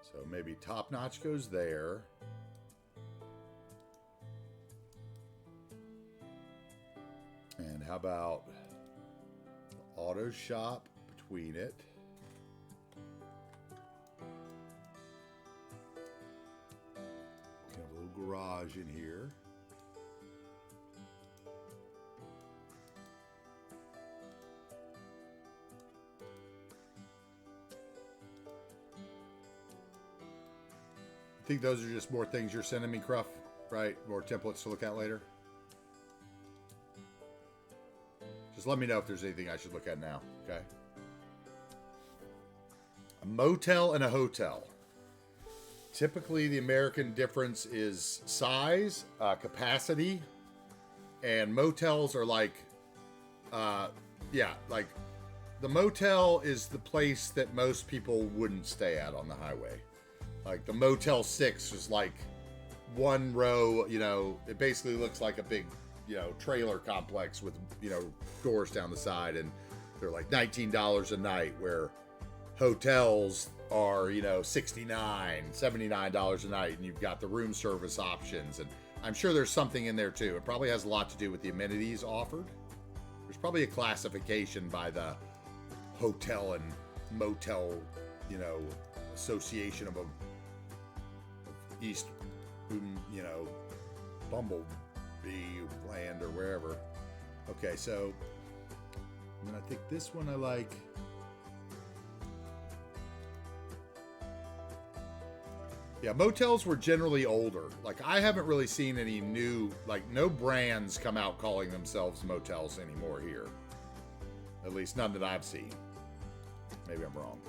so maybe top-notch goes there. And how about the auto shop between it? We have a little garage in here. I think those are just more things you're sending me, Cruff, right? More templates to look at later. Just let me know if there's anything I should look at now, okay? A motel and a hotel. Typically, the American difference is size, capacity, and motels are like, like the motel is the place that most people wouldn't stay at on the highway. Like the Motel 6 is like one row, you know, it basically looks like a big, you know, trailer complex with, you know, doors down the side, and they're like $19 a night, where hotels are, you know, $69, $79 a night, and you've got the room service options, and I'm sure there's something in there too. It probably has a lot to do with the amenities offered. There's probably a classification by the hotel and motel, you know, association of East, you know, Bumblebee Land or wherever. Okay, so and I think this one I like. Yeah, motels were generally older. Like, I haven't really seen any new, like, no brands come out calling themselves motels anymore here. At least none that I've seen. Maybe I'm wrong.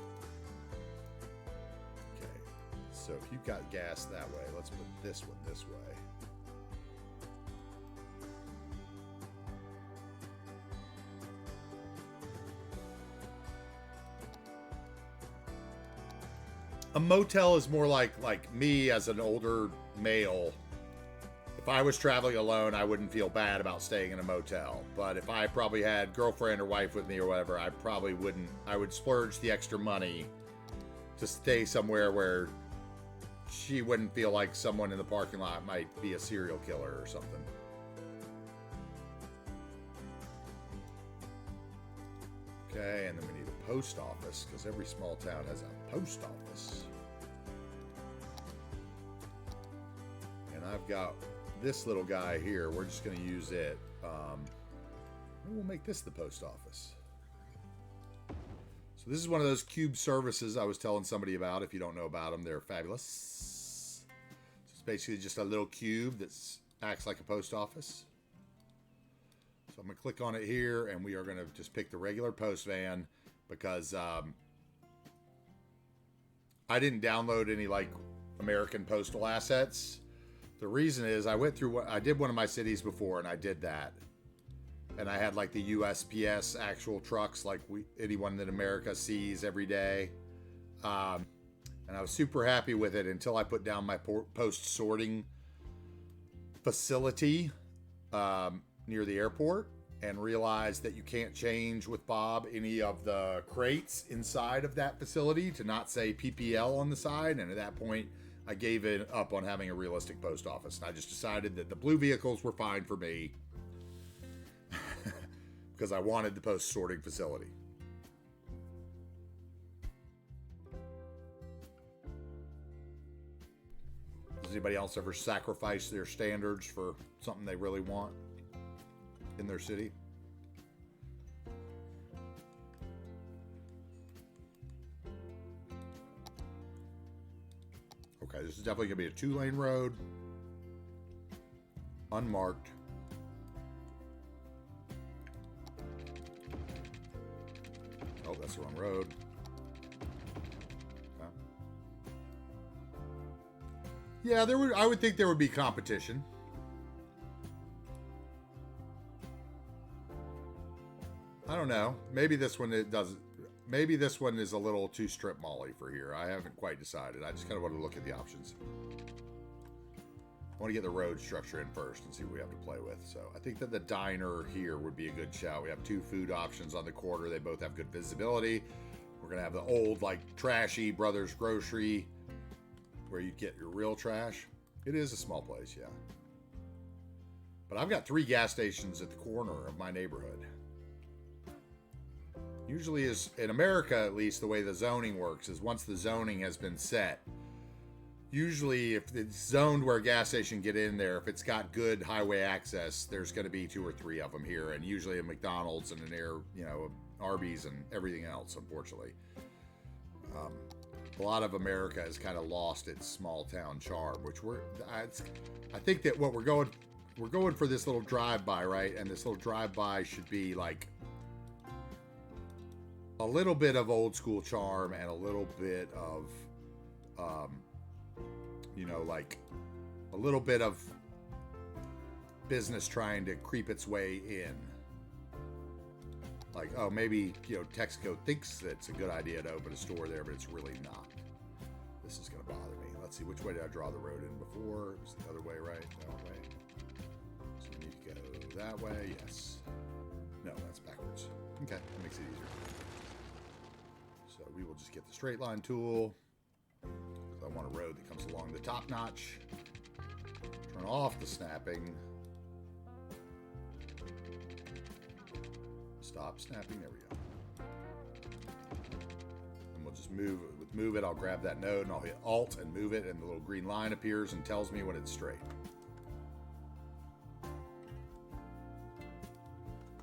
Okay, so if you've got gas that way, let's put this one this way. A motel is more like me as an older male. If I was traveling alone, I wouldn't feel bad about staying in a motel. But if I probably had girlfriend or wife with me or whatever, I probably wouldn't. I would splurge the extra money to stay somewhere where she wouldn't feel like someone in the parking lot might be a serial killer or something. Okay, and then we need a post office, because every small town has a post office. And I've got this little guy here. We're just going to use it. Maybe we'll make this the post office. So this is one of those cube services I was telling somebody about. If you don't know about them, they're fabulous. So it's basically just a little cube that acts like a post office. So I'm going to click on it here, and we are going to just pick the regular post van, because I didn't download any like American postal assets. The reason is I did one of my cities before, and I did that. And I had like the USPS actual trucks like anyone that America sees every day. And I was super happy with it until I put down my post sorting facility near the airport and realized that you can't change with Bob any of the crates inside of that facility to not say PPL on the side. And at that point, I gave it up on having a realistic post office. And I just decided that the blue vehicles were fine for me because I wanted the post sorting facility. Does anybody else ever sacrifice their standards for something they really want in their city? Okay, this is definitely going to be a 2-lane road. Unmarked. Oh, that's the wrong road. Okay. Yeah, I would think there would be competition. I don't know. Maybe this one maybe this one is a little too strip mall-y for here. I haven't quite decided. I just kind of want to look at the options. I want to get the road structure in first and see what we have to play with. So I think that the diner here would be a good shout. We have 2 food options on the corner. They both have good visibility. We're going to have the old, like, trashy Brothers Grocery where you get your real trash. It is a small place, yeah. But I've got 3 gas stations at the corner of my neighborhood. Usually is, in America at least, the way the zoning works is once the zoning has been set, usually if it's zoned where a gas station get in there, if it's got good highway access, there's going to be 2 or 3 of them here, and usually a McDonald's and an Arby's and everything else, unfortunately. A lot of America has kind of lost its small town charm, which I think that what we're going for this little drive-by, right? And this little drive-by should be like a little bit of old school charm and a little bit of, like a little bit of business trying to creep its way in. Like, oh, maybe, Texaco thinks it's a good idea to open a store there, but it's really not. This is going to bother me. Let's see, which way did I draw the road in before? It was the other way, right? That way. So we need to go that way, yes. No, that's backwards. Okay, that makes it easier. So we will just get the straight line tool. I want a road that comes along the top notch. Turn off the snapping. Stop snapping. There we go. And we'll just move it. I'll grab that node and I'll hit Alt and move it, and the little green line appears and tells me when it's straight.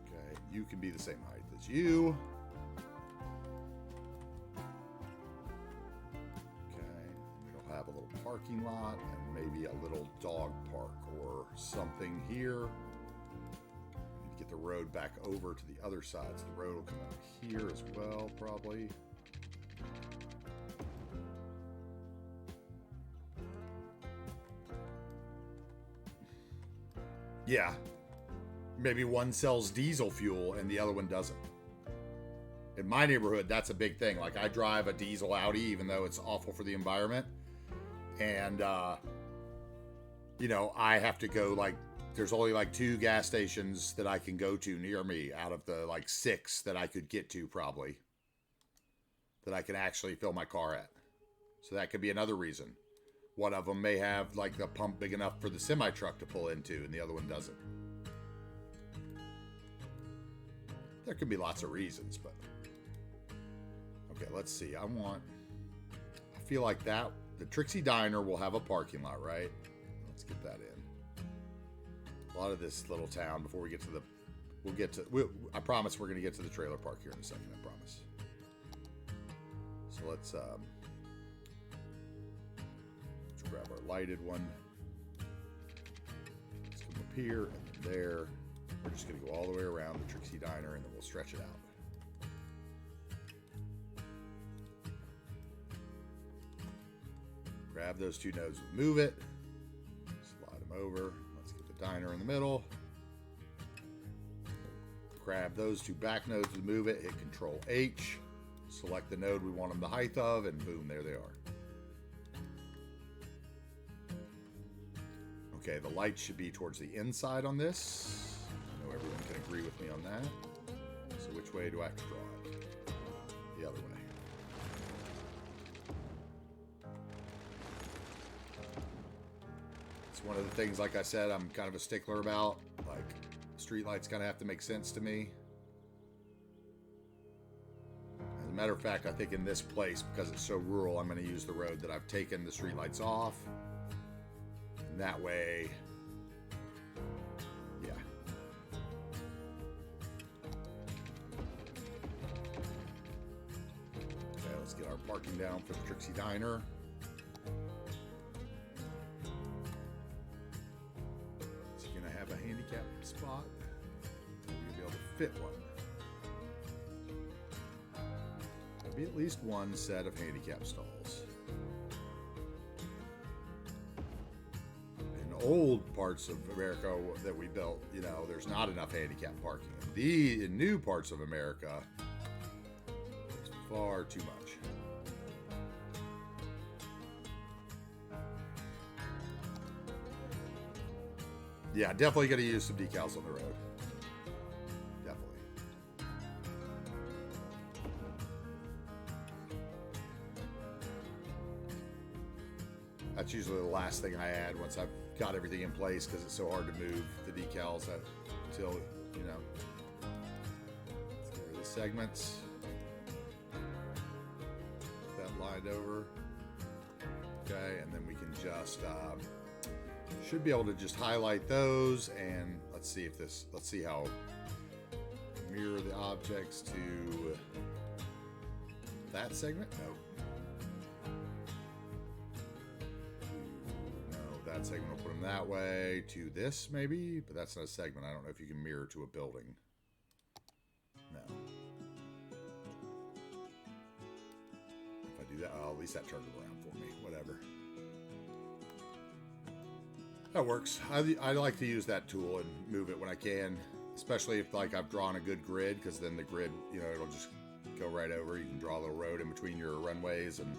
Okay, you can be the same height as you. Have a little parking lot and maybe a little dog park or something here. Need to get the road back over to the other side, so the road will come out here as well, probably. Yeah, maybe one sells diesel fuel and the other one doesn't. In my neighborhood, that's a big thing. Like, I drive a diesel Audi, even though it's awful for the environment. And, I have to go, like, there's only, 2 gas stations that I can go to near me out of the, 6 that I could get to, probably, that I can actually fill my car at. So that could be another reason one of them may have like the pump big enough for the semi truck to pull into, and the other one doesn't. There could be lots of reasons, but okay, let's see. I feel like that the Trixie Diner will have a parking lot, right? Let's get that in. A lot of this little town before we get to the, I promise we're going to get to the trailer park here in a second, I promise. So let's grab our lighted one. Let's come up here and then there. We're just going to go all the way around the Trixie Diner and then we'll stretch it out. Grab those two nodes and move it. Slide them over. Let's get the diner in the middle. Grab those two back nodes and move it. Hit Control H. Select the node we want them the height of, and boom, there they are. Okay, the light should be towards the inside on this. I know everyone can agree with me on that. So which way do I have to draw it? The other way. It's one of the things, like I said, I'm kind of a stickler about. Like, streetlights kind of have to make sense to me. As a matter of fact, I think in this place, because it's so rural, I'm going to use the road that I've taken the streetlights off. And that way, yeah. Okay, let's get our parking down for the Trixie Diner. Is he going to have a handicap spot? Are we going to be able to fit one? There'll be at least one set of handicap stalls. In old parts of America that we built, you know, there's not enough handicap parking. In new parts of America, there's far too much. Yeah, definitely going to use some decals on the road. Definitely. That's usually the last thing I add once I've got everything in place, because it's so hard to move the decals until, you know. Let's get rid of the segments. Get that lined over. Okay, and then we can just should be able to just highlight those, and let's see how mirror the objects to that segment. No, that segment will put them that way to this maybe, but that's not a segment. I don't know if you can mirror to a building. No. If I do that, at least that turned it around for me. Whatever. That works. I like to use that tool and move it when I can, especially if like I've drawn a good grid, because then the grid, you know, it'll just go right over. You can draw a little road in between your runways and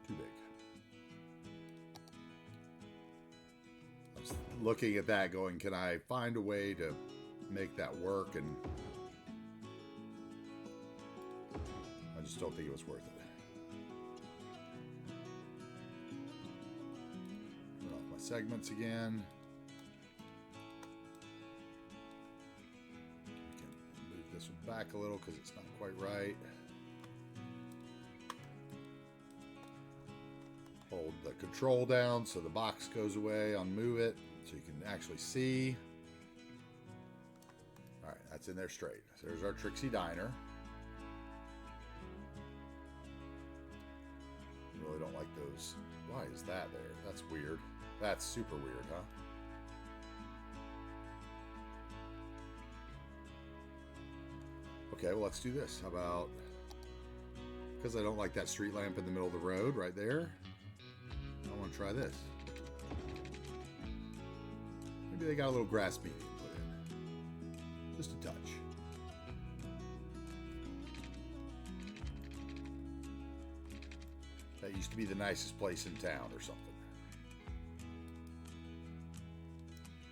too big. Looking at that going, can I find a way to make that work? And I just don't think it was worth it. Turn off my segments again. I can move this one back a little because it's not quite right. Hold the control down so the box goes away on move it, so you can actually see. All right, that's in there straight. So there's our Trixie Diner. I really don't like those. Why is that there? That's weird. That's super weird, huh? Okay, well, let's do this. How about, because I don't like that street lamp in the middle of the road right there, I want to try this. Maybe they got a little grass median put in. Just a touch. That used to be the nicest place in town or something.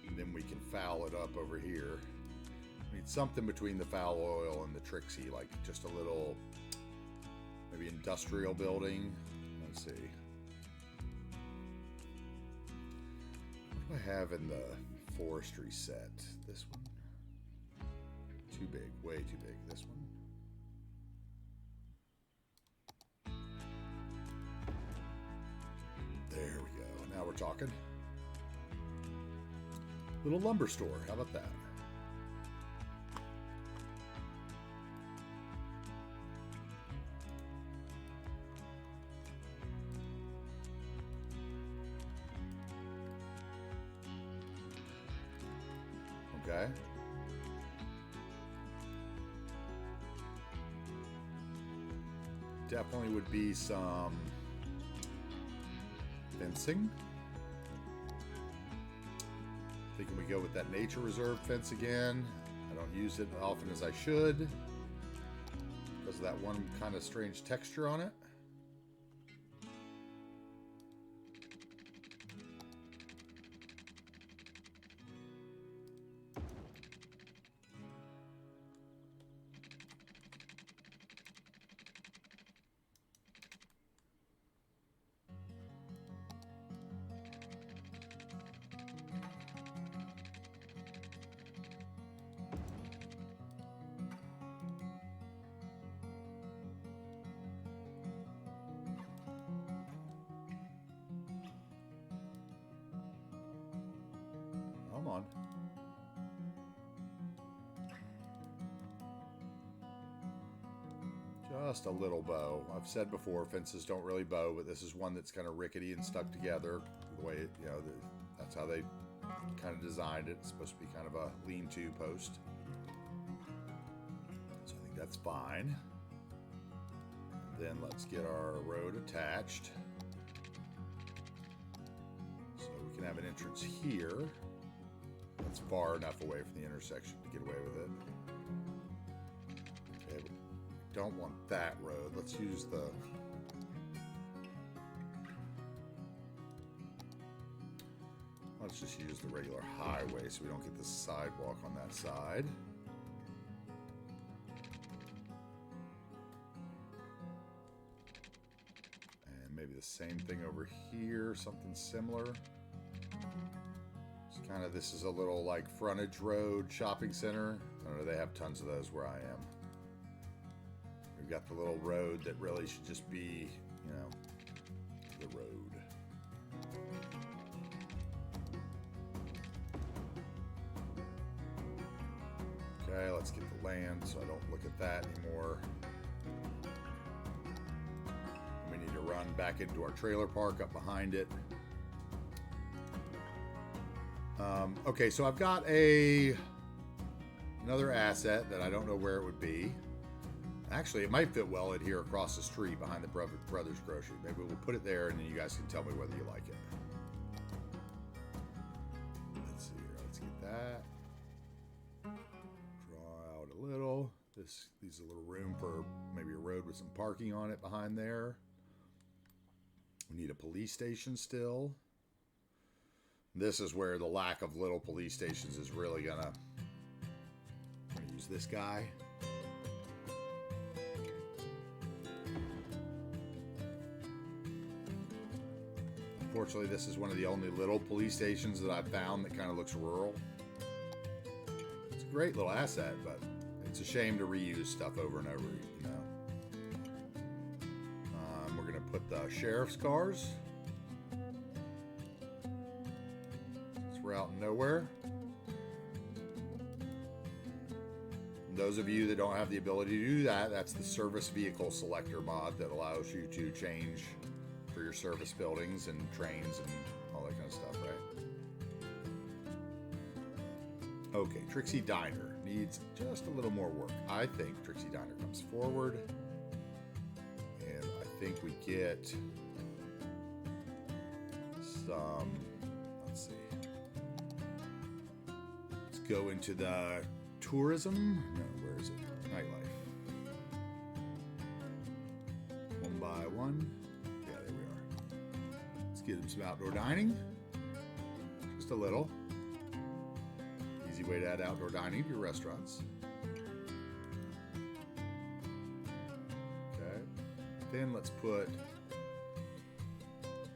And then we can foul it up over here. I need something between the foul oil and the Trixie, like just a little, maybe industrial building. Let's see. What do I have in the forestry set? This one. Too big, way too big. This one. There we go. Now we're talking. Little lumber store. How about that? Okay. Definitely would be some fencing. Thinking we go with that nature reserve fence again. I don't use it as often as I should because of that one kind of strange texture on it. Come on. Just a little bow. I've said before, fences don't really bow, but this is one that's kind of rickety and stuck together. The way it, you know, that's how they kind of designed it. It's supposed to be kind of a lean-to post. So I think that's fine. And then let's get our road attached. So we can have an entrance here. That's far enough away from the intersection to get away with it. Okay, but don't want that road. Let's use the... Let's just use the regular highway so we don't get the sidewalk on that side. And maybe the same thing over here, something similar. Kind of, this is a little like frontage road shopping center. I don't know, they have tons of those where I am. We've got the little road that really should just be, you know, the road. Okay, let's get the land so I don't look at that anymore. We need to run back into our trailer park up behind it. Okay, so I've got another asset that I don't know where it would be. Actually, it might fit well in here across the street behind the Brothers Grocery. Maybe we'll put it there and then you guys can tell me whether you like it. Let's see here. Let's get that. Draw out a little. This leaves a little room for maybe a road with some parking on it behind there. We need a police station still. This is where the lack of little police stations is really gonna use this guy. Unfortunately, this is one of the only little police stations that I've found that kind of looks rural. It's a great little asset, but it's a shame to reuse stuff over and over, you know. We're gonna put the sheriff's cars. We're out in nowhere. And those of you that don't have the ability to do that, that's the service vehicle selector mod that allows you to change for your service buildings and trains and all that kind of stuff, right? Okay, Trixie Diner needs just a little more work. I think Trixie Diner comes forward, and I think we get some, let's see. Go into the tourism. No, where is it? Nightlife. One by one. Yeah, there we some outdoor dining. Just a little. Easy way to add outdoor dining to your restaurants. Okay. Then let's put...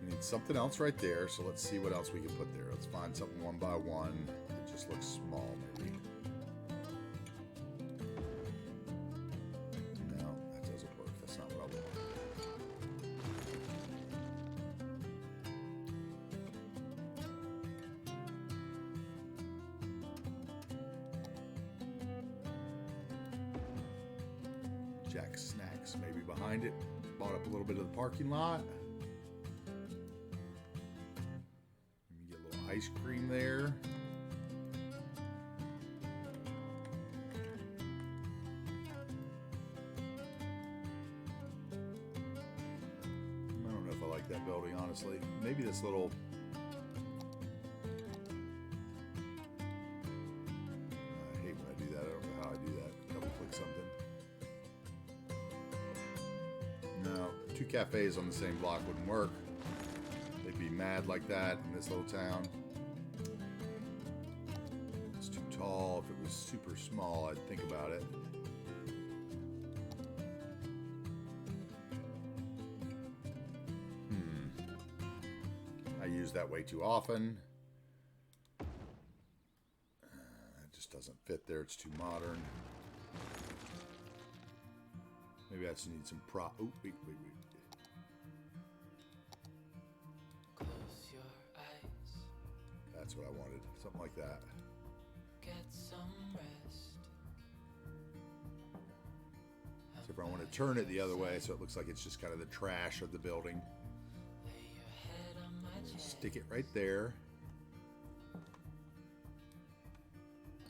We need something else right there, so let's see what else we can put there. Let's find something one by one that just looks small, maybe. No, that doesn't work. That's not what I want. Jack's Snacks maybe behind it. Bought up a little bit of the parking lot. Get a little ice cream there. I don't know if I like that building, honestly. Maybe this little... I hate when I do that. I don't know how I do that. Double click something. No, two cafes on the same block wouldn't work. They'd be mad like that in this little town. It's too tall. If it was super small, I'd think about it. I use that way too often. It just doesn't fit there. It's too modern. Maybe I just need some prop. Oh, wait. Close your eyes. That's what I wanted. Something like that. Get some rest. So if I want to turn it the other way so it looks like it's just kind of the trash of the building. Lay your head on my chest. Stick it right there.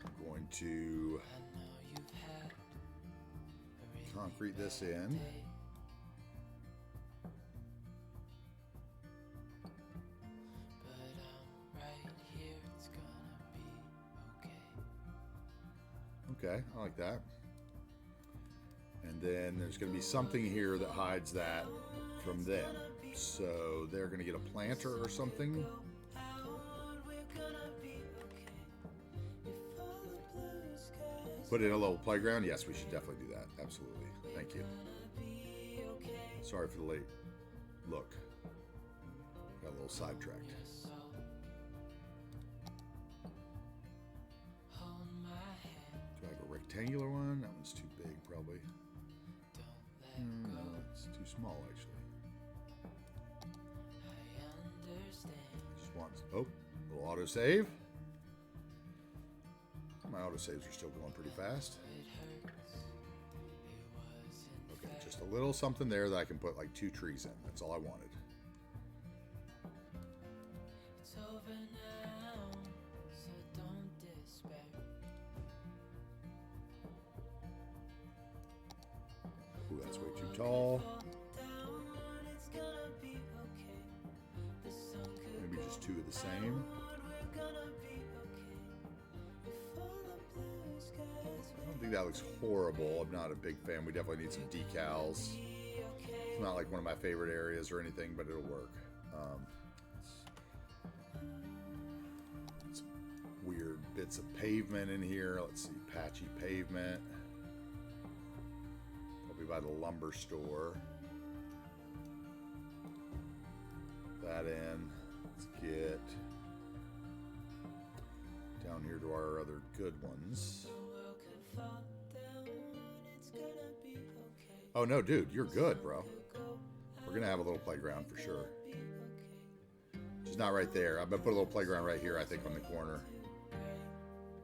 I'm going to I know you've had a really concrete this bad in. day. But I'm right here. It's gonna be okay. Okay, I like that. And then there's going to be something here that hides that from them. So they're going to get a planter or something. Put in a little playground? Yes, we should definitely do that. Absolutely. Thank you. Sorry for the late look. Got a little sidetracked. Hold my hand. Do I have a rectangular one? That one's too big, probably. Don't let go. It's too small, actually. I understand. Just want, oh, a little autosave. My autosaves are still going pretty fast. It hurts. It wasn't Okay, just a little something there that I can put like 2 trees in. That's all I wanted. It's over now, so don't despair. Ooh, that's way too tall. Maybe just 2 of the same. I don't think that looks horrible. I'm not a big fan. We definitely need some decals. It's not like one of my favorite areas or anything, but it'll work. Some weird bits of pavement in here. Let's see, patchy pavement. Probably by the lumber store. That in. Let's get down here to our other good ones. Oh no, dude, you're good, bro. We're gonna have a little playground for sure. Just not right there. I'm gonna put a little playground right here, I think, on the corner.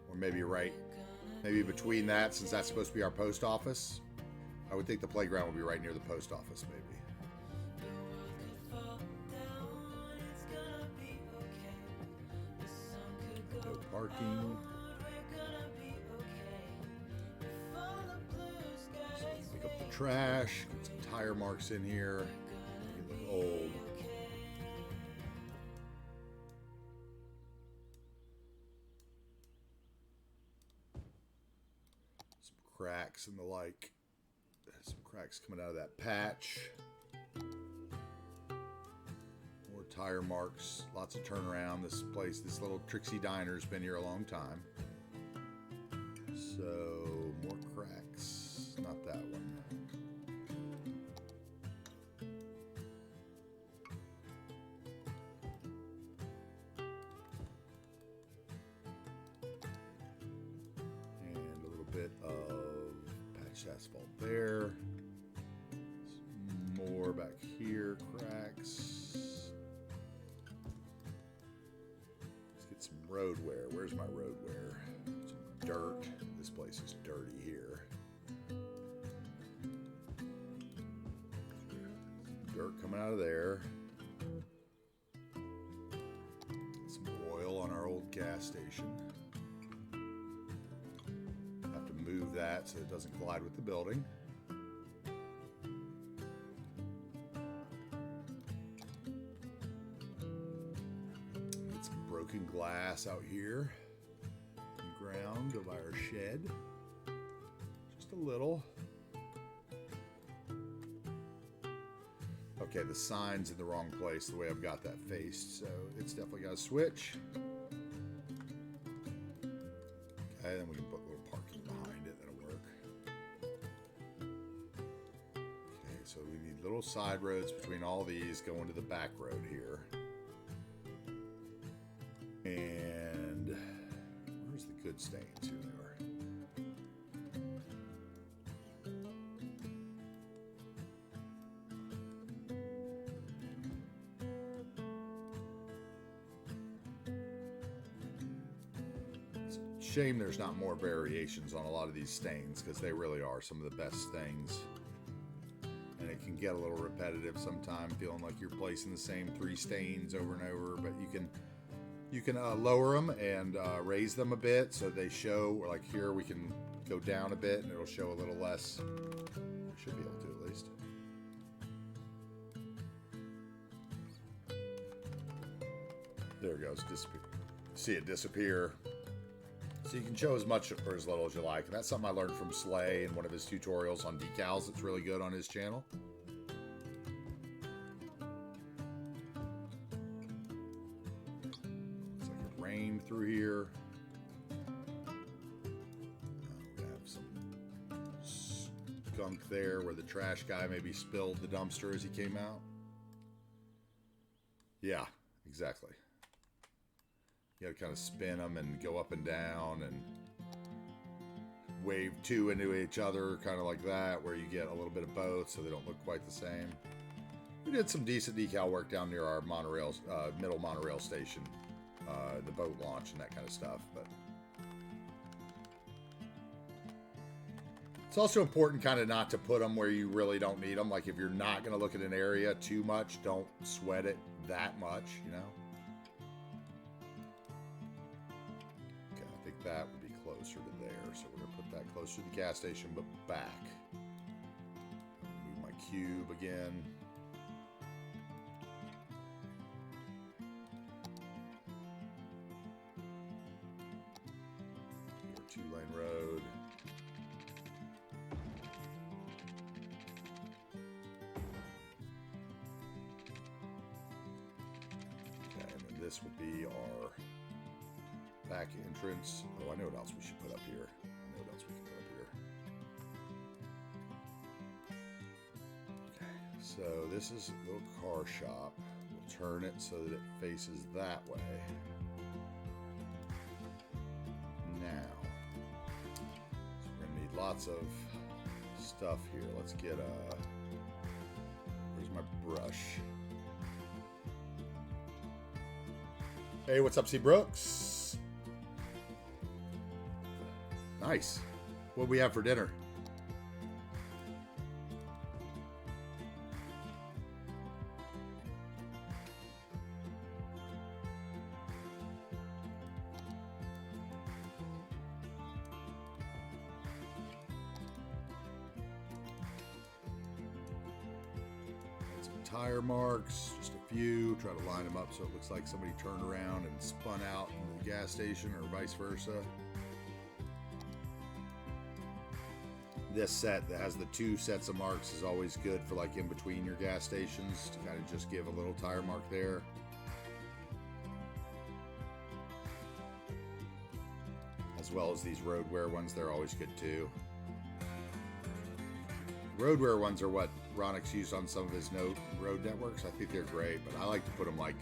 Or maybe maybe between that, since that's supposed to be our post office. I would think the playground would be right near the post office, maybe. No parking. So pick up the trash. Get some tire marks in here. Make it look old. Some cracks and the like. Some cracks coming out of that patch. More tire marks, lots of turnaround. This place, this little Trixie Diner's been here a long time. So more cracks, not that one. And a little bit of patched asphalt there. Some more back here, cracks. Let's get some road wear. Where's my road wear? Some dirt. This place is dirty here. Some dirt coming out of there. Some oil on our old gas station. Have to move that so it doesn't collide with the building. Get some broken glass out here. Ground of our shed, just a little. Okay, the sign's in the wrong place the way I've got that faced, so it's definitely got to switch. Okay, then we can put a little parking behind it, that'll work. Okay, so we need little side roads between all these going to the back road here. And where's the good stains? Here they are. It's a shame there's not more variations on a lot of these stains, because they really are some of the best things. And it can get a little repetitive sometimes, feeling like you're placing the same 3 stains over and over, but you can lower them and raise them a bit so they show, like here we can go down a bit and it'll show a little less. We should be able to at least. There it goes. See it disappear. So you can show as much or as little as you like. And that's something I learned from Slay in one of his tutorials on decals. It's really good on his channel. Through here. We have some skunk there where the trash guy maybe spilled the dumpster as he came out. Yeah, exactly. You gotta kind of spin them and go up and down and wave 2 into each other, kind of like that, where you get a little bit of both so they don't look quite the same. We did some decent decal work down near our monorail, middle monorail station. The boat launch and that kind of stuff, but it's also important kind of not to put them where you really don't need them. Like if you're not going to look at an area too much, don't sweat it that much, you know. Okay, I think that would be closer to there, so we're going to put that closer to the gas station, but back. Move my cube again. 2-lane road. Okay, and then this will be our back entrance. Oh, I know what else we should put up here. I know what else we can put up here. Okay, so this is a little car shop. We'll turn it so that it faces that way. Lots of stuff here. Let's get where's my brush? Hey, what's up, C. Brooks? Nice. What do we have for dinner? Tire marks, just a few. Try to line them up so it looks like somebody turned around and spun out into the gas station or vice versa. This set that has the 2 sets of marks is always good for like in between your gas stations to kind of just give a little tire mark there. as well as these road wear ones. They're always good too. Road wear ones are what Ronix used on some of his road networks. I think they're great, but I like to put them like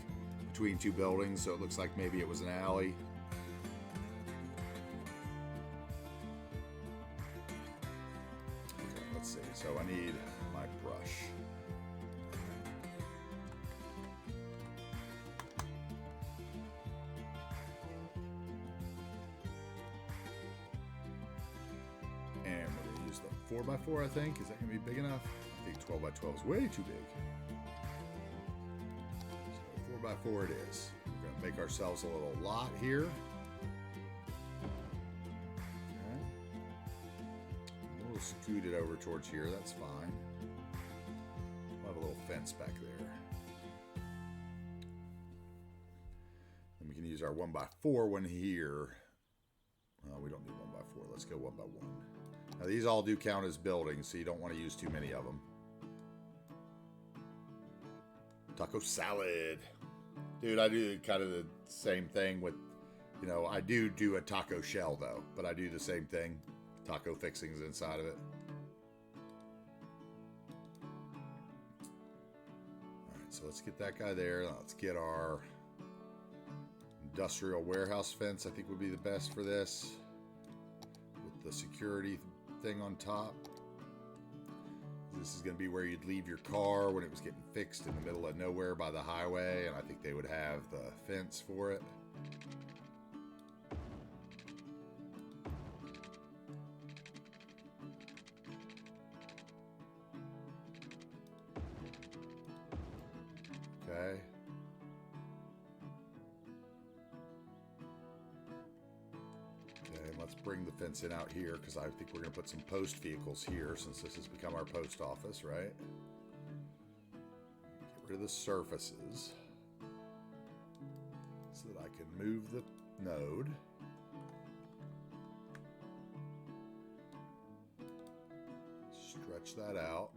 between two buildings so it looks like maybe it was an alley. Okay, let's see. So I need my brush. And we're going to use the 4x4, I think. Is that going to be big enough? I think 12x12 is way too big. So 4x4 it is. We're going to make ourselves a little lot here. Okay. We'll scoot it over towards here. That's fine. We'll have a little fence back there. And we can use our 1x4 one here. We don't need 1x4. Let's go 1x1. Now these all do count as buildings, so you don't want to use too many of them. Taco salad. Dude, I do kind of the same thing with, you know, I do a taco shell though, but I do the same thing. Taco fixings inside of it. Alright, so let's get that guy there. Let's get our industrial warehouse fence, I think would be the best for this. With the security thing on top. This is going to be where you'd leave your car when it was getting fixed in the middle of nowhere by the highway, and I think they would have the fence for it. Okay. Let's bring the fence in out here because I think we're going to put some post vehicles here since this has become our post office, right? Get rid of the surfaces so that I can move the node. Stretch that out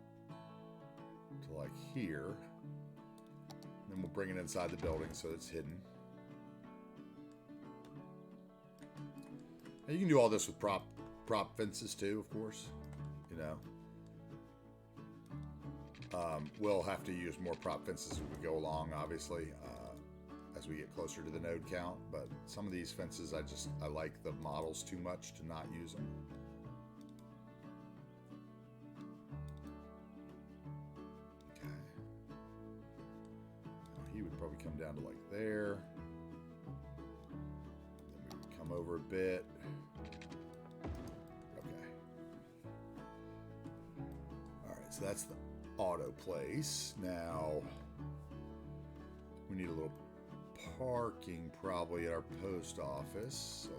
to like here. Then we'll bring it inside the building so it's hidden. And you can do all this with prop fences too, of course, you know. We'll have to use more prop fences as we go along, obviously, as we get closer to the node count. But some of these fences, I like the models too much to not use them. Okay. Now he would probably come down to like there. Then we would come over a bit. So that's the auto place. Now we need a little parking probably at our post office. So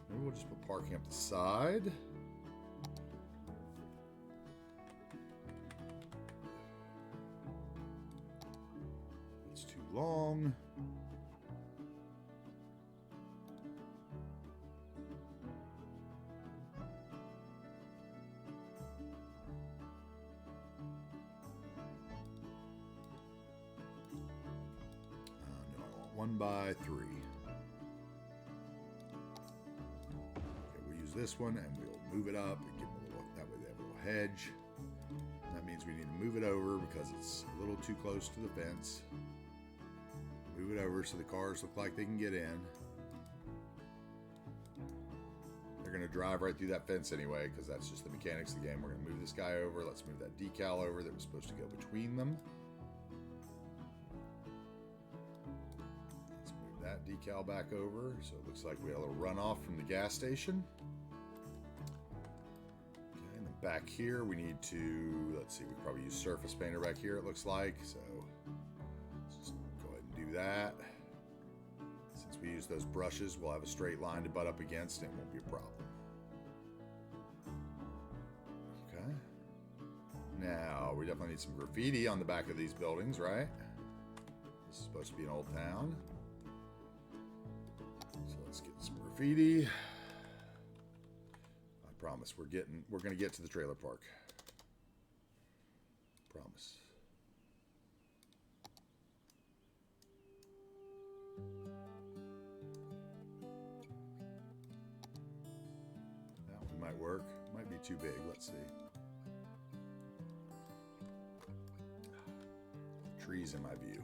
maybe we'll just put parking up the side. It's too long. One by 3. Okay, we'll use this one and we'll move it up and give them a little, that way they have a little hedge. And that means we need to move it over because it's a little too close to the fence. Move it over so the cars look like they can get in. They're going to drive right through that fence anyway because that's just the mechanics of the game. We're going to move this guy over. Let's move that decal over that was supposed to go between them. That decal back over, so it looks like we had a little runoff from the gas station. Okay, and then back here we need to, let's see, we probably use surface painter back here it looks like, so let's just go ahead and do that. Since we use those brushes, we'll have a straight line to butt up against and it won't be a problem. Okay. Now, we definitely need some graffiti on the back of these buildings, right? This is supposed to be an old town. So let's get some graffiti. I promise we're gonna get to the trailer park. Promise. work. Might be too big. Let's see. Trees in my view.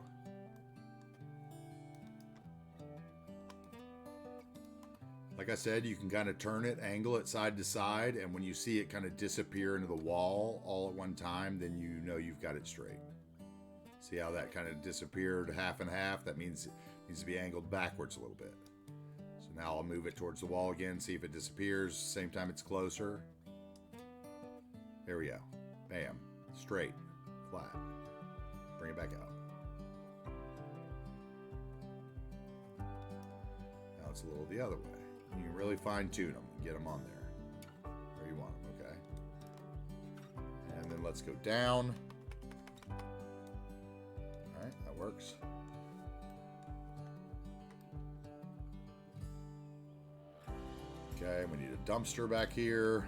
Like I said, you can kind of turn it, angle it side to side, and when you see it kind of disappear into the wall all at one time, then you know you've got it straight. See how that kind of disappeared half and half? That means it needs to be angled backwards a little bit. So now I'll move it towards the wall again, see if it disappears. Same time it's closer. There we go. Bam. Straight. Flat. Bring it back out. Now it's a little the other way. You can really fine tune them and get them on there where you want them, okay? And then let's go down. All right, that works. Okay, we need a dumpster back here.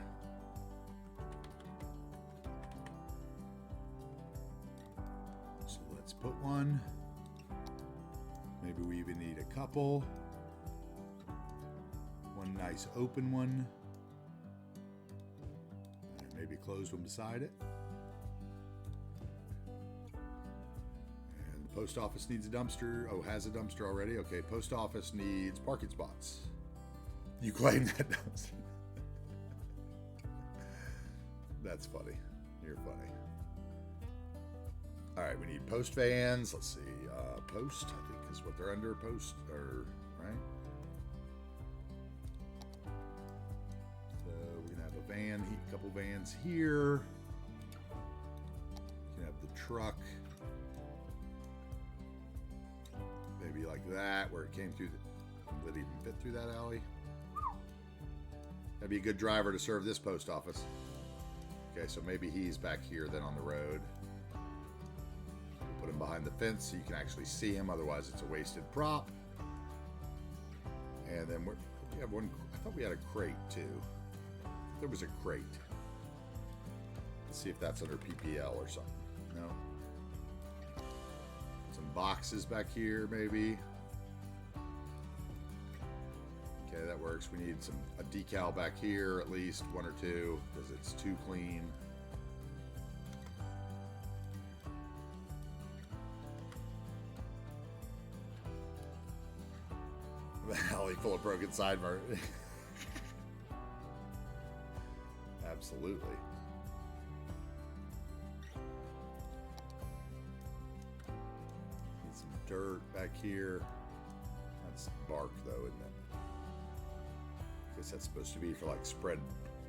So let's put one. Maybe we even need a couple. One nice open one. And maybe a closed one beside it. And the post office needs a dumpster. Oh, has a dumpster already? Okay, post office needs parking spots. You claim that dumpster. That's funny. You're funny. All right, we need post vans. Let's see. Post, I think, is what they're under. Post, or right? Van, a couple vans here. You can have the truck, maybe like that, where it came through. Did it even fit through that alley? That'd be a good driver to serve this post office. Okay, so maybe he's back here then on the road. Put him behind the fence so you can actually see him. Otherwise, it's a wasted prop. And then we have one. I thought we had a crate too. There was a crate. Let's see if that's under PPL or something. No. Some boxes back here, maybe. Okay, that works. We need a decal back here, at least one or two, because it's too clean. The alley full of broken side mirrors. Absolutely. Need some dirt back here. That's bark though, isn't it? I guess that's supposed to be for like spread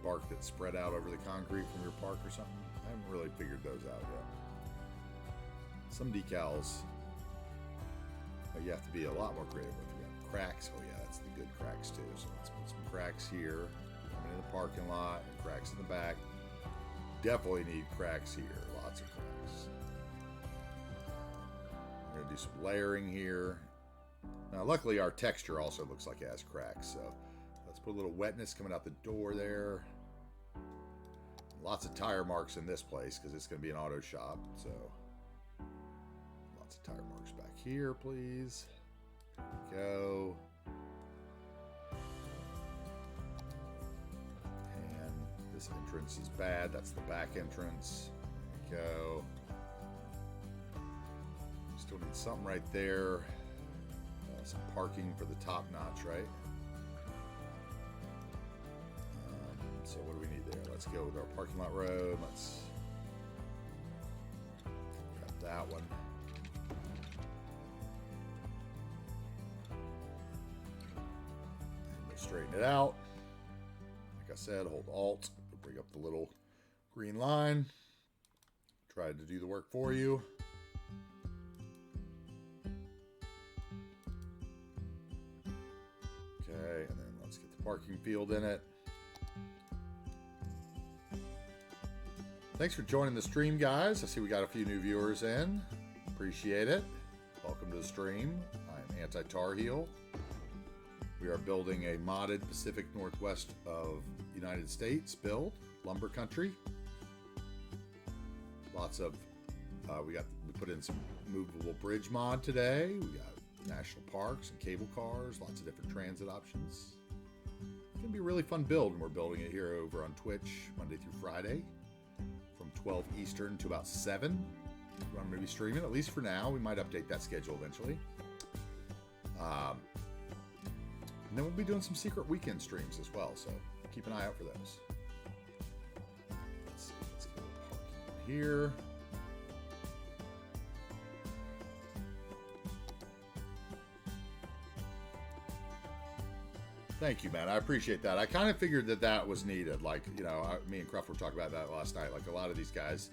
bark that's spread out over the concrete from your park or something. I haven't really figured those out yet. Some decals, but you have to be a lot more creative with. We have cracks. Oh yeah, that's the good cracks too. So let's put some cracks here. In the parking lot and cracks in the back. Definitely need cracks here. Lots of cracks. We're gonna do some layering here. Now, luckily, our texture also looks like it has cracks. So let's put a little wetness coming out the door there. Lots of tire marks in this place because it's gonna be an auto shop. So lots of tire marks back here, please. There we go. This entrance is bad. That's the back entrance. There we go. Still need something right there. Some parking for the top notch, right? So what do we need there? Let's go with our parking lot road. Let's grab that one. And we'll straighten it out. Like I said, hold Alt. Bring up the little green line. Tried to do the work for you. Okay, and then let's get the parking field in it. Thanks for joining the stream, guys. I see we got a few new viewers in. Appreciate it. Welcome to the stream. I'm AntiTarheel. We are building a modded Pacific Northwest of United States build, lumber country. Lots of, we put in some movable bridge mod today. We got national parks and cable cars, lots of different transit options. going to be a really fun build, and we're building it here over on Twitch Monday through Friday from 12 Eastern to about 7. I'm going to be streaming, at least for now. We might update that schedule eventually. And then we'll be doing some secret weekend streams as well, so keep an eye out for those. Let's see, let's get a little parking here. Thank you, man. I appreciate that. I kind of figured that that was needed. Like, you know, me and Cruff were talking about that last night. Like, a lot of these guys,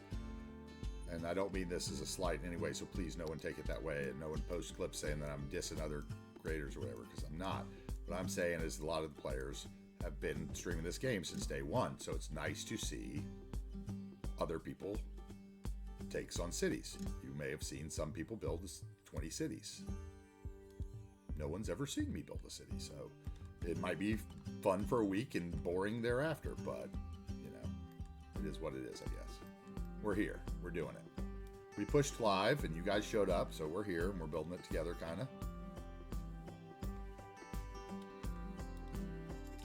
and I don't mean this as a slight in any way, so please no one take it that way, and no one post clips saying that I'm dissing other creators or whatever, because I'm not. What I'm saying is a lot of the players have been streaming this game since day one, so it's nice to see other people takes on cities. You may have seen some people build 20 cities. No one's ever seen me build a city, so it might be fun for a week and boring thereafter, but, you know, it is what it is, I guess. We're here. We're doing it. We pushed live, and you guys showed up, so we're here, and we're building it together, kind of.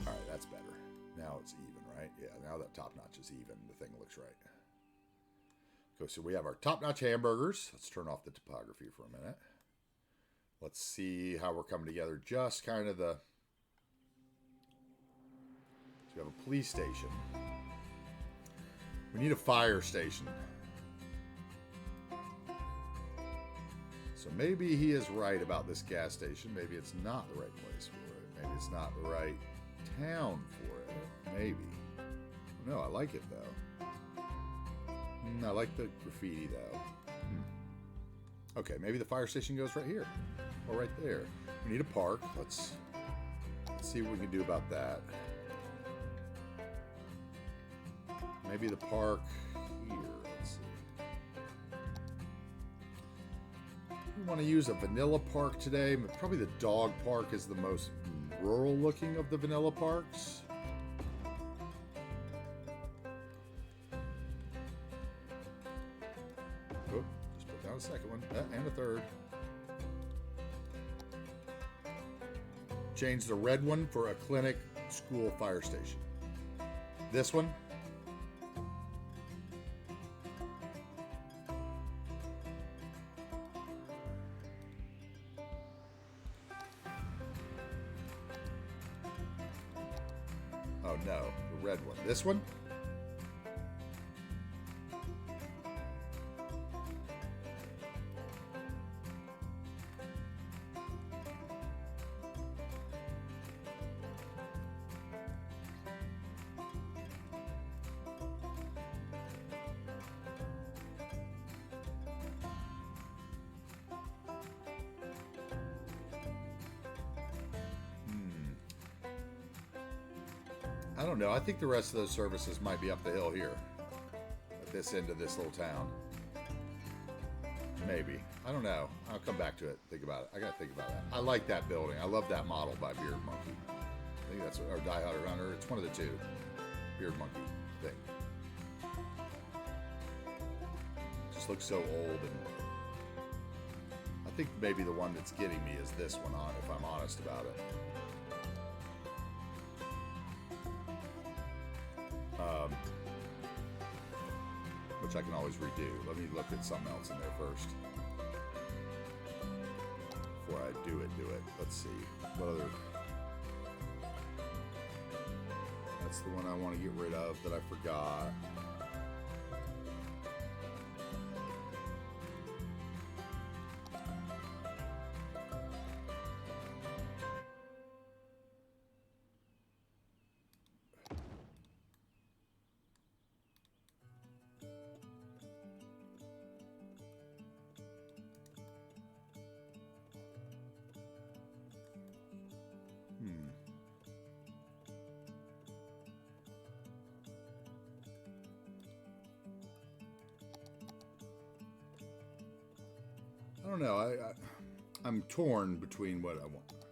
All right, that's better. Now it's even, right? Yeah, now that top notch is even. The thing looks right. Okay, so we have our top-notch hamburgers. Let's turn off the topography for a minute. Let's see how we're coming together. Just kind of the... So we have a police station. We need a fire station. So maybe he is right about this gas station. Maybe it's not the right place for it. Maybe it's not the right town for it. Maybe. No, I like it though. I like the graffiti though. Okay, maybe the fire station goes right here. Or right there. We need a park. Let's see what we can do about that. Maybe the park here. Let's see. We want to use a vanilla park today. Probably the dog park is the most rural looking of the vanilla parks. Oh, just put down a second one. And a third. Change the red one for a clinic school fire station. This one. Oh no, the red one. This one? I don't know. I think the rest of those services might be up the hill here. At this end of this little town. Maybe. I don't know. I'll come back to it. Think about it. I gotta think about that. I like that building. I love that model by Beard Monkey. I think that's or Die Hard Runner. It's one of the two. Beard Monkey thing. Just looks so old, and I think maybe the one that's getting me is this one on, if I'm honest about it. Which I can always redo. Let me look at something else in there first. Before I do it. Let's see. What other... That's the one I want to get rid of that I forgot. I don't know. I'm torn between what I want.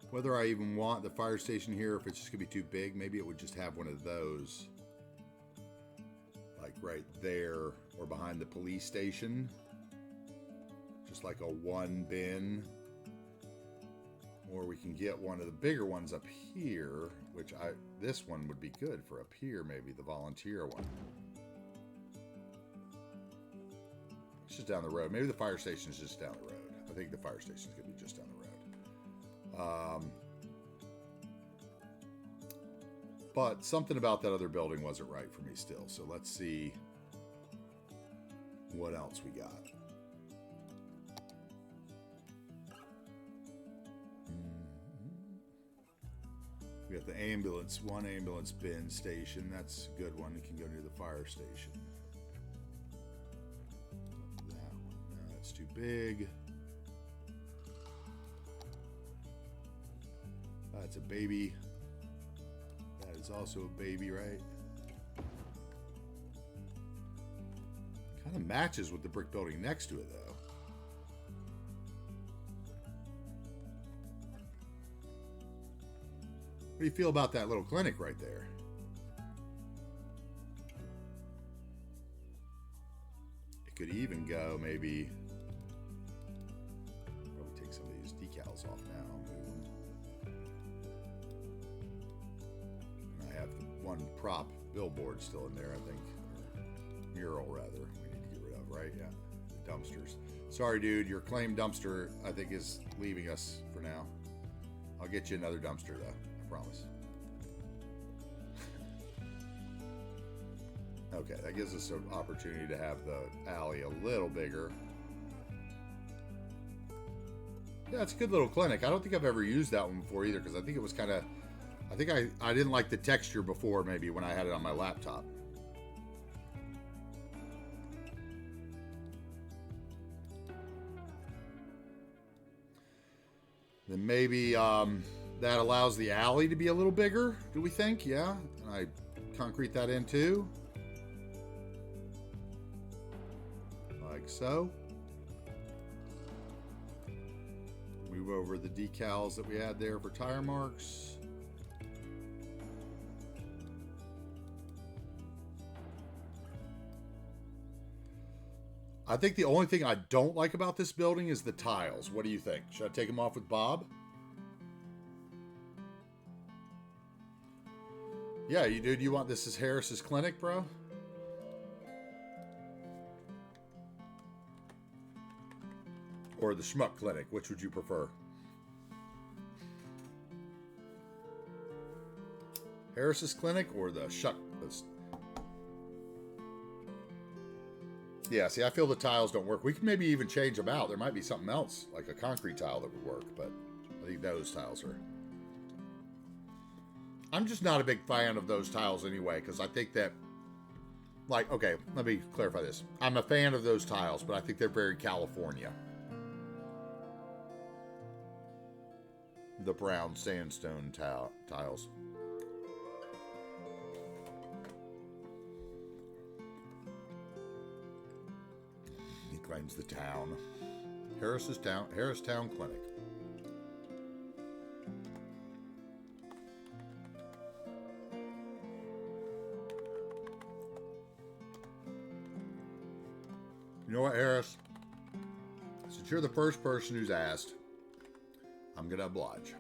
Whether I even want the fire station here, if it's just going to be too big, maybe it would just have one of those. Like right there or behind the police station. Just like a one bin. Or we can get one of the bigger ones up here, which this one would be good for up here, maybe the volunteer one. It's just down the road. Maybe the fire station is just down the road. I think the fire station is going to be just down the road. But something about that other building wasn't right for me still. So let's see what else we got. We got the ambulance, one ambulance bin station. That's a good one. It can go near the fire station. That one, no, that's too big. That's a baby. That is also a baby, right? Kind of matches with the brick building next to it, though. What do you feel about that little clinic right there? It could even go maybe. Probably take some of these decals off now. Move them. And I have the one prop billboard still in there, I think. Or mural, rather. We need to get rid of, right? Yeah. The dumpsters. Sorry, dude. Your claimed dumpster, I think, is leaving us for now. I'll get you another dumpster, though. Promise. Okay, that gives us an opportunity to have the alley a little bigger. Yeah, it's a good little clinic. I don't think I've ever used that one before either, because I think it was kind of, I think I didn't like the texture before, maybe when I had it on my laptop. Then maybe that allows the alley to be a little bigger, do we think? Yeah. And I concrete that in too. Like so. Move over the decals that we had there for tire marks. I think the only thing I don't like about this building is the tiles. What do you think? Should I take them off with Bob? Yeah, you dude, you want this as Harris's clinic, bro? Or the Schmuck clinic, which would you prefer? Harris's clinic or the Shuck? Yeah, see, I feel the tiles don't work. We can maybe even change them out. There might be something else, like a concrete tile that would work, but I think those tiles are... I'm just not a big fan of those tiles anyway, because I think that, like, okay, let me clarify this. I'm a fan of those tiles, but I think they're very California. The brown sandstone tiles. He claims the town. Harris Town Clinic. You know what, Harris? Since you're the first person who's asked, I'm going to oblige.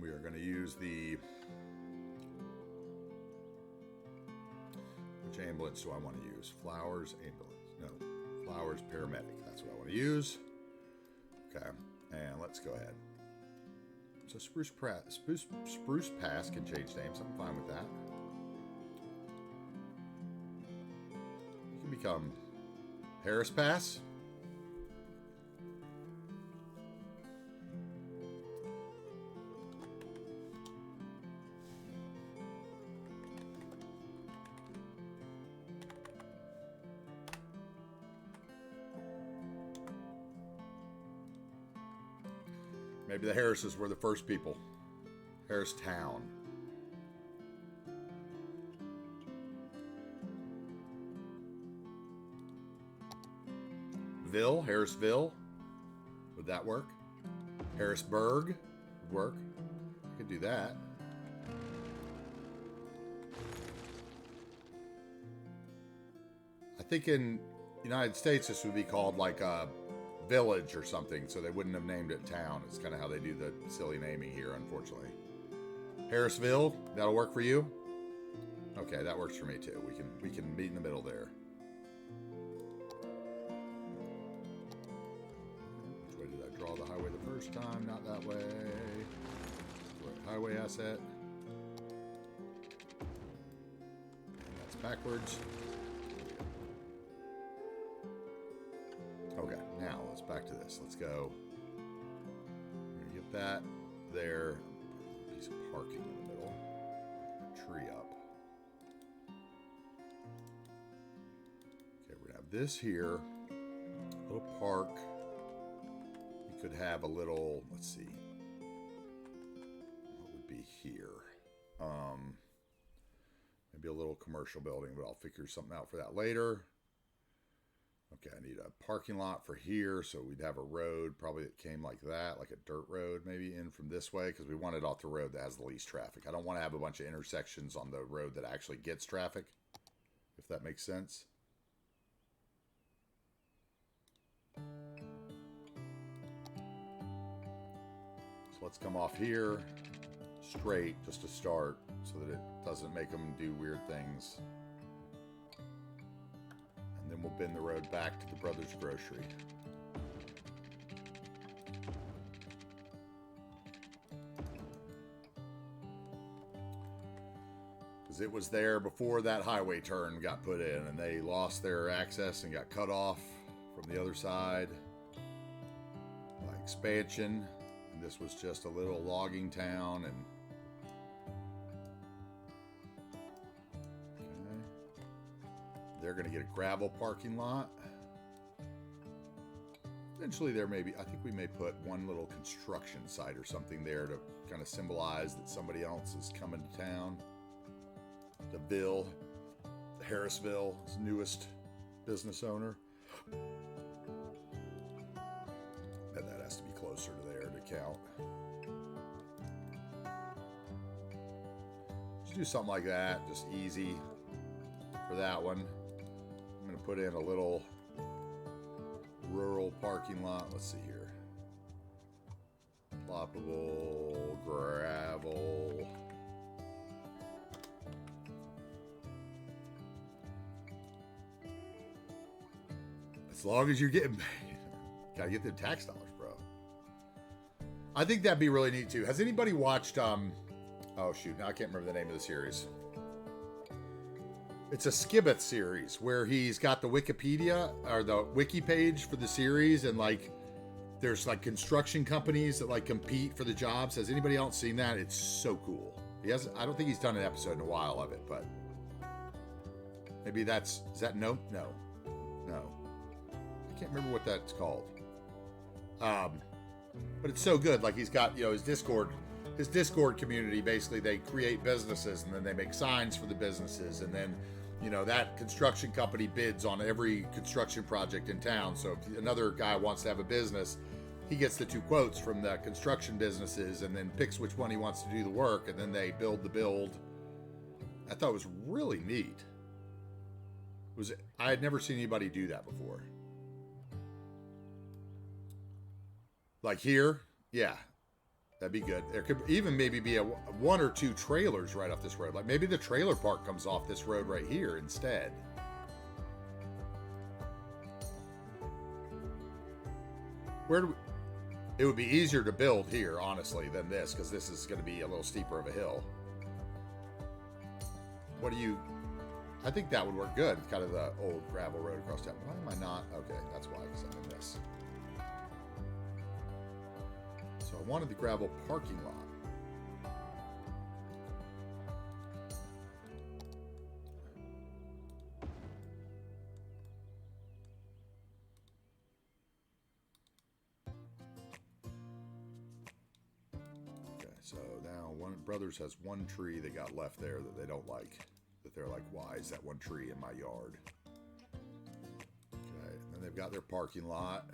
We are going to use the... Which ambulance do I want to use? Flowers ambulance. No, Flowers paramedic. That's what I want to use. Okay, and let's go ahead. So Spruce Pass can change names. I'm fine with that. You can become Harris Pass. Maybe the Harrises were the first people. Harris Town. Harrisville. Would that work? Harrisburg would work. I could do that. I think in the United States this would be called like village or something, so they wouldn't have named it town. It's kind of how they do the silly naming here, unfortunately. Harrisville, that'll work for you? Okay, that works for me too. We can meet in the middle there. Which way did I draw the highway the first time? Not that way. Right, highway asset. And that's backwards. Okay, now let's back to this. Let's go. We're gonna get that there. Piece of parking in the middle. A tree up. Okay, we're gonna have this here. A little park. You could have a little. Let's see. What would be here? Maybe a little commercial building, but I'll figure something out for that later. Okay, I need a parking lot for here, so we'd have a road probably that came like that, like a dirt road maybe in from this way, because we want it off the road that has the least traffic. I don't want to have a bunch of intersections on the road that actually gets traffic, if that makes sense. So let's come off here straight just to start so that it doesn't make them do weird things. Then we'll bend the road back to the Brothers Grocery. Because it was there before that highway turn got put in, and they lost their access and got cut off from the other side by expansion. And this was just a little logging town, and they're going to get a gravel parking lot. Eventually there may be, I think we may put one little construction site or something there to kind of symbolize that somebody else is coming to town. The Harrisville's newest business owner. And that has to be closer to there to count. Just do something like that, just easy for that one. I'm going to put in a little rural parking lot. Let's see here. Ploppable, gravel. As long as you're getting paid. Gotta get them tax dollars, bro. I think that'd be really neat too. Has anybody watched, oh shoot, now I can't remember the name of the series. It's a Skibbeth series where he's got the Wikipedia or the wiki page for the series, and like there's like construction companies that like compete for the jobs. Has anybody else seen that? It's so cool. I don't think he's done an episode in a while of it, but maybe is that no. I can't remember what that's called. But it's so good. Like he's got, his Discord community. Basically they create businesses and then they make signs for the businesses, and then that construction company bids on every construction project in town. So if another guy wants to have a business, he gets the 2 quotes from the construction businesses and then picks which one he wants to do the work, and then they build the build. I thought it was really neat. I had never seen anybody do that before. Like here, yeah, that'd be good. There could even maybe be a 1 or 2 trailers right off this road. Like maybe the trailer park comes off this road right here instead. It would be easier to build here, honestly, than this, because this is going to be a little steeper of a hill. I think that would work good. Kind of the old gravel road across town. Why am I not? Okay, that's why, because I'm in this. So I wanted the gravel parking lot. Okay, so now Brothers has 1 tree they got left there that they don't like. That they're like, why is that 1 tree in my yard? Okay, and then they've got their parking lot.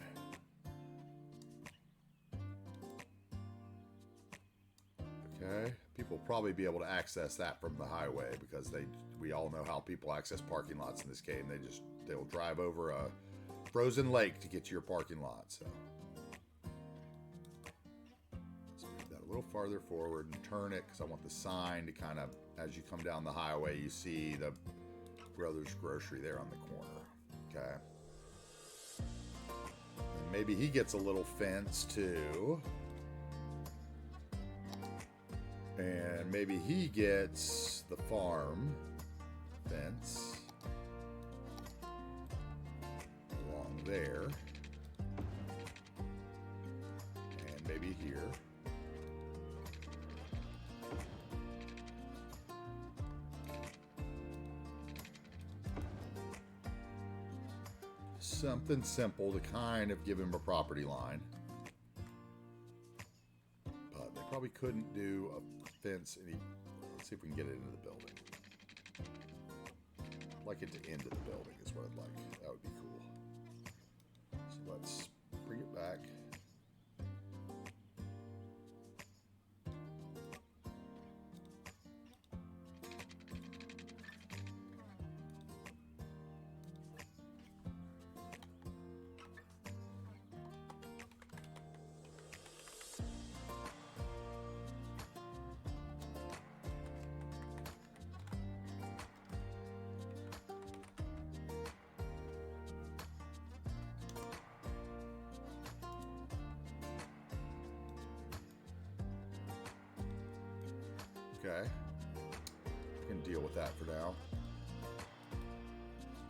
Okay, people will probably be able to access that from the highway, because we all know how people access parking lots in this game. They'll drive over a frozen lake to get to your parking lot. So let's move that a little farther forward and turn it because I want the sign to kind of, as you come down the highway, you see the Brothers Grocery there on the corner. Okay. And maybe he gets a little fence too. And maybe he gets the farm fence along there. And maybe here. Something simple to kind of give him a property line. But they probably couldn't do a fence any. Let's see if we can get it into the building. I'd like it to end at the building is what I'd like. That would be cool. So let's bring it back. Okay, we can deal with that for now.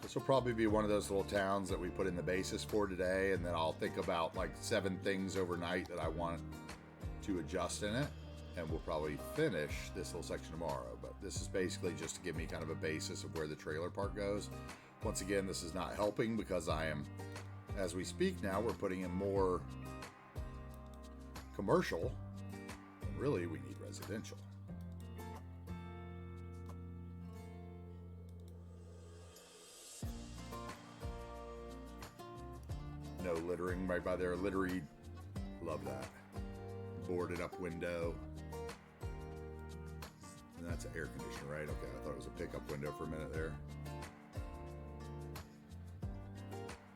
This will probably be one of those little towns that we put in the basis for today, and then I'll think about like 7 things overnight that I want to adjust in it, and we'll probably finish this little section tomorrow. But this is basically just to give me kind of a basis of where the trailer park goes. Once again, this is not helping because I am, as we speak now, we're putting in more commercial, and really we need residential. No littering right by there. Littery, love that. Boarded up window. And that's an air conditioner, right? Okay, I thought it was a pickup window for a minute there.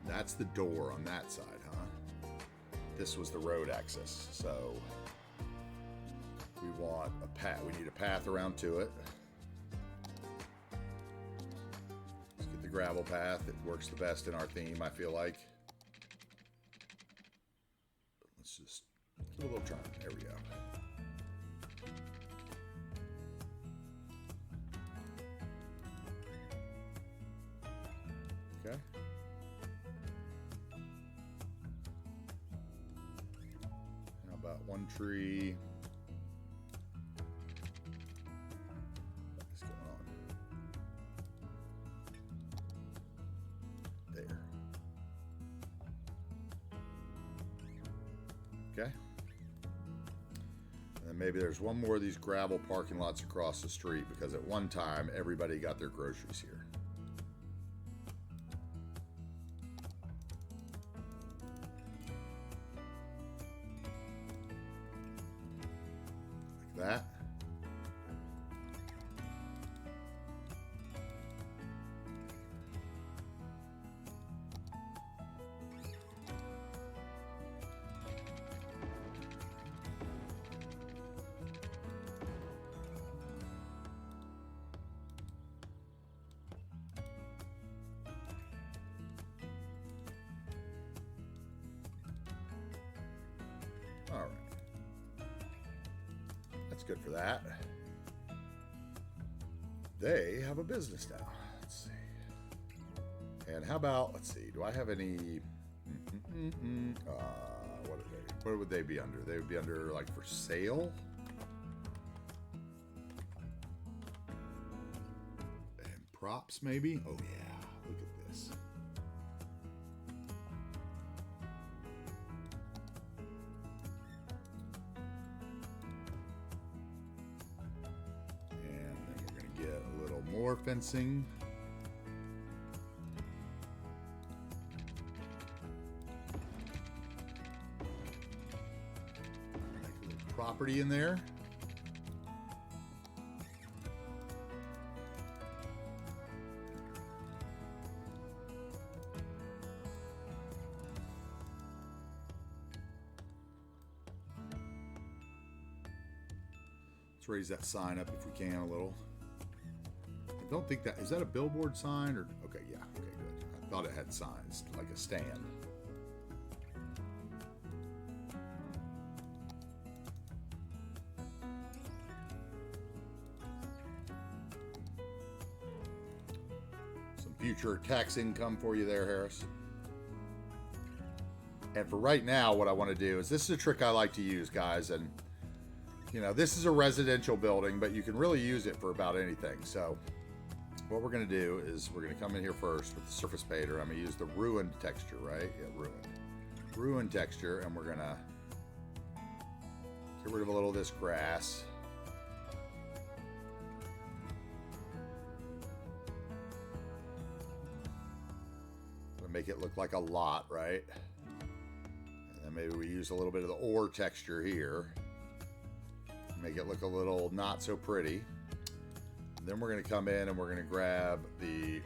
That's the door on that side, huh? This was the road access, so we want a path. We need a path around to it. Let's get the gravel path. It works the best in our theme, I feel like. Let's just give it a little try. There we go. Okay. How about one tree? What's going on? There. Okay. And then maybe there's one more of these gravel parking lots across the street because at one time everybody got their groceries here. Like that. All right. That's good for that. They have a business now. Let's see. And how about, let's see, do I have any, what are they? What would they be under? They would be under like for sale. And props maybe? Oh yeah, look at this. More fencing. Make a little property in there. Let's raise that sign up if we can a little. I don't think that... Is that a billboard sign? Or okay, yeah. Okay, good. I thought it had signs, like a stand. Some future tax income for you there, Harris. And for right now, what I want to do is... This is a trick I like to use, guys, and... You know, this is a residential building, but you can really use it for about anything. So what we're going to do is we're going to come in here first with the surface painter. I'm going to use the ruined texture, right? Yeah, ruined. Ruined texture, and we're going to get rid of a little of this grass. Gonna make it look like a lot, right? And then maybe we use a little bit of the ore texture here. Make it look a little not so pretty. And then we're going to come in and we're going to grab the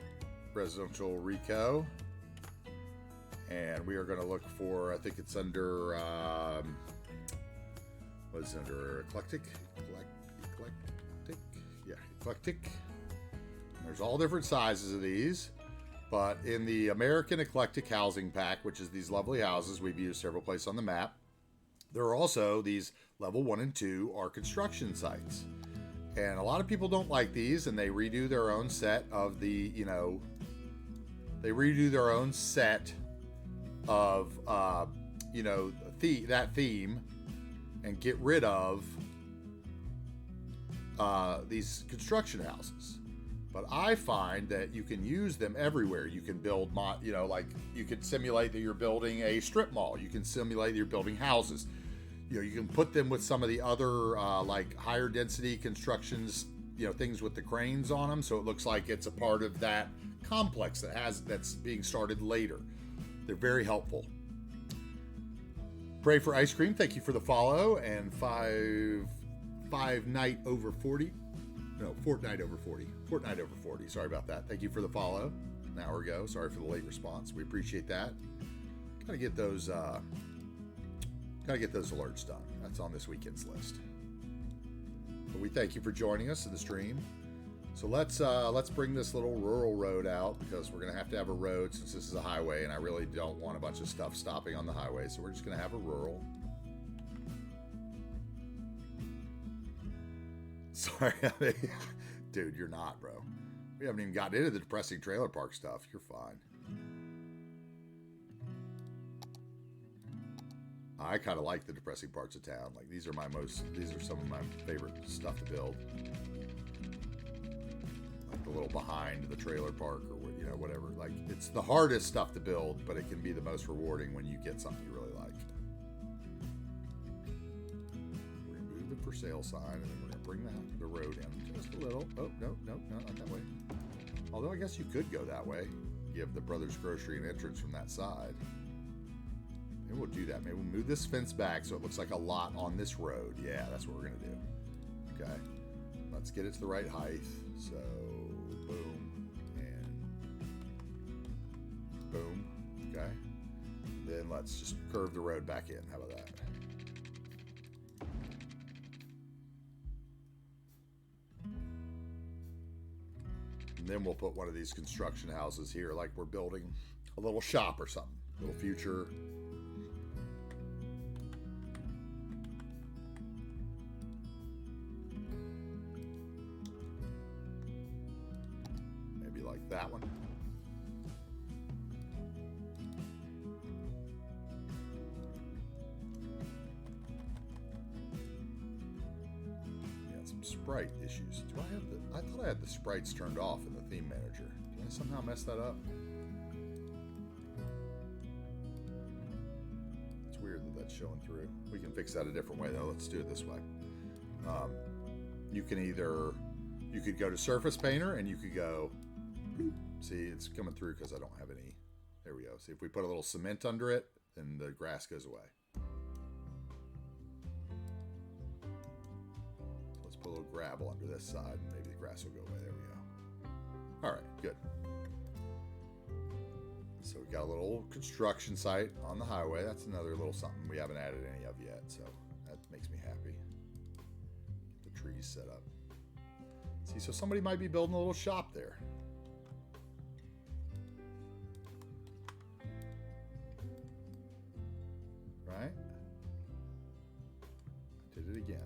residential Rico. And we are going to look for, I think it's under, what's under eclectic? Eclectic? Yeah, eclectic. And there's all different sizes of these. But in the American Eclectic Housing Pack, which is these lovely houses we've used several places on the map, there are also these level 1 and 2 are construction sites. And a lot of people don't like these, and they redo their own set of the, you know, they redo their own set of, you know, that theme and get rid of these construction houses. But I find that you can use them everywhere. You can build, you know, like you could simulate that you're building a strip mall. You can simulate that you're building houses. You know, you can put them with some of the other like higher density constructions, you know, things with the cranes on them, so it looks like it's a part of that complex that's being started later. They're very helpful. Pray for ice cream. Thank you for the follow. And Fortnite over 40. Fortnite over 40. Sorry about that. Thank you for the follow. An hour ago. Sorry for the late response. We appreciate that. Gotta get those alerts done. That's on this weekend's list. But we thank you for joining us in the stream. So let's bring this little rural road out, because we're gonna have to have a road since this is a highway, and I really don't want a bunch of stuff stopping on the highway. So we're just gonna have a rural. Sorry, dude, you're not, bro. We haven't even gotten into the depressing trailer park stuff. You're fine. I kind of like the depressing parts of town. Like these are some of my favorite stuff to build. Like the little behind the trailer park, or you know, whatever. Like it's the hardest stuff to build, but it can be the most rewarding when you get something you really like. We're gonna move the for sale sign, and then we're gonna bring the road in just a little. Oh no, not that way. Although I guess you could go that way. Give the Brothers Grocery an entrance from that side. Maybe we'll do that. Maybe we'll move this fence back so it looks like a lot on this road. Yeah, that's what we're going to do. Okay. Let's get it to the right height. So, boom. And boom. Okay. Then let's just curve the road back in. How about that? And then we'll put one of these construction houses here, like we're building a little shop or something. A little future. Maybe like that one. Yeah, some sprite issues. Do I have I thought I had the sprites turned off in the theme manager. Did I somehow mess that up? It's weird that that's showing through. We can fix that a different way though. Let's do it this way. You could go to Surface Painter and you could go, see, it's coming through because I don't have any. There we go. See, if we put a little cement under it, then the grass goes away. Let's put a little gravel under this side and maybe the grass will go away. There we go. All right, good. So we got a little construction site on the highway. That's another little something we haven't added any of yet, so that makes me happy. Get trees set up. See, so somebody might be building a little shop there. Right? I did it again.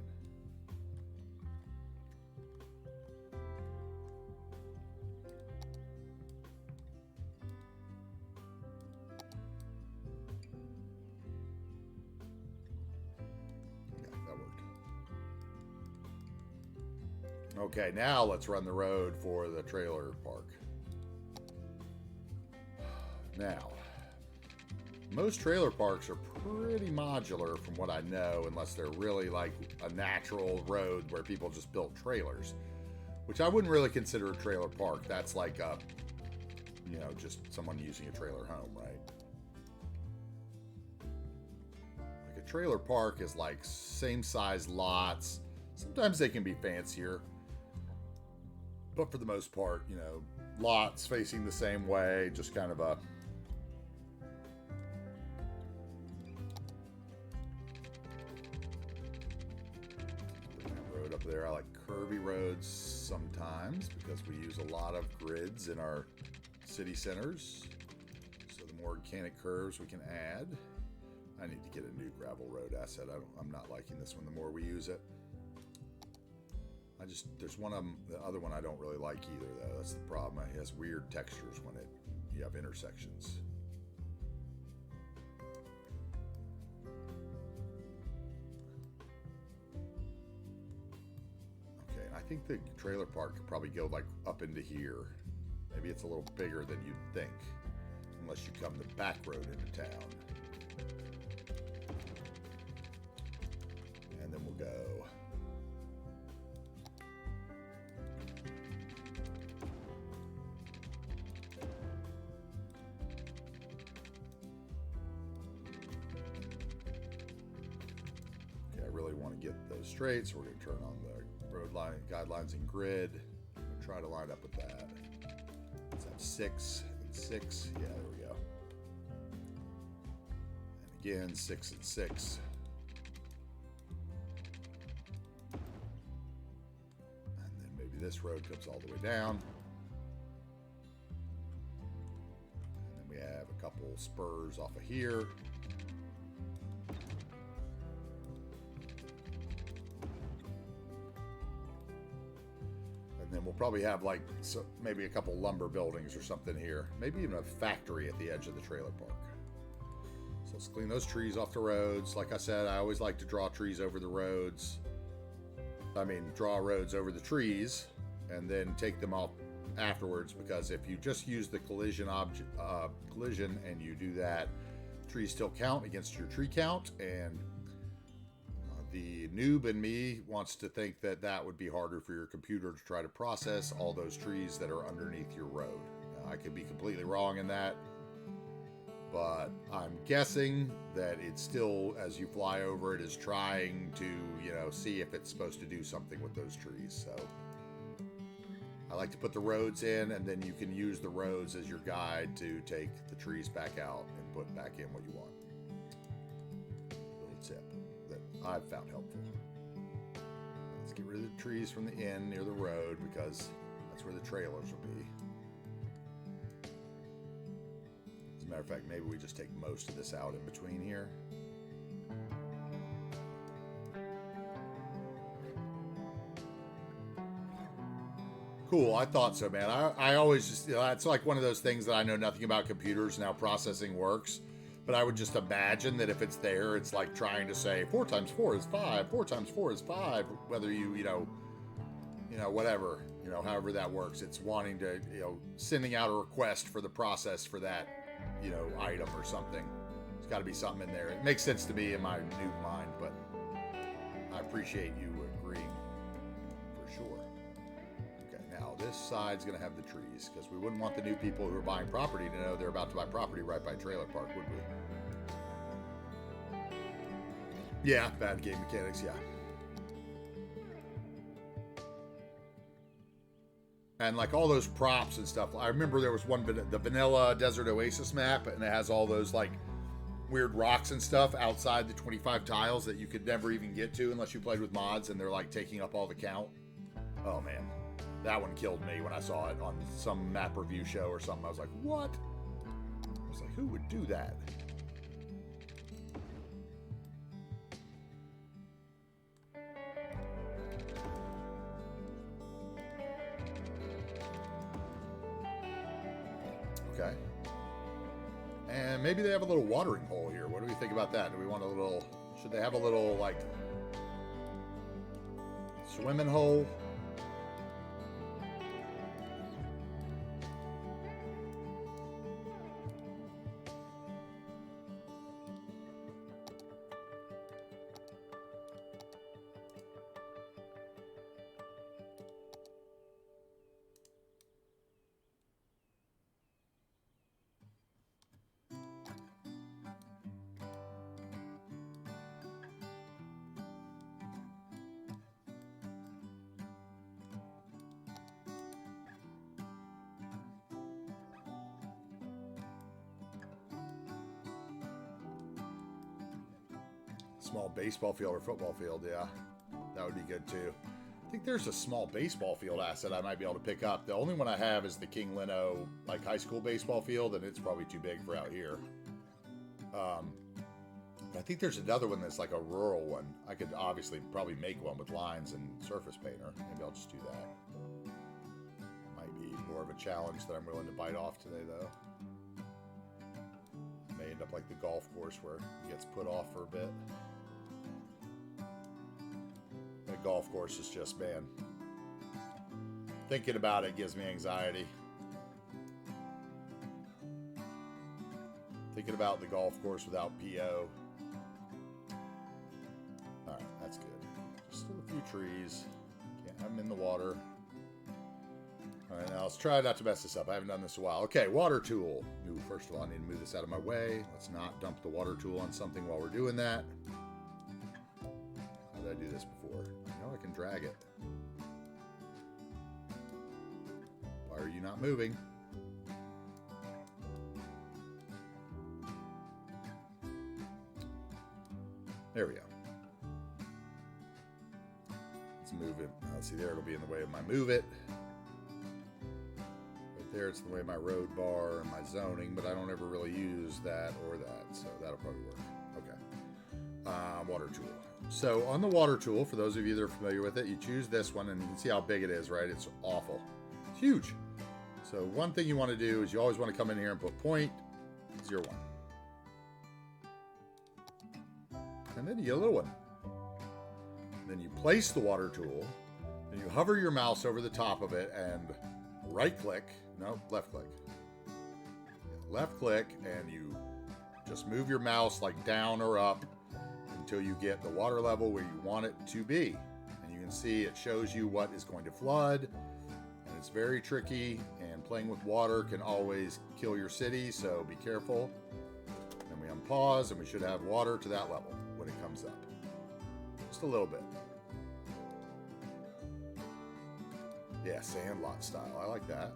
Okay, now let's run the road for the trailer park. Now, most trailer parks are pretty modular from what I know, unless they're really like a natural road where people just built trailers, which I wouldn't really consider a trailer park. That's like a, you know, just someone using a trailer home, right? Like a trailer park is like same size lots. Sometimes they can be fancier. But for the most part, you know, lots facing the same way, just kind of a road up there. I like curvy roads sometimes because we use a lot of grids in our city centers. So the more organic curves we can add. I need to get a new gravel road asset. I'm not liking this one the more we use it. There's one of them, the other one I don't really like either, though. That's the problem. It has weird textures when you have intersections. Okay, and I think the trailer park could probably go like up into here. Maybe it's a little bigger than you'd think, unless you come the back road into town. And then we'll go. Get those straight, so we're going to turn on the road line guidelines and grid. We'll try to line up with that. Let's have 6 and 6. Yeah, there we go. And again, 6 and 6. And then maybe this road comes all the way down. And then we have a couple spurs off of here. And then we'll probably have like maybe a couple lumber buildings or something here. Maybe even a factory at the edge of the trailer park. So let's clean those trees off the roads. Like I said, I always like to draw trees over the roads. Draw roads over the trees and then take them off afterwards, because if you just use the collision and you do that, trees still count against your tree count, and the noob in me wants to think that that would be harder for your computer to try to process all those trees that are underneath your road. Now, I could be completely wrong in that, but I'm guessing that it's still, as you fly over it, is trying to, see if it's supposed to do something with those trees. So I like to put the roads in, and then you can use the roads as your guide to take the trees back out and put back in what you want. Little tip that I've found helpful. Let's get rid of the trees from the end near the road, because that's where the trailers will be. As a matter of fact, maybe we just take most of this out in between here. Cool, I thought so, man. I always just, it's like one of those things that I know nothing about computers and how processing works. But I would just imagine that if it's there, it's like trying to say 4 times 4 is 5, 4 times 4 is 5. Whether you whatever, however that works. It's wanting to, sending out a request for the process for that, item or something. There's got to be something in there. It makes sense to me in my new mind, but I appreciate you agreeing for sure. Okay, now this side's going to have the trees, because we wouldn't want the new people who are buying property to know they're about to buy property right by a trailer park, would we? Yeah, bad game mechanics, yeah. And like all those props and stuff, I remember there was one, the vanilla Desert Oasis map, and it has all those like weird rocks and stuff outside the 25 tiles that you could never even get to unless you played with mods, and they're like taking up all the count. Oh man, that one killed me when I saw it on some map review show or something. I was like, what? I was like, who would do that? Okay. And maybe they have a little watering hole here. What do we think about that? Do we want a little... Should they have a little, like, swimming hole? Small baseball field or football field, yeah. That would be good too. I think there's a small baseball field asset I might be able to pick up. The only one I have is the King Leno like high school baseball field, and it's probably too big for out here. I think there's another one that's like a rural one. I could obviously probably make one with lines and surface painter. Maybe I'll just do that. Might be more of a challenge that I'm willing to bite off today though. May end up like the golf course where it gets put off for a bit. The golf course is just, man, thinking about it gives me anxiety. Thinking about the golf course without PO. Alright, that's good. Just a few trees. Can't have them in the water. Alright, now let's try not to mess this up. I haven't done this in a while. Okay, water tool. Ooh, first of all, I need to move this out of my way. Let's not dump the water tool on something while we're doing that. How did I do this before? I know I can drag it. Why are you not moving? There we go. Let's move it. See there, it'll be in the way of my move it. Right there, it's in the way of my road bar and my zoning, but I don't ever really use that or that, so that'll probably work. Okay. Water tool. So on the water tool, for those of you that are familiar with it, you choose this one, and you can see how big it is, right? It's awful. It's huge. So one thing you want to do is you always want to come in here and put 0.01. And then you get a little one. Then you place the water tool, and you hover your mouse over the top of it and right click, no, left click. Left click, and you just move your mouse like down or up until you get the water level where you want it to be. And you can see it shows you what is going to flood, and it's very tricky, and playing with water can always kill your city, so be careful. Then we unpause, and we should have water to that level when it comes up. Just a little bit. Yeah, sandlot style. I like that.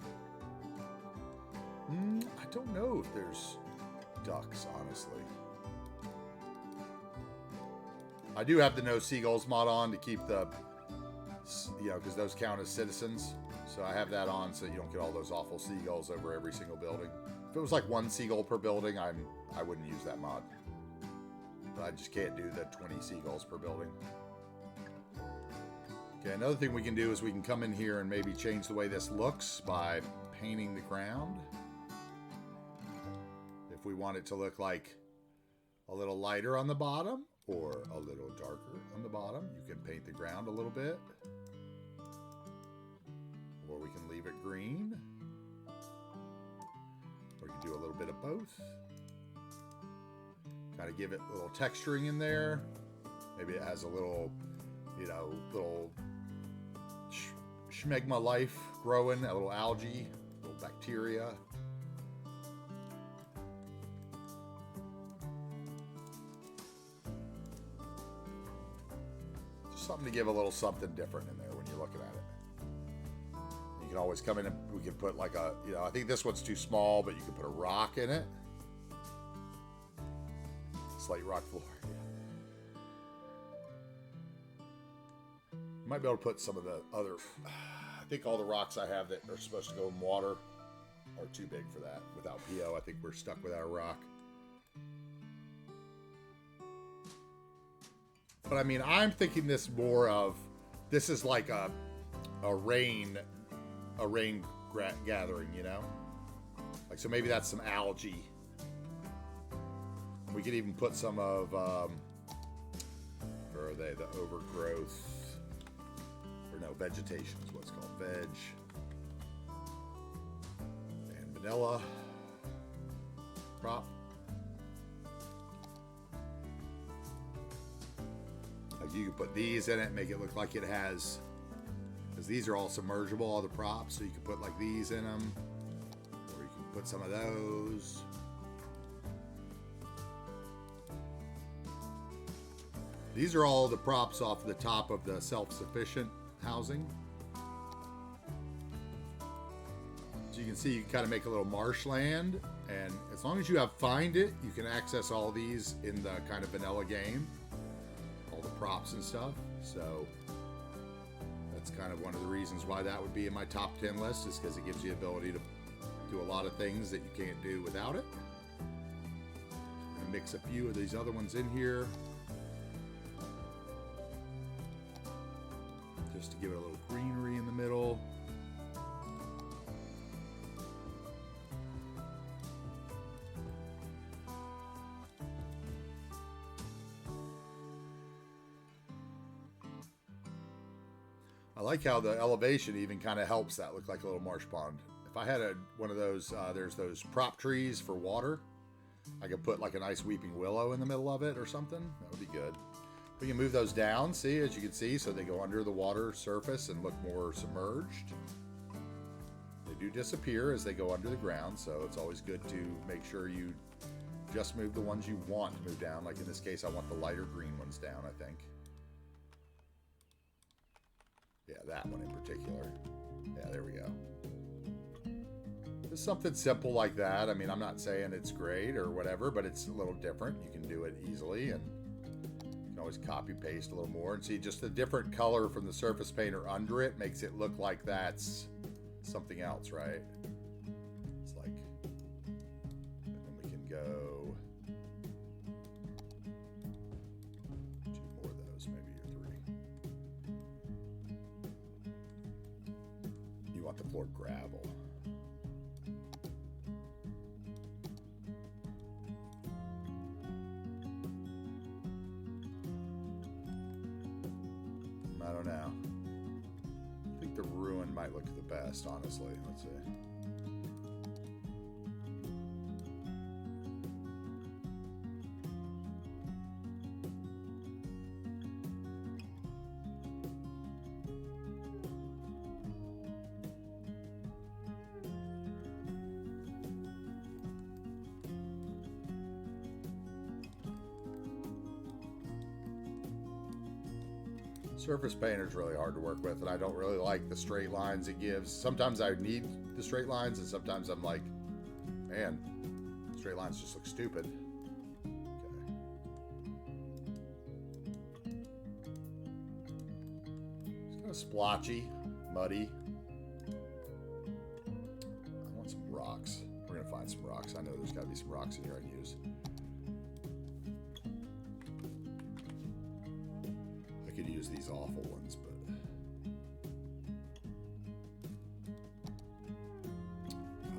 I don't know if there's ducks, honestly. I do have the no seagulls mod on to keep the, because those count as citizens. So I have that on so you don't get all those awful seagulls over every single building. If it was like 1 seagull per building, I wouldn't use that mod. But I just can't do the 20 seagulls per building. Okay, another thing we can do is we can come in here and maybe change the way this looks by painting the ground. If we want it to look like a little lighter on the bottom or a little darker on the bottom, you can paint the ground a little bit. Or we can leave it green. Or you can do a little bit of both. Kind of give it a little texturing in there. Maybe it has a little, little schmegma life growing, a little algae, a little bacteria. Just something to give a little something different in there when you're looking at it. You can always come in and we can put like I think this one's too small, but you can put a rock in it. slate rock floor. Might be able to put some of the other. I think all the rocks I have that are supposed to go in water are too big for that. Without PO, I think we're stuck without a rock. But I mean, I'm thinking this more of, this is like a rain gathering, you know? Like, so maybe that's some algae. We could even put some of, where are they? The overgrowth, or no, vegetation is what it's called. Veg. And vanilla prop. Like you could put these in it, make it look like it has, because these are all submergible, all the props, so you could put like these in them, or you can put some of those. These are all the props off the top of the self-sufficient housing. So you can see you can kind of make a little marshland, and as long as you have Find It, you can access all these in the kind of vanilla game. All the props and stuff. So that's kind of one of the reasons why that would be in my top 10 list, is because it gives you the ability to do a lot of things that you can't do without it. And mix a few of these other ones in here, just to give it a little greenery in the middle. I like how the elevation even kind of helps that look like a little marsh pond. If I had one of those, there's those prop trees for water. I could put like a nice weeping willow in the middle of it or something. That would be good. We can move those down, see, as you can see, so they go under the water surface and look more submerged. They do disappear as they go under the ground, so it's always good to make sure you just move the ones you want to move down. Like in this case, I want the lighter green ones down, I think. Yeah, that one in particular. Yeah, there we go. Just something simple like that. I mean, I'm not saying it's great or whatever, but it's a little different. You can do it easily, and you can always copy paste a little more. And see, just the different color from the surface painter under it makes it look like that's something else, right? It's like, and then we can go two more of those, maybe, or three. You want the floor gravel. I don't know. I think the ruin might look the best, honestly. Let's see. Surface painter is really hard to work with, and I don't really like the straight lines it gives. Sometimes I need the straight lines, and sometimes I'm like, man, straight lines just look stupid. Okay. It's kind of splotchy, muddy. I want some rocks. We're going to find some rocks. I know there's got to be some rocks in here I can use. I could use these awful ones, but God,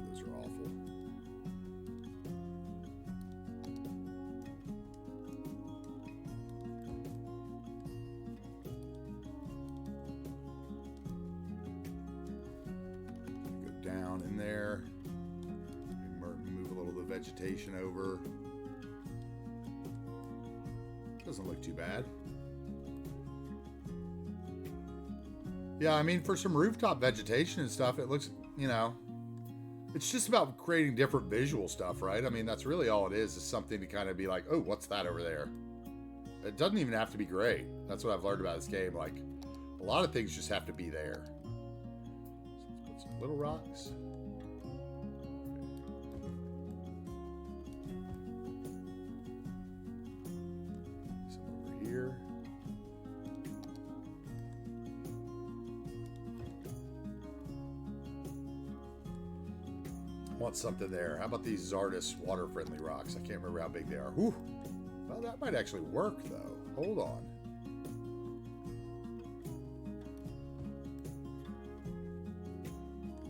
those are awful. Go down in there, move a little of the vegetation over. Doesn't look too bad. Yeah, I mean, for some rooftop vegetation and stuff, it looks, you know, it's just about creating different visual stuff, right? I mean, that's really all it is something to kind of be like, oh, what's that over there? It doesn't even have to be great. That's what I've learned about this game. Like, a lot of things just have to be there. So let's put some little rocks. here. Want something there. How about these Zardis water-friendly rocks? I can't remember how big they are. Whew. Well, that might actually work, though. Hold on.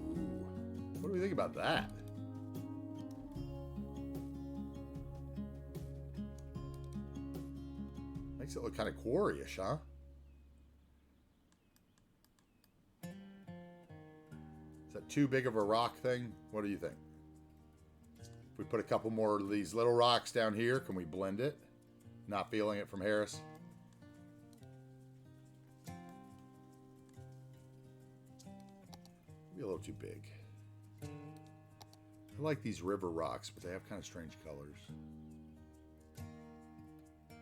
Ooh. What do we think about that? Makes it look kind of quarry-ish, huh? Is that too big of a rock thing? What do you think? If we put a couple more of these little rocks down here, can we blend it? Not feeling it from Harris? Maybe a little too big. I like these river rocks, but they have kind of strange colors. I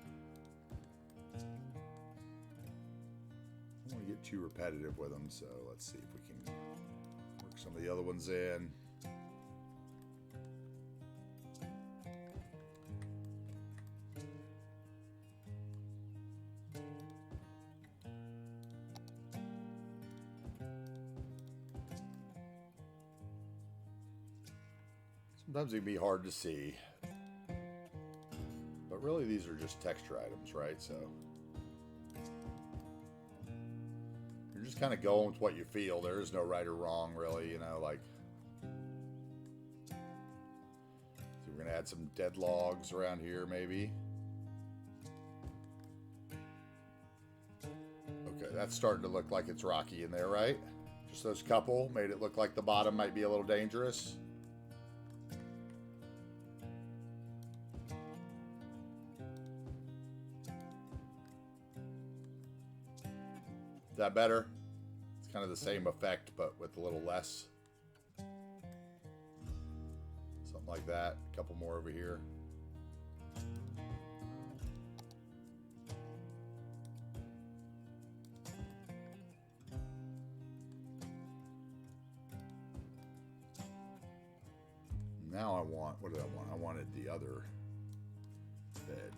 don't want to get too repetitive with them, so let's see if we can work some of the other ones in. Sometimes it can be hard to see, but really these are just texture items, right? So you're just kind of going with what you feel. There is no right or wrong, really, you know, like. So we're going to add some dead logs around here, maybe. Okay, that's starting to look like it's rocky in there, right? Just those couple made it look like the bottom might be a little dangerous. Is that better? It's kind of the same effect, but with a little less. Something like that. A couple more over here. Now I want, what did I want? I wanted the other veg.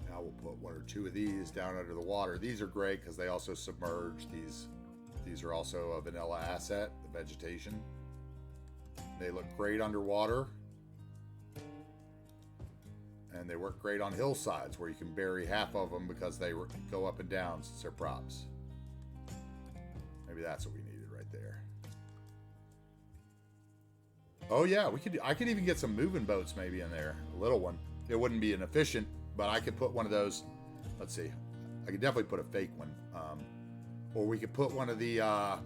Now we'll put one or two of these down under the water. These are great because they also submerge. These are also a vanilla asset, the vegetation. They look great underwater. And they work great on hillsides where you can bury half of them because they go up and down since they're props. Maybe that's what we needed right there. Oh yeah, I could even get some moving boats maybe in there. A little one. It wouldn't be an efficient, but I could put one of those. Let's see. I could definitely put a fake one. Or we could put one of the, I've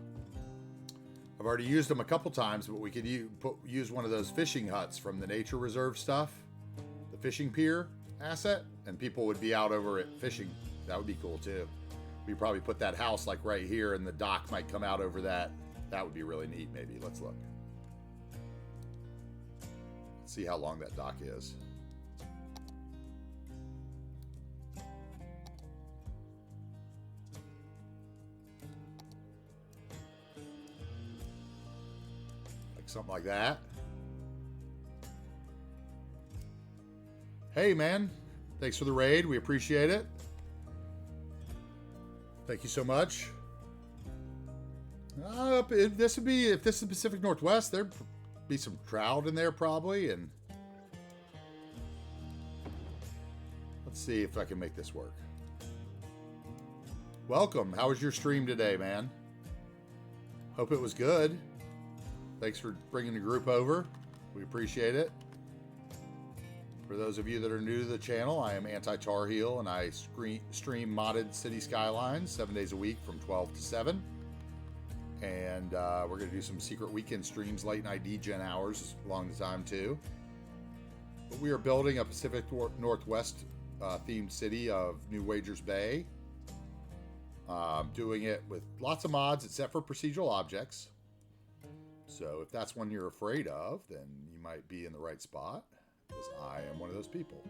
already used them a couple times, but we could use one of those fishing huts from the nature reserve stuff. The fishing pier asset. And people would be out over it fishing. That would be cool too. We probably put that house like right here and the dock might come out over that. That would be really neat maybe. Let's look. Let's see how long that dock is. Something like that. Hey man, thanks for the raid. We appreciate it. Thank you so much. If this is the Pacific Northwest, there'd be some trout in there probably. And let's see if I can make this work. Welcome. How was your stream today, man? Hope it was good. Thanks for bringing the group over. We appreciate it. For those of you that are new to the channel, I am AntiTarheel, and I stream modded City Skylines 7 days a week from 12 to 7. And we're going to do some secret weekend streams, late night DGen hours along the time too. But we are building a Pacific Northwest themed city of New Wagers Bay. Doing it with lots of mods except for procedural objects. So if that's one you're afraid of, then you might be in the right spot, because I am one of those people.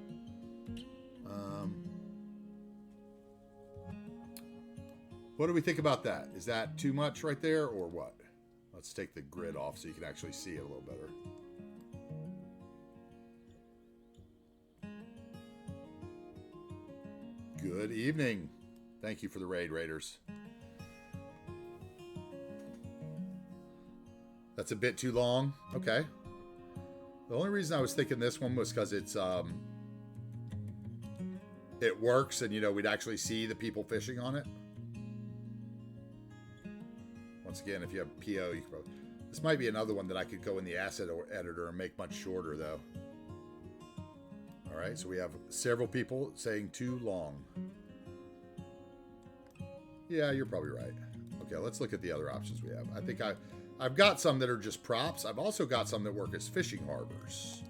What do we think about that? Is that too much right there, or what? Let's take the grid off so you can actually see it a little better. Good evening. Thank you for the raid, Raiders. That's a bit too long. Okay. The only reason I was thinking this one was because it's it works, and you know we'd actually see the people fishing on it. Once again, if you have PO, you can probably, this might be another one that I could go in the asset editor and make much shorter though. All right, so we have several people saying too long. Yeah, you're probably right. Okay, let's look at the other options we have. I think I've got some that are just props. I've also got some that work as fishing harbors.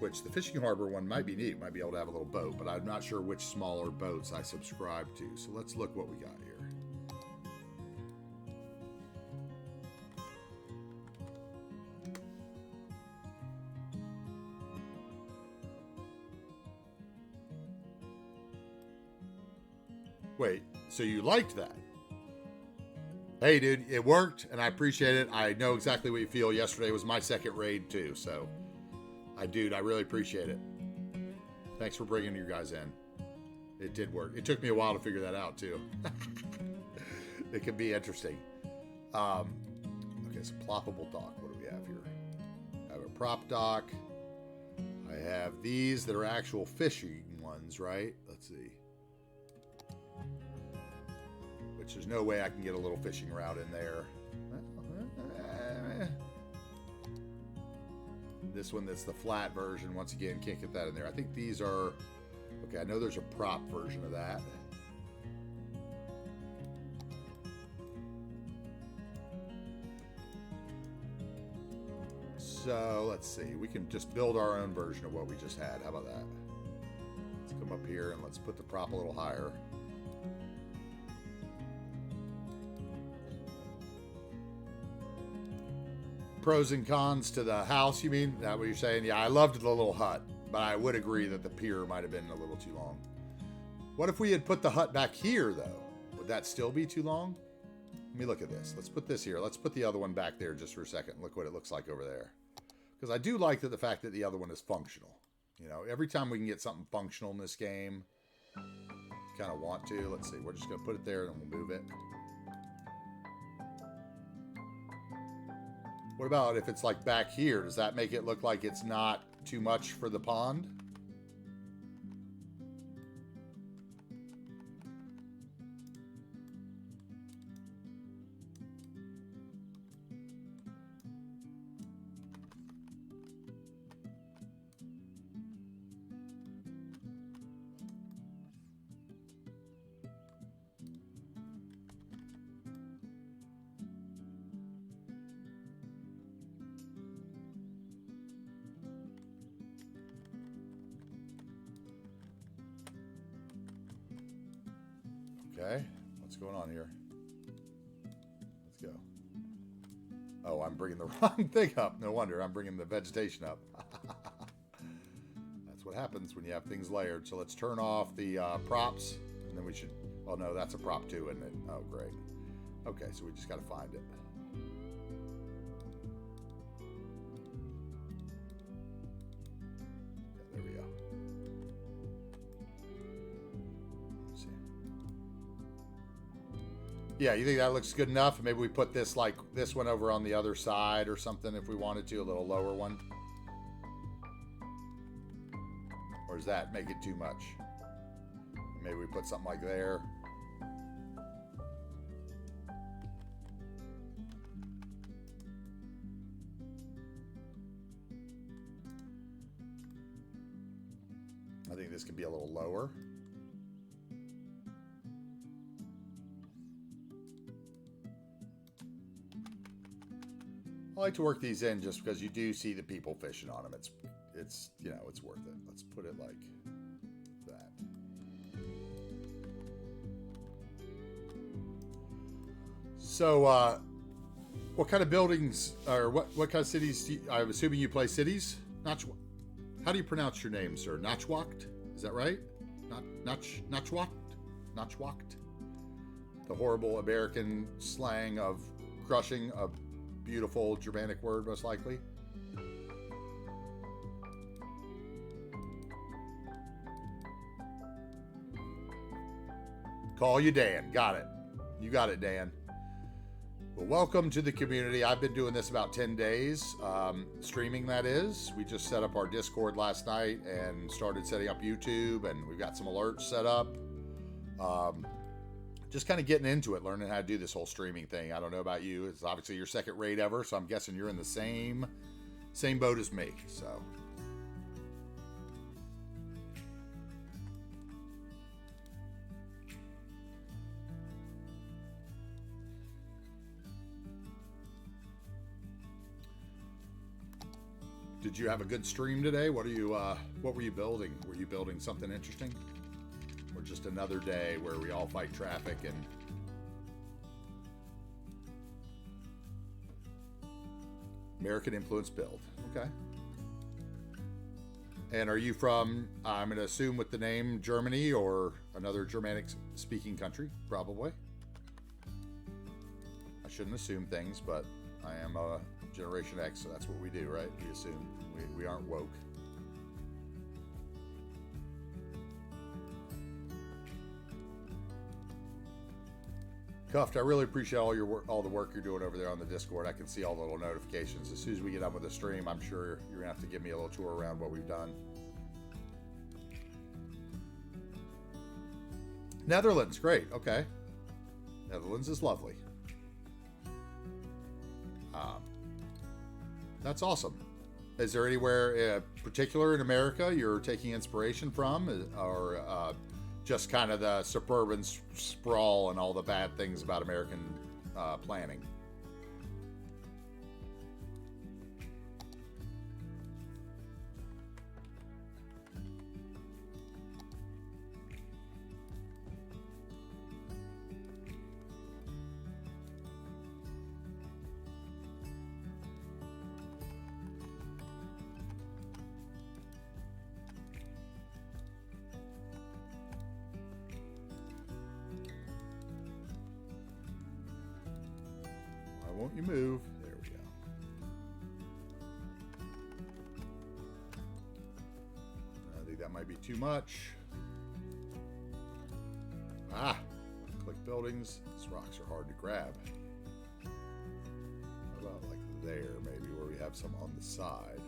Which the fishing harbor one might be neat. Might be able to have a little boat, but I'm not sure which smaller boats I subscribe to. So let's look what we got here. Wait, so you liked that? Hey, dude, it worked, and I appreciate it. I know exactly what you feel. Yesterday was my second raid, too, so I really appreciate it. Thanks for bringing you guys in. It did work. It took me a while to figure that out, too. It can be interesting. Okay, so ploppable dock. What do we have here? I have a prop dock. I have these that are actual fishing ones, right? Let's see. Which there's no way I can get a little fishing route in there. This one that's the flat version, once again, can't get that in there. I think these are, okay, I know there's a prop version of that. So let's see, we can just build our own version of what we just had. How about that? Let's come up here and let's put the prop a little higher. Pros and cons to the house, you mean? Is that what you're saying? Yeah, I loved the little hut, but I would agree that the pier might have been a little too long. What if we had put the hut back here, though? Would that still be too long? Let me look at this. Let's put this here. Let's put the other one back there just for a second. Look what it looks like over there. Because I do like the fact that the other one is functional. You know, every time we can get something functional in this game, kind of want to. Let's see. We're just going to put it there and then we'll move it. What about if it's like back here? Does that make it look like it's not too much for the pond? Okay, what's going on here? Let's go. Oh, I'm bringing the wrong thing up. No wonder, I'm bringing the vegetation up. That's what happens when you have things layered. So let's turn off the props, and then we should, oh no, that's a prop too, isn't it? Oh, great. Okay, so we just got to find it. Yeah, there we go. Yeah, you think that looks good enough? Maybe we put this like this one over on the other side or something if we wanted to, a little lower one. Or does that make it too much? Maybe we put something like there. I think this could be a little lower. I like to work these in just because you do see the people fishing on them. It's you know, it's worth it. Let's put it like that. So, what kind of buildings or what kind of cities? I'm assuming you play cities. How do you pronounce your name, sir? Nachwacht? Is that right? Nachwacht? Nachwacht? The horrible American slang of crushing a beautiful Germanic word, most likely. Call you Dan. Got it. You got it, Dan. Well, welcome to the community. I've been doing this about 10 days, streaming that is. We just set up our Discord last night and started setting up YouTube, and we've got some alerts set up. Just kind of getting into it, learning how to do this whole streaming thing. I don't know about you. It's obviously your second raid ever, so I'm guessing you're in the same boat as me. So did you have a good stream today? What were you building? Were you building something interesting? Or just another day where we all fight traffic and American influence build? Okay. And are you from, I'm going to assume with the name Germany or another Germanic speaking country? Probably. I shouldn't assume things, but I am a Generation X, so that's what we do, right? We assume. We aren't woke. Cuffed, I really appreciate all the work you're doing over there on the Discord. I can see all the little notifications. As soon as we get done with the stream, I'm sure you're gonna have to give me a little tour around what we've done. Netherlands, great. Okay, Netherlands is lovely. That's awesome. Is there anywhere particular in America you're taking inspiration from, or just kind of the suburban sprawl and all the bad things about American planning? Won't you move? There we go. I think that might be too much. Click buildings. These rocks are hard to grab. How about like there, maybe, where we have some on the side?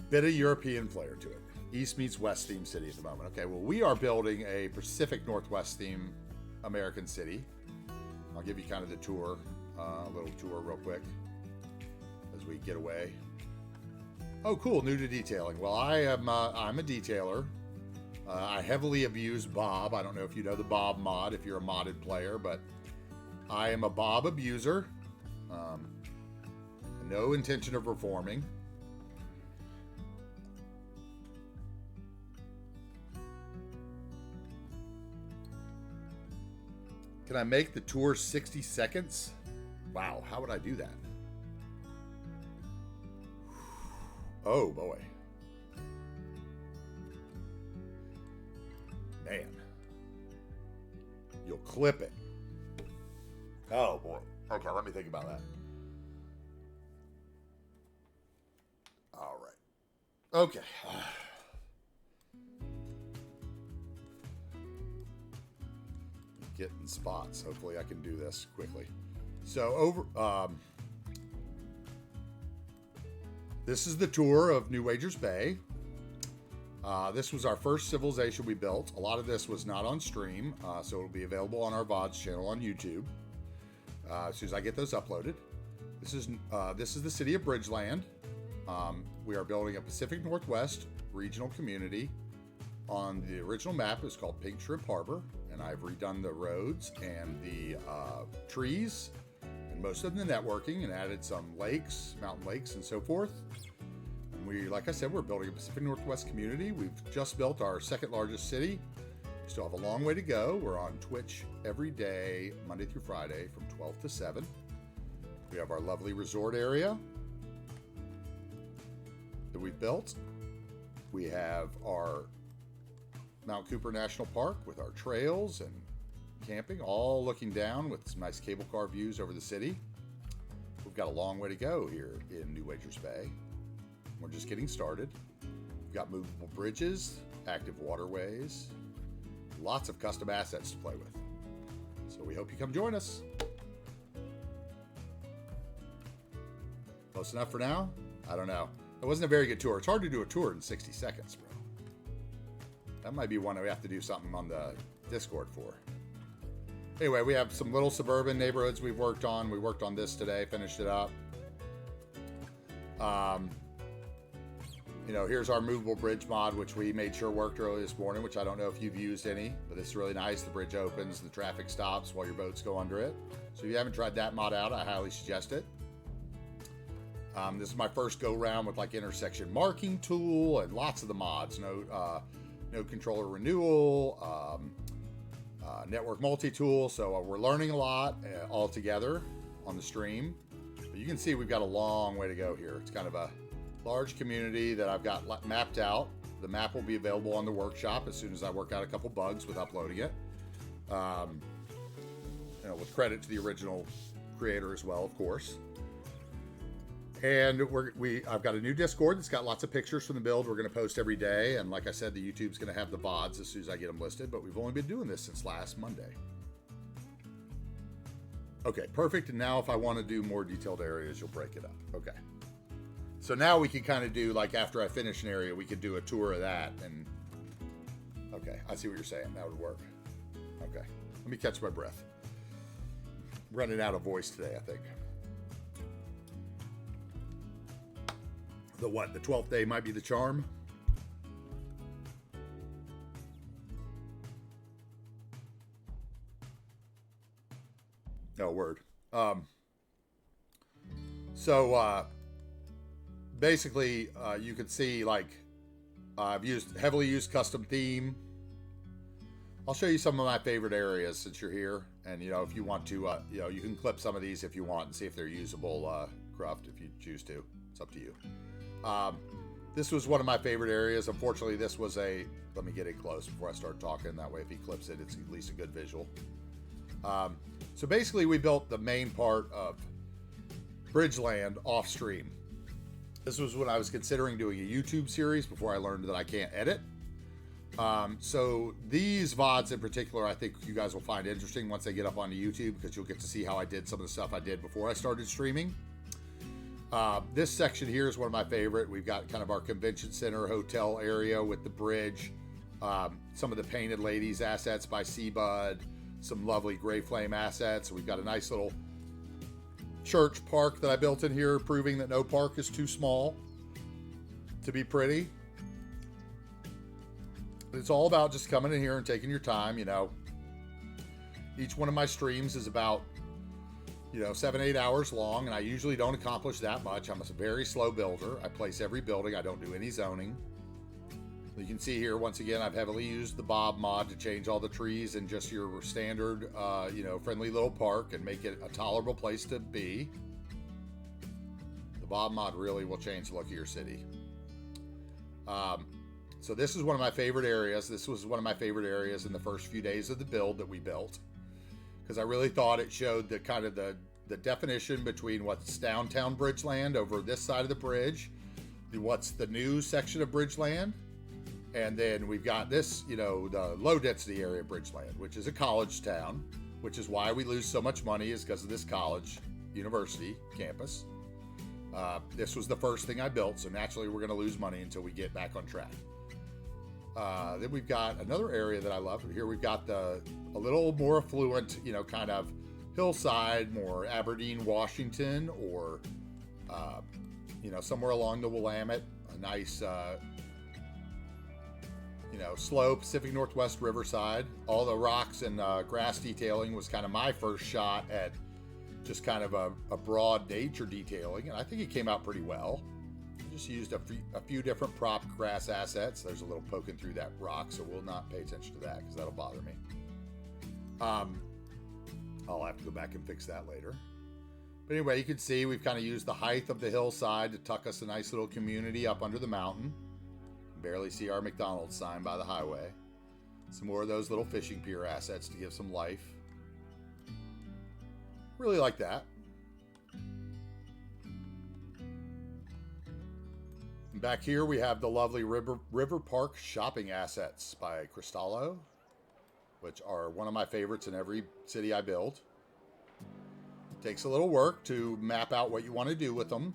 Bit of European flair to it. East meets West theme city at the moment. Okay, well, we are building a Pacific Northwest theme American city. I'll give you kind of the tour, a little tour real quick as we get away. Oh, cool, new to detailing. Well, I'm a detailer. I heavily abuse Bob. I don't know if you know the Bob mod, if you're a modded player, but I am a Bob abuser. No intention of reforming. Can I make the tour 60 seconds? Wow, how would I do that? Oh boy. Man. You'll clip it. Oh boy. Okay, let me think about that. All right. Okay. Getting spots. Hopefully I can do this quickly. So this is the tour of New Wagers Bay. This was our first civilization we built. A lot of this was not on stream, so it'll be available on our VODs channel on YouTube as soon as I get those uploaded. This is the city of Bridgeland. We are building a Pacific Northwest regional community. On the original map, it's called Pink Shrimp Harbor, and I've redone the roads and the trees and most of the networking and added some lakes, mountain lakes, and so forth. And we, like I said, we're building a Pacific Northwest community. We've just built our second largest city. We still have a long way to go. We're on Twitch every day, Monday through Friday, from 12 to 7. We have our lovely resort area that we've built. We have our Mount Cooper National Park with our trails and camping, all looking down with some nice cable car views over the city. We've got a long way to go here in New Wagers Bay. We're just getting started. We've got movable bridges, active waterways, lots of custom assets to play with. So we hope you come join us. Close enough for now? I don't know. It wasn't a very good tour. It's hard to do a tour in 60 seconds, bro. That might be one that we have to do something on the Discord for. Anyway, we have some little suburban neighborhoods we've worked on. We worked on this today, finished it up. You know, here's our movable bridge mod, which we made sure worked early this morning, which I don't know if you've used any, but it's really nice. The bridge opens, the traffic stops while your boats go under it. So if you haven't tried that mod out, I highly suggest it. This is my first go round with like intersection marking tool and lots of the mods. Node controller renewal, network multi-tool. So we're learning a lot all together on the stream. But you can see we've got a long way to go here. It's kind of a large community that I've got mapped out. The map will be available on the workshop as soon as I work out a couple bugs with uploading it. With credit to the original creator as well, of course. And I've got a new Discord that's got lots of pictures from the build we're going to post every day. And like I said, the YouTube's going to have the VODs as soon as I get them listed. But we've only been doing this since last Monday. Okay, perfect. And now if I want to do more detailed areas, you'll break it up. Okay. So now we can kind of do, like, after I finish an area, we could do a tour of that. And okay, I see what you're saying. That would work. Okay. Let me catch my breath. I'm running out of voice today, I think. The what? The 12th day might be the charm? No, word. Basically, you can see, like, I've heavily used custom theme. I'll show you some of my favorite areas since you're here. And, if you want to, you can clip some of these if you want and see if they're usable, Cruft, if you choose to. It's up to you. This was one of my favorite areas. Unfortunately, this was let me get it close before I start talking. That way, if he clips it, it's at least a good visual. So basically, we built the main part of Bridgeland off stream. This was when I was considering doing a YouTube series before I learned that I can't edit. So these VODs in particular, I think you guys will find interesting once they get up onto YouTube, because you'll get to see how I did some of the stuff I did before I started streaming. This section here is one of my favorite. We've got kind of our convention center hotel area with the bridge, some of the Painted Ladies assets by Seabud, some lovely Gray Flame assets. We've got a nice little church park that I built in here, proving that no park is too small to be pretty. It's all about just coming in here and taking your time. Each one of my streams is about 7-8 hours long, and I usually don't accomplish that much. I'm a very slow builder. I place every building. I don't do any zoning. You can see here, once again, I've heavily used the Bob mod to change all the trees in just your standard, friendly little park and make it a tolerable place to be. The Bob mod really will change the look of your city. So this is one of my favorite areas. This was one of my favorite areas in the first few days of the build that we built, because I really thought it showed the kind of the definition between what's downtown Bridgeland over this side of the bridge, what's the new section of Bridgeland, and then we've got this, the low density area of Bridgeland, which is a college town, which is why we lose so much money, is because of this college, university, campus. This was the first thing I built, so naturally we're going to lose money until we get back on track. Then we've got another area that I love. Here we've got a little more affluent, kind of hillside, more Aberdeen, Washington, or, somewhere along the Willamette. A nice, slow Pacific Northwest Riverside. All the rocks and grass detailing was kind of my first shot at just kind of a broad nature detailing, and I think it came out pretty well. Just used a few different prop grass assets. There's a little poking through that rock, so we'll not pay attention to that because that'll bother me. I'll have to go back and fix that later. But anyway, you can see we've kind of used the height of the hillside to tuck us a nice little community up under the mountain. Barely see our McDonald's sign by the highway. Some more of those little fishing pier assets to give some life. Really like that. Back here we have the lovely River Park Shopping Assets by Cristallo, which are one of my favorites in every city I build. Takes a little work to map out what you want to do with them.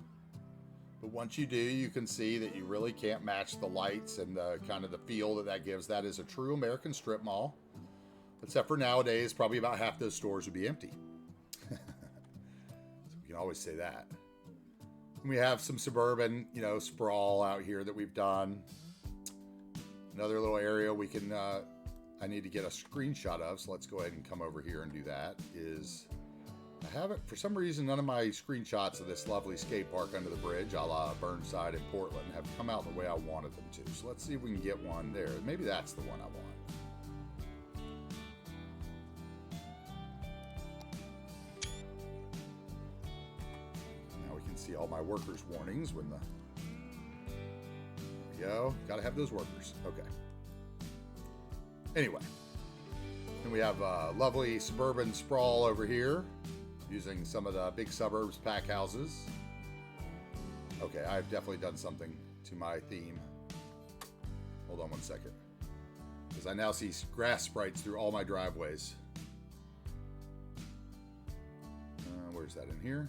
But once you do, you can see that you really can't match the lights and the kind of the feel that gives. That is a true American strip mall. Except for nowadays, probably about half those stores would be empty. So we can always say that. And we have some suburban, sprawl out here that we've done. Another little area we can, I need to get a screenshot of, so let's go ahead and come over here and do that, is I haven't, for some reason, none of my screenshots of this lovely skate park under the bridge, a la Burnside in Portland, have come out the way I wanted them to. So let's see if we can get one there. Maybe that's the one I want. Now we can see all my workers' warnings when the... There we go. Gotta have those workers. Okay. Anyway. And we have a lovely suburban sprawl over here, using some of the big suburbs pack houses. Okay, I've definitely done something to my theme. Hold on one second. Because I now see grass sprites through all my driveways. Where's that in here?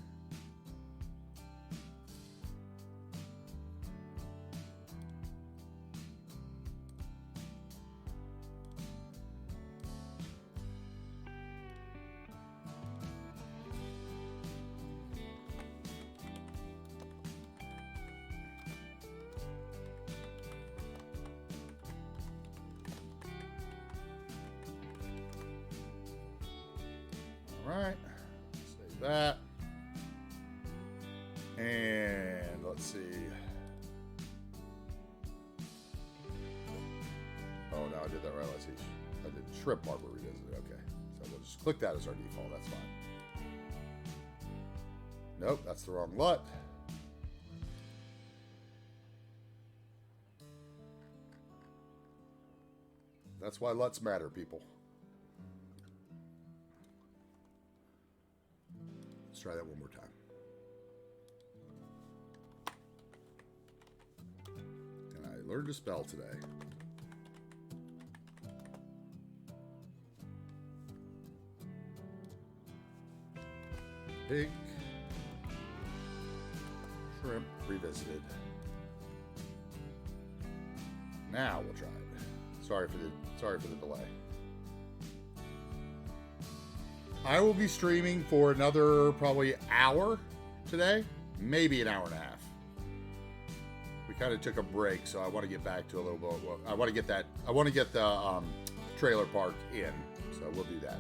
Alright, save that. And let's see. Oh, no, I did that right. Let's see. I did Shrimp Harbor Revisited. Okay. So we'll just click that as our default. That's fine. Nope, that's the wrong LUT. That's why LUTs matter, people. Let's try that one more time. And I learned to spell today. Pig Shrimp Revisited. Now we'll try it. Sorry for the delay. I will be streaming for another probably hour today, maybe an hour and a half. We kind of took a break, so I want to get back to a little bit. I want to get the trailer park in, so we'll do that.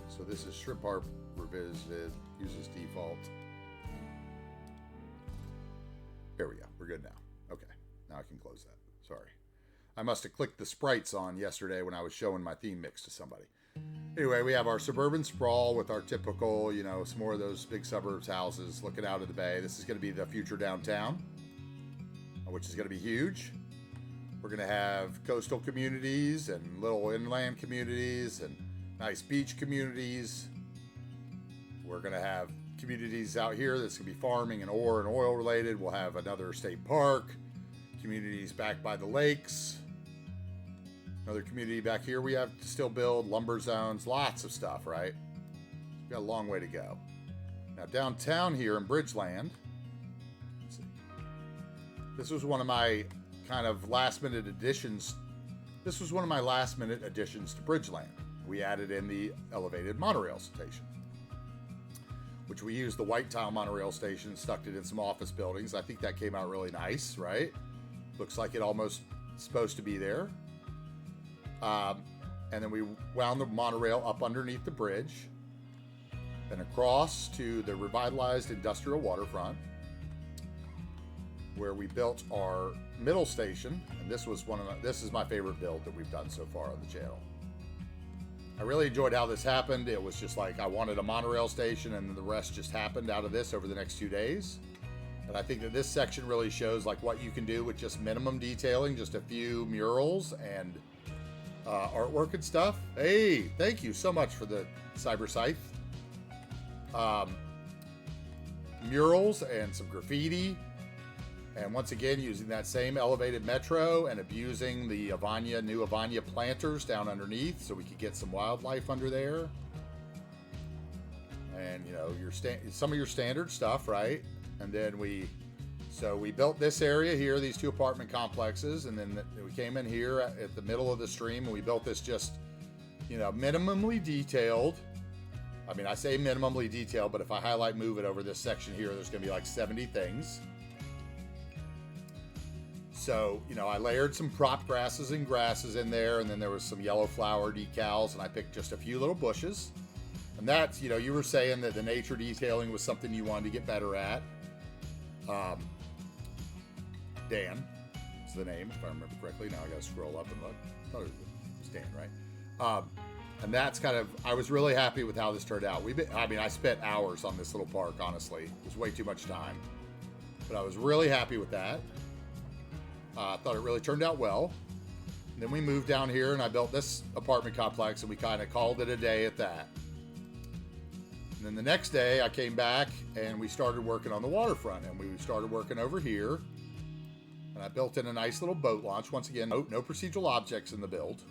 So this is Shrimp Harbor Revisited. Uses default. There we go. We're good now. Okay, now I can close that. Sorry, I must have clicked the sprites on yesterday when I was showing my theme mix to somebody. Anyway, we have our suburban sprawl with our typical, some more of those big suburbs houses looking out of the bay. This is going to be the future downtown, which is going to be huge. We're going to have coastal communities and little inland communities and nice beach communities. We're going to have communities out here that's going to be farming and oil related. We'll have another state park, communities back by the lakes. Another community back here we have to still build, lumber zones, lots of stuff, right? We've got a long way to go. Now downtown here in Bridgeland, let's see. This was one of my kind of last minute additions. This was one of my last minute additions to Bridgeland. We added in the elevated monorail station, which we used the white tile monorail station, stuck it in some office buildings. I think that came out really nice, right? Looks like it almost supposed to be there. And then we wound the monorail up underneath the bridge, then across to the revitalized industrial waterfront, where we built our middle station. And this is my favorite build that we've done so far on the channel. I really enjoyed how this happened. It was just like I wanted a monorail station, and the rest just happened out of this over the next 2 days. And I think that this section really shows like what you can do with just minimum detailing, just a few murals and artwork and stuff. Hey, thank you so much for the Cyber Scythe. Murals and some graffiti. And once again, using that same elevated metro and abusing the new Avania planters down underneath so we could get some wildlife under there. And, you know, some of your standard stuff, right? And then we built this area here, these two apartment complexes, and then we came in here at the middle of the stream, and we built this just, you know, minimally detailed. I mean, I say minimally detailed, but if I highlight move it over this section here, there's going to be like 70 things. So, you know, I layered some prop grasses and grasses in there, and then there was some yellow flower decals, and I picked just a few little bushes. And that's, you know, you were saying that the nature detailing was something you wanted to get better at. Dan is the name, if I remember correctly. Now I got to scroll up and look. I thought it was Dan, right? And that's kind of, I was really happy with how this turned out. I spent hours on this little park, honestly. It was way too much time. But I was really happy with that. I thought it really turned out well. And then we moved down here and I built this apartment complex and we kind of called it a day at that. And then the next day I came back and we started working on the waterfront, and we started working over here. And I built in a nice little boat launch. Once again, no procedural objects in the build.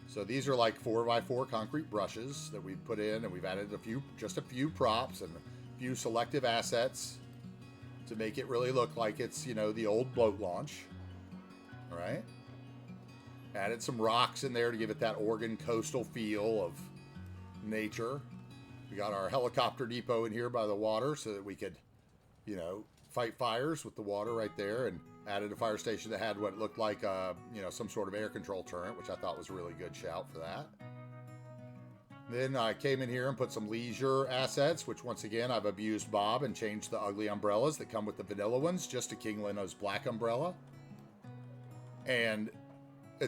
So these are like 4x4 concrete brushes that we've put in, and we've added just a few props and a few selective assets to make it really look like it's, you know, the old boat launch. All right. Added some rocks in there to give it that Oregon coastal feel of nature. We got our helicopter depot in here by the water so that we could, you know, fight fires with the water right there, and added a fire station that had what looked like, you know, some sort of air control turret, which I thought was a really good shout for that. Then I came in here and put some leisure assets, which once again, I've abused Bob and changed the ugly umbrellas that come with the vanilla ones just to King Leno's black umbrella. And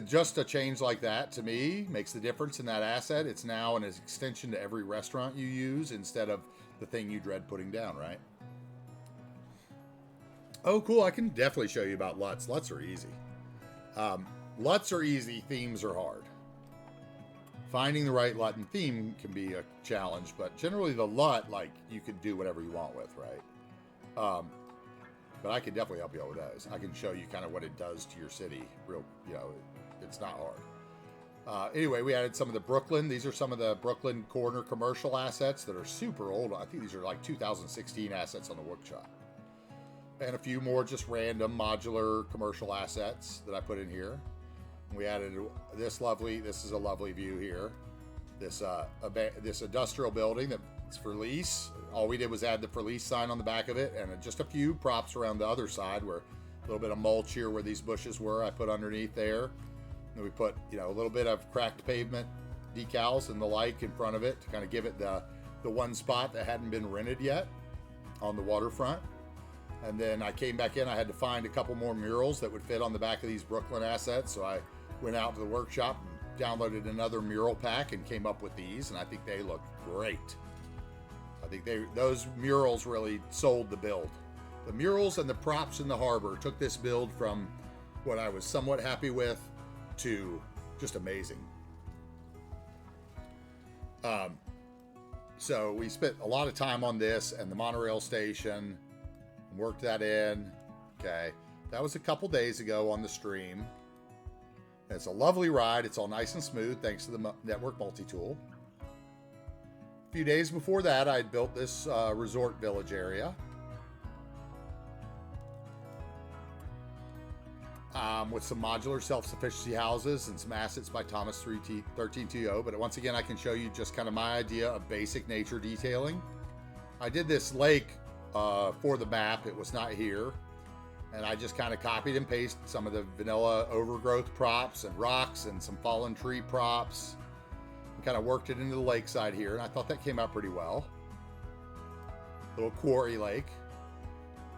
just a change like that, to me, makes the difference in that asset. It's now an extension to every restaurant you use instead of the thing you dread putting down, right? Oh, cool. I can definitely show you about LUTs. LUTs are easy. LUTs are easy. Themes are hard. Finding the right LUT and theme can be a challenge, but generally the LUT, like, you can do whatever you want with, right? But I can definitely help you out with those. I can show you kind of what it does to your city. Real, you know, it's not hard. Anyway, we added some of the Brooklyn. These are some of the Brooklyn corner commercial assets that are super old. I think these are like 2016 assets on the workshop. And a few more just random modular commercial assets that I put in here. We added this is a lovely view here. This industrial building that's for lease. All we did was add the for lease sign on the back of it, and just a few props around the other side where a little bit of mulch here where these bushes were, I put underneath there. And we put, you know, a little bit of cracked pavement decals and the like in front of it to kind of give it the one spot that hadn't been rented yet on the waterfront. And then I came back in, I had to find a couple more murals that would fit on the back of these Brooklyn assets. So I went out to the workshop and downloaded another mural pack and came up with these, and I think they look great. I think those murals really sold the build. The murals and the props in the harbor took this build from what I was somewhat happy with to just amazing. So we spent a lot of time on this and the monorail station. Worked that in. Okay. That was a couple days ago on the stream. It's a lovely ride. It's all nice and smooth thanks to the network multi-tool. A few days before that, I had built this resort village area. With some modular self-sufficiency houses and some assets by Thomas 1320. But once again, I can show you just kind of my idea of basic nature detailing. I did this lake for the map. It was not here, and I just kind of copied and pasted some of the vanilla overgrowth props and rocks and some fallen tree props and kind of worked it into the lakeside here, and I thought that came out pretty well. Little quarry lake.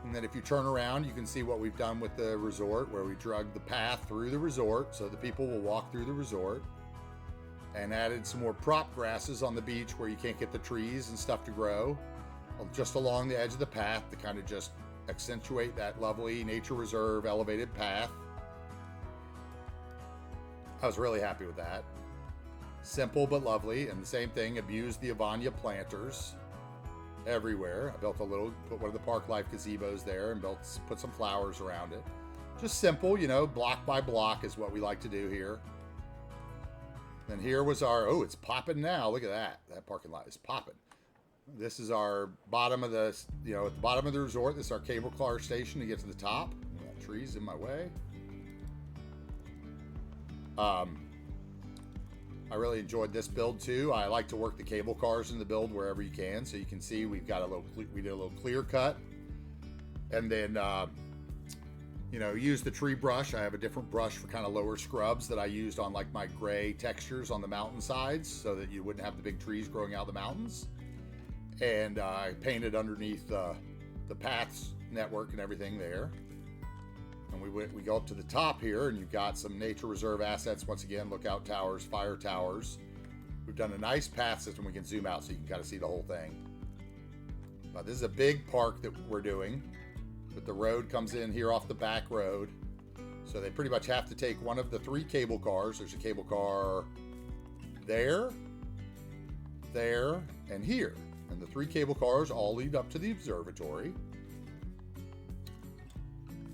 And then if you turn around, you can see what we've done with the resort, where we drug the path through the resort so the people will walk through the resort, and added some more prop grasses on the beach where you can't get the trees and stuff to grow, just along the edge of the path to kind of just accentuate that lovely nature reserve elevated path. I was really happy with that. Simple but lovely. And the same thing, abused the Avania planters. everywhere. I built put one of the Park Life gazebos there and put some flowers around it. Just simple, you know, block by block is what we like to do here. Then here was our, oh, it's popping now. Look at that. That parking lot is popping. This is our bottom of the, you know, at the bottom of the resort. This is our cable car station to get to the top. Got trees in my way. I really enjoyed this build too. I like to work the cable cars in the build wherever you can. So you can see we did a little clear cut, and then you know, use the tree brush. I have a different brush for kind of lower scrubs that I used on like my gray textures on the mountain sides, so that you wouldn't have the big trees growing out of the mountains. And I painted underneath the paths network and everything there. And we go up to the top here, and you've got some nature reserve assets. Once again, lookout towers, fire towers. We've done a nice path system. We can zoom out so you can kind of see the whole thing. But this is a big park that we're doing. But the road comes in here off the back road. So they pretty much have to take one of the 3 cable cars. There's a cable car there, and here. And the 3 cable cars all lead up to the observatory.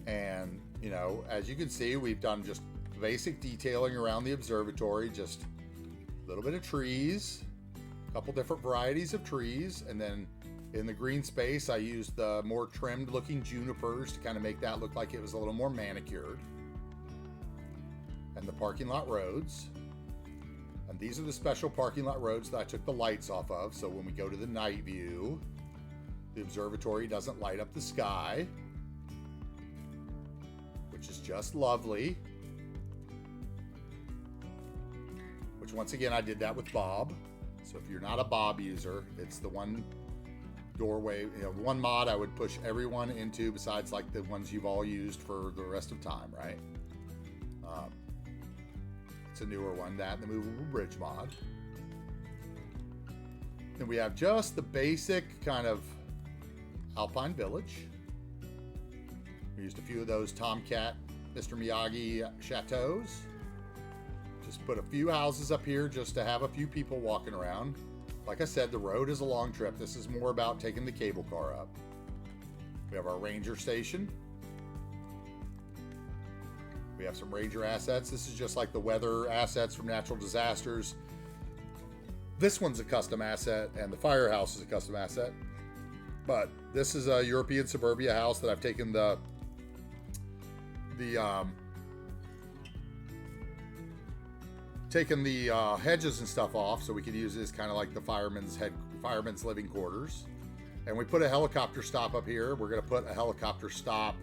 And, you know, as you can see, we've done just basic detailing around the observatory. Just a little bit of trees, a couple different varieties of trees, and then in the green space, I used the more trimmed looking junipers to kind of make that look like it was a little more manicured. And the parking lot roads. And these are the special parking lot roads that I took the lights off of. So when we go to the night view, the observatory doesn't light up the sky, which is just lovely. Which once again, I did that with Bob. So if you're not a Bob user, it's the one doorway, you know, one mod I would push everyone into, besides like the ones you've all used for the rest of time, right? It's a newer one, that, the movable bridge mod. Then we have just the basic kind of Alpine Village. We used a few of those Tomcat, Mr. Miyagi chateaus. Just put a few houses up here just to have a few people walking around. Like I said, the road is a long trip. This is more about taking the cable car up. We have our ranger station. We have some ranger assets. This is just like the weather assets from natural disasters. This one's a custom asset, and the firehouse is a custom asset. But this is a European suburbia house that I've taken the hedges and stuff off, so we could use it as kind of like the fireman's living quarters. And we put a helicopter stop up here. We're going to put a helicopter stop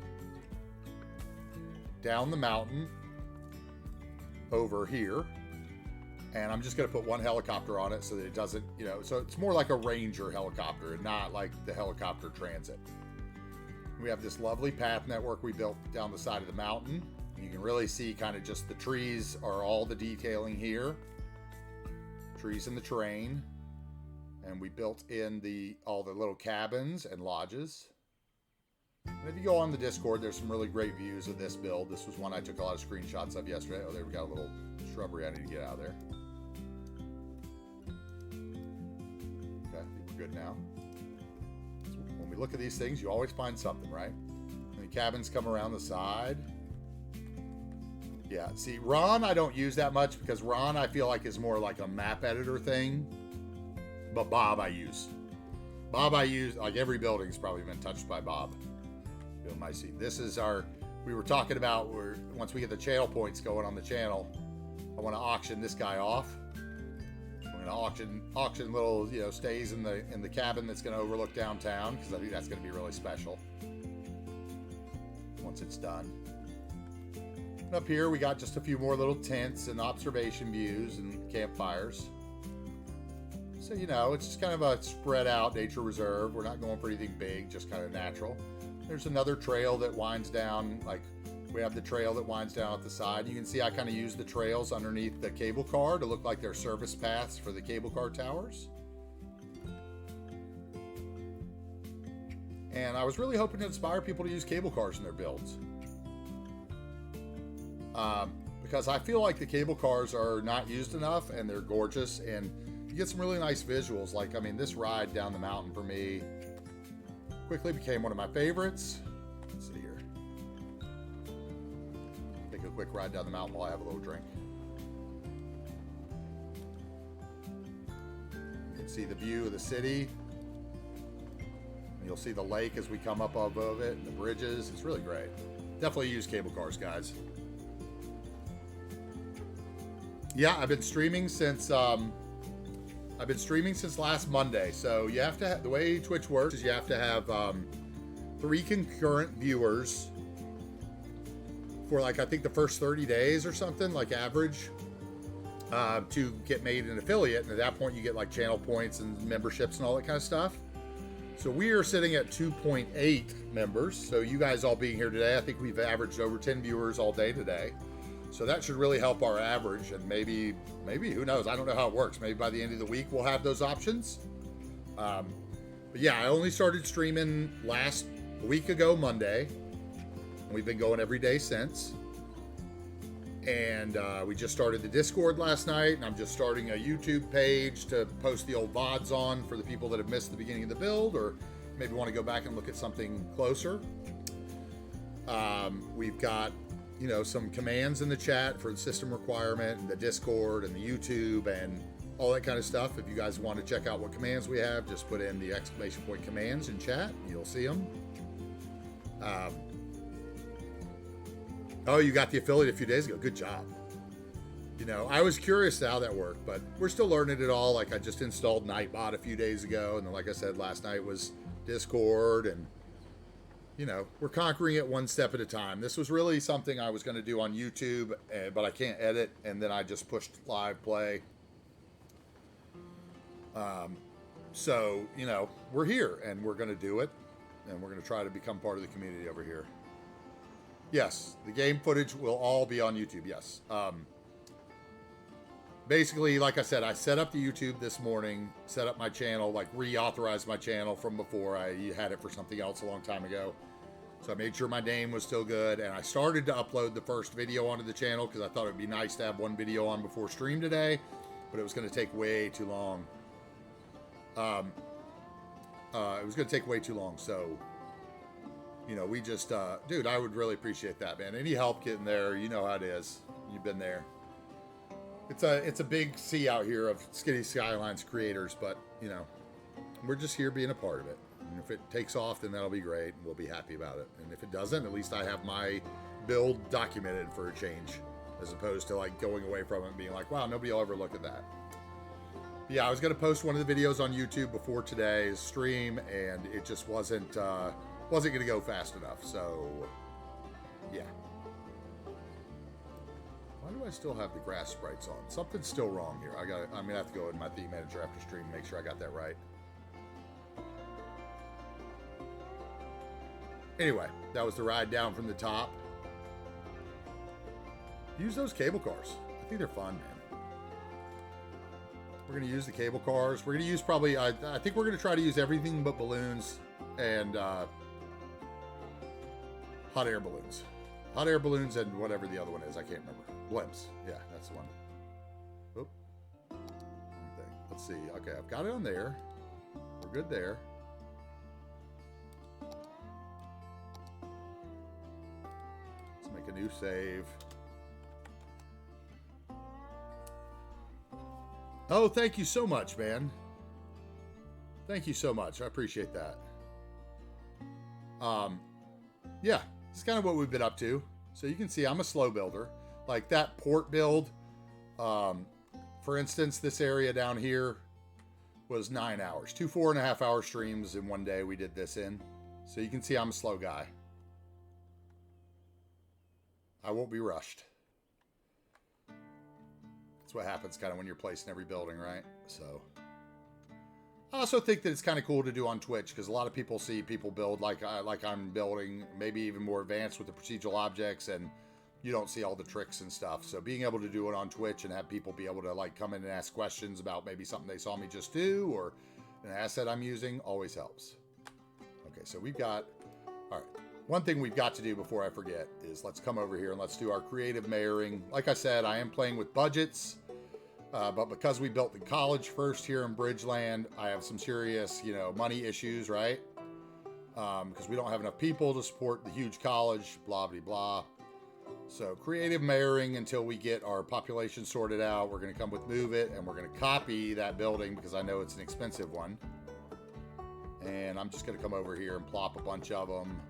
down the mountain over here. And I'm just going to put one helicopter on it so that it doesn't, you know, so it's more like a Ranger helicopter and not like the helicopter transit. We have this lovely path network we built down the side of the mountain. You can really see kind of just the trees are all the detailing here. Trees in the terrain. And we built in all the little cabins and lodges. And if you go on the Discord, there's some really great views of this build. This was one I took a lot of screenshots of yesterday. Oh, there we got a little shrubbery I need to get out of there. Okay, I think we're good now. So when we look at these things, you always find something, right? And the cabins come around the side. Yeah, see, Ron I don't use that much because Ron I feel like is more like a map editor thing. But Bob I use. Like every building's probably been touched by Bob. You might see. This is we were talking about where once we get the channel points going on the channel, I want to auction this guy off. I'm going to auction little, you know, stays in the cabin that's going to overlook downtown, because I think that's going to be really special once it's done. And up here we got just a few more little tents and observation views and campfires. So, you know, it's just kind of a spread out nature reserve. We're not going for anything big, just kind of natural. There's another trail that winds down, like we have the trail that winds down at the side. You can see I kind of use the trails underneath the cable car to look like they're service paths for the cable car towers. And I was really hoping to inspire people to use cable cars in their builds. Because I feel like the cable cars are not used enough, and they're gorgeous, and you get some really nice visuals. Like, I mean, this ride down the mountain for me quickly became one of my favorites. Let's see here. Take a quick ride down the mountain while I have a little drink. You can see the view of the city. You'll see the lake as we come up above it, and the bridges. It's really great. Definitely use cable cars, guys. Yeah, I've been streaming since last Monday. So you have to have, the way Twitch works is you have to have 3 concurrent viewers for, like, I think the first 30 days or something, like average, to get made an affiliate. And at that point you get like channel points and memberships and all that kind of stuff. So we are sitting at 2.8 members. So you guys all being here today, I think we've averaged over 10 viewers all day today. So that should really help our average, and maybe, who knows? I don't know how it works. Maybe by the end of the week, we'll have those options. But yeah, I only started streaming a week ago, Monday. And we've been going every day since. And we just started the Discord last night, and I'm just starting a YouTube page to post the old VODs on for the people that have missed the beginning of the build, or maybe want to go back and look at something closer. We've got, you know, some commands in the chat for the system requirement, and the Discord and the YouTube and all that kind of stuff. If you guys want to check out what commands we have, just put in the ! commands in chat and you'll see them. Oh, you got the affiliate a few days ago. Good job. You know, I was curious how that worked, but we're still learning it all. Like, I just installed Nightbot a few days ago, and then, like I said, last night was Discord, and you know, we're conquering it one step at a time. This was really something I was going to do on YouTube, but I can't edit, and then I just pushed live play. So, you know, we're here, and we're going to do it, and we're going to try to become part of the community over here. Yes, the game footage will all be on YouTube, yes. Basically, like I said, I set up the YouTube this morning, set up my channel, like reauthorized my channel from before. I had it for something else a long time ago. So I made sure my name was still good, and I started to upload the first video onto the channel because I thought it would be nice to have one video on before stream today, but it was going to take way too long. It was going to take way too long, so, you know, we just, dude, I would really appreciate that, man. Any help getting there, you know how it is. You've been there. It's a big sea out here of Skylines creators, but, you know, we're just here being a part of it. And if it takes off, then that'll be great, and we'll be happy about it. And if it doesn't, at least I have my build documented for a change, as opposed to, like, going away from it and being like, wow, nobody will ever look at that. But yeah, I was going to post one of the videos on YouTube before today's stream, and it just wasn't going to go fast enough, so yeah. Why do I still have the grass sprites on? Something's still wrong here. I'm gonna have to go in my theme manager after stream and make sure I got that right. Anyway, that was the ride down from the top. Use those cable cars. I think they're fun, man. We're gonna use the cable cars. We're gonna use probably, I think we're gonna try to use everything but balloons and hot air balloons. Hot air balloons and whatever the other one is. I can't remember. Blimps. Yeah, that's the one. Oop. Let's see. Okay, I've got it on there. We're good there. Let's make a new save. Oh, thank you so much, man. Thank you so much. I appreciate that. Yeah, it's kind of what we've been up to. So you can see I'm a slow builder. Like that port build, for instance, this area down here was 9 hours. 2 4.5 hour streams in one day we did this in. So you can see I'm a slow guy. I won't be rushed. That's what happens kind of when you're placing every building, right? So I also think that it's kind of cool to do on Twitch because a lot of people see people build like I'm building, maybe even more advanced with the procedural objects, and you don't see all the tricks and stuff. So being able to do it on Twitch and have people be able to like come in and ask questions about maybe something they saw me just do or an asset I'm using always helps. Okay, so we've got, all right. One thing we've got to do before I forget is let's come over here and let's do our creative mayoring. Like I said, I am playing with budgets. But because we built the college first here in Bridgeland, I have some serious, money issues, right? Because we don't have enough people to support the huge college, blah, blah, blah. So creative mayoring until we get our population sorted out. We're going to come with Move It, and we're going to copy that building because I know it's an expensive one. And I'm just going to come over here and plop a bunch of them.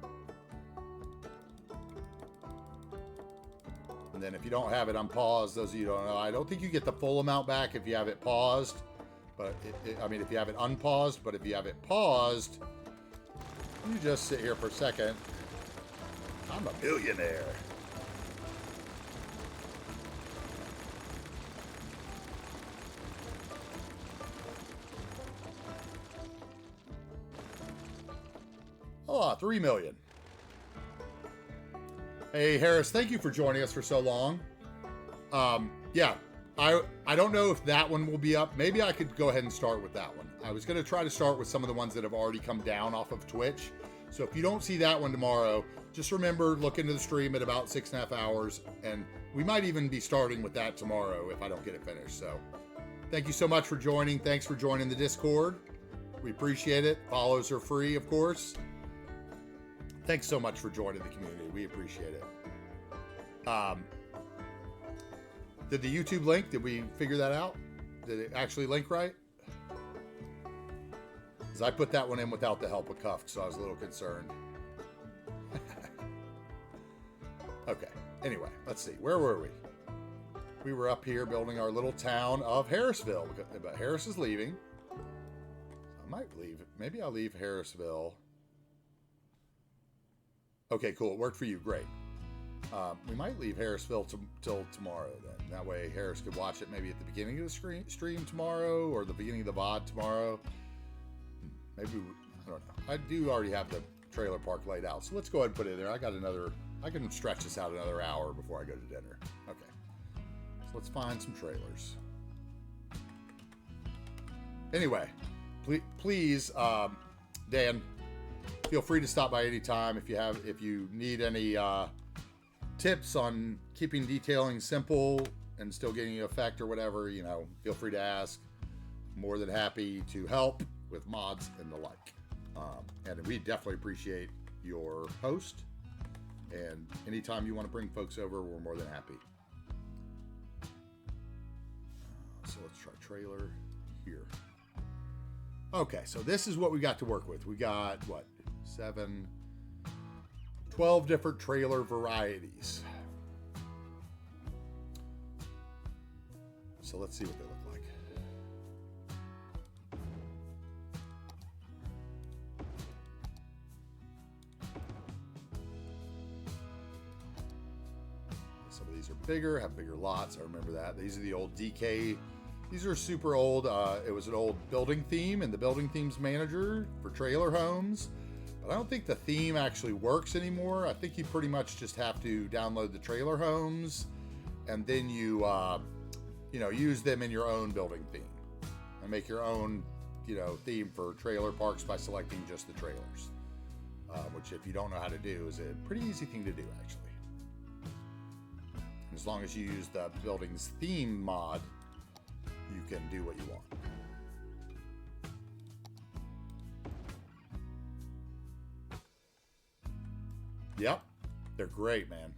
And then if you don't have it unpaused, those of you who don't know, I don't think you get the full amount back if you have it paused. But, if you have it unpaused, but if you have it paused, you just sit here for a second. I'm a millionaire. Oh, 3 million. Hey, Harris, thank you for joining us for so long. Yeah, I don't know if that one will be up. Maybe I could go ahead and start with that one. I was going to try to start with some of the ones that have already come down off of Twitch. So if you don't see that one tomorrow, just remember, look into the stream at about 6.5 hours. And we might even be starting with that tomorrow if I don't get it finished. So thank you so much for joining. Thanks for joining the Discord. We appreciate it. Follows are free, of course. Thanks so much for joining the community. We appreciate it. Did the YouTube link, did we figure that out? Did it actually link right? Because I put that one in without the help of Cuff, so I was a little concerned. Okay, anyway, let's see. Where were we? We were up here building our little town of Harrisville, but Harris is leaving. I might leave. Maybe I'll leave Harrisville. Okay, cool. It worked for you. Great. We might leave Harrisville till tomorrow then. That way Harris could watch it maybe at the beginning of the stream tomorrow or the beginning of the VOD tomorrow. Maybe, I don't know. I do already have the trailer park laid out. So let's go ahead and put it there. I can stretch this out another hour before I go to dinner. Okay. So let's find some trailers. Anyway, please, Dan, feel free to stop by anytime if you need any tips on keeping detailing simple and still getting you effect or whatever, feel free to ask. More than happy to help with mods and the like. And we definitely appreciate your host. And anytime you want to bring folks over, we're more than happy. So let's try trailer here. Okay, so this is what we got to work with. We got, 12 different trailer varieties. So let's see what they look like. Some of these are bigger, have bigger lots. I remember that. These are the old DK. These are super old. It was an old building theme and the building themes manager for trailer homes. But I don't think the theme actually works anymore. I think you pretty much just have to download the trailer homes and then you, use them in your own building theme and make your own, theme for trailer parks by selecting just the trailers, which if you don't know how to do is a pretty easy thing to do actually. As long as you use the building's theme mod, you can do what you want. Yep, they're great, man.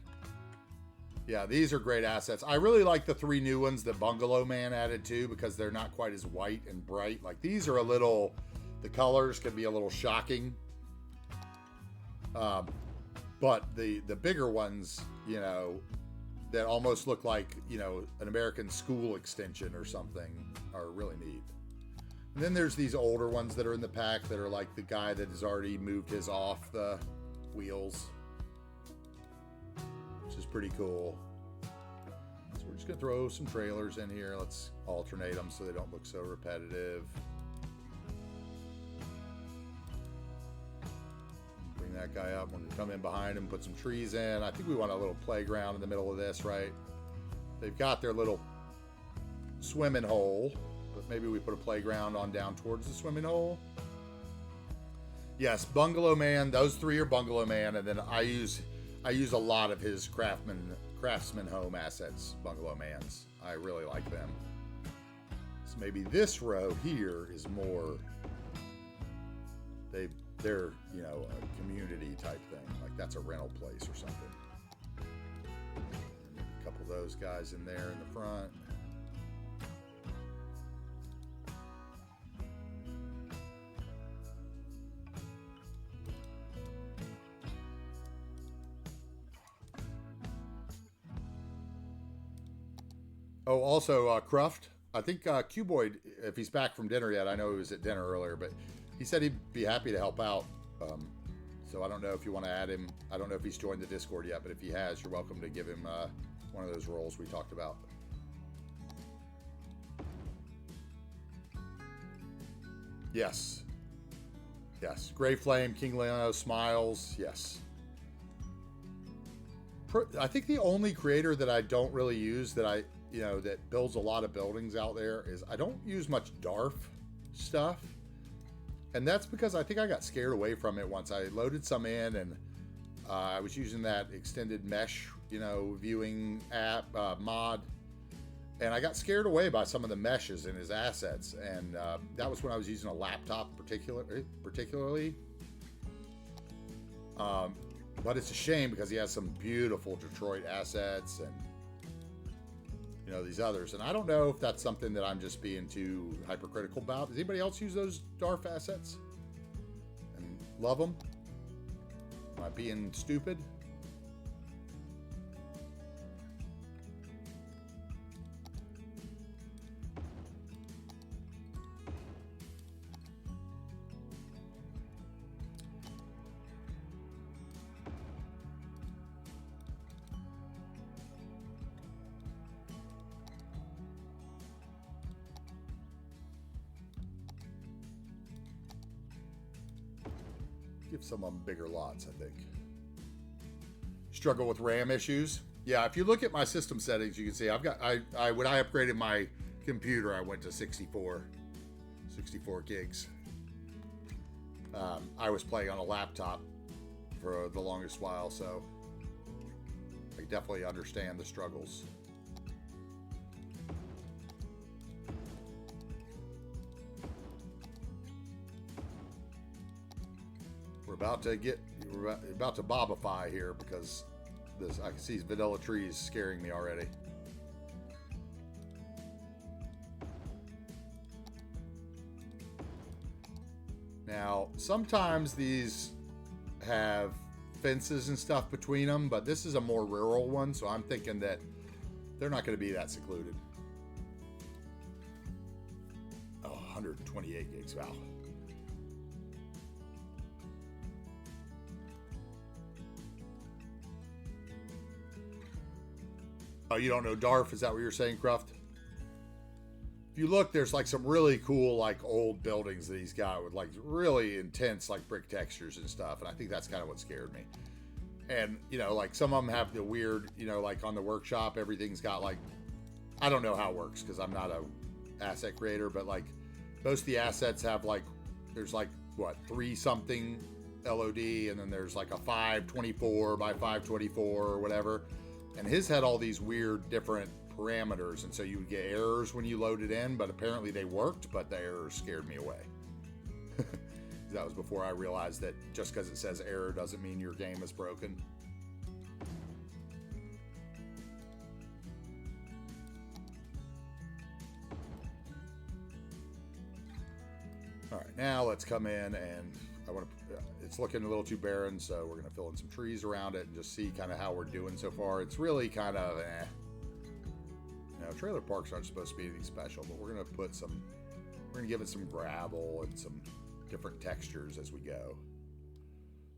Yeah, these are great assets. I really like the 3 new ones that Bungalow Man added too, because they're not quite as white and bright. Like these are the colors can be a little shocking. But the bigger ones, that almost look like, an American school extension or something are really neat. And then there's these older ones that are in the pack that are like the guy that has already moved his off the wheels, which is pretty cool. So we're just gonna throw some trailers in here. Let's alternate them so they don't look so repetitive. Bring that guy up. We're gonna come in behind him, put some trees in. I think we want a little playground in the middle of this, right? They've got their little swimming hole, but maybe we put a playground on down towards the swimming hole. Yes, Bungalow Man. Those 3 are Bungalow Man, and then I use a lot of his Craftsman Home assets, Bungalow Man's. I really like them. maybe this row here is more, they're, you know, a community type thing. Like that's a rental place or something. And a couple of those guys in there in the front. Oh, also, Cruft. I think Cuboid, if he's back from dinner yet, I know he was at dinner earlier, but he said he'd be happy to help out. So I don't know if you want to add him. I don't know if he's joined the Discord yet, but if he has, you're welcome to give him one of those roles we talked about. Yes. Yes. Gray Flame, King Leono, Smiles. Yes. I think the only creator that I don't really use that that builds a lot of buildings out there is I don't use much DARF stuff. And that's because I think I got scared away from it once. I loaded some in and I was using that extended mesh, viewing app mod. And I got scared away by some of the meshes in his assets. And that was when I was using a laptop particularly. But it's a shame because he has some beautiful Detroit assets and, these others. And I don't know if that's something that I'm just being too hypercritical about. Does anybody else use those DARF assets and love them? Am I being stupid? Give some of them bigger lots, I think. Struggle with RAM issues. Yeah, if you look at my system settings, you can see I've got, when I upgraded my computer, I went to 64 gigs. I was playing on a laptop for the longest while, so I definitely understand the struggles. We're about to bobify here because I can see these vanilla trees scaring me already. Now, sometimes these have fences and stuff between them, but this is a more rural one, so I'm thinking that they're not going to be that secluded. Oh, 128 gigs, wow. Oh, you don't know DARF? Is that what you're saying, Cruft? If you look, there's like some really cool, like old buildings that he's got with like really intense, like brick textures and stuff. And I think that's kind of what scared me. And, like some of them have the weird, like on the workshop, everything's got like, I don't know how it works because I'm not a asset creator, but like most of the assets have like, there's like, what, 3 something LOD, and then there's like a 524 by 524 or whatever. And his had all these weird different parameters, and so you would get errors when you load it in, but apparently they worked, but the errors scared me away. That was before I realized that just because it says error doesn't mean your game is broken. All right, now let's come in and it's looking a little too barren, so we're going to fill in some trees around it and just see kind of how we're doing so far. It's really kind of trailer parks aren't supposed to be anything special, but we're going to give it some gravel and some different textures as we go.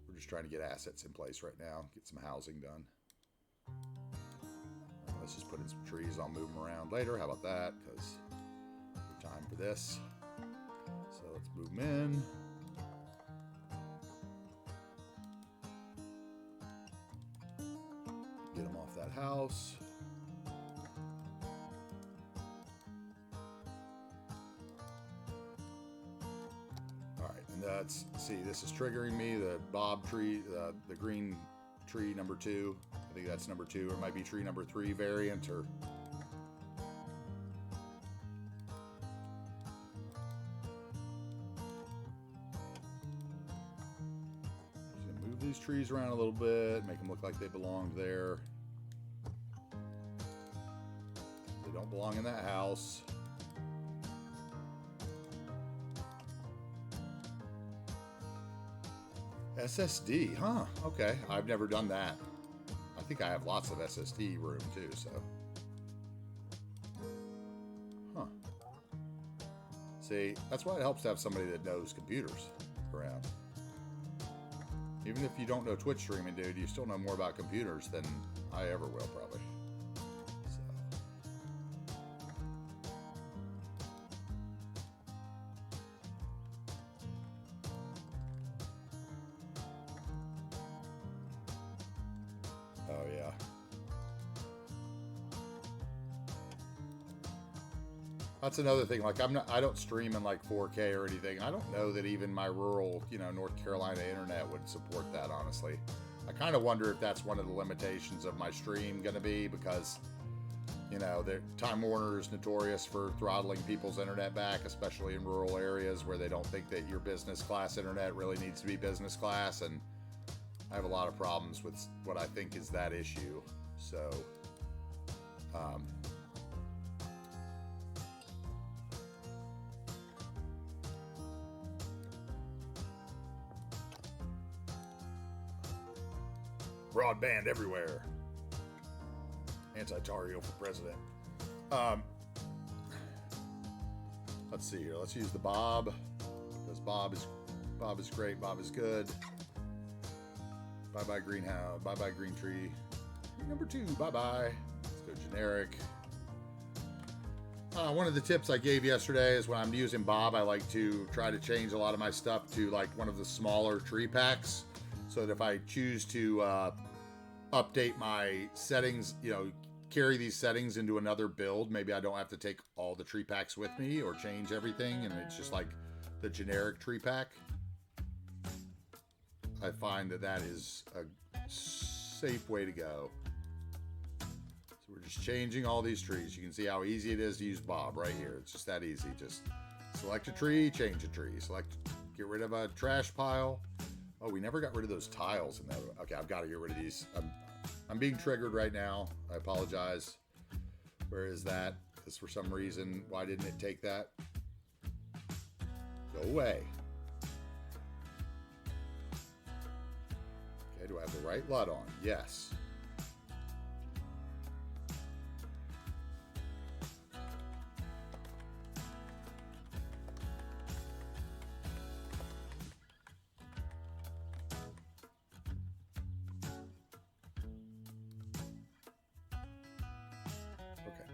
We're just trying to get assets in place right now, get some housing done. Let's just put in some trees. I'll move them around later. How about that? Because time for this. So let's move them in. Get them off that house. All right, and that's, see, this is triggering me, the bob tree, the green tree number 2. I think that's number 2, or it might be tree number 3 variant, or trees around a little bit, make them look like they belonged there. They don't belong in that house. SSD, huh? Okay, I've never done that. I think I have lots of SSD room too, so. Huh. See, that's why it helps to have somebody that knows computers around. Even if you don't know Twitch streaming, dude, you still know more about computers than I ever will, probably. So. Oh, yeah. That's another thing. Like, I don't stream in like 4K or anything. I don't know that even my rural, North Carolina internet would support that, honestly. I kind of wonder if that's one of the limitations of my stream going to be, because, Time Warner is notorious for throttling people's internet back, especially in rural areas where they don't think that your business class internet really needs to be business class. And I have a lot of problems with what I think is that issue. So, broadband everywhere. AntiTarheel for president. Let's see here. Let's use the Bob, because Bob is great. Bob is good. Bye bye greenhouse. Bye bye green tree. Number 2. Bye bye. Let's go generic. One of the tips I gave yesterday is when I'm using Bob, I like to try to change a lot of my stuff to like one of the smaller tree packs, so that if I choose to update my settings, carry these settings into another build, maybe I don't have to take all the tree packs with me or change everything, and it's just like the generic tree pack. I find that is a safe way to go. So we're just changing all these trees. You can see how easy it is to use Bob right here. It's just that easy. Just select a tree, change a tree. Get rid of a trash pile. Oh, we never got rid of those tiles in that. Okay, I've got to get rid of these. I'm being triggered right now. I apologize. Where is that? Because for some reason, why didn't it take that? Go away. Okay, do I have the right LUT on? Yes.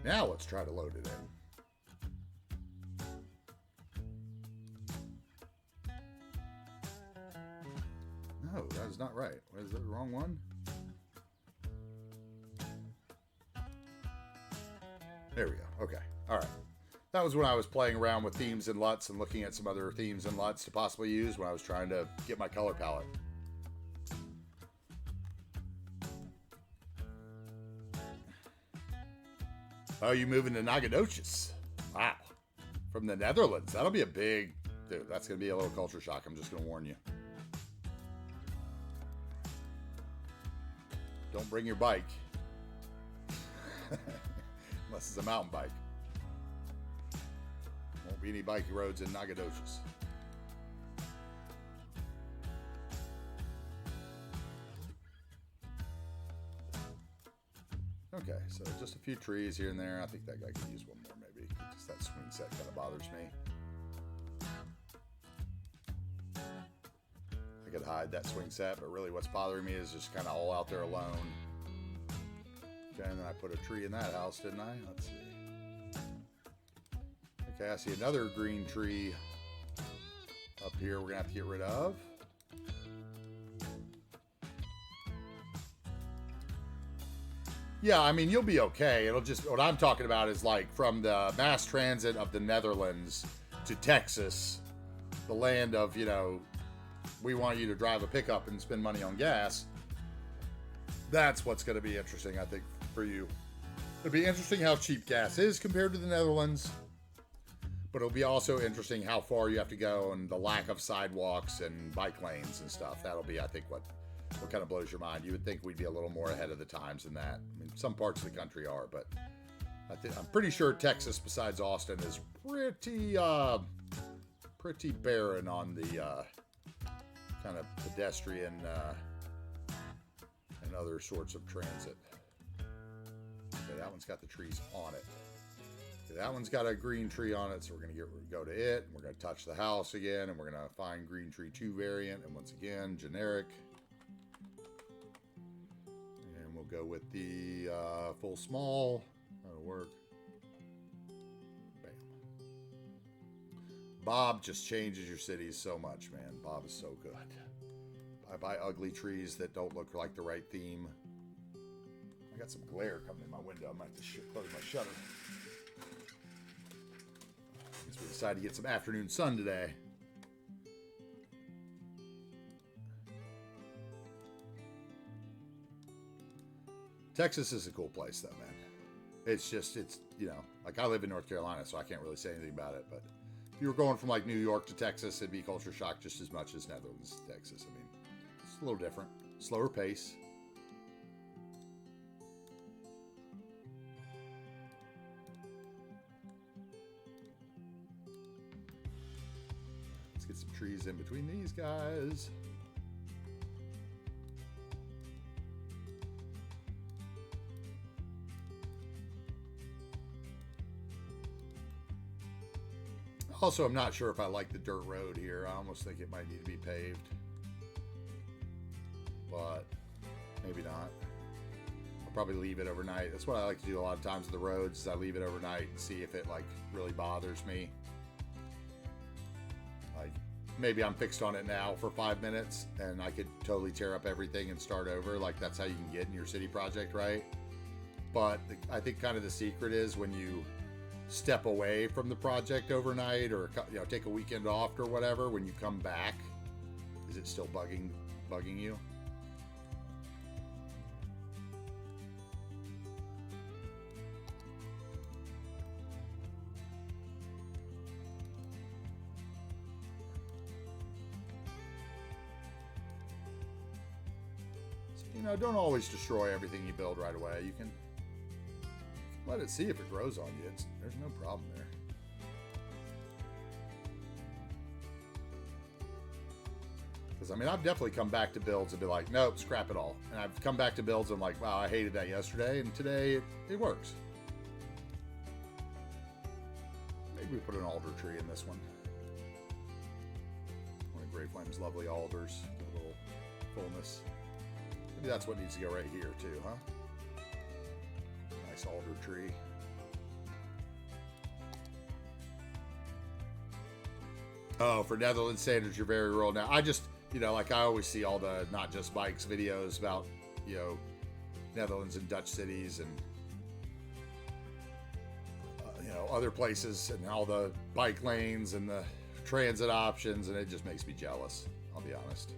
Now let's try to load it in. No, that is not right. Is that the wrong one? There we go. Okay. All right. That was when I was playing around with themes and LUTs and looking at some other themes and LUTs to possibly use when I was trying to get my color palette. Oh, you moving to Nagadoches? Wow. From the Netherlands. That'll be a big... Dude, that's going to be a little culture shock. I'm just going to warn you. Don't bring your bike. Unless it's a mountain bike. Won't be any bike roads in Nagadoches. Okay, so just a few trees here and there. I think that guy could use one more, maybe. Just that swing set kind of bothers me. I could hide that swing set, but really what's bothering me is just kind of all out there alone. Okay, and then I put a tree in that house, didn't I? Let's see. Okay, I see another green tree up here we're going to have to get rid of. Yeah, I mean, you'll be okay. It'll just, what I'm talking about is like from the mass transit of the Netherlands to Texas, the land of, we want you to drive a pickup and spend money on gas. That's what's going to be interesting, I think, for you. It'll be interesting how cheap gas is compared to the Netherlands, but it'll be also interesting how far you have to go and the lack of sidewalks and bike lanes and stuff. That'll be, I think, what what kind of blows your mind? You would think we'd be a little more ahead of the times than that. I mean, some parts of the country are, but I'm pretty sure Texas, besides Austin, is pretty barren on the kind of pedestrian and other sorts of transit. Okay, that one's got the trees on it. Okay, that one's got a green tree on it, so we're going to go to it, and we're going to touch the house again, and we're going to find green tree 2 variant, and once again, generic. And we'll go with the full small. That'll work. Bam. Bob just changes your cities so much, man. Bob is so good. I buy ugly trees that don't look like the right theme. I got some glare coming in my window. I might have to close my shutter. Guess we decided to get some afternoon sun today. Texas is a cool place, though, man. It's just, you know, like I live in North Carolina, so I can't really say anything about it. But if you were going from like New York to Texas, it'd be culture shock just as much as Netherlands to Texas. I mean, it's a little different, slower pace. Let's get some trees in between these guys. Also, I'm not sure if I like the dirt road here. I almost think it might need to be paved. But maybe not. I'll probably leave it overnight. That's what I like to do a lot of times with the roads, is I leave it overnight and see if it like really bothers me. Like maybe I'm fixed on it now for 5 minutes and I could totally tear up everything and start over. Like that's how you can get in your city project, right? But I think kind of the secret is when you step away from the project overnight, or you know, take a weekend off or whatever, when you come back, is it still bugging you? So, you know, don't always destroy everything you build right away. You can let it see if it grows on you. There's no problem there. Because, I mean, I've definitely come back to builds and be like, nope, scrap it all. And I've come back to builds and I'm like, wow, I hated that yesterday. And today, it works. Maybe we put an alder tree in this one. One of Gray Flame's lovely alders. Give a little fullness. Maybe that's what needs to go right here, too, huh? Nice alder tree. Oh, for Netherlands standards, you're very rural now. I just, you know, like I always see all the Not Just Bikes videos about, you know, Netherlands and Dutch cities and, you know, other places and all the bike lanes and the transit options, and it just makes me jealous, I'll be honest.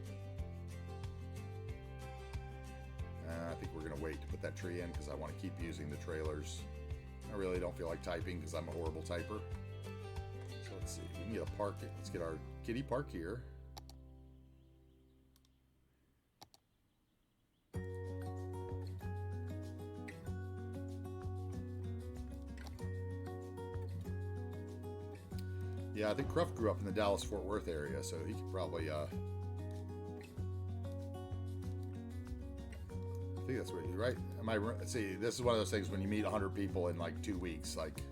I think we're going to wait to put that tree in because I want to keep using the trailers. I really don't feel like typing because I'm a horrible typer. So let's see. We can get a park. Let's get our kitty park here. Yeah, I think Croft grew up in the Dallas-Fort Worth area, so he could probably... I think that's what you're right. See, this is one of those things when you meet 100 people in like 2 weeks. Like,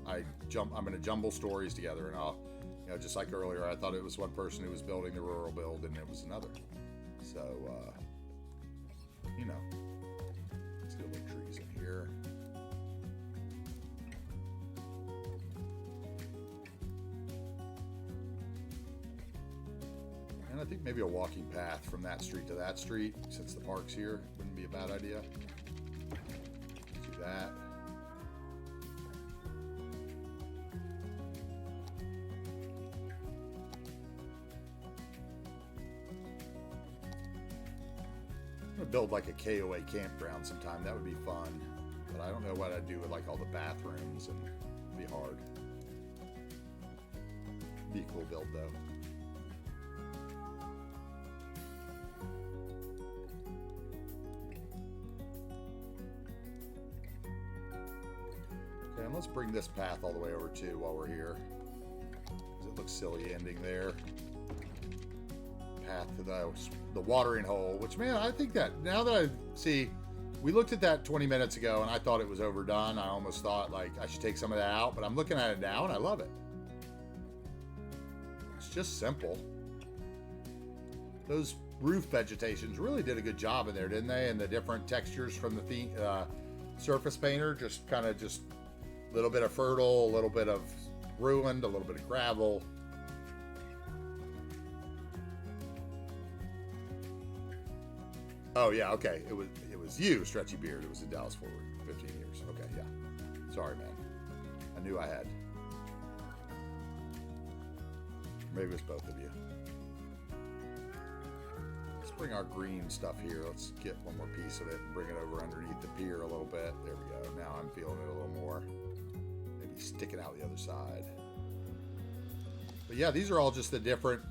I'm going to jumble stories together, and I'll, you know, just like earlier, I thought it was one person who was building the rural build, and it was another. So, you know, let's get a little trees in here. And I think maybe a walking path from that street to that street, since the park's here, wouldn't be a bad idea. Let's do that. I'm gonna build like a KOA campground sometime. That would be fun. But I don't know what I'd do with like all the bathrooms, and it'd be hard. It'd be a cool build though. let's bring this path all the way over too while we're here. 'Cause it looks silly ending there. Path to the watering hole, which, man, I think that now that I see, we looked at that 20 minutes ago and I thought it was overdone. I almost thought like I should take some of that out, but I'm looking at it now and I love it. It's just simple. Those roof vegetations really did a good job in there, didn't they? And the different textures from the surface painter, just kind of just a little bit of fertile, a little bit of ruined, a little bit of gravel. Oh yeah, okay. It was you, Stretchy Beard. It was in Dallas Forward, 15 years. Okay, yeah. Sorry, man. I knew I had. Maybe it was both of you. Let's bring our green stuff here. Let's get one more piece of it and bring it over underneath the pier a little bit. There we go. Now I'm feeling it a little more. Maybe stick it out the other side. But yeah, these are all just the different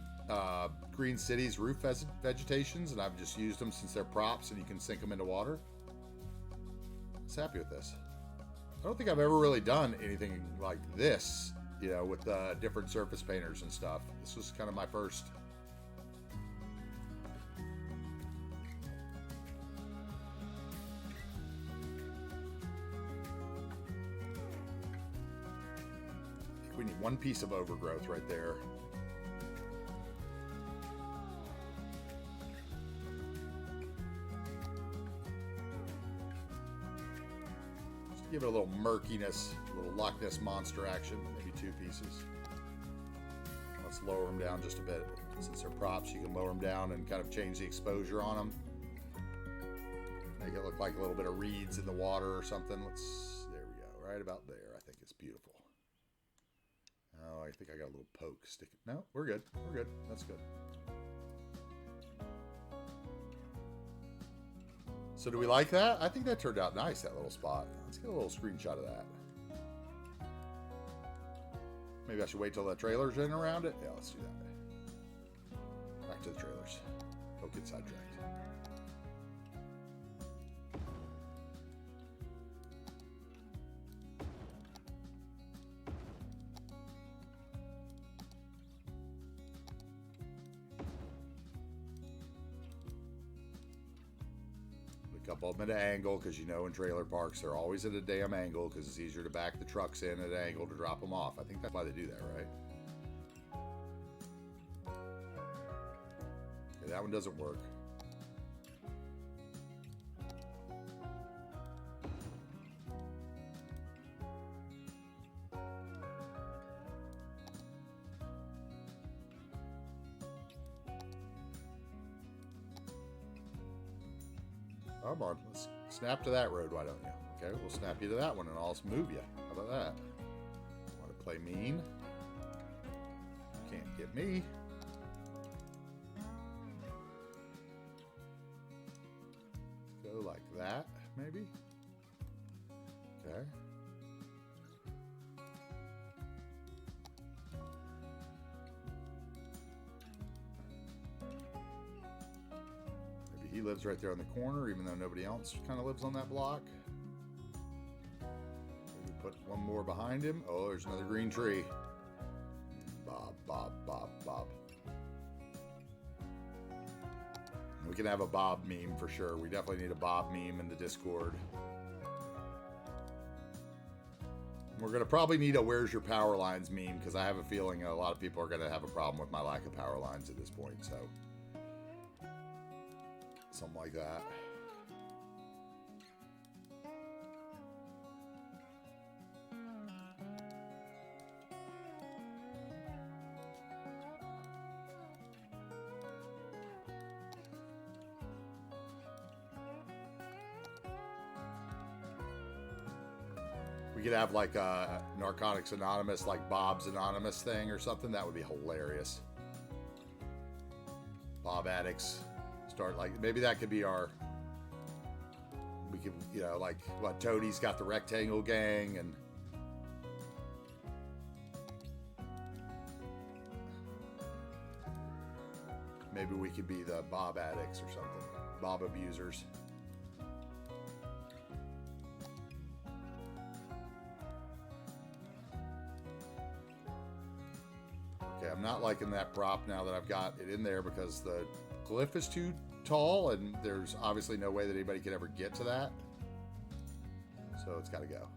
Green Cities roof vegetations, and I've just used them since they're props and you can sink them into water. I was happy with this. I don't think I've ever really done anything like this, you know, with different surface painters and stuff. This was kind of my first. I think we need one piece of overgrowth right there. Give it a little murkiness, a little Loch Ness Monster action, maybe two pieces. Let's lower them down just a bit. Since they're props, you can lower them down and kind of change the exposure on them. Make it look like a little bit of reeds in the water or something. There we go, right about there. I think it's beautiful. Oh, I think I got a little poke sticking. No, we're good. We're good. That's good. So do we like that? I think that turned out nice, that little spot. Let's get a little screenshot of that. Maybe I should wait till the trailer's in around it. Yeah, let's do that. Back to the trailers. Don't get sidetracked. Couple of them at an angle, because you know in trailer parks they're always at a damn angle because it's easier to back the trucks in at an angle to drop them off. I think that's why they do that, right? Okay, that one doesn't work. Come on, let's snap to that road, why don't you? Okay, we'll snap you to that one and I'll move you. How about that? Want to play mean? Can't get me. Let's go like that, maybe? Okay. He lives right there on the corner, even though nobody else kind of lives on that block. Maybe put one more behind him. Oh, there's another green tree. Bob, Bob, Bob, Bob. We can have a Bob meme for sure. We definitely need a Bob meme in the Discord. We're going to probably need a Where's Your Power Lines meme, because I have a feeling a lot of people are going to have a problem with my lack of power lines at this point, so something like that. We could have like a Narcotics Anonymous, like Bob's Anonymous thing or something. That would be hilarious. Bob Addicts. Start like, maybe that could be our, we could, you know, like what Toadie's got the Rectangle Gang, and maybe we could be the Bob Addicts or something. Bob Abusers. I'm not liking that prop now that I've got it in there because the cliff is too tall and there's obviously no way that anybody could ever get to that. So it's got to go.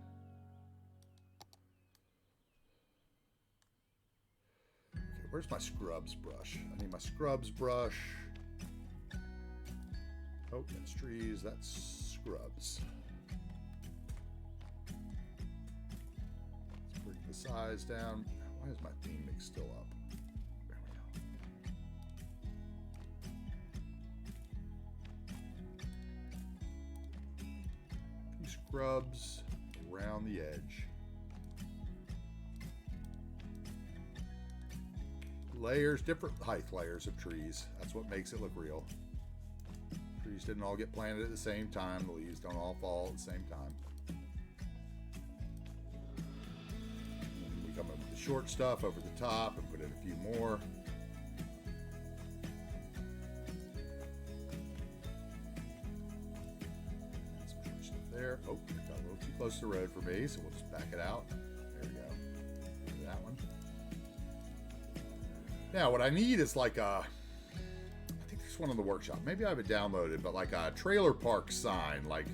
Okay, where's my scrubs brush? I need my scrubs brush. Oh, that's trees. That's scrubs. Let's bring the size down. Why is my theme mix still up? There we go. A few scrubs around the edge. Layers, different height layers of trees. That's what makes it look real. Trees didn't all get planted at the same time. The leaves don't all fall at the same time. And we come up with the short stuff over the top and put in a few more. Some short stuff there. Oh, it got a little too close to the road for me, so we'll just back it out. There we go. Look at that one. Now, what I need is like a, one in the workshop. Maybe I have it downloaded, but like a trailer park sign, like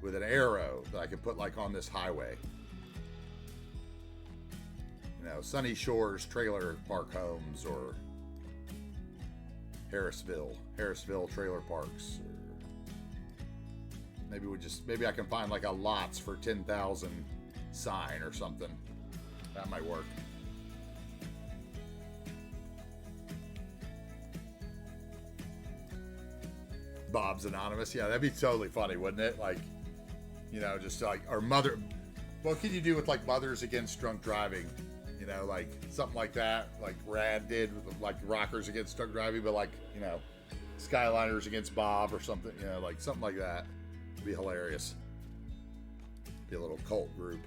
with an arrow that I can put like on this highway. You know, Sunny Shores Trailer Park Homes or Harrisville Trailer Parks. Or maybe I can find like a lots for 10,000 sign or something. That might work. Bob's Anonymous. Yeah, that'd be totally funny, wouldn't it? Like, you know, just like, or mother, what can you do with like Mothers Against Drunk Driving? You know, like something like that, like Rad did with like Rockers Against Drunk Driving, but like, you know, Skyliners Against Bob or something, you know, like something like that. It'd be hilarious. Be a little cult group.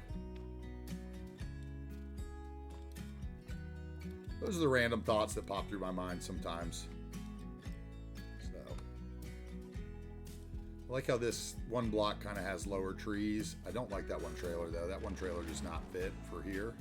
Those are the random thoughts that pop through my mind sometimes. I like how this one block kind of has lower trees. I don't like that one trailer though. That one trailer does not fit for here.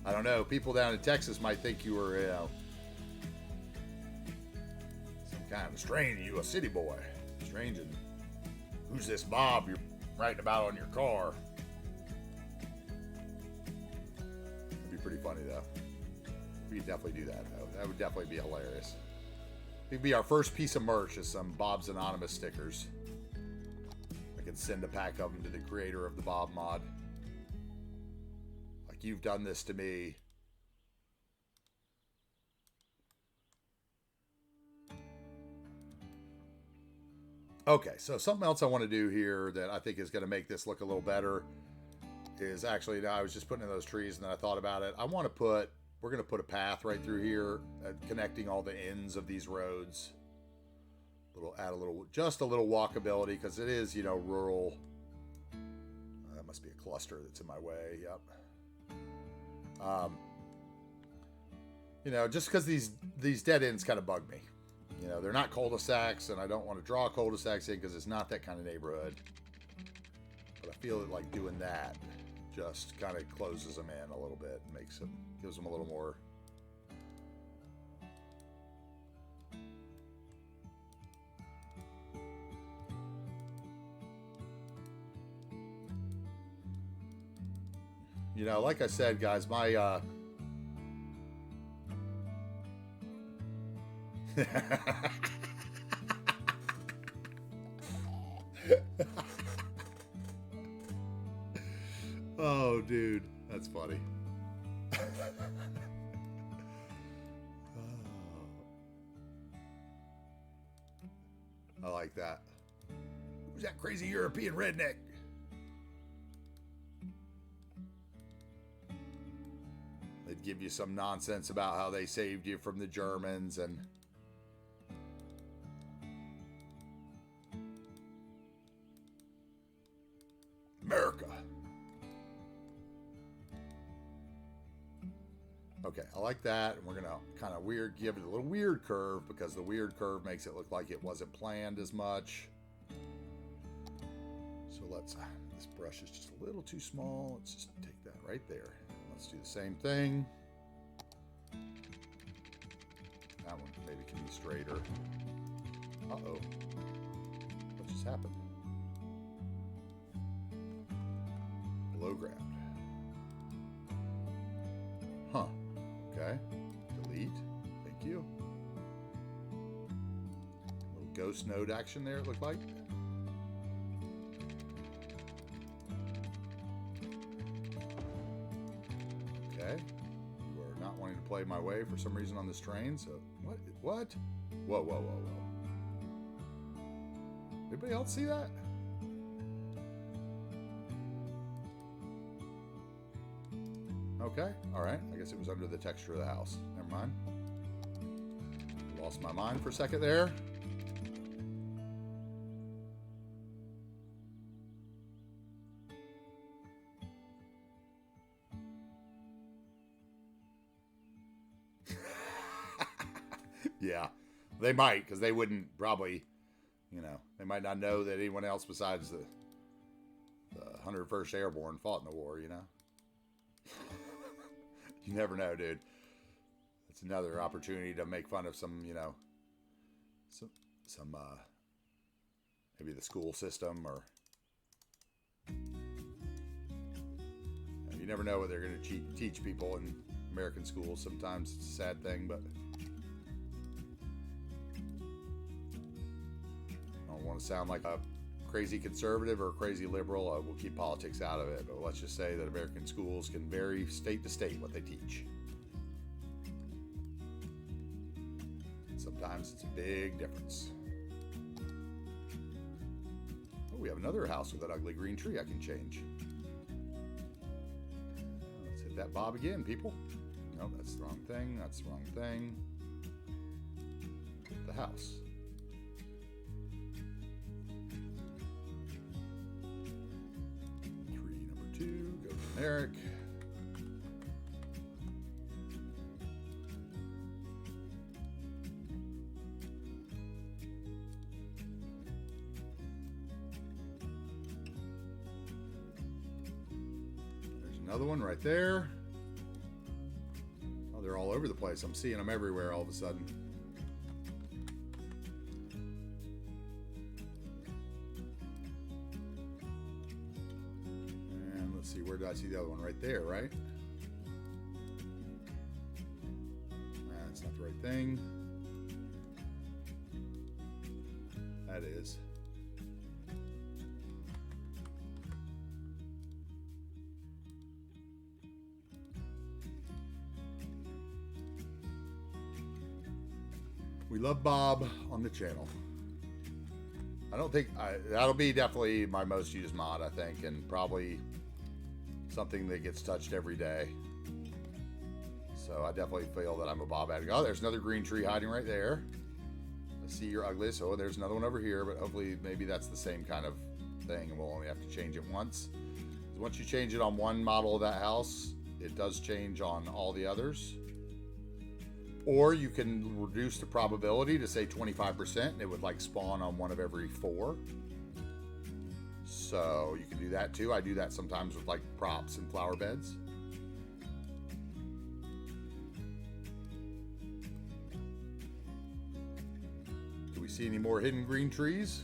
I don't know. People down in Texas might think you were, you know, some kind of strange. You a city boy. Strange, and who's this Bob you're writing about on your car? It'd be pretty funny though. We could definitely do that though. That would definitely be hilarious. It'd be our first piece of merch is some Bob's Anonymous stickers. I could send a pack of them to the creator of the Bob mod. Like, you've done this to me. Okay, so something else I want to do here that I think is going to make this look a little better is actually, now I was just putting in those trees and then I thought about it. We're going to put a path right through here connecting all the ends of these roads. Just a little walkability because it is, you know, rural. That must be a cluster that's in my way. Yep. You know, just because these dead ends kind of bug me. You know, they're not cul-de-sacs, and I don't want to draw cul-de-sacs in because it's not that kind of neighborhood. But I feel that like doing that just kind of closes them in a little bit and gives them a little more. You know, like I said, guys, my oh, dude, that's funny. I like that. Who's that crazy European redneck? They'd give you some nonsense about how they saved you from the Germans and America. Okay, I like that. And we're going to kind of give it a little weird curve because the weird curve makes it look like it wasn't planned as much. So this brush is just a little too small. Let's just take that right there. Let's do the same thing. That one maybe can be straighter. Uh-oh. What just happened? Below ground. Huh. Okay. Delete. Thank you. Little ghost node action there, it looked like. Okay. You are not wanting to play my way for some reason on this train, so what? What? Whoa, whoa, whoa, whoa. Anybody else see that? Okay, alright. I guess it was under the texture of the house. Never mind. Lost my mind for a second there. Yeah, they might, because they wouldn't probably, they might not know that anyone else besides the 101st Airborne fought in the war, You never know, dude. It's another opportunity to make fun of some, some maybe the school system or... You never know what they're going to teach people in American schools. Sometimes it's a sad thing, but... I don't want to sound like a crazy conservative or a crazy liberal. We'll keep politics out of it, but let's just say that American schools can vary state to state what they teach. Sometimes it's a big difference. Oh, we have another house with an ugly green tree I can change. Let's hit that bob again, people. No, that's the wrong thing. That's the wrong thing. Hit the house. Go generic. There's another one right there. Oh, they're all over the place. I'm seeing them everywhere all of a sudden. See, where did I see the other one? Right there, right? That's not the right thing. That is. We love Bob on the channel. I don't think that'll be definitely my most used mod, I think, and probably something that gets touched every day. So I definitely feel that I'm a Bob addict. Oh, there's another green tree hiding right there. I see you're ugly. So there's another one over here, but hopefully maybe that's the same kind of thing and we'll only have to change it once. Once you change it on one model of that house, it does change on all the others. Or you can reduce the probability to say 25% and it would like spawn on one of every 4. So you can do that too. I do that sometimes with like props and flower beds. Do we see any more hidden green trees?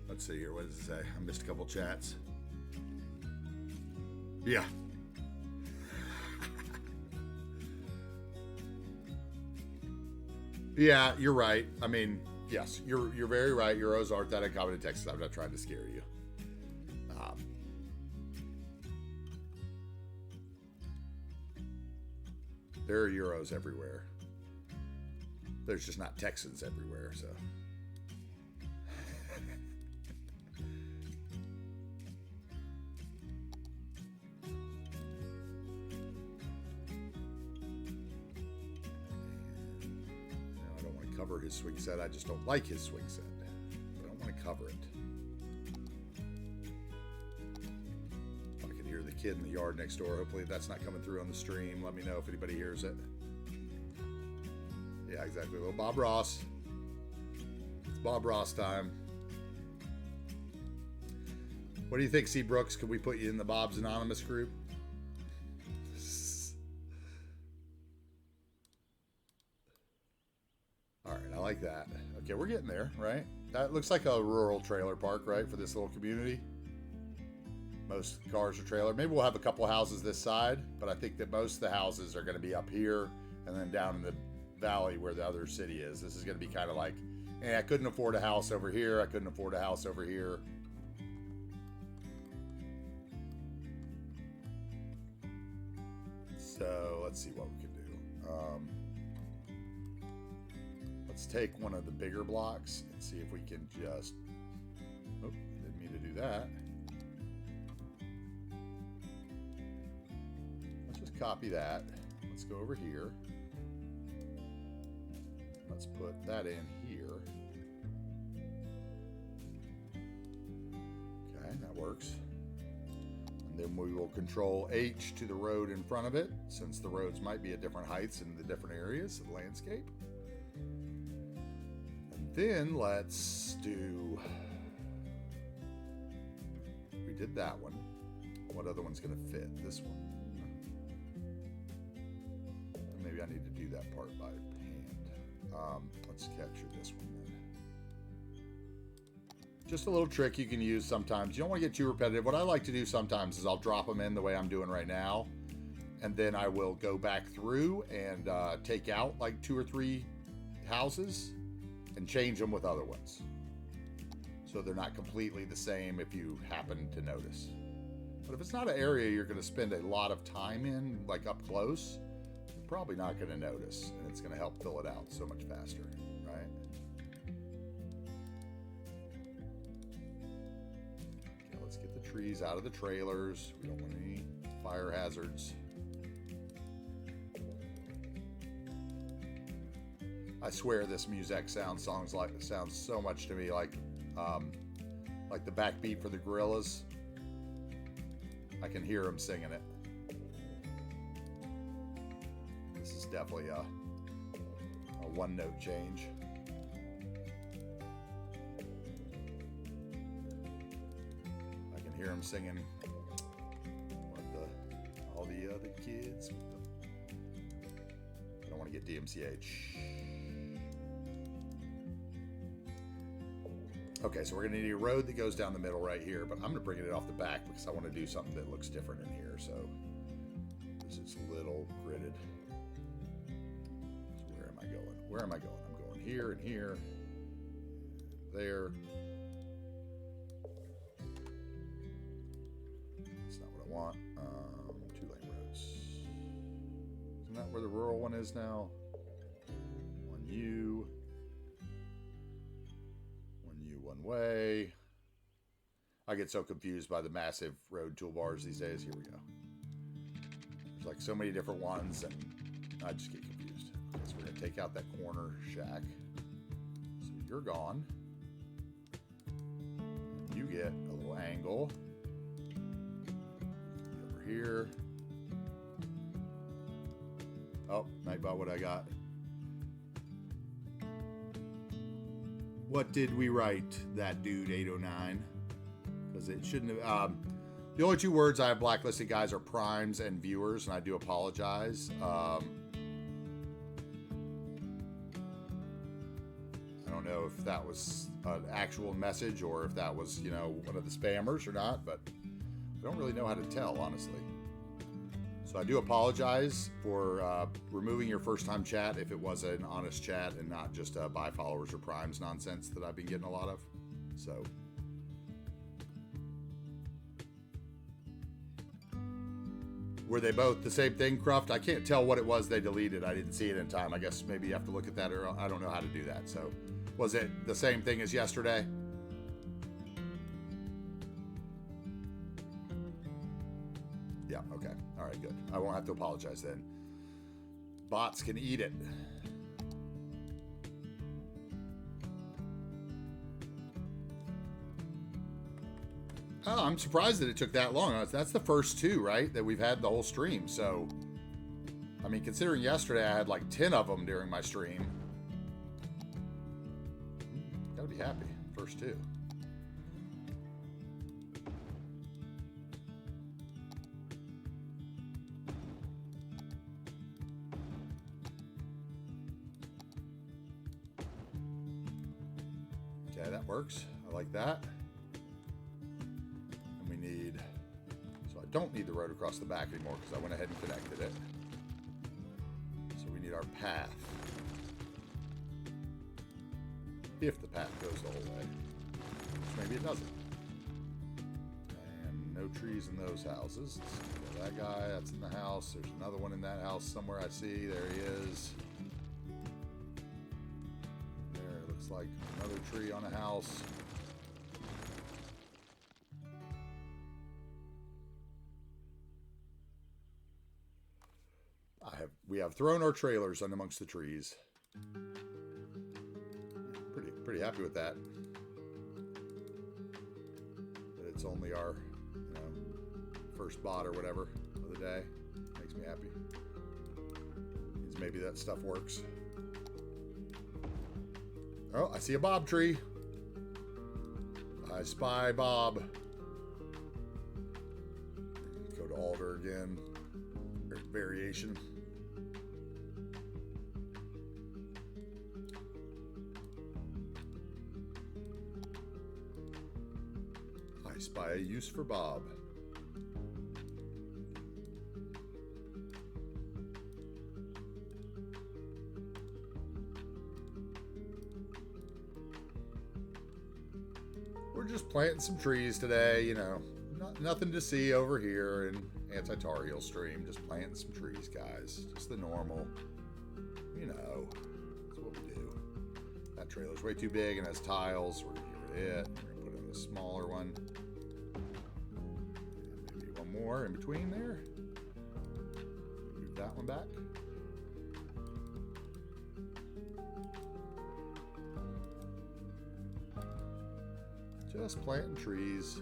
Let's see here. What does it say? I missed a couple chats. Yeah. Yeah, you're right. I mean, yes, you're very right. Euros aren't that uncommon in Texas. I'm not trying to scare you. There are Euros everywhere. There's just not Texans everywhere, so. Cover his swing set. I just don't like his swing set. cover it. I can hear the kid in the yard next door. Hopefully that's not coming through on the stream. Let me know if anybody hears it. Yeah, exactly. Little Bob Ross. It's Bob Ross time. What do you think, C. Brooks? Could we put you in the Bob's Anonymous group? All right, I like that. Okay, we're getting there, right? That looks like a rural trailer park, right, for this little community. Most cars are trailer. Maybe we'll have a couple houses this side, but I think that most of the houses are going to be up here and then down in the valley where the other city is. This is going to be kind of like, hey, I couldn't afford a house over here. I couldn't afford a house over here. So let's see what we can do. Let's take one of the bigger blocks and see if we can just, oh, didn't mean to do that. Let's just copy that. Let's go over here. Let's put that in here. Okay, that works. And then we will control H to the road in front of it, since the roads might be at different heights in the different areas of the landscape. And then let's do, we did that one. What other one's going to fit? This one. Maybe I need to do that part by hand. Let's capture this one then. Just a little trick you can use sometimes. You don't want to get too repetitive. What I like to do sometimes is I'll drop them in the way I'm doing right now, and then I will go back through and take out like 2 or 3 houses and change them with other ones, so they're not completely the same if you happen to notice. But if it's not an area you're going to spend a lot of time in, like up close, you're probably not going to notice, and it's going to help fill it out so much faster, right? Okay, let's get the trees out of the trailers. We don't want any fire hazards. I swear this music sounds so much to me like the backbeat for the Gorillas. I can hear them singing it. This is definitely a one-note change. I can hear them singing all the other kids. I don't want to get DMCH. Okay, so we're going to need a road that goes down the middle right here, but I'm going to bring it off the back because I want to do something that looks different in here. So this is a little gridded. So where am I going? Where am I going? I'm going here and here, there. That's not what I want. 2-lane roads. Isn't that where the rural one is now? 1U. One way. I get so confused by the massive road toolbars these days. Here we go. There's like so many different ones, and I just get confused. Okay, so we're going to take out that corner shack. So you're gone. You get a little angle. Over here. Oh, not about what I got. What did we write, that dude, 809? Because it shouldn't have... the only 2 words I have blacklisted, guys, are primes and viewers, and I do apologize. I don't know if that was an actual message or if that was, you know, one of the spammers or not, but I don't really know how to tell, honestly. So I do apologize for removing your first-time chat if it was an honest chat and not just buy followers or primes nonsense that I've been getting a lot of. So were they both the same thing, Cruft? I can't tell what it was they deleted. I didn't see it in time. I guess maybe you have to look at that, or I don't know how to do that. So was it the same thing as yesterday? Yeah, okay. All right, good. I won't have to apologize then. Bots can eat it. Oh, I'm surprised that it took that long. That's the first 2, right? That we've had the whole stream. So, I mean, considering yesterday I had like 10 of them during my stream. Gotta be happy. First 2. Okay, that works. I like that. And we need, so I don't need the road across the back anymore because I went ahead and connected it. So we need our path. If the path goes the whole way. Which maybe it doesn't. And no trees in those houses. Let's see, that guy, that's in the house. There's another one in that house somewhere I see. There he is. There, looks like another tree on a house. We have thrown our trailers in amongst the trees. Pretty happy with that. But it's only our, first bot or whatever of the day. Makes me happy. Means maybe that stuff works. Oh, I see a bob tree. I spy Bob. Go to alder again. Variation. I spy a use for Bob. We're just planting some trees today, nothing to see over here in AntiTarheel stream. Just planting some trees, guys. Just the normal, that's what we do. That trailer's way too big and has tiles. We're gonna get rid of it. We're gonna put in a smaller one. And maybe one more in between there. Move that one back. Just planting trees.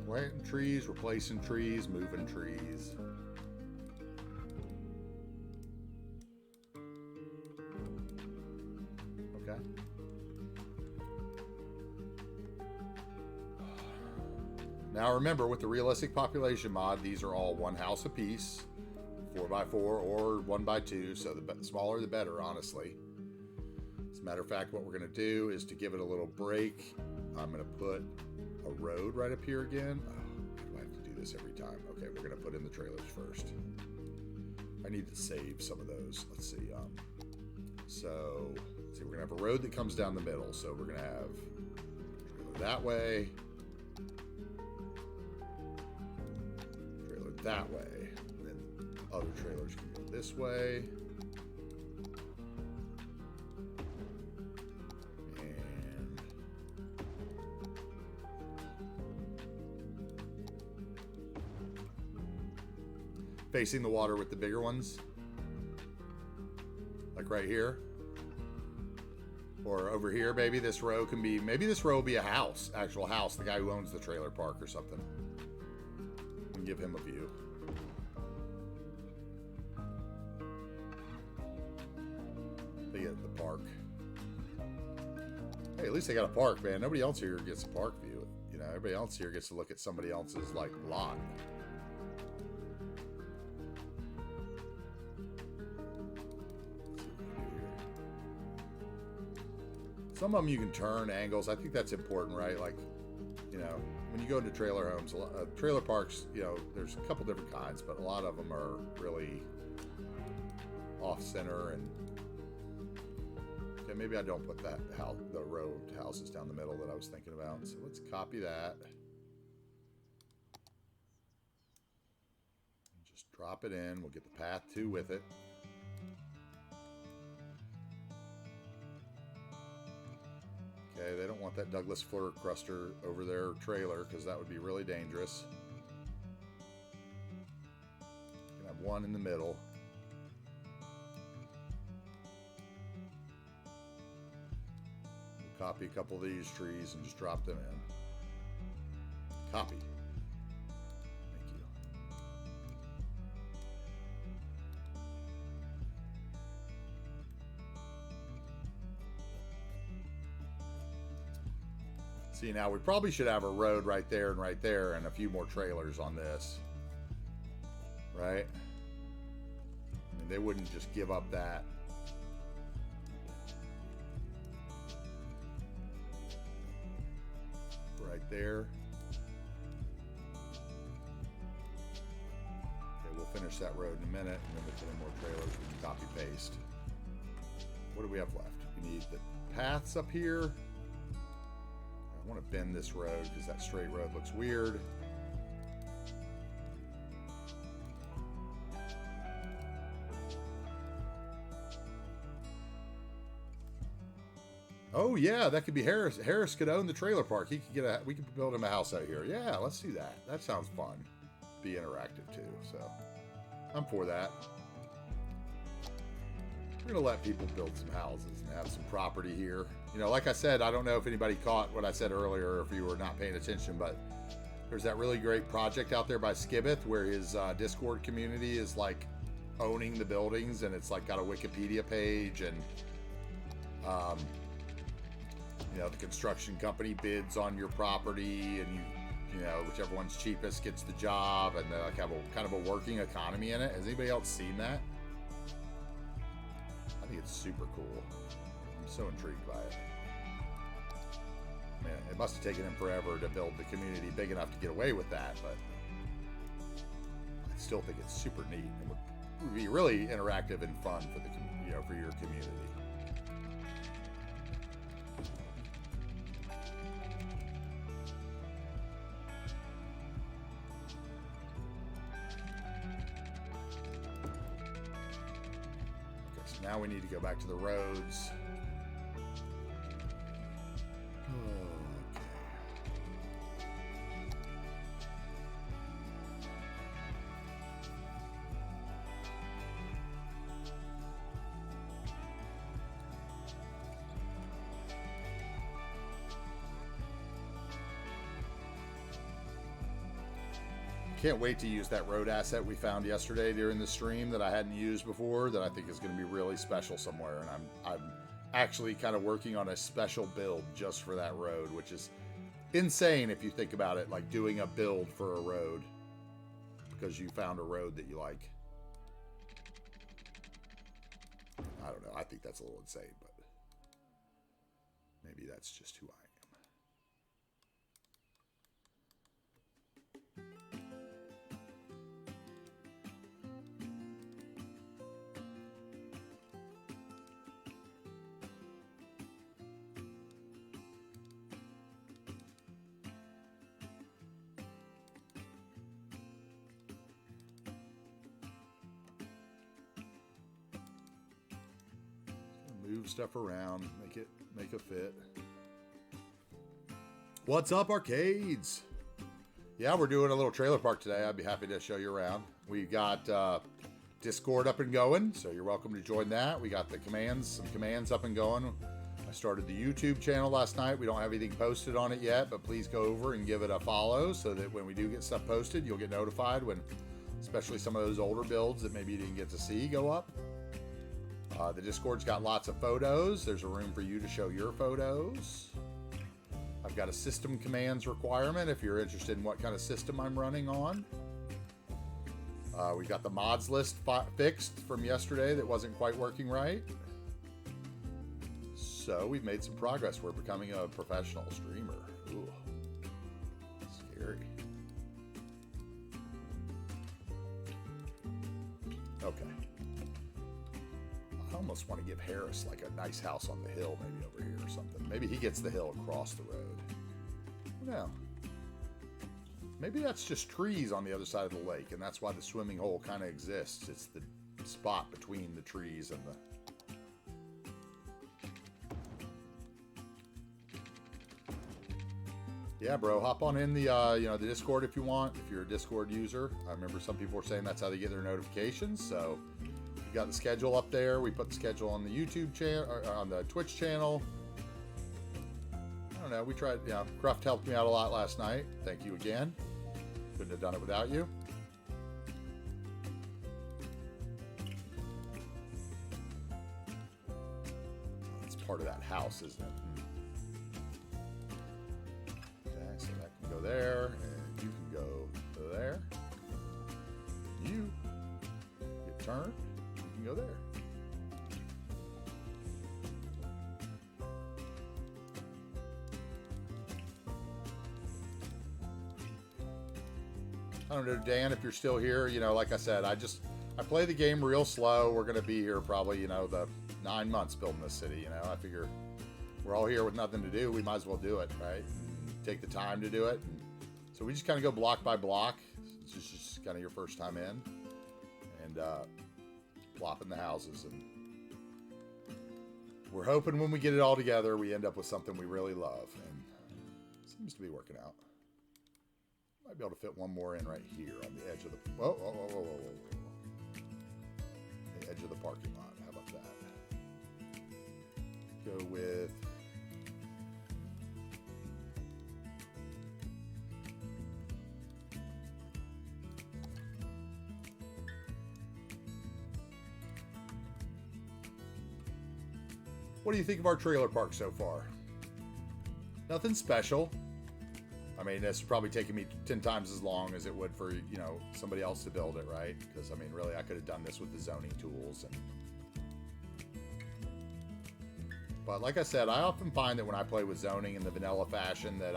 Planting trees, replacing trees, moving trees. Okay. Now remember, with the realistic population mod, these are all one house apiece. 4x4 or 1x2, so the smaller the better, honestly. As a matter of fact, what we're going to do is to give it a little break, I'm going to put a road right up here again. Oh, do I have to do this every time? Okay, we're going to put in the trailers first. I need to save some of those. Let's see. We're going to have a road that comes down the middle. So we're going to have trailer that way, trailer that way. Other trailers can go this way. And facing the water with the bigger ones. Like right here. Or over here, maybe this row can be, maybe this row will be a house, actual house, the guy who owns the trailer park or something. And give him a view. The park. Hey, at least they got a park, man. Nobody else here gets a park view. Everybody else here gets to look at somebody else's lot. Some of them you can turn angles. I think that's important, right? Like, when you go into trailer homes, trailer parks, there's a couple different kinds, but a lot of them are really off center and. Maybe I don't put the row of houses down the middle that I was thinking about. So let's copy that. And just drop it in. We'll get the path 2 with it. Okay, they don't want that Douglas fir cluster over their trailer because that would be really dangerous. You can have one in the middle. Copy a couple of these trees and just drop them in. Copy. Thank you. See, now we probably should have a road right there and a few more trailers on this. Right? I mean, they wouldn't just give up that. Right there. Okay, we'll finish that road in a minute, and then we'll put in more trailers. We can copy paste. What do we have left? We need the paths up here. I want to bend this road because that straight road looks weird. Oh yeah, that could be Harris. Harris could own the trailer park. He could get we could build him a house out here. Yeah, let's do that. That sounds fun. Be interactive too. So I'm for that. We're gonna let people build some houses and have some property here. You know, like I said, I don't know if anybody caught what I said earlier, or if you were not paying attention, but there's that really great project out there by Skibbeth where his Discord community is like owning the buildings, and it's like got a Wikipedia page, and you know, the construction company bids on your property, and you know, whichever one's cheapest gets the job, and they like have a kind of a working economy in it. Has anybody else seen that? I think it's super cool. I'm so intrigued by it. Man, it must have taken him forever to build the community big enough to get away with that, but I still think it's super neat and would be really interactive and fun for the for your community. Now we need to go back to the roads. Can't wait to use that road asset we found yesterday during the stream that I hadn't used before, that I think is going to be really special somewhere. And I'm actually kind of working on a special build just for that road, which is insane if you think about it, like doing a build for a road because you found a road that you like. I don't know. I think that's a little insane, but maybe that's just who I am. Move stuff around, make it fit. What's up, arcades? Yeah, we're doing a little trailer park today. I'd be happy to show you around. We got Discord up and going, so you're welcome to join that. We got some commands up and going. I started the YouTube channel last night. We don't have anything posted on it yet, but please go over and give it a follow so that when we do get stuff posted, you'll get notified when, especially some of those older builds that maybe you didn't get to see go up. The Discord's got lots of photos. There's a room for you to show your photos. I've got a system commands requirement if you're interested in what kind of system I'm running on. We got the mods list fixed from yesterday that wasn't quite working right. So we've made some progress. We're becoming a professional streamer. Ooh, scary. Okay. I almost want to give Harris like a nice house on the hill, maybe over here or something. Maybe he gets the hill across the road. No. Maybe that's just trees on the other side of the lake, and that's why the swimming hole kind of exists. It's the spot between the trees and the... Yeah, bro, hop on in the the Discord if you want, if you're a Discord user. I remember some people were saying that's how they get their notifications, so... You got the schedule up there. We put the schedule on the YouTube channel, on the Twitch channel. know, we tried, you know, Cruft helped me out a lot last night. Thank you again. Couldn't have done it without you. It's part of that house, isn't it? Okay, so that can go there, and you can go there. You get turned, you can go there. I don't know, Dan, if you're still here, you know, like I said, I play the game real slow. We're going to be here probably, you know, the 9 months building this city, you know. I figure we're all here with nothing to do. We might as well do it, right? And take the time to do it. And so we just kind of go block by block. It's just kind of your first time in. And plop in the houses. And we're hoping when we get it all together, we end up with something we really love. And it seems to be working out. Might be able to fit one more in right here on the edge of the whoa. The edge of the parking lot. How about that? Go with what do you think of our trailer park so far? Nothing special. I mean, this would probably take me 10 times as long as it would for, you know, somebody else to build it, right? Because, I mean, really, I could have done this with the zoning tools. But like I said, I often find that when I play with zoning in the vanilla fashion that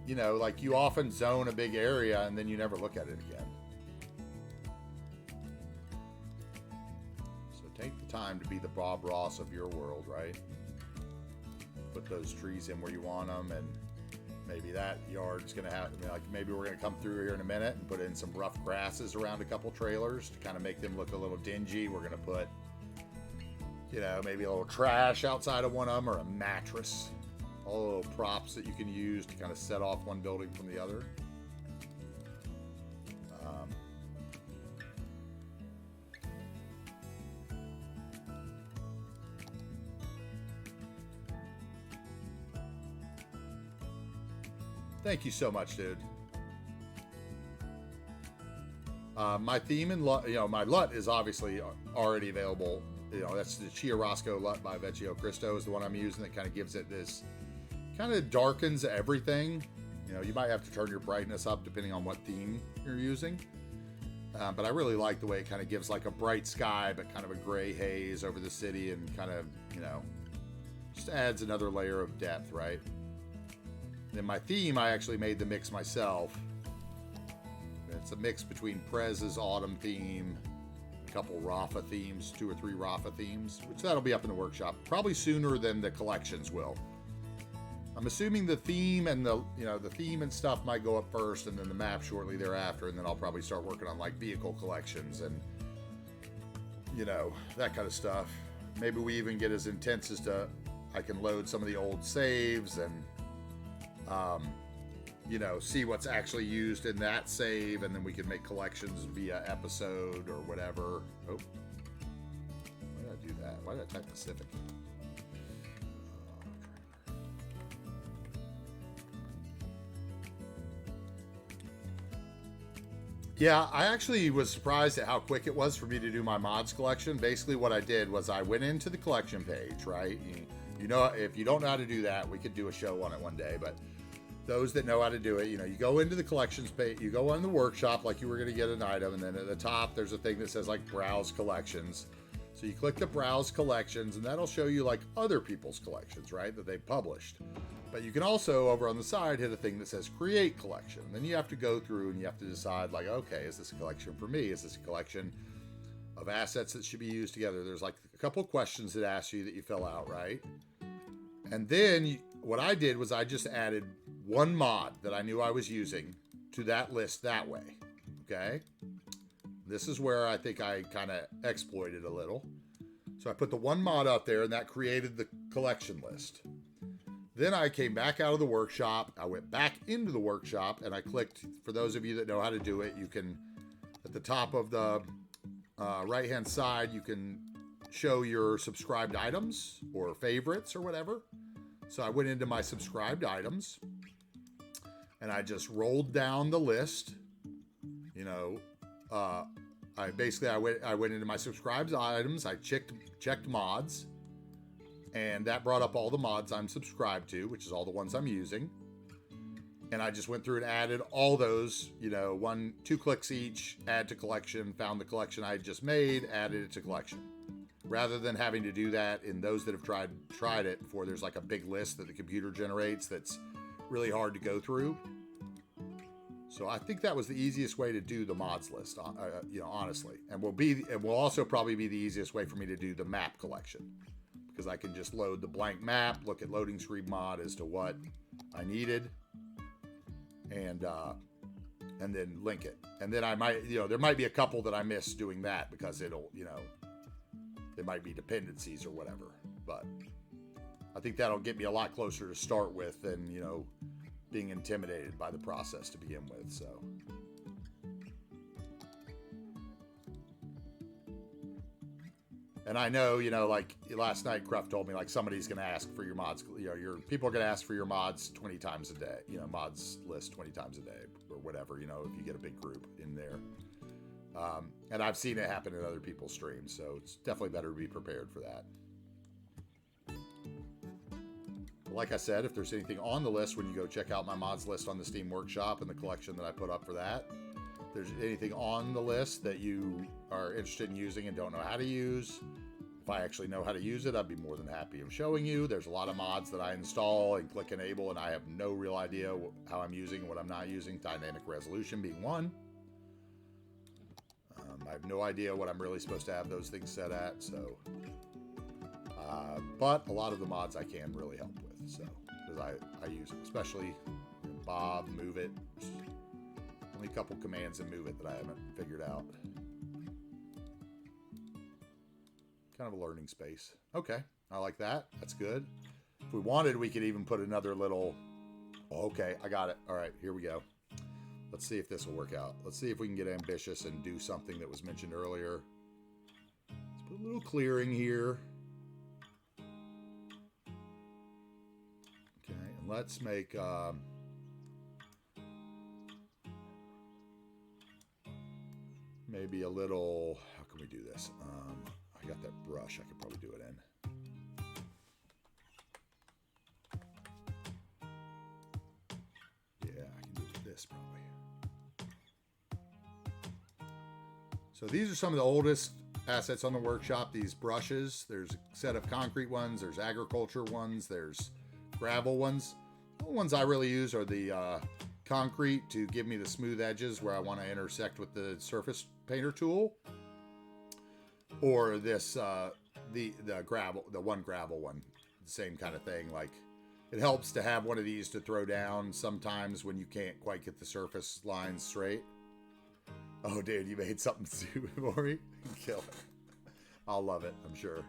you know, like you often zone a big area and then you never look at it again. So take the time to be the Bob Ross of your world, right? Put those trees in where you want them, and maybe that yard's going to have, you know, like maybe we're going to come through here in a minute and put in some rough grasses around a couple trailers to kind of make them look a little dingy. We're going to put, you know, maybe a little trash outside of one of them, or a mattress. All the little props that you can use to kind of set off one building from the other. Thank you so much, dude. My theme and you know, my LUT is obviously already available. You know, that's the Chiarosco LUT by Vecchio Cristo is the one I'm using that kind of gives it this, kind of darkens everything. You know, you might have to turn your brightness up depending on what theme you're using. But I really like the way it kind of gives like a bright sky, but kind of a gray haze over the city, and kind of, you know, just adds another layer of depth, right? Then my theme, I actually made the mix myself. It's a mix between Prez's autumn theme, a couple Rafa themes, 2 or 3 Rafa themes, which that'll be up in the workshop probably sooner than the collections will. I'm assuming the theme and the theme and stuff might go up first, and then the map shortly thereafter, and then I'll probably start working on like vehicle collections and, you know, that kind of stuff. Maybe we even get as intense as to I can load some of the old saves and you know, see what's actually used in that save, and then we can make collections via episode or whatever. Oh, why did I do that? Why did I type Pacific? Yeah, I actually was surprised at how quick it was for me to do my mods collection. Basically what I did was I went into the collection page, right? You know, if you don't know how to do that, we could do a show on it one day, but those that know how to do it, you know, you go into the collections page, you go on the workshop like you were going to get an item, and then at the top there's a thing that says like browse collections. So you click the browse collections, and that'll show you like other people's collections, right, that they've published. But you can also over on the side hit a thing that says create collection. Then you have to go through and you have to decide like, okay, is this a collection for me? Is this a collection of assets that should be used together? There's like a couple of questions that ask you that you fill out, right? And then what I did was I just added one mod that I knew I was using to that list that way. Okay. This is where I think I kind of exploited a little. So I put the one mod out there, and that created the collection list. Then I came back out of the workshop. I went back into the workshop, and I clicked, for those of you that know how to do it, you can, at the top of the right-hand side, you can show your subscribed items or favorites or whatever. So I went into my subscribed items and I just rolled down the list. You know, I went into my subscribed items. I checked mods, and that brought up all the mods I'm subscribed to, which is all the ones I'm using. And I just went through and added all those, you know, 2 clicks each, add to collection, found the collection I had just made, added it to collection. Rather than having to do that in those that have tried it before, there's like a big list that the computer generates that's really hard to go through. So I think that was the easiest way to do the mods list, you know, honestly. And will also probably be the easiest way for me to do the map collection, because I can just load the blank map, look at loading screen mod as to what I needed, and then link it. And then I might, you know, there might be a couple that I miss doing that because it'll, you know, there might be dependencies or whatever. But I think that'll get me a lot closer to start with than, you know, being intimidated by the process to begin with. So and I know, you know, like last night Cruff told me, like, somebody's going to ask for your mods, you know, people are going to ask for your mods 20 times a day, you know, mods list 20 times a day or whatever, you know, if you get a big group in there. And I've seen it happen in other people's streams, so it's definitely better to be prepared for that. But like I said, if there's anything on the list when you go check out my mods list on the Steam Workshop and the collection that I put up for that, if there's anything on the list that you are interested in using and don't know how to use, if I actually know how to use it, I'd be more than happy of showing you. There's a lot of mods that I install and click enable, and I have no real idea how I'm using and what I'm not using, dynamic resolution being one. I have no idea what I'm really supposed to have those things set at, so but a lot of the mods I can really help with, so because I use them, especially Bob, Move It. There's only a couple commands in Move It that I haven't figured out. Kind of a learning space. Okay, I like that. That's good. If we wanted, we could even put another little... Oh, okay, I got it. All right, here we go. Let's see if this will work out. Let's see if we can get ambitious and do something that was mentioned earlier. Let's put a little clearing here. Okay, and let's make... maybe a little... How can we do this? I got that brush. I could probably do it in. Yeah, I can do it with this probably. So these are some of the oldest assets on the workshop, these brushes. There's a set of concrete ones, there's agriculture ones, there's gravel ones. The only ones I really use are the concrete to give me the smooth edges where I want to intersect with the surface painter tool. Or this, the gravel, the one gravel one, same kind of thing. Like, it helps to have one of these to throw down sometimes when you can't quite get the surface lines straight. Oh, dude, you made something stupid for me? Kill it. I'll love it, I'm sure.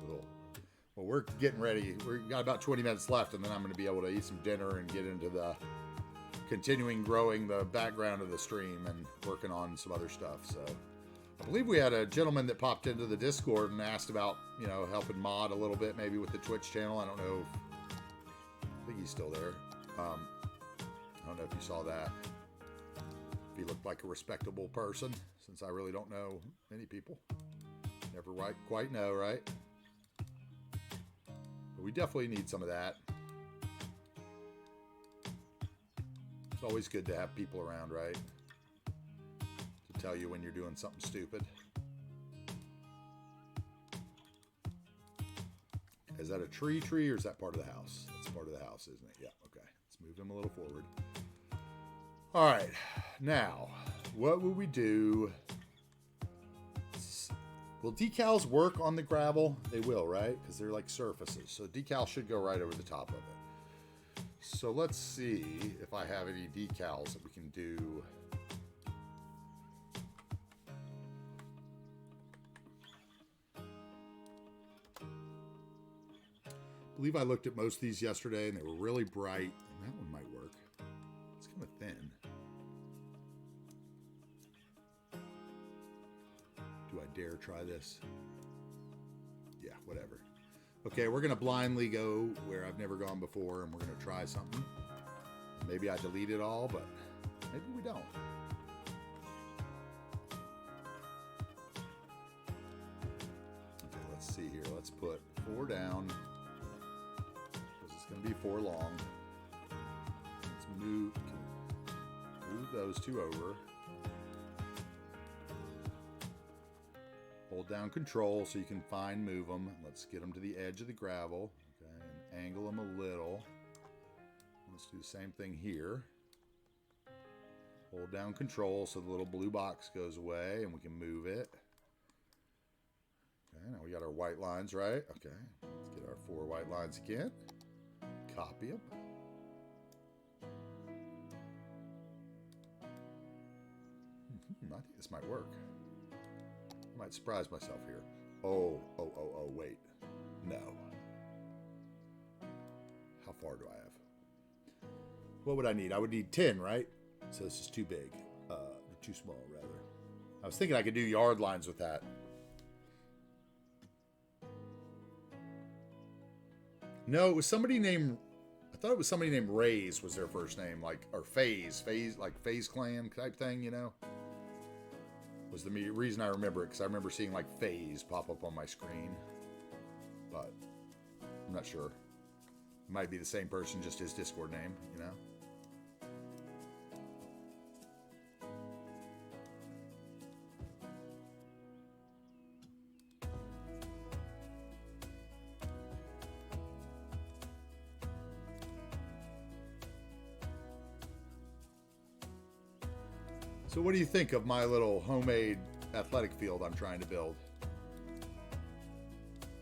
Cool. Well, we're getting ready. We've got about 20 minutes left, and then I'm going to be able to eat some dinner and get into the continuing growing the background of the stream and working on some other stuff. So I believe we had a gentleman that popped into the Discord and asked about, you know, helping mod a little bit, maybe with the Twitch channel. I don't know. I think he's still there. I don't know if you saw that. He looked like a respectable person, since I really don't know many people. Never quite know, right? But we definitely need some of that. It's always good to have people around, right? To tell you when you're doing something stupid. Is that a tree or is that part of the house? That's part of the house, isn't it? Yeah, okay. Let's move him a little forward. All right, now, what will we do? Will decals work on the gravel? They will, right? Because they're like surfaces. So decal should go right over the top of it. So let's see if I have any decals that we can do. I believe I looked at most of these yesterday and they were really bright. And that one might work. It's kind of thin. Do I dare try this? Yeah, whatever. Okay, we're going to blindly go where I've never gone before, and we're going to try something. Maybe I delete it all, but maybe we don't. Okay, let's see here. Let's put 4 down, because it's going to be 4 long. Let's move those 2 over. Hold down Control so you can move them. Let's get them to the edge of the gravel. Okay, and angle them a little. Let's do the same thing here. Hold down Control so the little blue box goes away and we can move it. Okay, now we got our white lines, right? Okay, let's get our 4 white lines again. Copy them. I think this might work. I might surprise myself here. Oh, wait. No. How far do I have? What would I need? I would need 10, right? So this is too big. Too small, rather. I was thinking I could do yard lines with that. No, it was somebody named... I thought it was somebody named Ray's was their first name. Like, or FaZe, like FaZe Clan type thing, you know? Was the reason I remember it, because I remember seeing like FaZe pop up on my screen. But I'm not sure. It might be the same person, just his Discord name, you know? So what do you think of my little homemade athletic field I'm trying to build?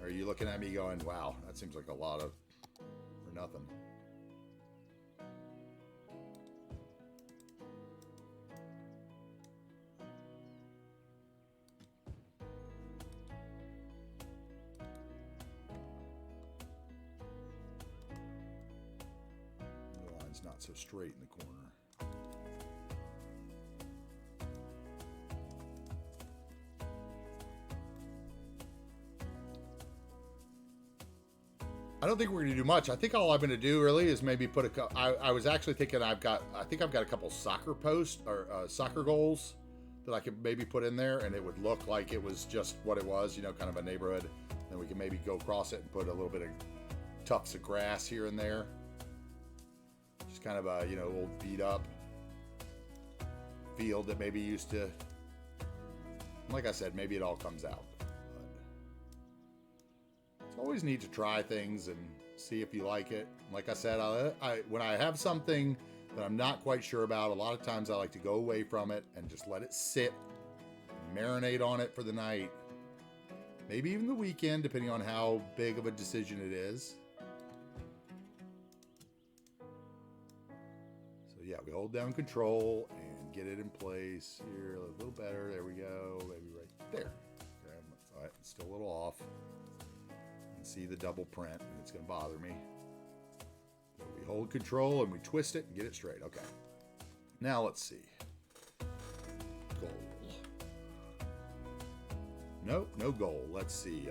Are you looking at me going, wow, that seems like a lot of for nothing? The line's not so straight in the corner. I don't think we're going to do much. I think all I'm going to do really is maybe put a... I was actually thinking I think I've got a couple soccer posts or soccer goals that I could maybe put in there, and it would look like it was just what it was, you know, kind of a neighborhood. Then we can maybe go across it and put a little bit of tufts of grass here and there. Just kind of a, you know, old beat up field that maybe used to... Like I said, maybe it all comes out. Always need to try things and see if you like it. Like I said, when I have something that I'm not quite sure about, a lot of times I like to go away from it and just let it sit, marinate on it for the night, maybe even the weekend, depending on how big of a decision it is. So yeah, we hold down Control and get it in place here a little better. There we go, maybe right there. Okay, all right, it's still a little off. See the double print, and it's going to bother me. So we hold Control and we twist it and get it straight. Okay. Now let's see. Goal. Nope, no goal. Let's see.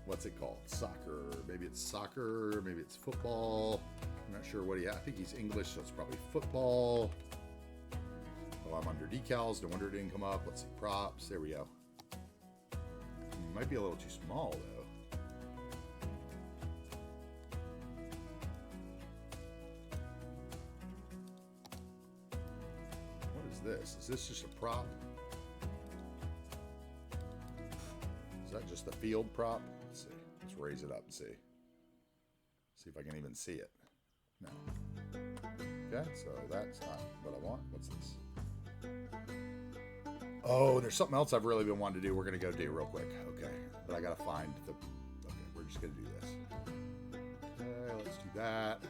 What's it called? Soccer. Maybe it's soccer. Maybe it's football. I'm not sure what I think he's English, so it's probably football. Oh, I'm under decals. No wonder it didn't come up. Let's see. Props. There we go. Might be a little too small, though. Is this just a prop? Is that just the field prop? Let's see. Let's raise it up and see. See if I can even see it. No. Okay, so that's not what I want. What's this? Oh, there's something else I've really been wanting to do. We're going to go do real quick. Okay. But I got to find the... Okay, we're just going to do this. Okay, let's do that.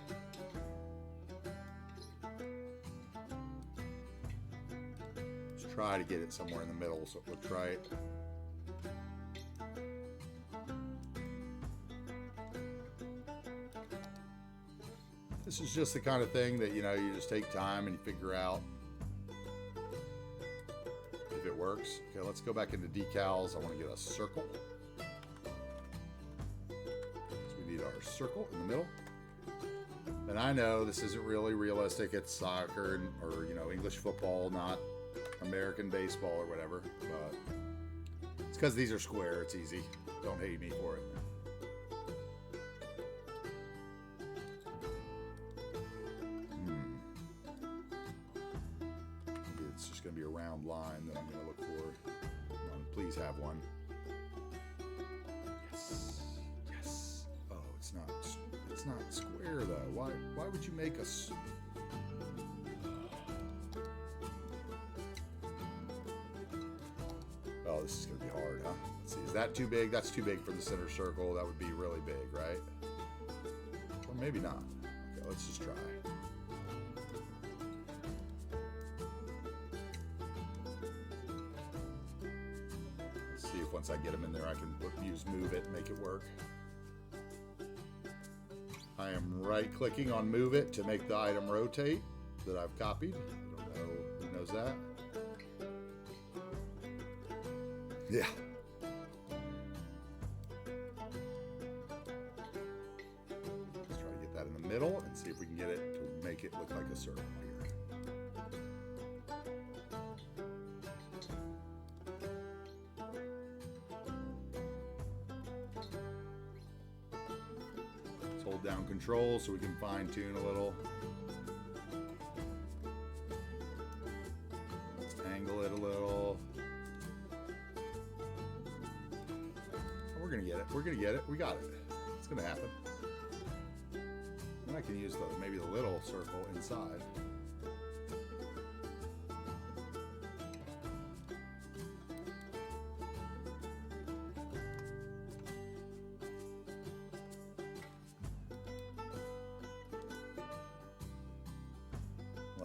Try to get it somewhere in the middle so it looks right. This is just the kind of thing that, you know, you just take time and you figure out if it works. Okay, let's go back into decals. I want to get a circle. circle in the middle. And I know this isn't really realistic. It's soccer or, you know, English football, not American baseball or whatever. But it's because these are square. It's easy. Don't hate me for it. Maybe it's just going to be a round line that I'm going to look for. Come on, please have one. Yes. Yes. Oh, it's not square though. Why would you make us? Oh, this is going to be hard, huh? Let's see, is that too big? That's too big for the center circle. That would be really big, right? Or maybe not. Okay, let's just try. Let's see if once I get them in there, I can use Move It and make it work. I am right-clicking on Move It to make the item rotate that I've copied. I don't know who knows that. Yeah. Let's try to get that in the middle and see if we can get it to make it look like a circle here. Let's hold down Control so we can fine-tune a little. Let's angle it a little. We're gonna get it. We're gonna get it. We got it. It's gonna happen. Then I can use maybe the little circle inside.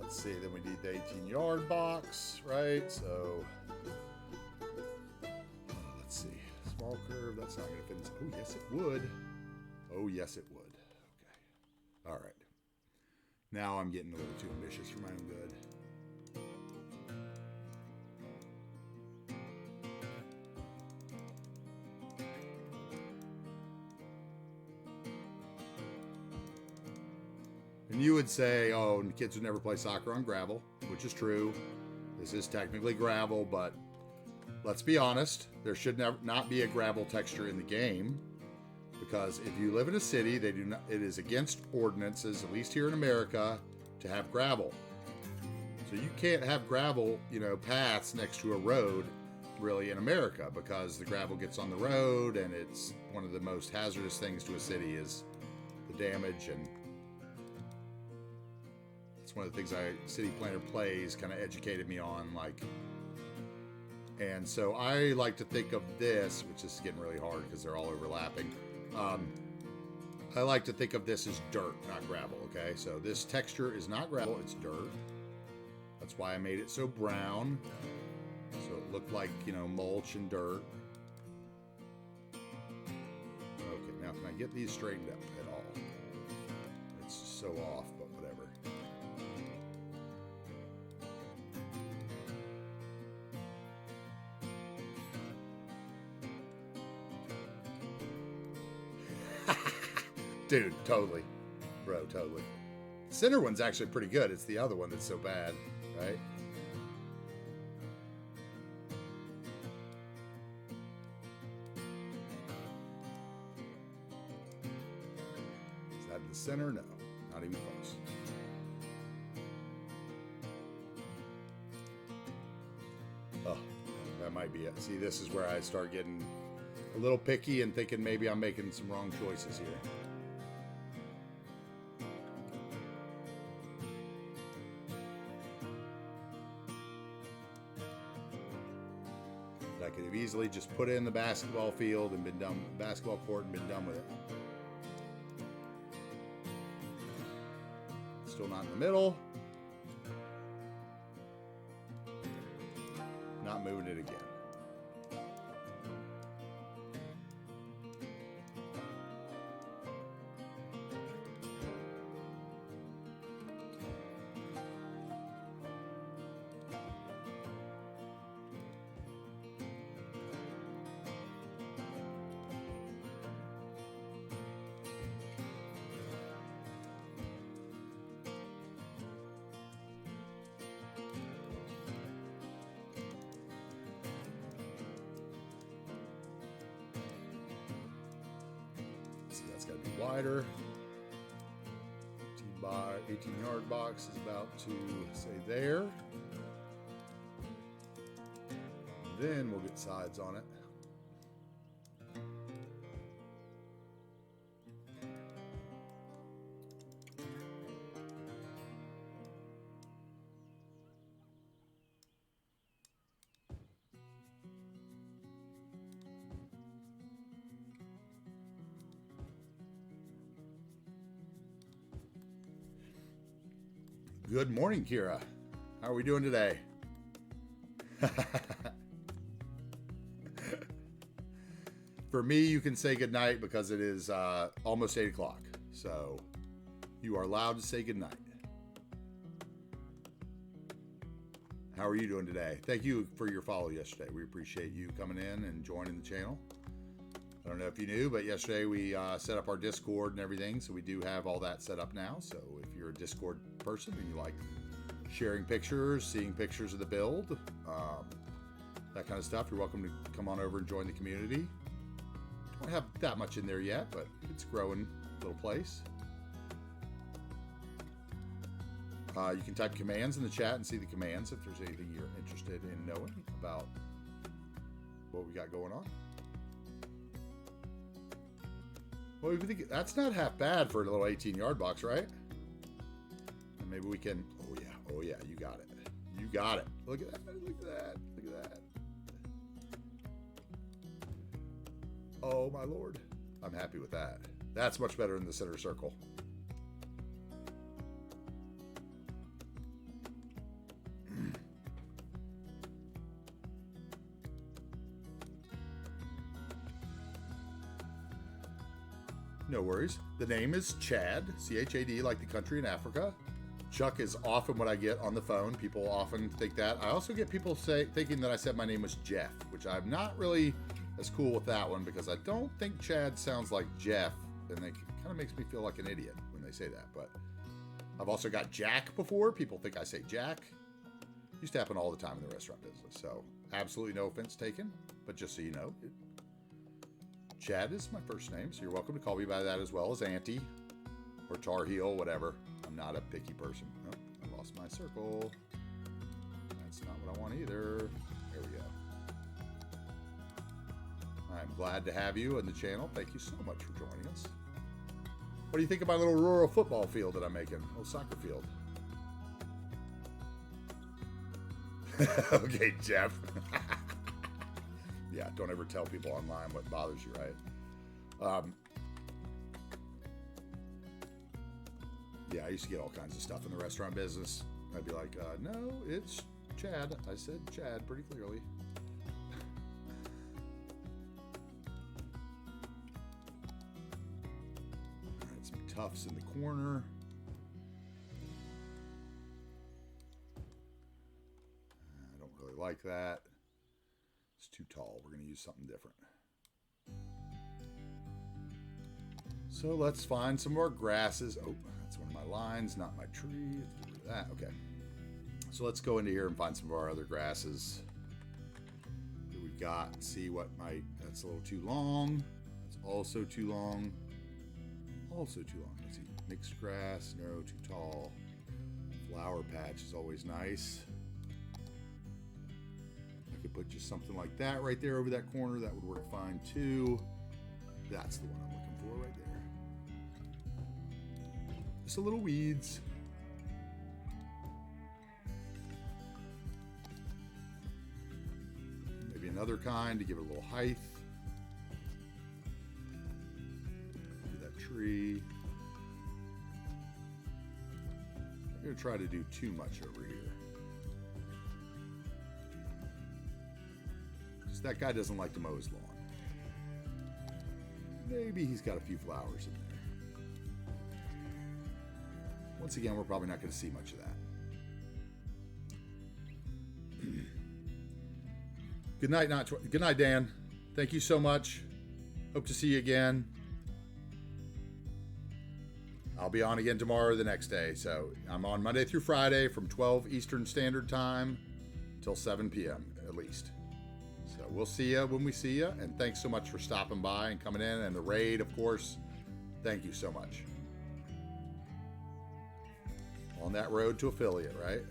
Let's see. Then we need the 18-yard box, right? So. Small curve, that's not going to fit inside. Oh, yes, it would. Oh, yes, it would. Okay. All right. Now I'm getting a little too ambitious for my own good. And you would say, oh, kids would never play soccer on gravel, which is true. This is technically gravel, but let's be honest, there should not be a gravel texture in the game, because if you live in a city, they do not. It is against ordinances, at least here in America, to have gravel. So you can't have gravel, you know, paths next to a road, really, in America, because the gravel gets on the road, and it's one of the most hazardous things to a city is the damage, and it's one of the things City Planner Plays kind of educated me on, like. And so I like to think of this, which is getting really hard because they're all overlapping. I like to think of this as dirt, not gravel, okay? So this texture is not gravel, it's dirt. That's why I made it so brown. So it looked like, you know, mulch and dirt. Okay, now can I get these straightened up at all? It's so off, but whatever. Dude, totally. Bro, totally. The center one's actually pretty good. It's the other one that's so bad, right? Is that in the center? No, not even close. Oh, that might be it. See, this is where I start getting a little picky and thinking maybe I'm making some wrong choices here. I could have easily just put it in the basketball field and been done, basketball court, and been done with it. Still not in the middle. Not moving it again. see, that's got to be wider. 18-yard box is about to say there. Then we'll get sides on it. Good morning, Kira. How are we doing today? For me, you can say goodnight because it is almost 8 o'clock. So you are allowed to say goodnight. How are you doing today? Thank you for your follow yesterday. We appreciate you coming in and joining the channel. I don't know if you knew, but yesterday we set up our Discord and everything. So we do have all that set up now. So if you're a Discord person and you like sharing pictures, seeing pictures of the build, that kind of stuff, you're welcome to come on over and join the community. Don't have that much in there yet, but it's growing little place. You can type commands in the chat and see the commands if there's anything you're interested in knowing about what we got going on. Well, we think that's not half bad for a little 18-yard box, right? And maybe we can. Oh yeah, you got it. You got it. Look at that. Look at that. Look at that. Oh my Lord, I'm happy with that. That's much better than the center circle. No worries. The name is Chad, C-H-A-D, like the country in Africa. Chuck is often what I get on the phone. People often think that. I also get people thinking that I said my name was Jeff, which I'm not really as cool with that one because I don't think Chad sounds like Jeff, and it kind of makes me feel like an idiot when they say that. But I've also got Jack before. People think I say Jack. Used to happen all the time in the restaurant business, so absolutely no offense taken. But just so you know, Chad is my first name, so you're welcome to call me by that as well as Auntie or Tarheel, whatever. I'm not a picky person. Oh, I lost my circle. That's not what I want either. There we go. I'm glad to have you on the channel. Thank you so much for joining us. What do you think of my little rural football field that I'm making? A little soccer field. Okay, Jeff. Yeah, don't ever tell people online what bothers you, right? Yeah, I used to get all kinds of stuff in the restaurant business. I'd be like, no, it's Chad. I said Chad pretty clearly. All right, some tufts in the corner. I don't really like that. It's too tall. We're going to use something different. So let's find some more grasses. Oh, that's one of my lines, not my tree. Let's get rid of that. Okay. So let's go into here and find some of our other grasses that we've got and see what might. That's a little too long. That's also too long. Also too long. Let's see. Mixed grass. No, too tall. Flower patch is always nice. Could put just something like that right there over that corner. That would work fine too. That's the one I'm looking for right there. Just a little weeds. Maybe another kind to give it a little height. Maybe that tree. I'm going to try to do too much over here. That guy doesn't like to mow his lawn. Maybe he's got a few flowers in there. Once again, we're probably not going to see much of that. Good night, good night, Dan. Thank you so much. Hope to see you again. I'll be on again tomorrow or the next day. So I'm on Monday through Friday from 12 Eastern Standard Time till 7 p.m. at least. So we'll see you when we see you. And thanks so much for stopping by and coming in. And the raid, of course, Thank you so much. On that road to affiliate, right?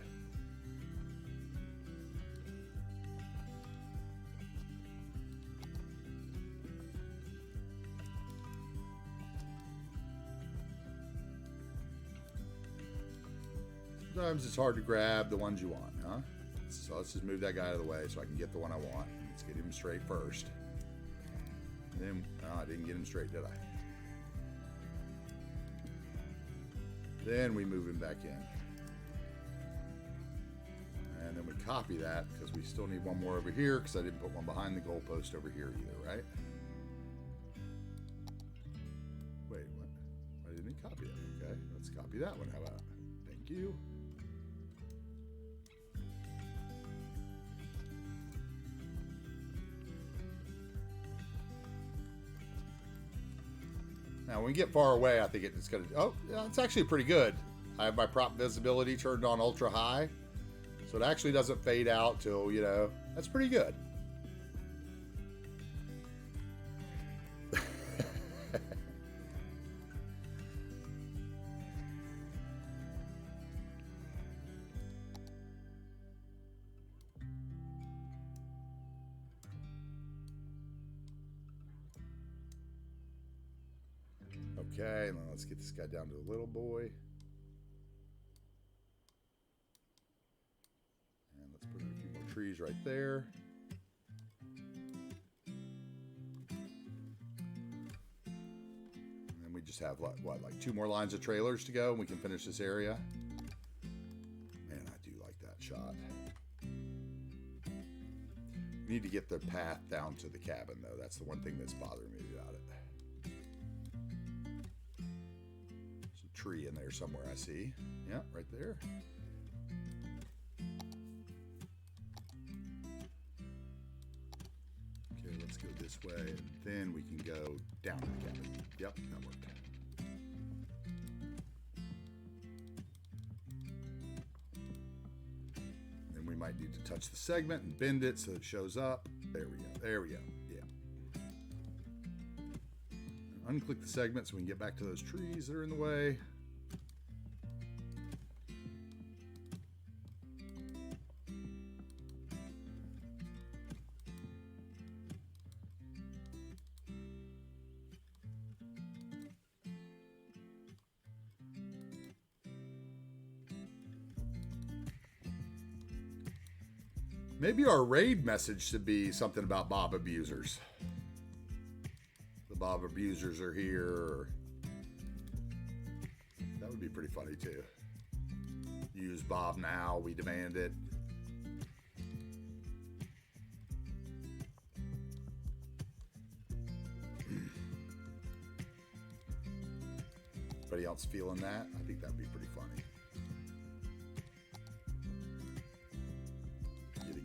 Sometimes it's hard to grab the ones you want, huh? So let's just move that guy out of the way so I can get the one I want. Let's get him straight first. Then, I didn't get him straight, did I? Then we move him back in. And then we copy that because we still need one more over here because I didn't put one behind the goalpost over here either, right? Wait, what? Why didn't he copy that? Okay, let's copy that one. How about? Thank you. Now, when we get far away, I think it's going to... Oh, yeah, it's actually pretty good. I have my prop visibility turned on ultra high. So it actually doesn't fade out till, you know... That's pretty good. Okay, now let's get this guy down to a little boy. And let's put in a few more trees right there. And then we just have, what, like 2 more lines of trailers to go, and we can finish this area. Man, I do like that shot. We need to get the path down to the cabin, though. That's the one thing that's bothering me about it. Tree in there somewhere, I see. Yeah, right there. Okay, let's go this way, and then we can go down to the cabin. Yep, that worked. Then we might need to touch the segment and bend it so it shows up. There we go. There we go. Yeah. Unclick the segment so we can get back to those trees that are in the way. Maybe our raid message should be something about Bob abusers. The Bob abusers are here. Or... That would be pretty funny too. Use Bob now, we demand it. Anybody else feeling that? I think that would be pretty funny.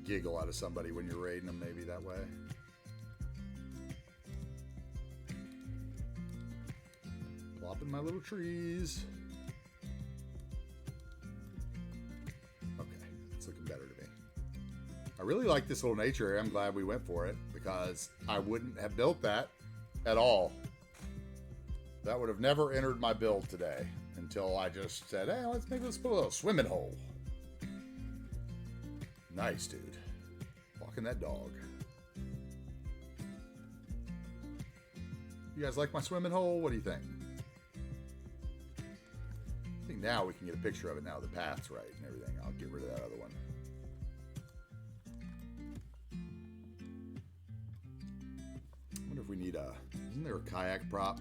Giggle out of somebody when you're raiding them, maybe that way. Plopping my little trees. Okay, it's looking better to me. I really like this little nature area. I'm glad we went for it because I wouldn't have built that at all. That would have never entered my build today until I just said, hey, let's put a little swimming hole. Nice, dude. Walking that dog. You guys like my swimming hole? What do you think? I think now we can get a picture of it now. The path's right and everything. I'll get rid of that other one. I wonder if we need a... Isn't there a kayak prop?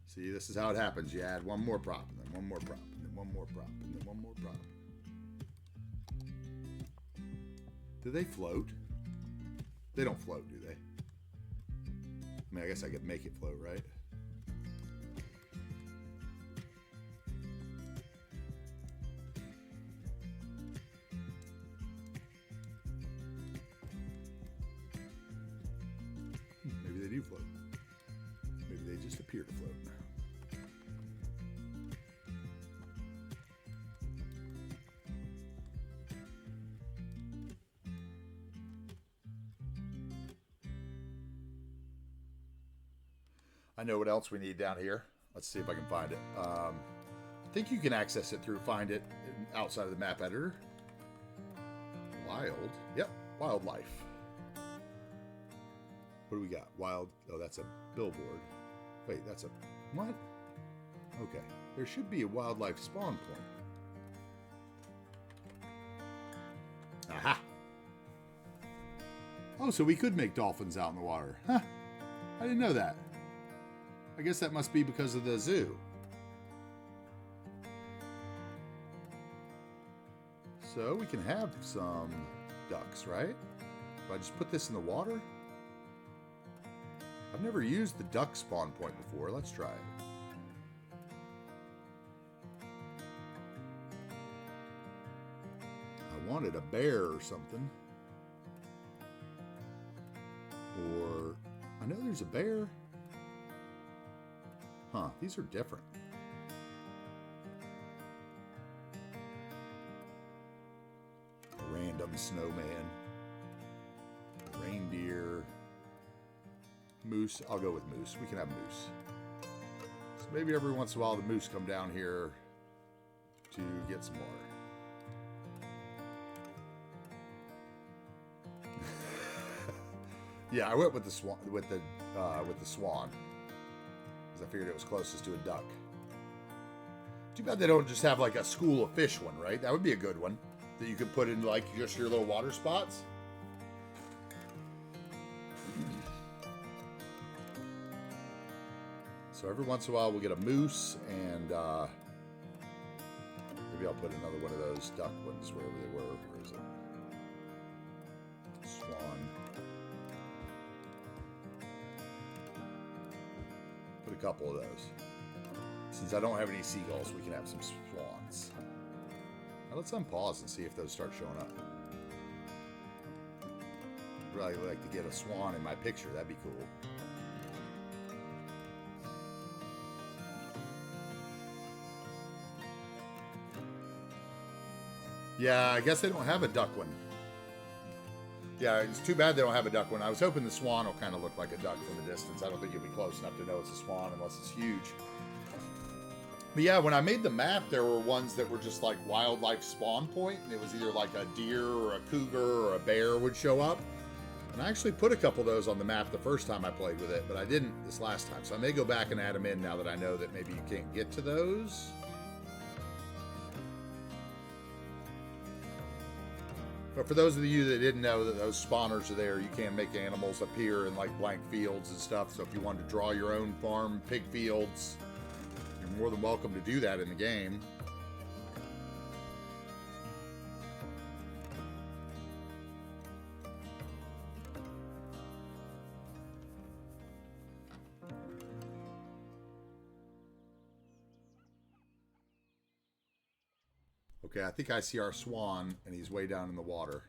See, this is how it happens. You add one more prop, and then one more prop, and then one more prop, and then one more prop. Do they float? They don't float, do they? I mean, I guess I could make it float, right? Maybe they do float. Maybe they just appear to float now. I know what else we need down here. Let's see if I can find it. I think you can access it through find it outside of the map editor. Wild. Yep, wildlife. What do we got? Wild. Oh, that's a billboard. Wait, that's a what? Okay, there should be a wildlife spawn point. Aha! Oh, so we could make dolphins out in the water. Huh. I didn't know that. I guess that must be because of the zoo. So we can have some ducks, right? If I just put this in the water? I've never used the duck spawn point before. Let's try it. I wanted a bear or something. Or, I know there's a bear. Huh, these are different. Random snowman. Reindeer. Moose. I'll go with moose. We can have moose. So maybe every once in a while the moose come down here to get some water. Yeah, I went with the swan with the swan because I figured it was closest to a duck. Too bad they don't just have like a school of fish one, right? That would be a good one that you could put in like just your little water spots. So every once in a while we'll get a moose and maybe I'll put another one of those duck ones wherever they were. Where is it? Swan. Put a couple of those. Since I don't have any seagulls, we can have some swans. Now let's unpause and see if those start showing up. I'd really like to get a swan in my picture. That'd be cool. Yeah, I guess they don't have a duck one. Yeah, it's too bad they don't have a duck one. I was hoping the swan will kind of look like a duck from a distance. I don't think you'll be close enough to know it's a swan unless it's huge. But yeah, when I made the map, there were ones that were just like wildlife spawn point, and it was either like a deer or a cougar or a bear would show up. And I actually put a couple of those on the map the first time I played with it, but I didn't this last time. So I may go back and add them in now that I know that maybe you can't get to those. But for those of you that didn't know that those spawners are there, you can make animals appear in like blank fields and stuff. So if you wanted to draw your own farm pig fields, you're more than welcome to do that in the game. Okay, I think I see our swan, and he's way down in the water.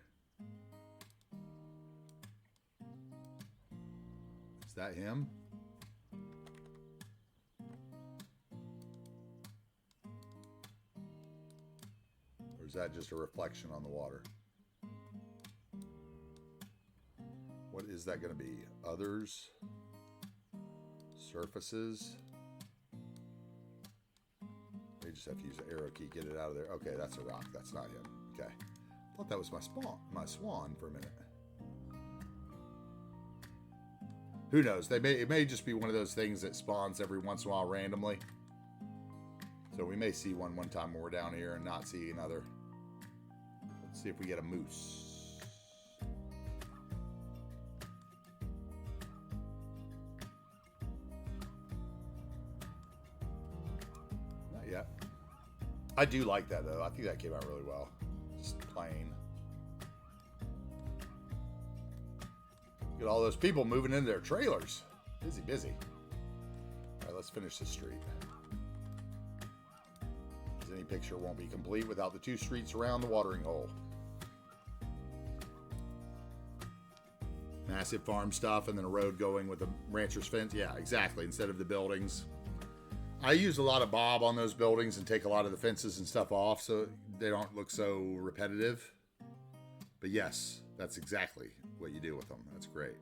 Is that him? Or is that just a reflection on the water? What is that going to be? Others? Surfaces? You just have to use the arrow key, get it out of there. Okay, that's a rock. That's not him. Okay. I thought that was my swan for a minute. Who knows? It may just be one of those things that spawns every once in a while randomly. So we may see one time when we're down here and not see another. Let's see if we get a moose. Yeah, I do like that though. I think that came out really well. Just plain. Look at all those people moving into their trailers. Busy, busy. All right, let's finish this street. Because any picture won't be complete without the two streets around the watering hole. Massive farm stuff and then a road going with a rancher's fence. Yeah, exactly. Instead of the buildings. I use a lot of bob on those buildings and take a lot of the fences and stuff off so they don't look so repetitive. But yes, that's exactly what you do with them. That's great.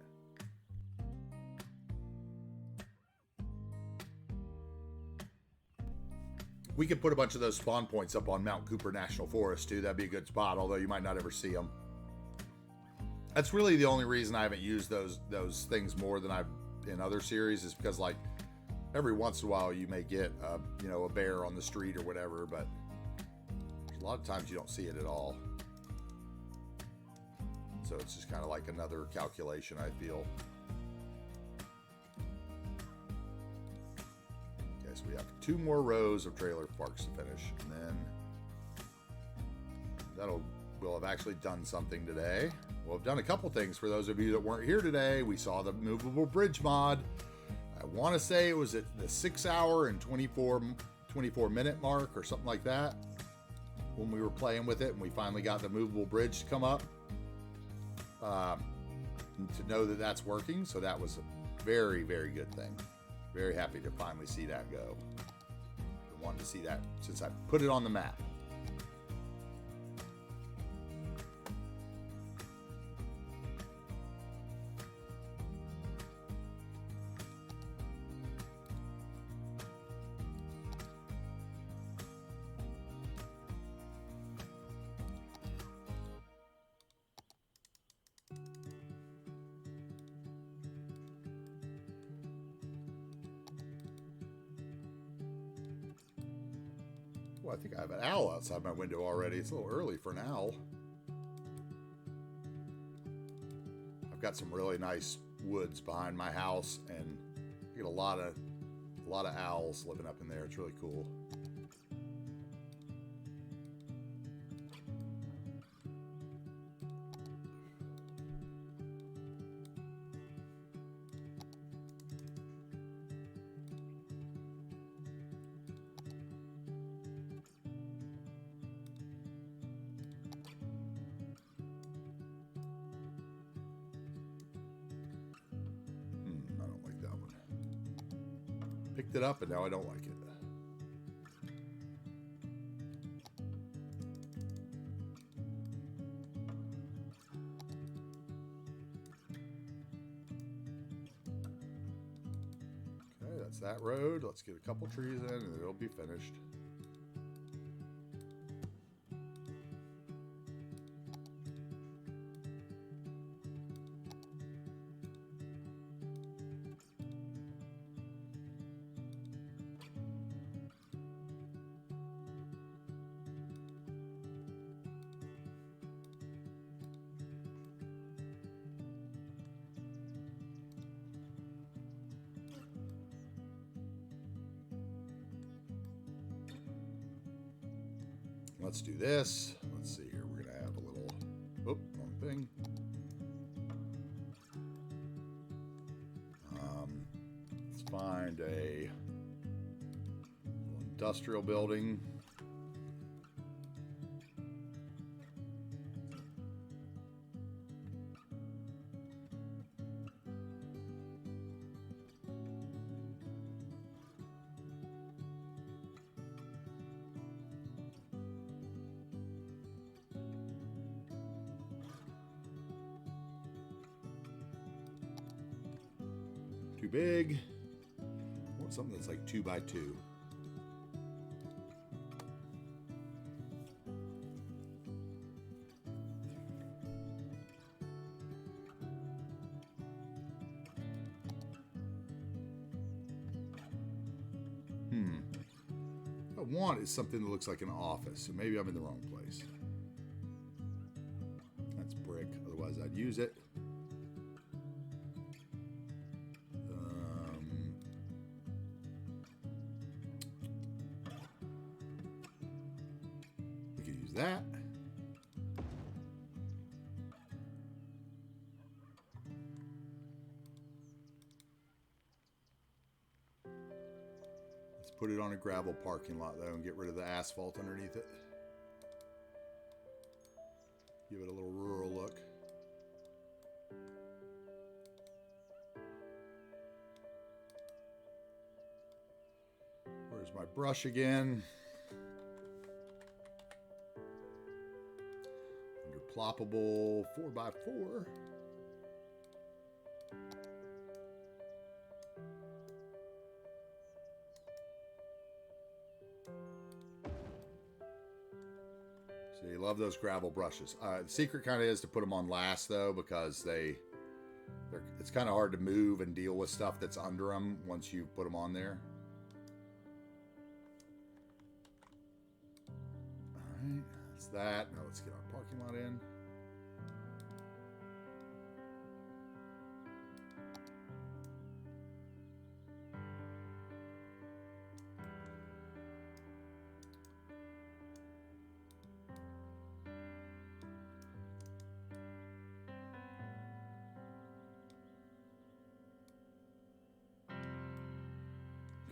We could put a bunch of those spawn points up on Mount Cooper National Forest too. That'd be a good spot, although you might not ever see them. That's really the only reason I haven't used those things more than I've in other series, is because like every once in a while you may get a bear on the street or whatever, but a lot of times you don't see it at all. So it's just kind of like another calculation, I feel. So we have 2 more rows of trailer parks to finish, and then we'll have actually done something today. We'll have done a couple things for those of you that weren't here today. We saw the movable bridge mod. I want to say it was at the 6 hour and 24 minute mark or something like that when we were playing with it, and we finally got the movable bridge to come up. To know that that's working, so that was a very, very good thing. Very happy to finally see that go. I wanted to see that since I put it on the map. Well, I think I have an owl outside my window already. It's a little early for an owl. I've got some really nice woods behind my house, and I get a lot of owls living up in there. It's really cool. Picked it up and now I don't like it. Okay, that's that road. Let's get a couple trees in and it'll be finished. Let's do this. Let's see here. We're going to have a little... Oh, wrong thing. Let's find a industrial building. Too big. I want something that's like 2 by 2. What I want is something that looks like an office, so maybe I'm in the wrong place. That's brick, otherwise I'd use it. That. Let's put it on a gravel parking lot though and get rid of the asphalt underneath it. Give it a little rural look. Where's my brush again? Ploppable 4x4. So you love those gravel brushes. The secret kind of is to put them on last though, because it's kind of hard to move and deal with stuff that's under them once you put them on there. All right, that's that. Now let's get our parking lot in.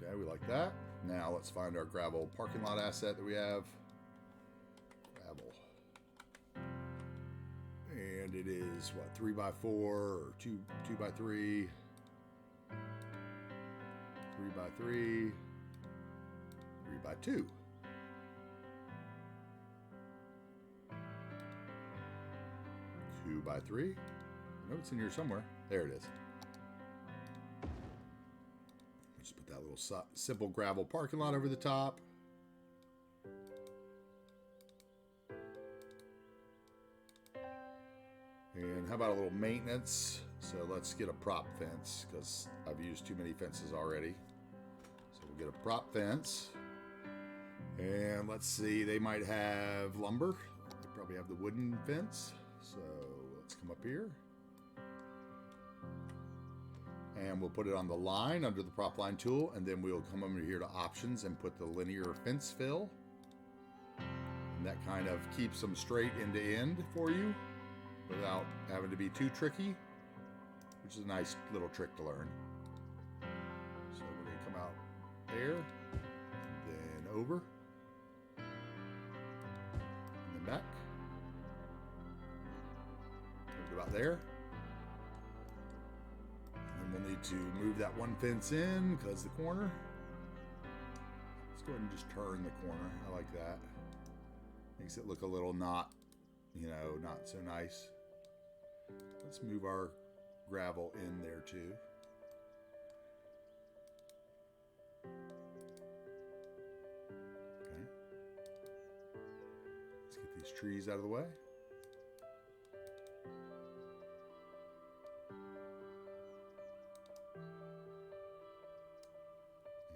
Okay, we like that. Now let's find our gravel parking lot asset that we have. Gravel. And it is what, 3x4 or 2x3, 3x3, 3x2. Two by three. I know it's in here somewhere. There it is. Just put that little simple gravel parking lot over the top. And how about a little maintenance? So let's get a prop fence, because I've used too many fences already. So we'll get a prop fence. And let's see, they might have lumber. They probably have the wooden fence. So let's come up here. And we'll put it on the line under the prop line tool, and then we'll come over here to options and put the linear fence fill. And that kind of keeps them straight end to end for you without having to be too tricky, which is a nice little trick to learn. So we're going to come out there, then over, and then back. Maybe about there. And then we'll need to move that one fence in because the corner. Let's go ahead and just turn the corner. I like that. Makes it look a little not so nice. Let's move our gravel in there too. Okay. Let's get these trees out of the way.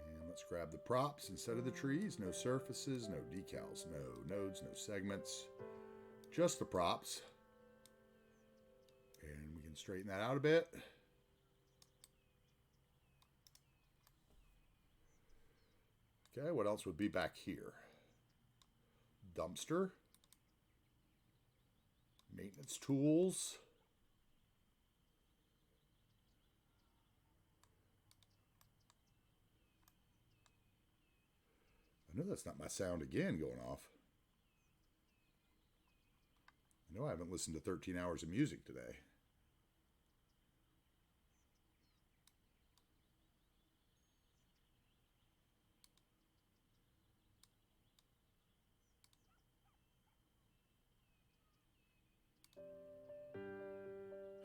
And let's grab the props instead of the trees. No surfaces, no decals, no nodes, no segments. Just the props. And we can straighten that out a bit. Okay, what else would be back here? Dumpster. Maintenance tools. I know that's not my sound again going off. I know I haven't listened to 13 hours of music today.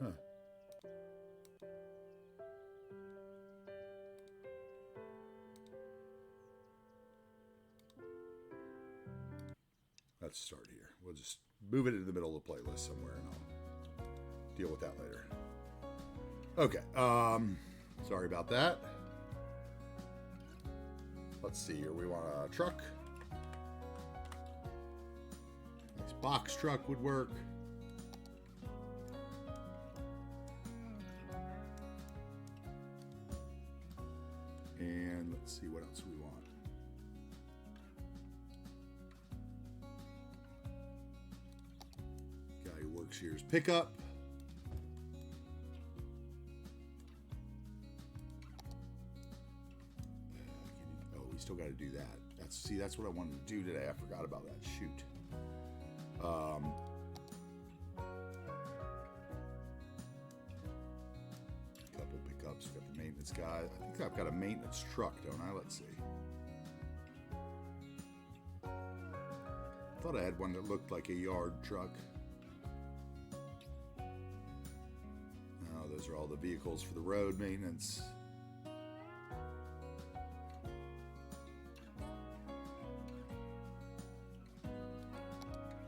Huh. Let's start here. We'll just move it into the middle of the playlist somewhere and I'll deal with that later. Okay. Sorry about that. Let's see here. We want a truck. Nice box truck would work. And let's see what else we want. Guy who works here is pickup. Oh, we still got to do that. That's what I wanted to do today. I forgot about that. Shoot. Couple pickups. Got the maintenance guy. I think I've got a maintenance truck, don't I? Let's see. I thought I had one that looked like a yard truck. Oh, those are all the vehicles for the road maintenance.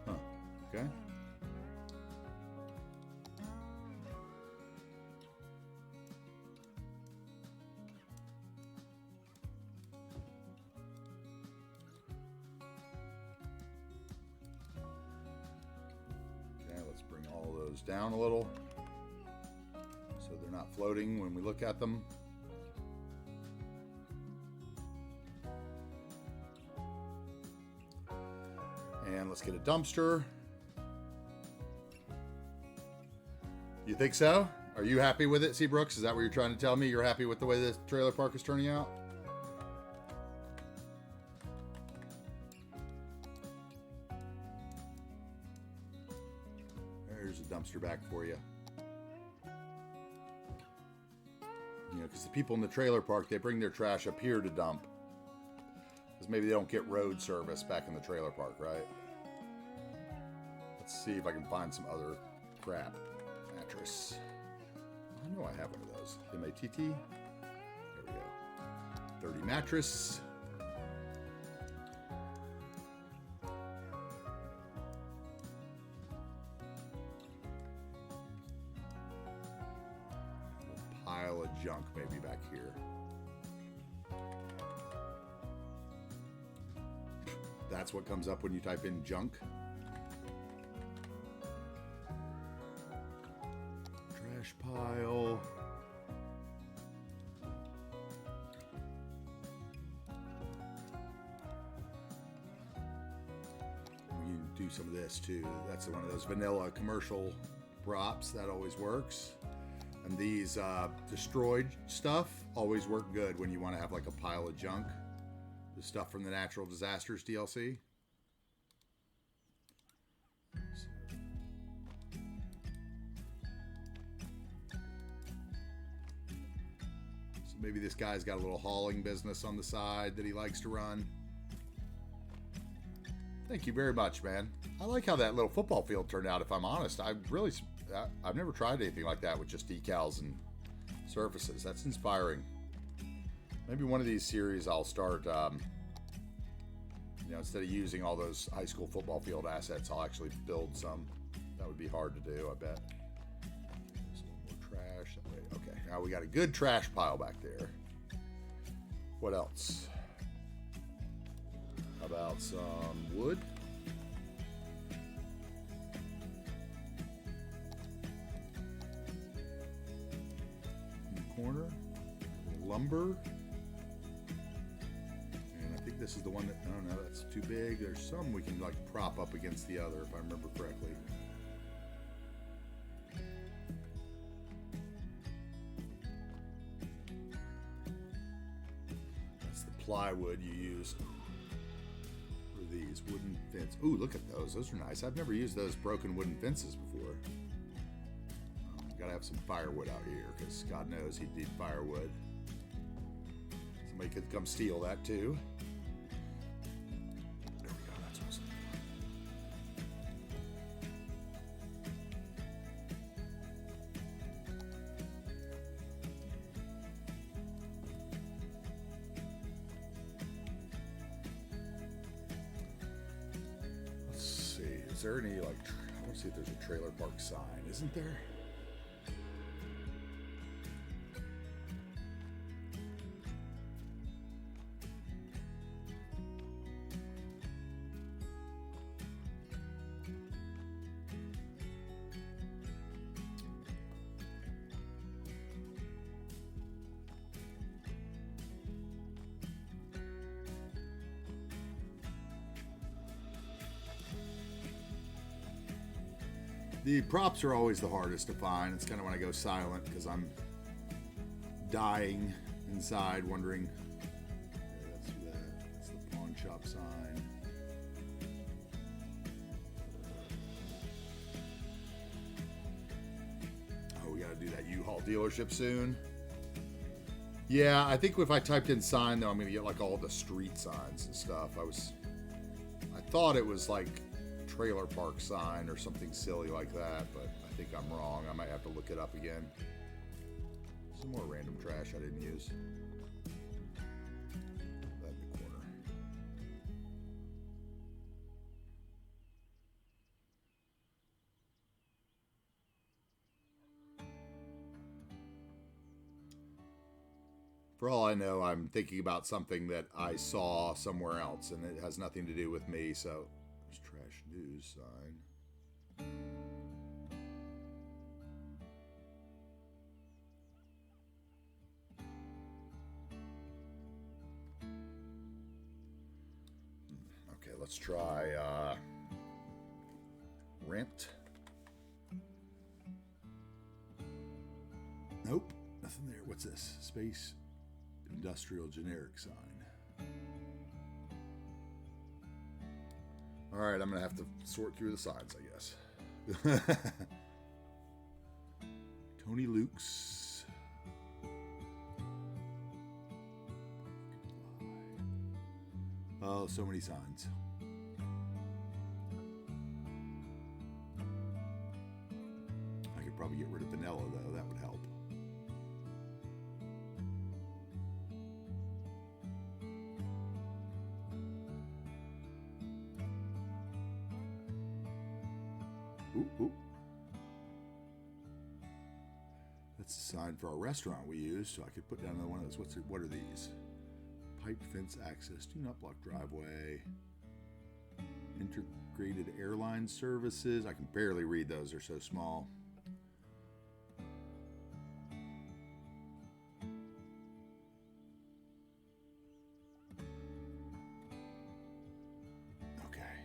Huh. Okay. Okay, let's bring all those down a little so they're not floating when we look at them. And let's get a dumpster. You think so? Are you happy with it, Seabrooks? Is that what you're trying to tell me? You're happy with the way this trailer park is turning out? There's a dumpster back for you. You know, because the people in the trailer park, they bring their trash up here to dump. Because maybe they don't get road service back in the trailer park, right? Let's see if I can find some other crap. Mattress. I know I have one of those. MATT. There we go. 30 mattress. A pile of junk maybe back here. That's what comes up when you type in junk. Trash pile. We can do some of this too. That's one of those vanilla commercial props that always works. And these destroyed stuff always work good when you want to have like a pile of junk. The stuff from the Natural Disasters DLC. So maybe this guy's got a little hauling business on the side that he likes to run. Thank you very much, man. I like how that little football field turned out, if I'm honest. I've never tried anything like that with just decals and surfaces. That's inspiring. Maybe one of these series I'll start, instead of using all those high school football field assets, I'll actually build some. That would be hard to do, I bet. There's a little more trash. Okay, now we got a good trash pile back there. What else? How about some wood? In the corner. Lumber. This is the one that, oh no, that's too big. There's some we can like prop up against the other, if I remember correctly. That's the plywood you use for these wooden fence. Ooh, look at those. Those are nice. I've never used those broken wooden fences before. Gotta have some firewood out here, because God knows he'd need firewood. Somebody could come steal that too. Is there any, like, I want to see if there's a trailer park sign, isn't there? The props are always the hardest to find. It's kind of when I go silent because I'm dying inside wondering. That's the pawn shop sign. Oh, we got to do that U-Haul dealership soon. Yeah, I think if I typed in sign though, I'm going to get like all the street signs and stuff. I thought it was like trailer park sign or something silly like that, but I think I'm wrong. I might have to look it up again. Some more random trash I didn't use. That in the corner. For all I know, I'm thinking about something that I saw somewhere else, and it has nothing to do with me. So, there's trash news sign. Okay, let's try rent. Nope, nothing there. What's this? Space industrial generic sign. All right, I'm gonna have to sort through the signs, I guess. Tony Luke's. Oh, so many signs. I could probably get rid of vanilla though, that would help. Ooh. That's the sign for our restaurant we use, so I could put down another one of those. What are these? Pipe fence access, do not block driveway. Integrated airline services. I can barely read those, they're so small. Okay.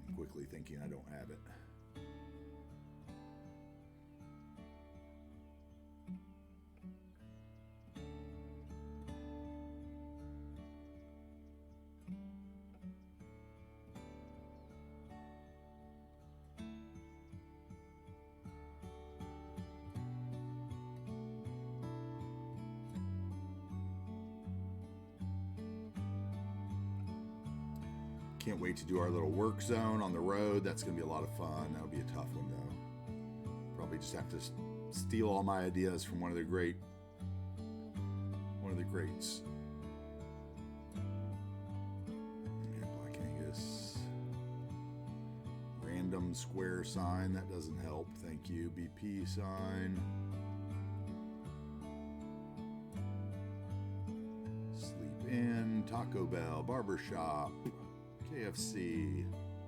I'm quickly thinking I don't have it. Can't wait to do our little work zone on the road. That's going to be a lot of fun. That'll be a tough one, though. Probably just have to steal all my ideas from one of the greats. Yeah, Black Angus. Random square sign. That doesn't help. Thank you. BP sign. Sleep In. Taco Bell. Barbershop. KFC,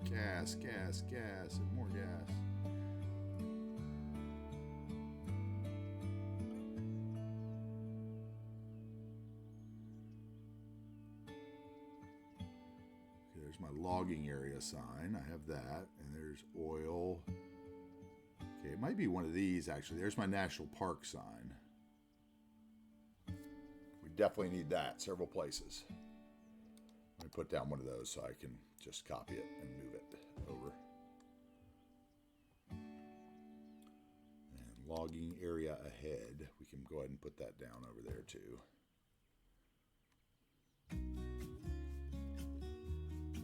gas, and more gas. Okay, there's my logging area sign. I have that. And there's oil. Okay, it might be one of these, actually. There's my national park sign. We definitely need that several places. I put down one of those so I can just copy it and move it over. And logging area ahead. We can go ahead and put that down over there too.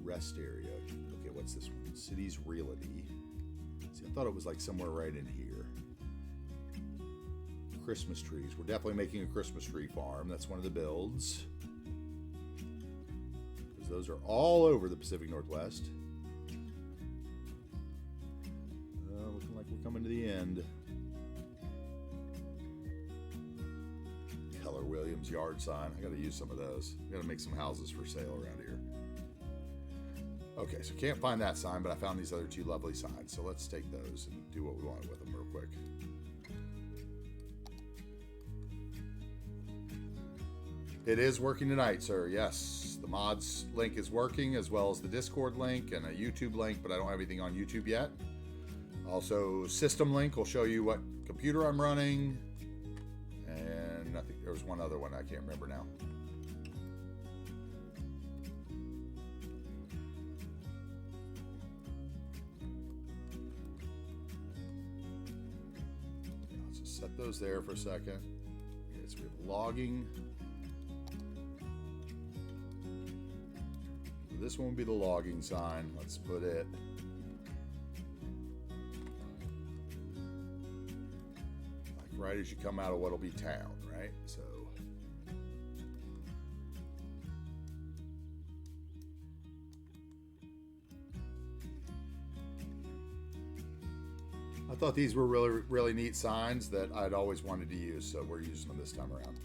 Rest area. Okay, what's this one? Cities Realty. See, I thought it was like somewhere right in here. Christmas trees. We're definitely making a Christmas tree farm. That's one of the builds. Those are all over the Pacific Northwest. Looking like we're coming to the end. Keller Williams yard sign. I got to use some of those. I got to make some houses for sale around here. Okay, so can't find that sign, but I found these other two lovely signs. So let's take those and do what we want with them real quick. It is working tonight, sir. Yes, the mods link is working, as well as the Discord link and a YouTube link, but I don't have anything on YouTube yet. Also, system link will show you what computer I'm running, and I think there was one other one I can't remember now. Let's just set those there for a second. Okay, so we have logging. This one will be the logging sign. Let's put it like right as you come out of what'll be town, right? So I thought these were really neat signs that I'd always wanted to use, so we're using them this time around.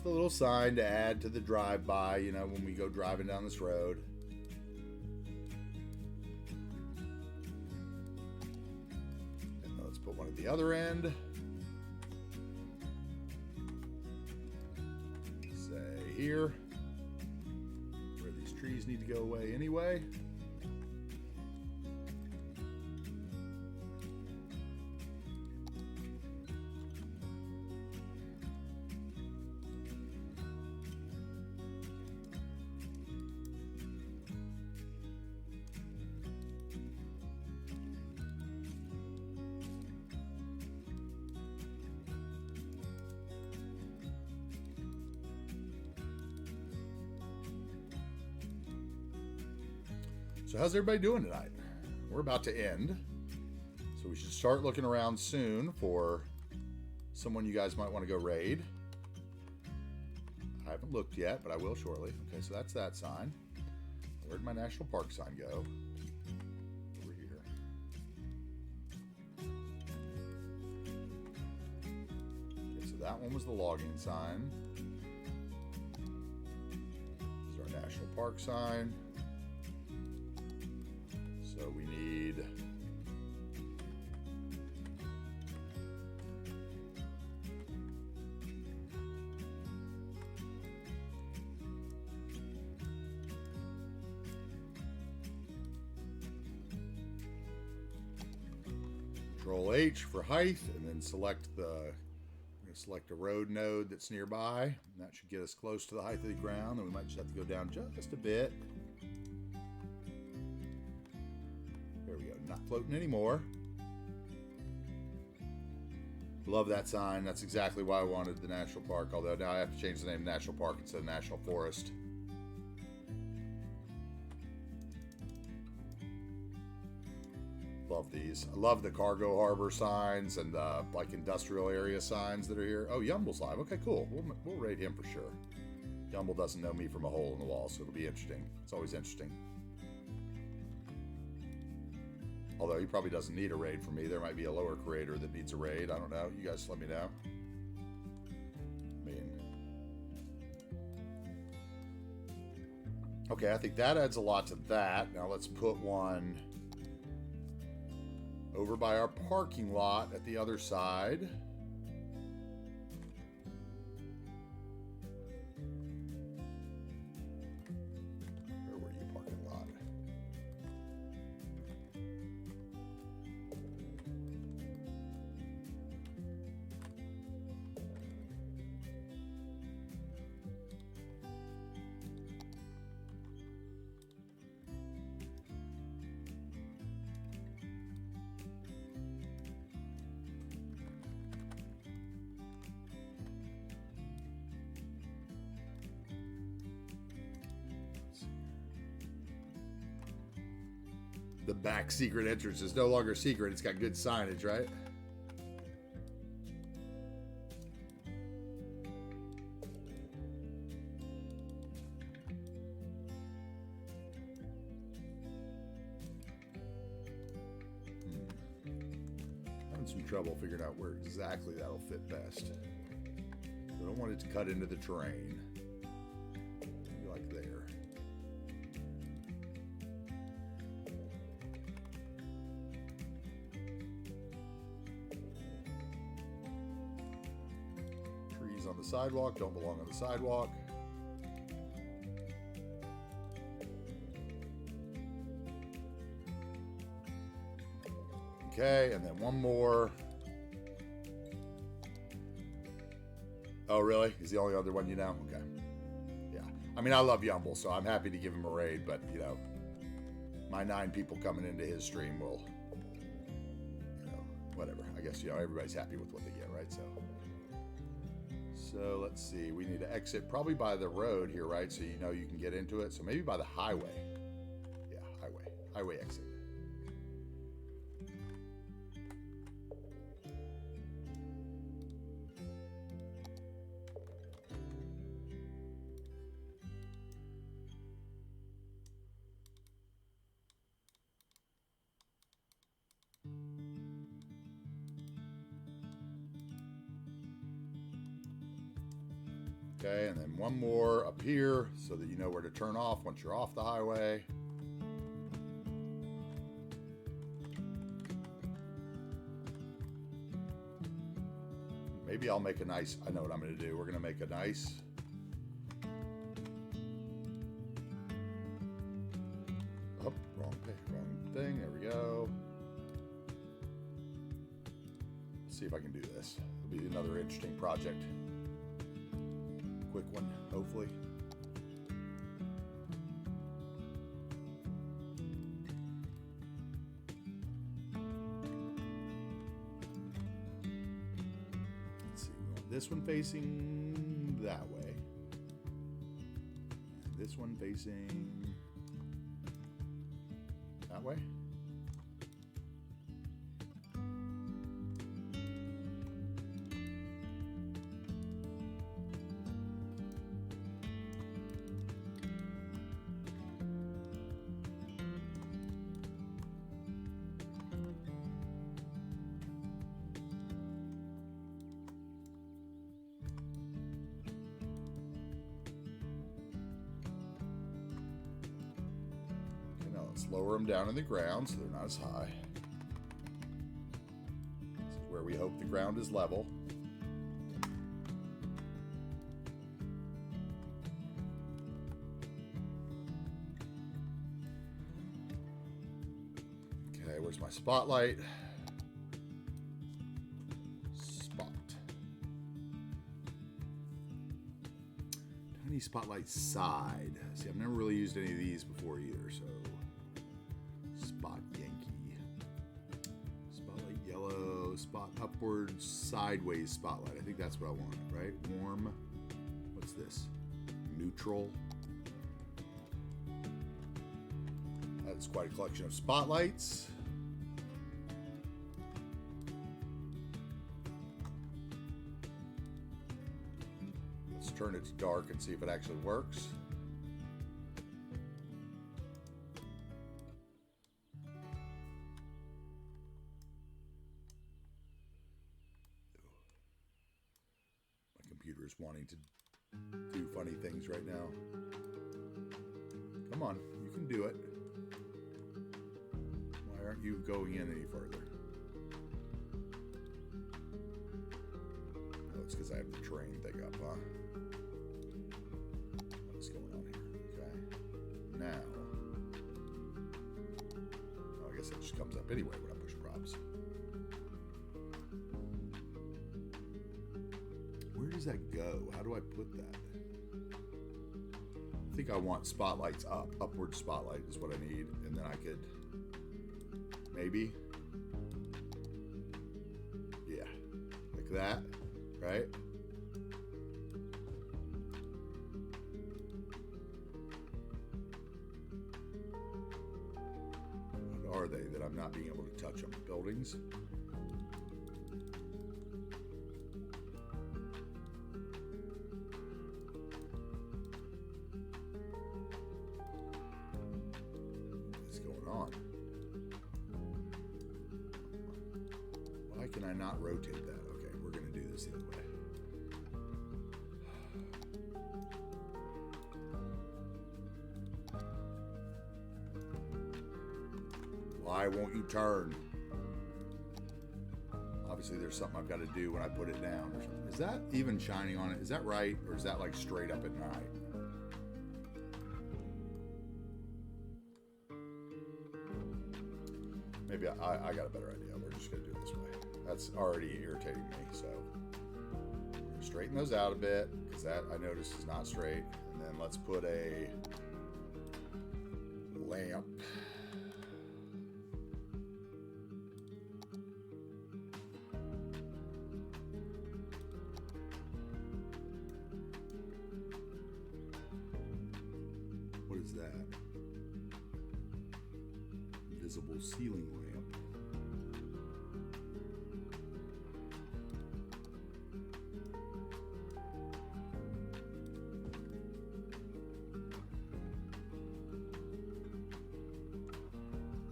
Just a little sign to add to the drive-by, you know, when we go driving down this road. And let's put one at the other end. Say here, where these trees need to go away anyway. So how's everybody doing tonight? We're about to end, so we should start looking around soon for someone you guys might want to go raid. I haven't looked yet, but I will shortly. Okay, so that's that sign. Where'd my national park sign go? Over here. Okay, so that one was the logging sign. This is our national park sign. So we need Control H for height, and then select the, I'm going to select a road node that's nearby. And that should get us close to the height of the ground, and we might just have to go down just a bit. Not floating anymore. Love that sign. That's exactly why I wanted the national park, although now I have to change the name National Park instead of National Forest. Love these. I love the cargo harbor signs and like industrial area signs that are here. Oh, Yumble's live. Okay, cool. We'll raid him for sure. Yumble doesn't know me from a hole in the wall, so it'll be interesting. It's always interesting. Although he probably doesn't need a raid from me. There might be a lower creator that needs a raid. I don't know. You guys let me know. I mean... Okay, I think that adds a lot to that. Now let's put one over by our parking lot at the other side. Where were you, parking lot? The back secret entrance is no longer secret. It's got good signage, right? Having some trouble figuring out where exactly that'll fit best. I don't want it to cut into the terrain. Maybe like there. On the sidewalk don't belong on the sidewalk. Okay, and then one more. Oh, really? He's the only other one you know? Okay. Yeah. I mean, I love Yumble, so I'm happy to give him a raid, but, you know, my 9 people coming into his stream will, you know, whatever. I guess, you know, everybody's happy with what they get, right? So let's see. We need to exit probably by the road here, right? So you know you can get into it. So maybe by the highway. Yeah, highway. Highway exit. Okay, and then one more up here so that you know where to turn off once you're off the highway. Maybe I'll make a nice, I know what I'm going to do. We're going to make a nice wrong thing. There we go. Let's see if I can do this. It'll be another interesting project. Quick one, hopefully. Let's see, we want this one facing that way. And this one facing that way. Let's lower them down in the ground so they're not as high. This is where we hope the ground is level. Okay, where's my spotlight? Spot. Tiny spotlight side. See, I've never really used any of these before either, so. Spot Yankee. Spotlight yellow. Spot upward sideways spotlight. I think that's what I want, right? Warm. What's this? Neutral. That's quite a collection of spotlights. Let's turn it to dark and see if it actually works. Computer's wanting to do funny things right now. Come on, you can do it. Why aren't you going in any further? Oh, it's because I have the train thing up, huh? What's going on here? Okay. Now. Oh, I guess it just comes up anyway when I push props. Where does that go? How do I put that? I think I want spotlights up. Upward spotlight is what I need. And then I could maybe. Yeah. Like that. Right? What are they that I'm not being able to touch them? Buildings? Why can I not rotate that? Okay, we're going to do this the other way. Why won't you turn? Obviously there's something I've got to do when I put it down or something. Is that even shining on it? Is that right? Or is that like straight up at night? Maybe I got a better idea. We're just going to do it this way. That's already irritating me, so straighten those out a bit, because that I noticed is not straight. And then let's put a lamp. What is that? Invisible ceiling lamp.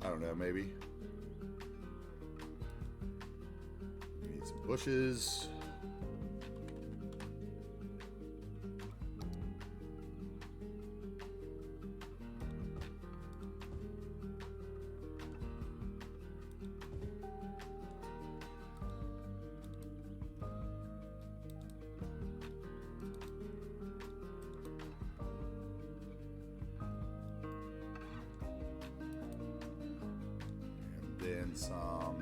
I don't know, maybe. We need some bushes. in some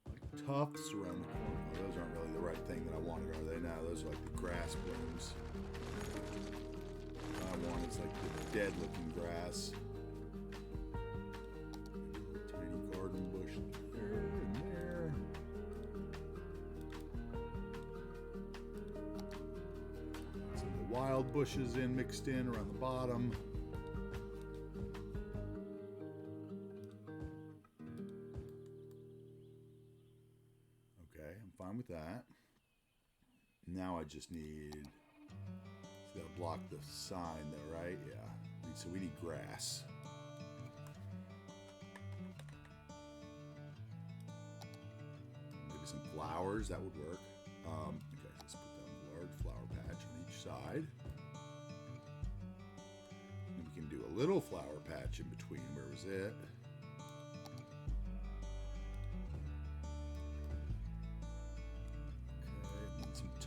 like tufts around the corner. Well, those aren't really the right thing that I wanted, are they? Now those are like the grass blooms. What I want is like the dead looking grass. Tiny garden bush there and there. Some of the wild bushes mixed in around the bottom. Okay, I'm fine with that. Now I just need, it's got to block the sign though, right? Yeah. So we need grass. Maybe some flowers, that would work. Okay, let's put down a large flower patch on each side. And we can do a little flower patch in between. Where was it?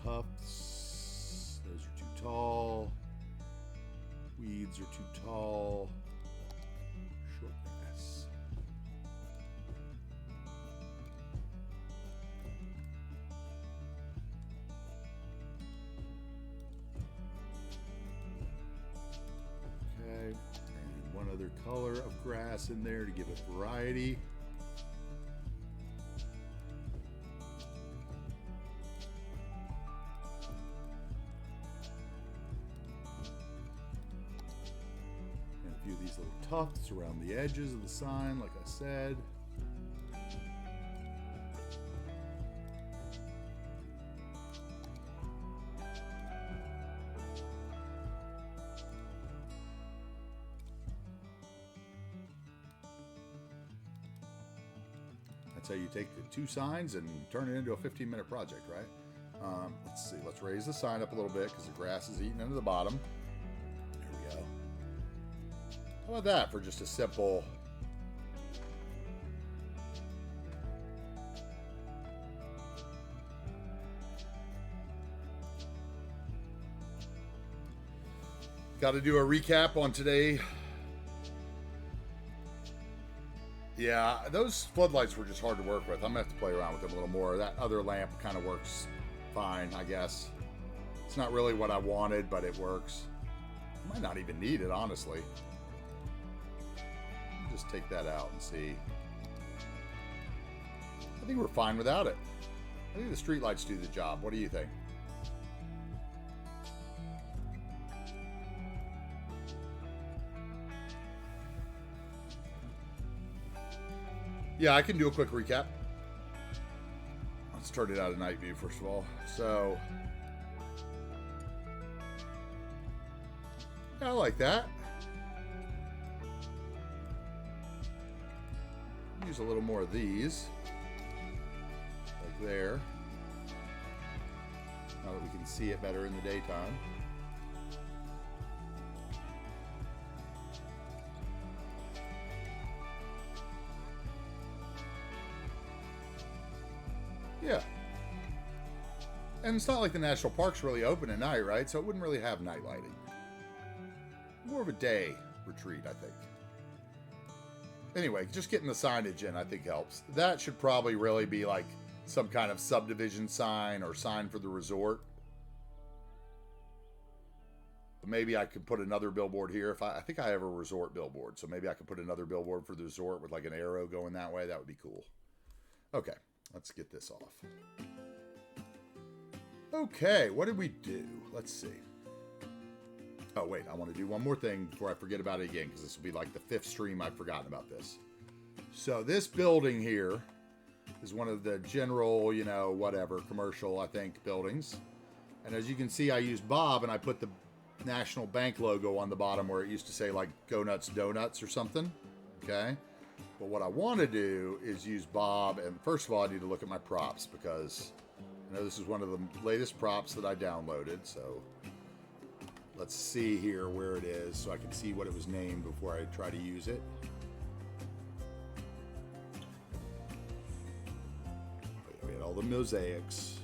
Tufts, those are too tall. Weeds are too tall. Short grass. Okay, and one other color of grass in there to give it variety. These little tufts around the edges of the sign, like I said. That's how you take the two signs and turn it into a 15-minute project, right? Let's see, let's raise the sign up a little bit because the grass is eating into the bottom. How about that for just a simple got to do a recap on today. Yeah, those floodlights were just hard to work with. I'm gonna have to play around with them a little more. That other lamp kind of works fine, I guess. It's not really what I wanted, but it works. I might not even need it, honestly. Just take that out and see. I think we're fine without it. I think the streetlights do the job. What do you think? Yeah, I can do a quick recap. Let's turn it out of night view first of all. So, yeah, I like that. Use a little more of these, like there, now that we can see it better in the daytime. Yeah. And it's not like the national park's really open at night, right? So it wouldn't really have night lighting. More of a day retreat, I think. Anyway, just getting the signage in, I think, helps. That should probably really be like some kind of subdivision sign or sign for the resort. But maybe I could put another billboard here. I think I have a resort billboard, so maybe I could put another billboard for the resort with like an arrow going that way. That would be cool. Okay, let's get this off. Okay, what did we do? Let's see. Oh, wait, I want to do one more thing before I forget about it again, because this will be like the 5th stream I've forgotten about this. So this building here is one of the general, you know, whatever, commercial, I think, buildings. And as you can see, I used Bob, and I put the National Bank logo on the bottom where it used to say, like, Go Nuts Donuts or something, okay? But what I want to do is use Bob, and first of all, I need to look at my props, because I know this is one of the latest props that I downloaded, so let's see here where it is so I can see what it was named before I try to use it. We had all the mosaics.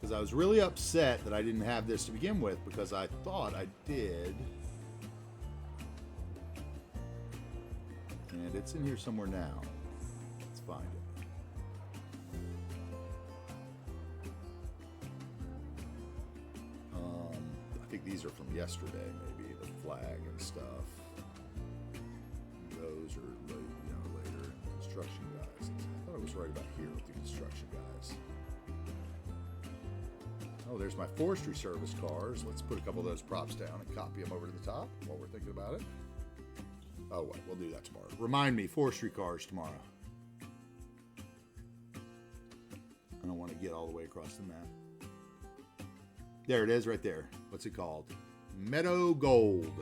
because I was really upset that I didn't have this to begin with, because I thought I did. And it's in here somewhere now. Let's find it. I think these are from yesterday, maybe, the flag and stuff. Those are later. Construction guys. I thought it was right about here with the construction guys. Oh, there's my forestry service cars. Let's put a couple of those props down and copy them over to the top while we're thinking about it. Oh, wait, we'll do that tomorrow. Remind me, forestry cars tomorrow. I don't want to get all the way across the map. There it is right there. What's it called? Meadow Gold.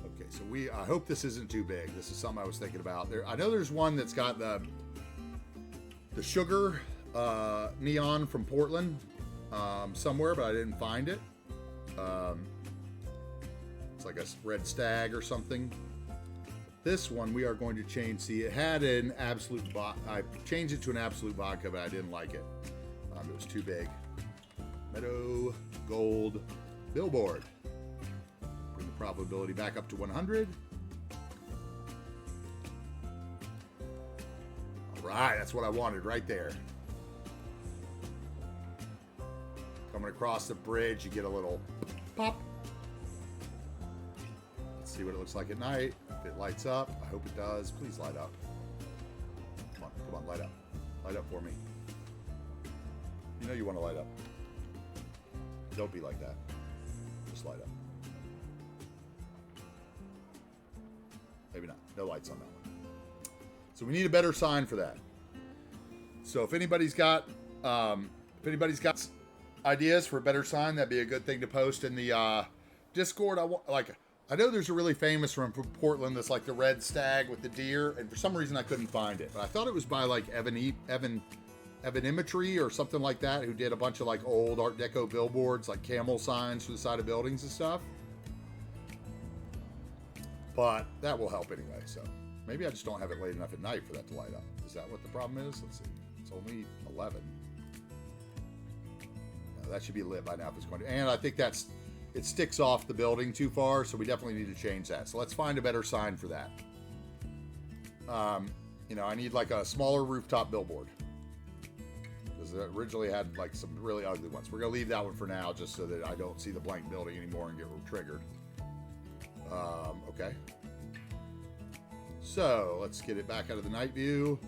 Okay, so I hope this isn't too big. This is something I was thinking about. I know there's one that's got the sugar neon from Portland somewhere, but I didn't find it. It's like a red stag or something. This one we are going to change. See, it had an absolute I changed it to an absolute vodka, but I didn't like it. It was too big. Meadow Gold billboard. Bring the profitability back up to 100. All right, that's what I wanted right there. Coming across the bridge, you get a little pop. Let's see what it looks like at night. If it lights up, I hope it does. Please light up. Come on, light up. Light up for me. You know you want to light up. Don't be like that. Just light up. Maybe not. No lights on that one. So we need a better sign for that. So if anybody's got ideas for a better sign, that'd be a good thing to post in the Discord. I know there's a really famous one from Portland that's like the red stag with the deer, and for some reason I couldn't find it. But I thought it was by like Evanimetry or something like that, who did a bunch of like old Art Deco billboards, like camel signs for the side of buildings and stuff. But that will help anyway, so maybe I just don't have it late enough at night for that to light up. Is that what the problem is? Let's see. It's only 11. No, that should be lit by now if it's going to. And I think it sticks off the building too far, so we definitely need to change that. So let's find a better sign for that. I need like a smaller rooftop billboard. Because it originally had like some really ugly ones. We're going to leave that one for now just so that I don't see the blank building anymore and get triggered. Okay. So let's get it back out of the night view.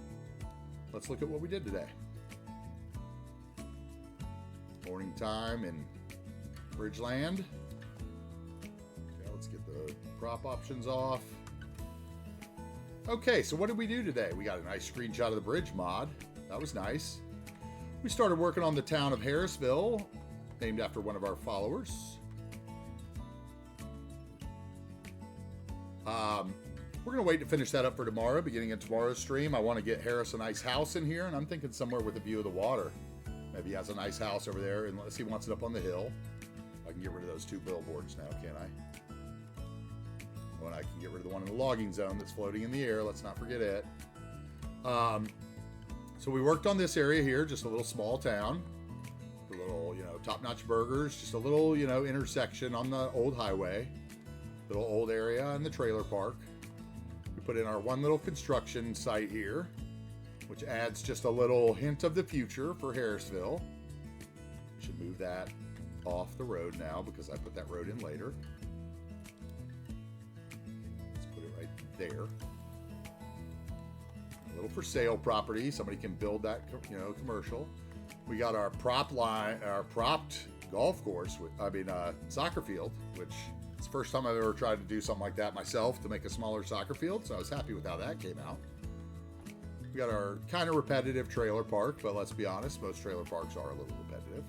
Let's look at what we did today. Morning time in Bridgeland. Okay, let's get the prop options off. Okay, so what did we do today? We got a nice screenshot of the bridge mod. That was nice. We started working on the town of Harrisville, named after one of our followers. We're going to wait to finish that up for tomorrow, beginning of tomorrow's stream. I want to get Harris a nice house in here, and I'm thinking somewhere with a view of the water. Maybe he has a nice house over there, unless he wants it up on the hill. I can get rid of those 2 billboards now, can't I? Well, I can get rid of the one in the logging zone that's floating in the air. Let's not forget it. So we worked on this area here, just a little small town. The little, top-notch burgers, just a little, intersection on the old highway. Little old area in the trailer park. We put in our one little construction site here, which adds just a little hint of the future for Harrisville. We should move that off the road now because I put that road in later. Let's put it right there. A little for sale property. Somebody can build that, commercial. We got our propped golf course, soccer field, which it's the first time I've ever tried to do something like that myself, to make a smaller soccer field, so I was happy with how that came out. We got our kind of repetitive trailer park, but let's be honest, most trailer parks are a little repetitive.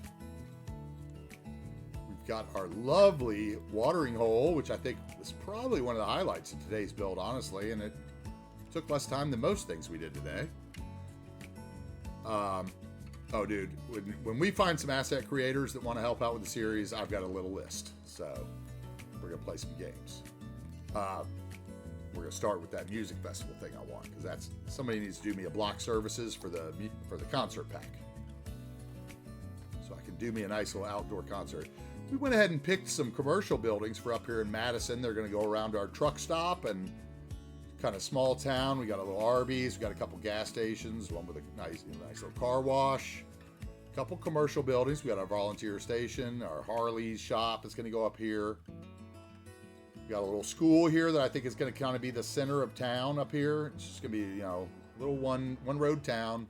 We've got our lovely watering hole, which I think was probably one of the highlights of today's build, honestly, and it took less time than most things we did today. Oh, dude, when we find some asset creators that want to help out with the series, I've got a little list, so we're going to play some games. We're going to start with that music festival thing I want, because somebody needs to do me a block services for the concert pack. do me a nice little outdoor concert. We went ahead and picked some commercial buildings for up here in Madison. They're going to go around our truck stop and kind of small town. We got a little Arby's. We got a couple gas stations, one with a nice little car wash. A couple commercial buildings. We got our volunteer station. Our Harley's shop is going to go up here. We got a little school here that I think is going to kind of be the center of town up here. It's just going to be, a little one road town.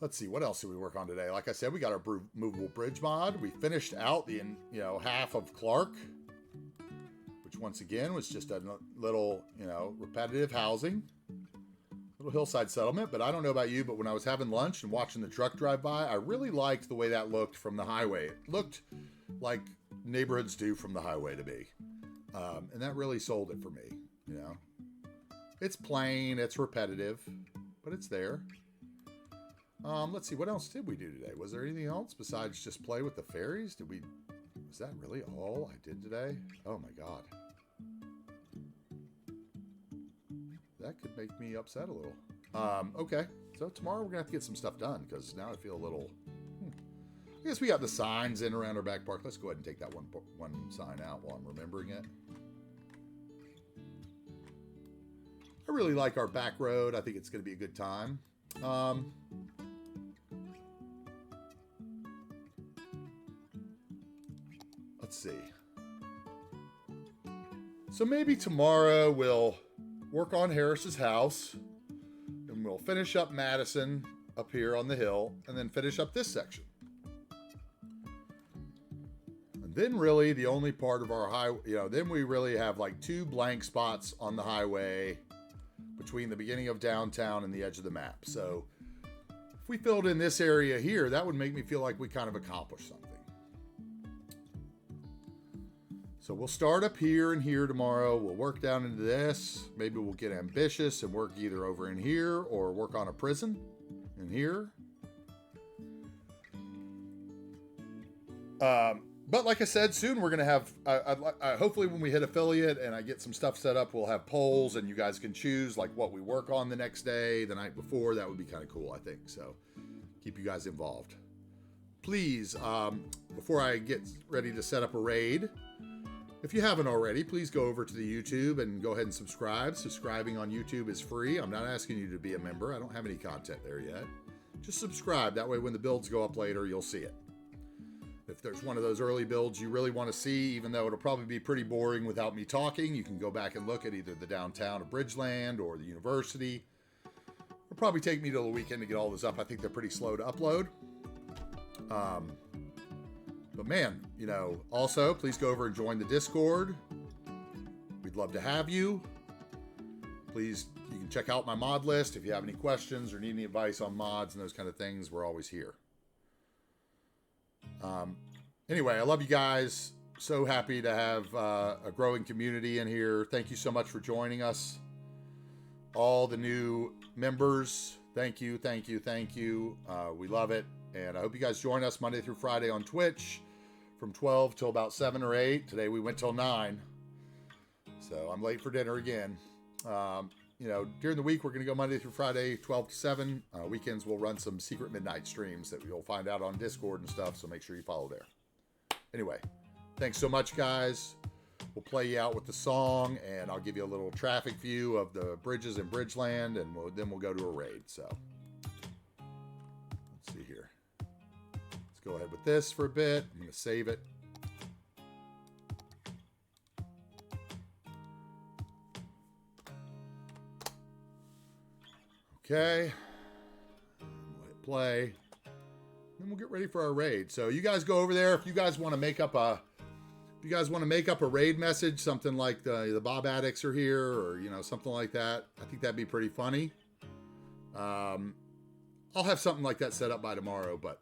Let's see, what else did we work on today? Like I said, we got our movable bridge mod. We finished out the, half of Clarke, which once again was just a little, repetitive housing, little hillside settlement. But I don't know about you, but when I was having lunch and watching the truck drive by, I really liked the way that looked from the highway. It looked like neighborhoods do from the highway to me. And that really sold it for me, It's plain, it's repetitive, but it's there. Let's see, what else did we do today? Was there anything else besides just play with the fairies? Was that really all I did today? Oh my God. That could make me upset a little. Okay, so tomorrow we're gonna have to get some stuff done because now I feel a little, I guess we got the signs in around our back park. Let's go ahead and take that one sign out while I'm remembering it. I really like our back road. I think it's gonna be a good time. Let's see. So maybe tomorrow we'll work on Harris's house and we'll finish up Madison up here on the hill and then finish up this section. And then really the only part of our highway, then we really have like 2 blank spots on the highway between the beginning of downtown and the edge of the map. So if we filled in this area here, that would make me feel like we kind of accomplished something. So we'll start up here and here tomorrow. We'll work down into this. Maybe we'll get ambitious and work either over in here or work on a prison in here. But like I said, soon we're going to have, hopefully when we hit affiliate and I get some stuff set up, we'll have polls and you guys can choose like what we work on the next day, the night before. That would be kind of cool, I think. So keep you guys involved. Please, before I get ready to set up a raid, if you haven't already, please go over to the YouTube and go ahead and subscribe. Subscribing on YouTube is free. I'm not asking you to be a member. I don't have any content there yet. Just subscribe. That way when the builds go up later, you'll see it. If there's one of those early builds you really want to see, even though it'll probably be pretty boring without me talking, you can go back and look at either the downtown of Bridgeland or the university. It'll probably take me till the weekend to get all this up. I think they're pretty slow to upload. But man, also please go over and join the Discord. We'd love to have you. Please, you can check out my mod list. If you have any questions or need any advice on mods and those kind of things, we're always here. Anyway, I love you guys. So happy to have a growing community in here. Thank you so much for joining us. All the new members, thank you, thank you, thank you. We love it. And I hope you guys join us Monday through Friday on Twitch from 12 till about 7 or 8. Today we went till 9. So I'm late for dinner again. During the week, we're going to go Monday through Friday, 12 to 7. Weekends, we'll run some secret midnight streams that you'll find out on Discord and stuff. So make sure you follow there. Anyway, thanks so much, guys. We'll play you out with the song, and I'll give you a little traffic view of the bridges in Bridgeland, and then we'll go to a raid. So let's see here. Let's go ahead with this for a bit. I'm going to save it. Okay. We'll hit play. Then we'll get ready for our raid. So you guys go over there. If you guys want to make up a raid message, something like the Bob Addicts are here, or something like that, I think that'd be pretty funny. I'll have something like that set up by tomorrow, but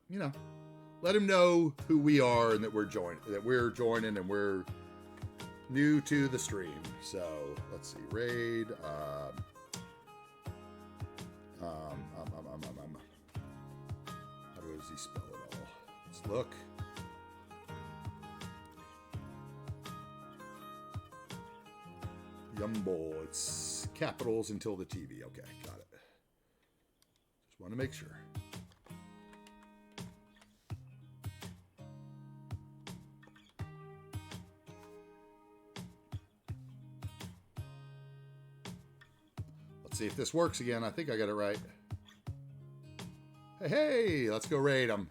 let them know who we are and that we're joining, and we're new to the stream. So let's see, raid. How does he spell it all? Let's look. Yumbo. It's capitals until the TV. Okay, got it. Just want to make sure. see if this works again. I think I got it right. Hey, let's go raid them.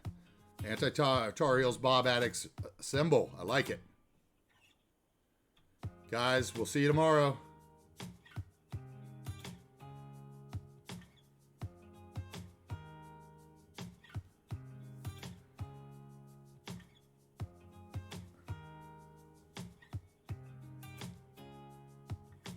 AntiTarheel's Bob Addict's symbol. I like it. Guys, we'll see you tomorrow.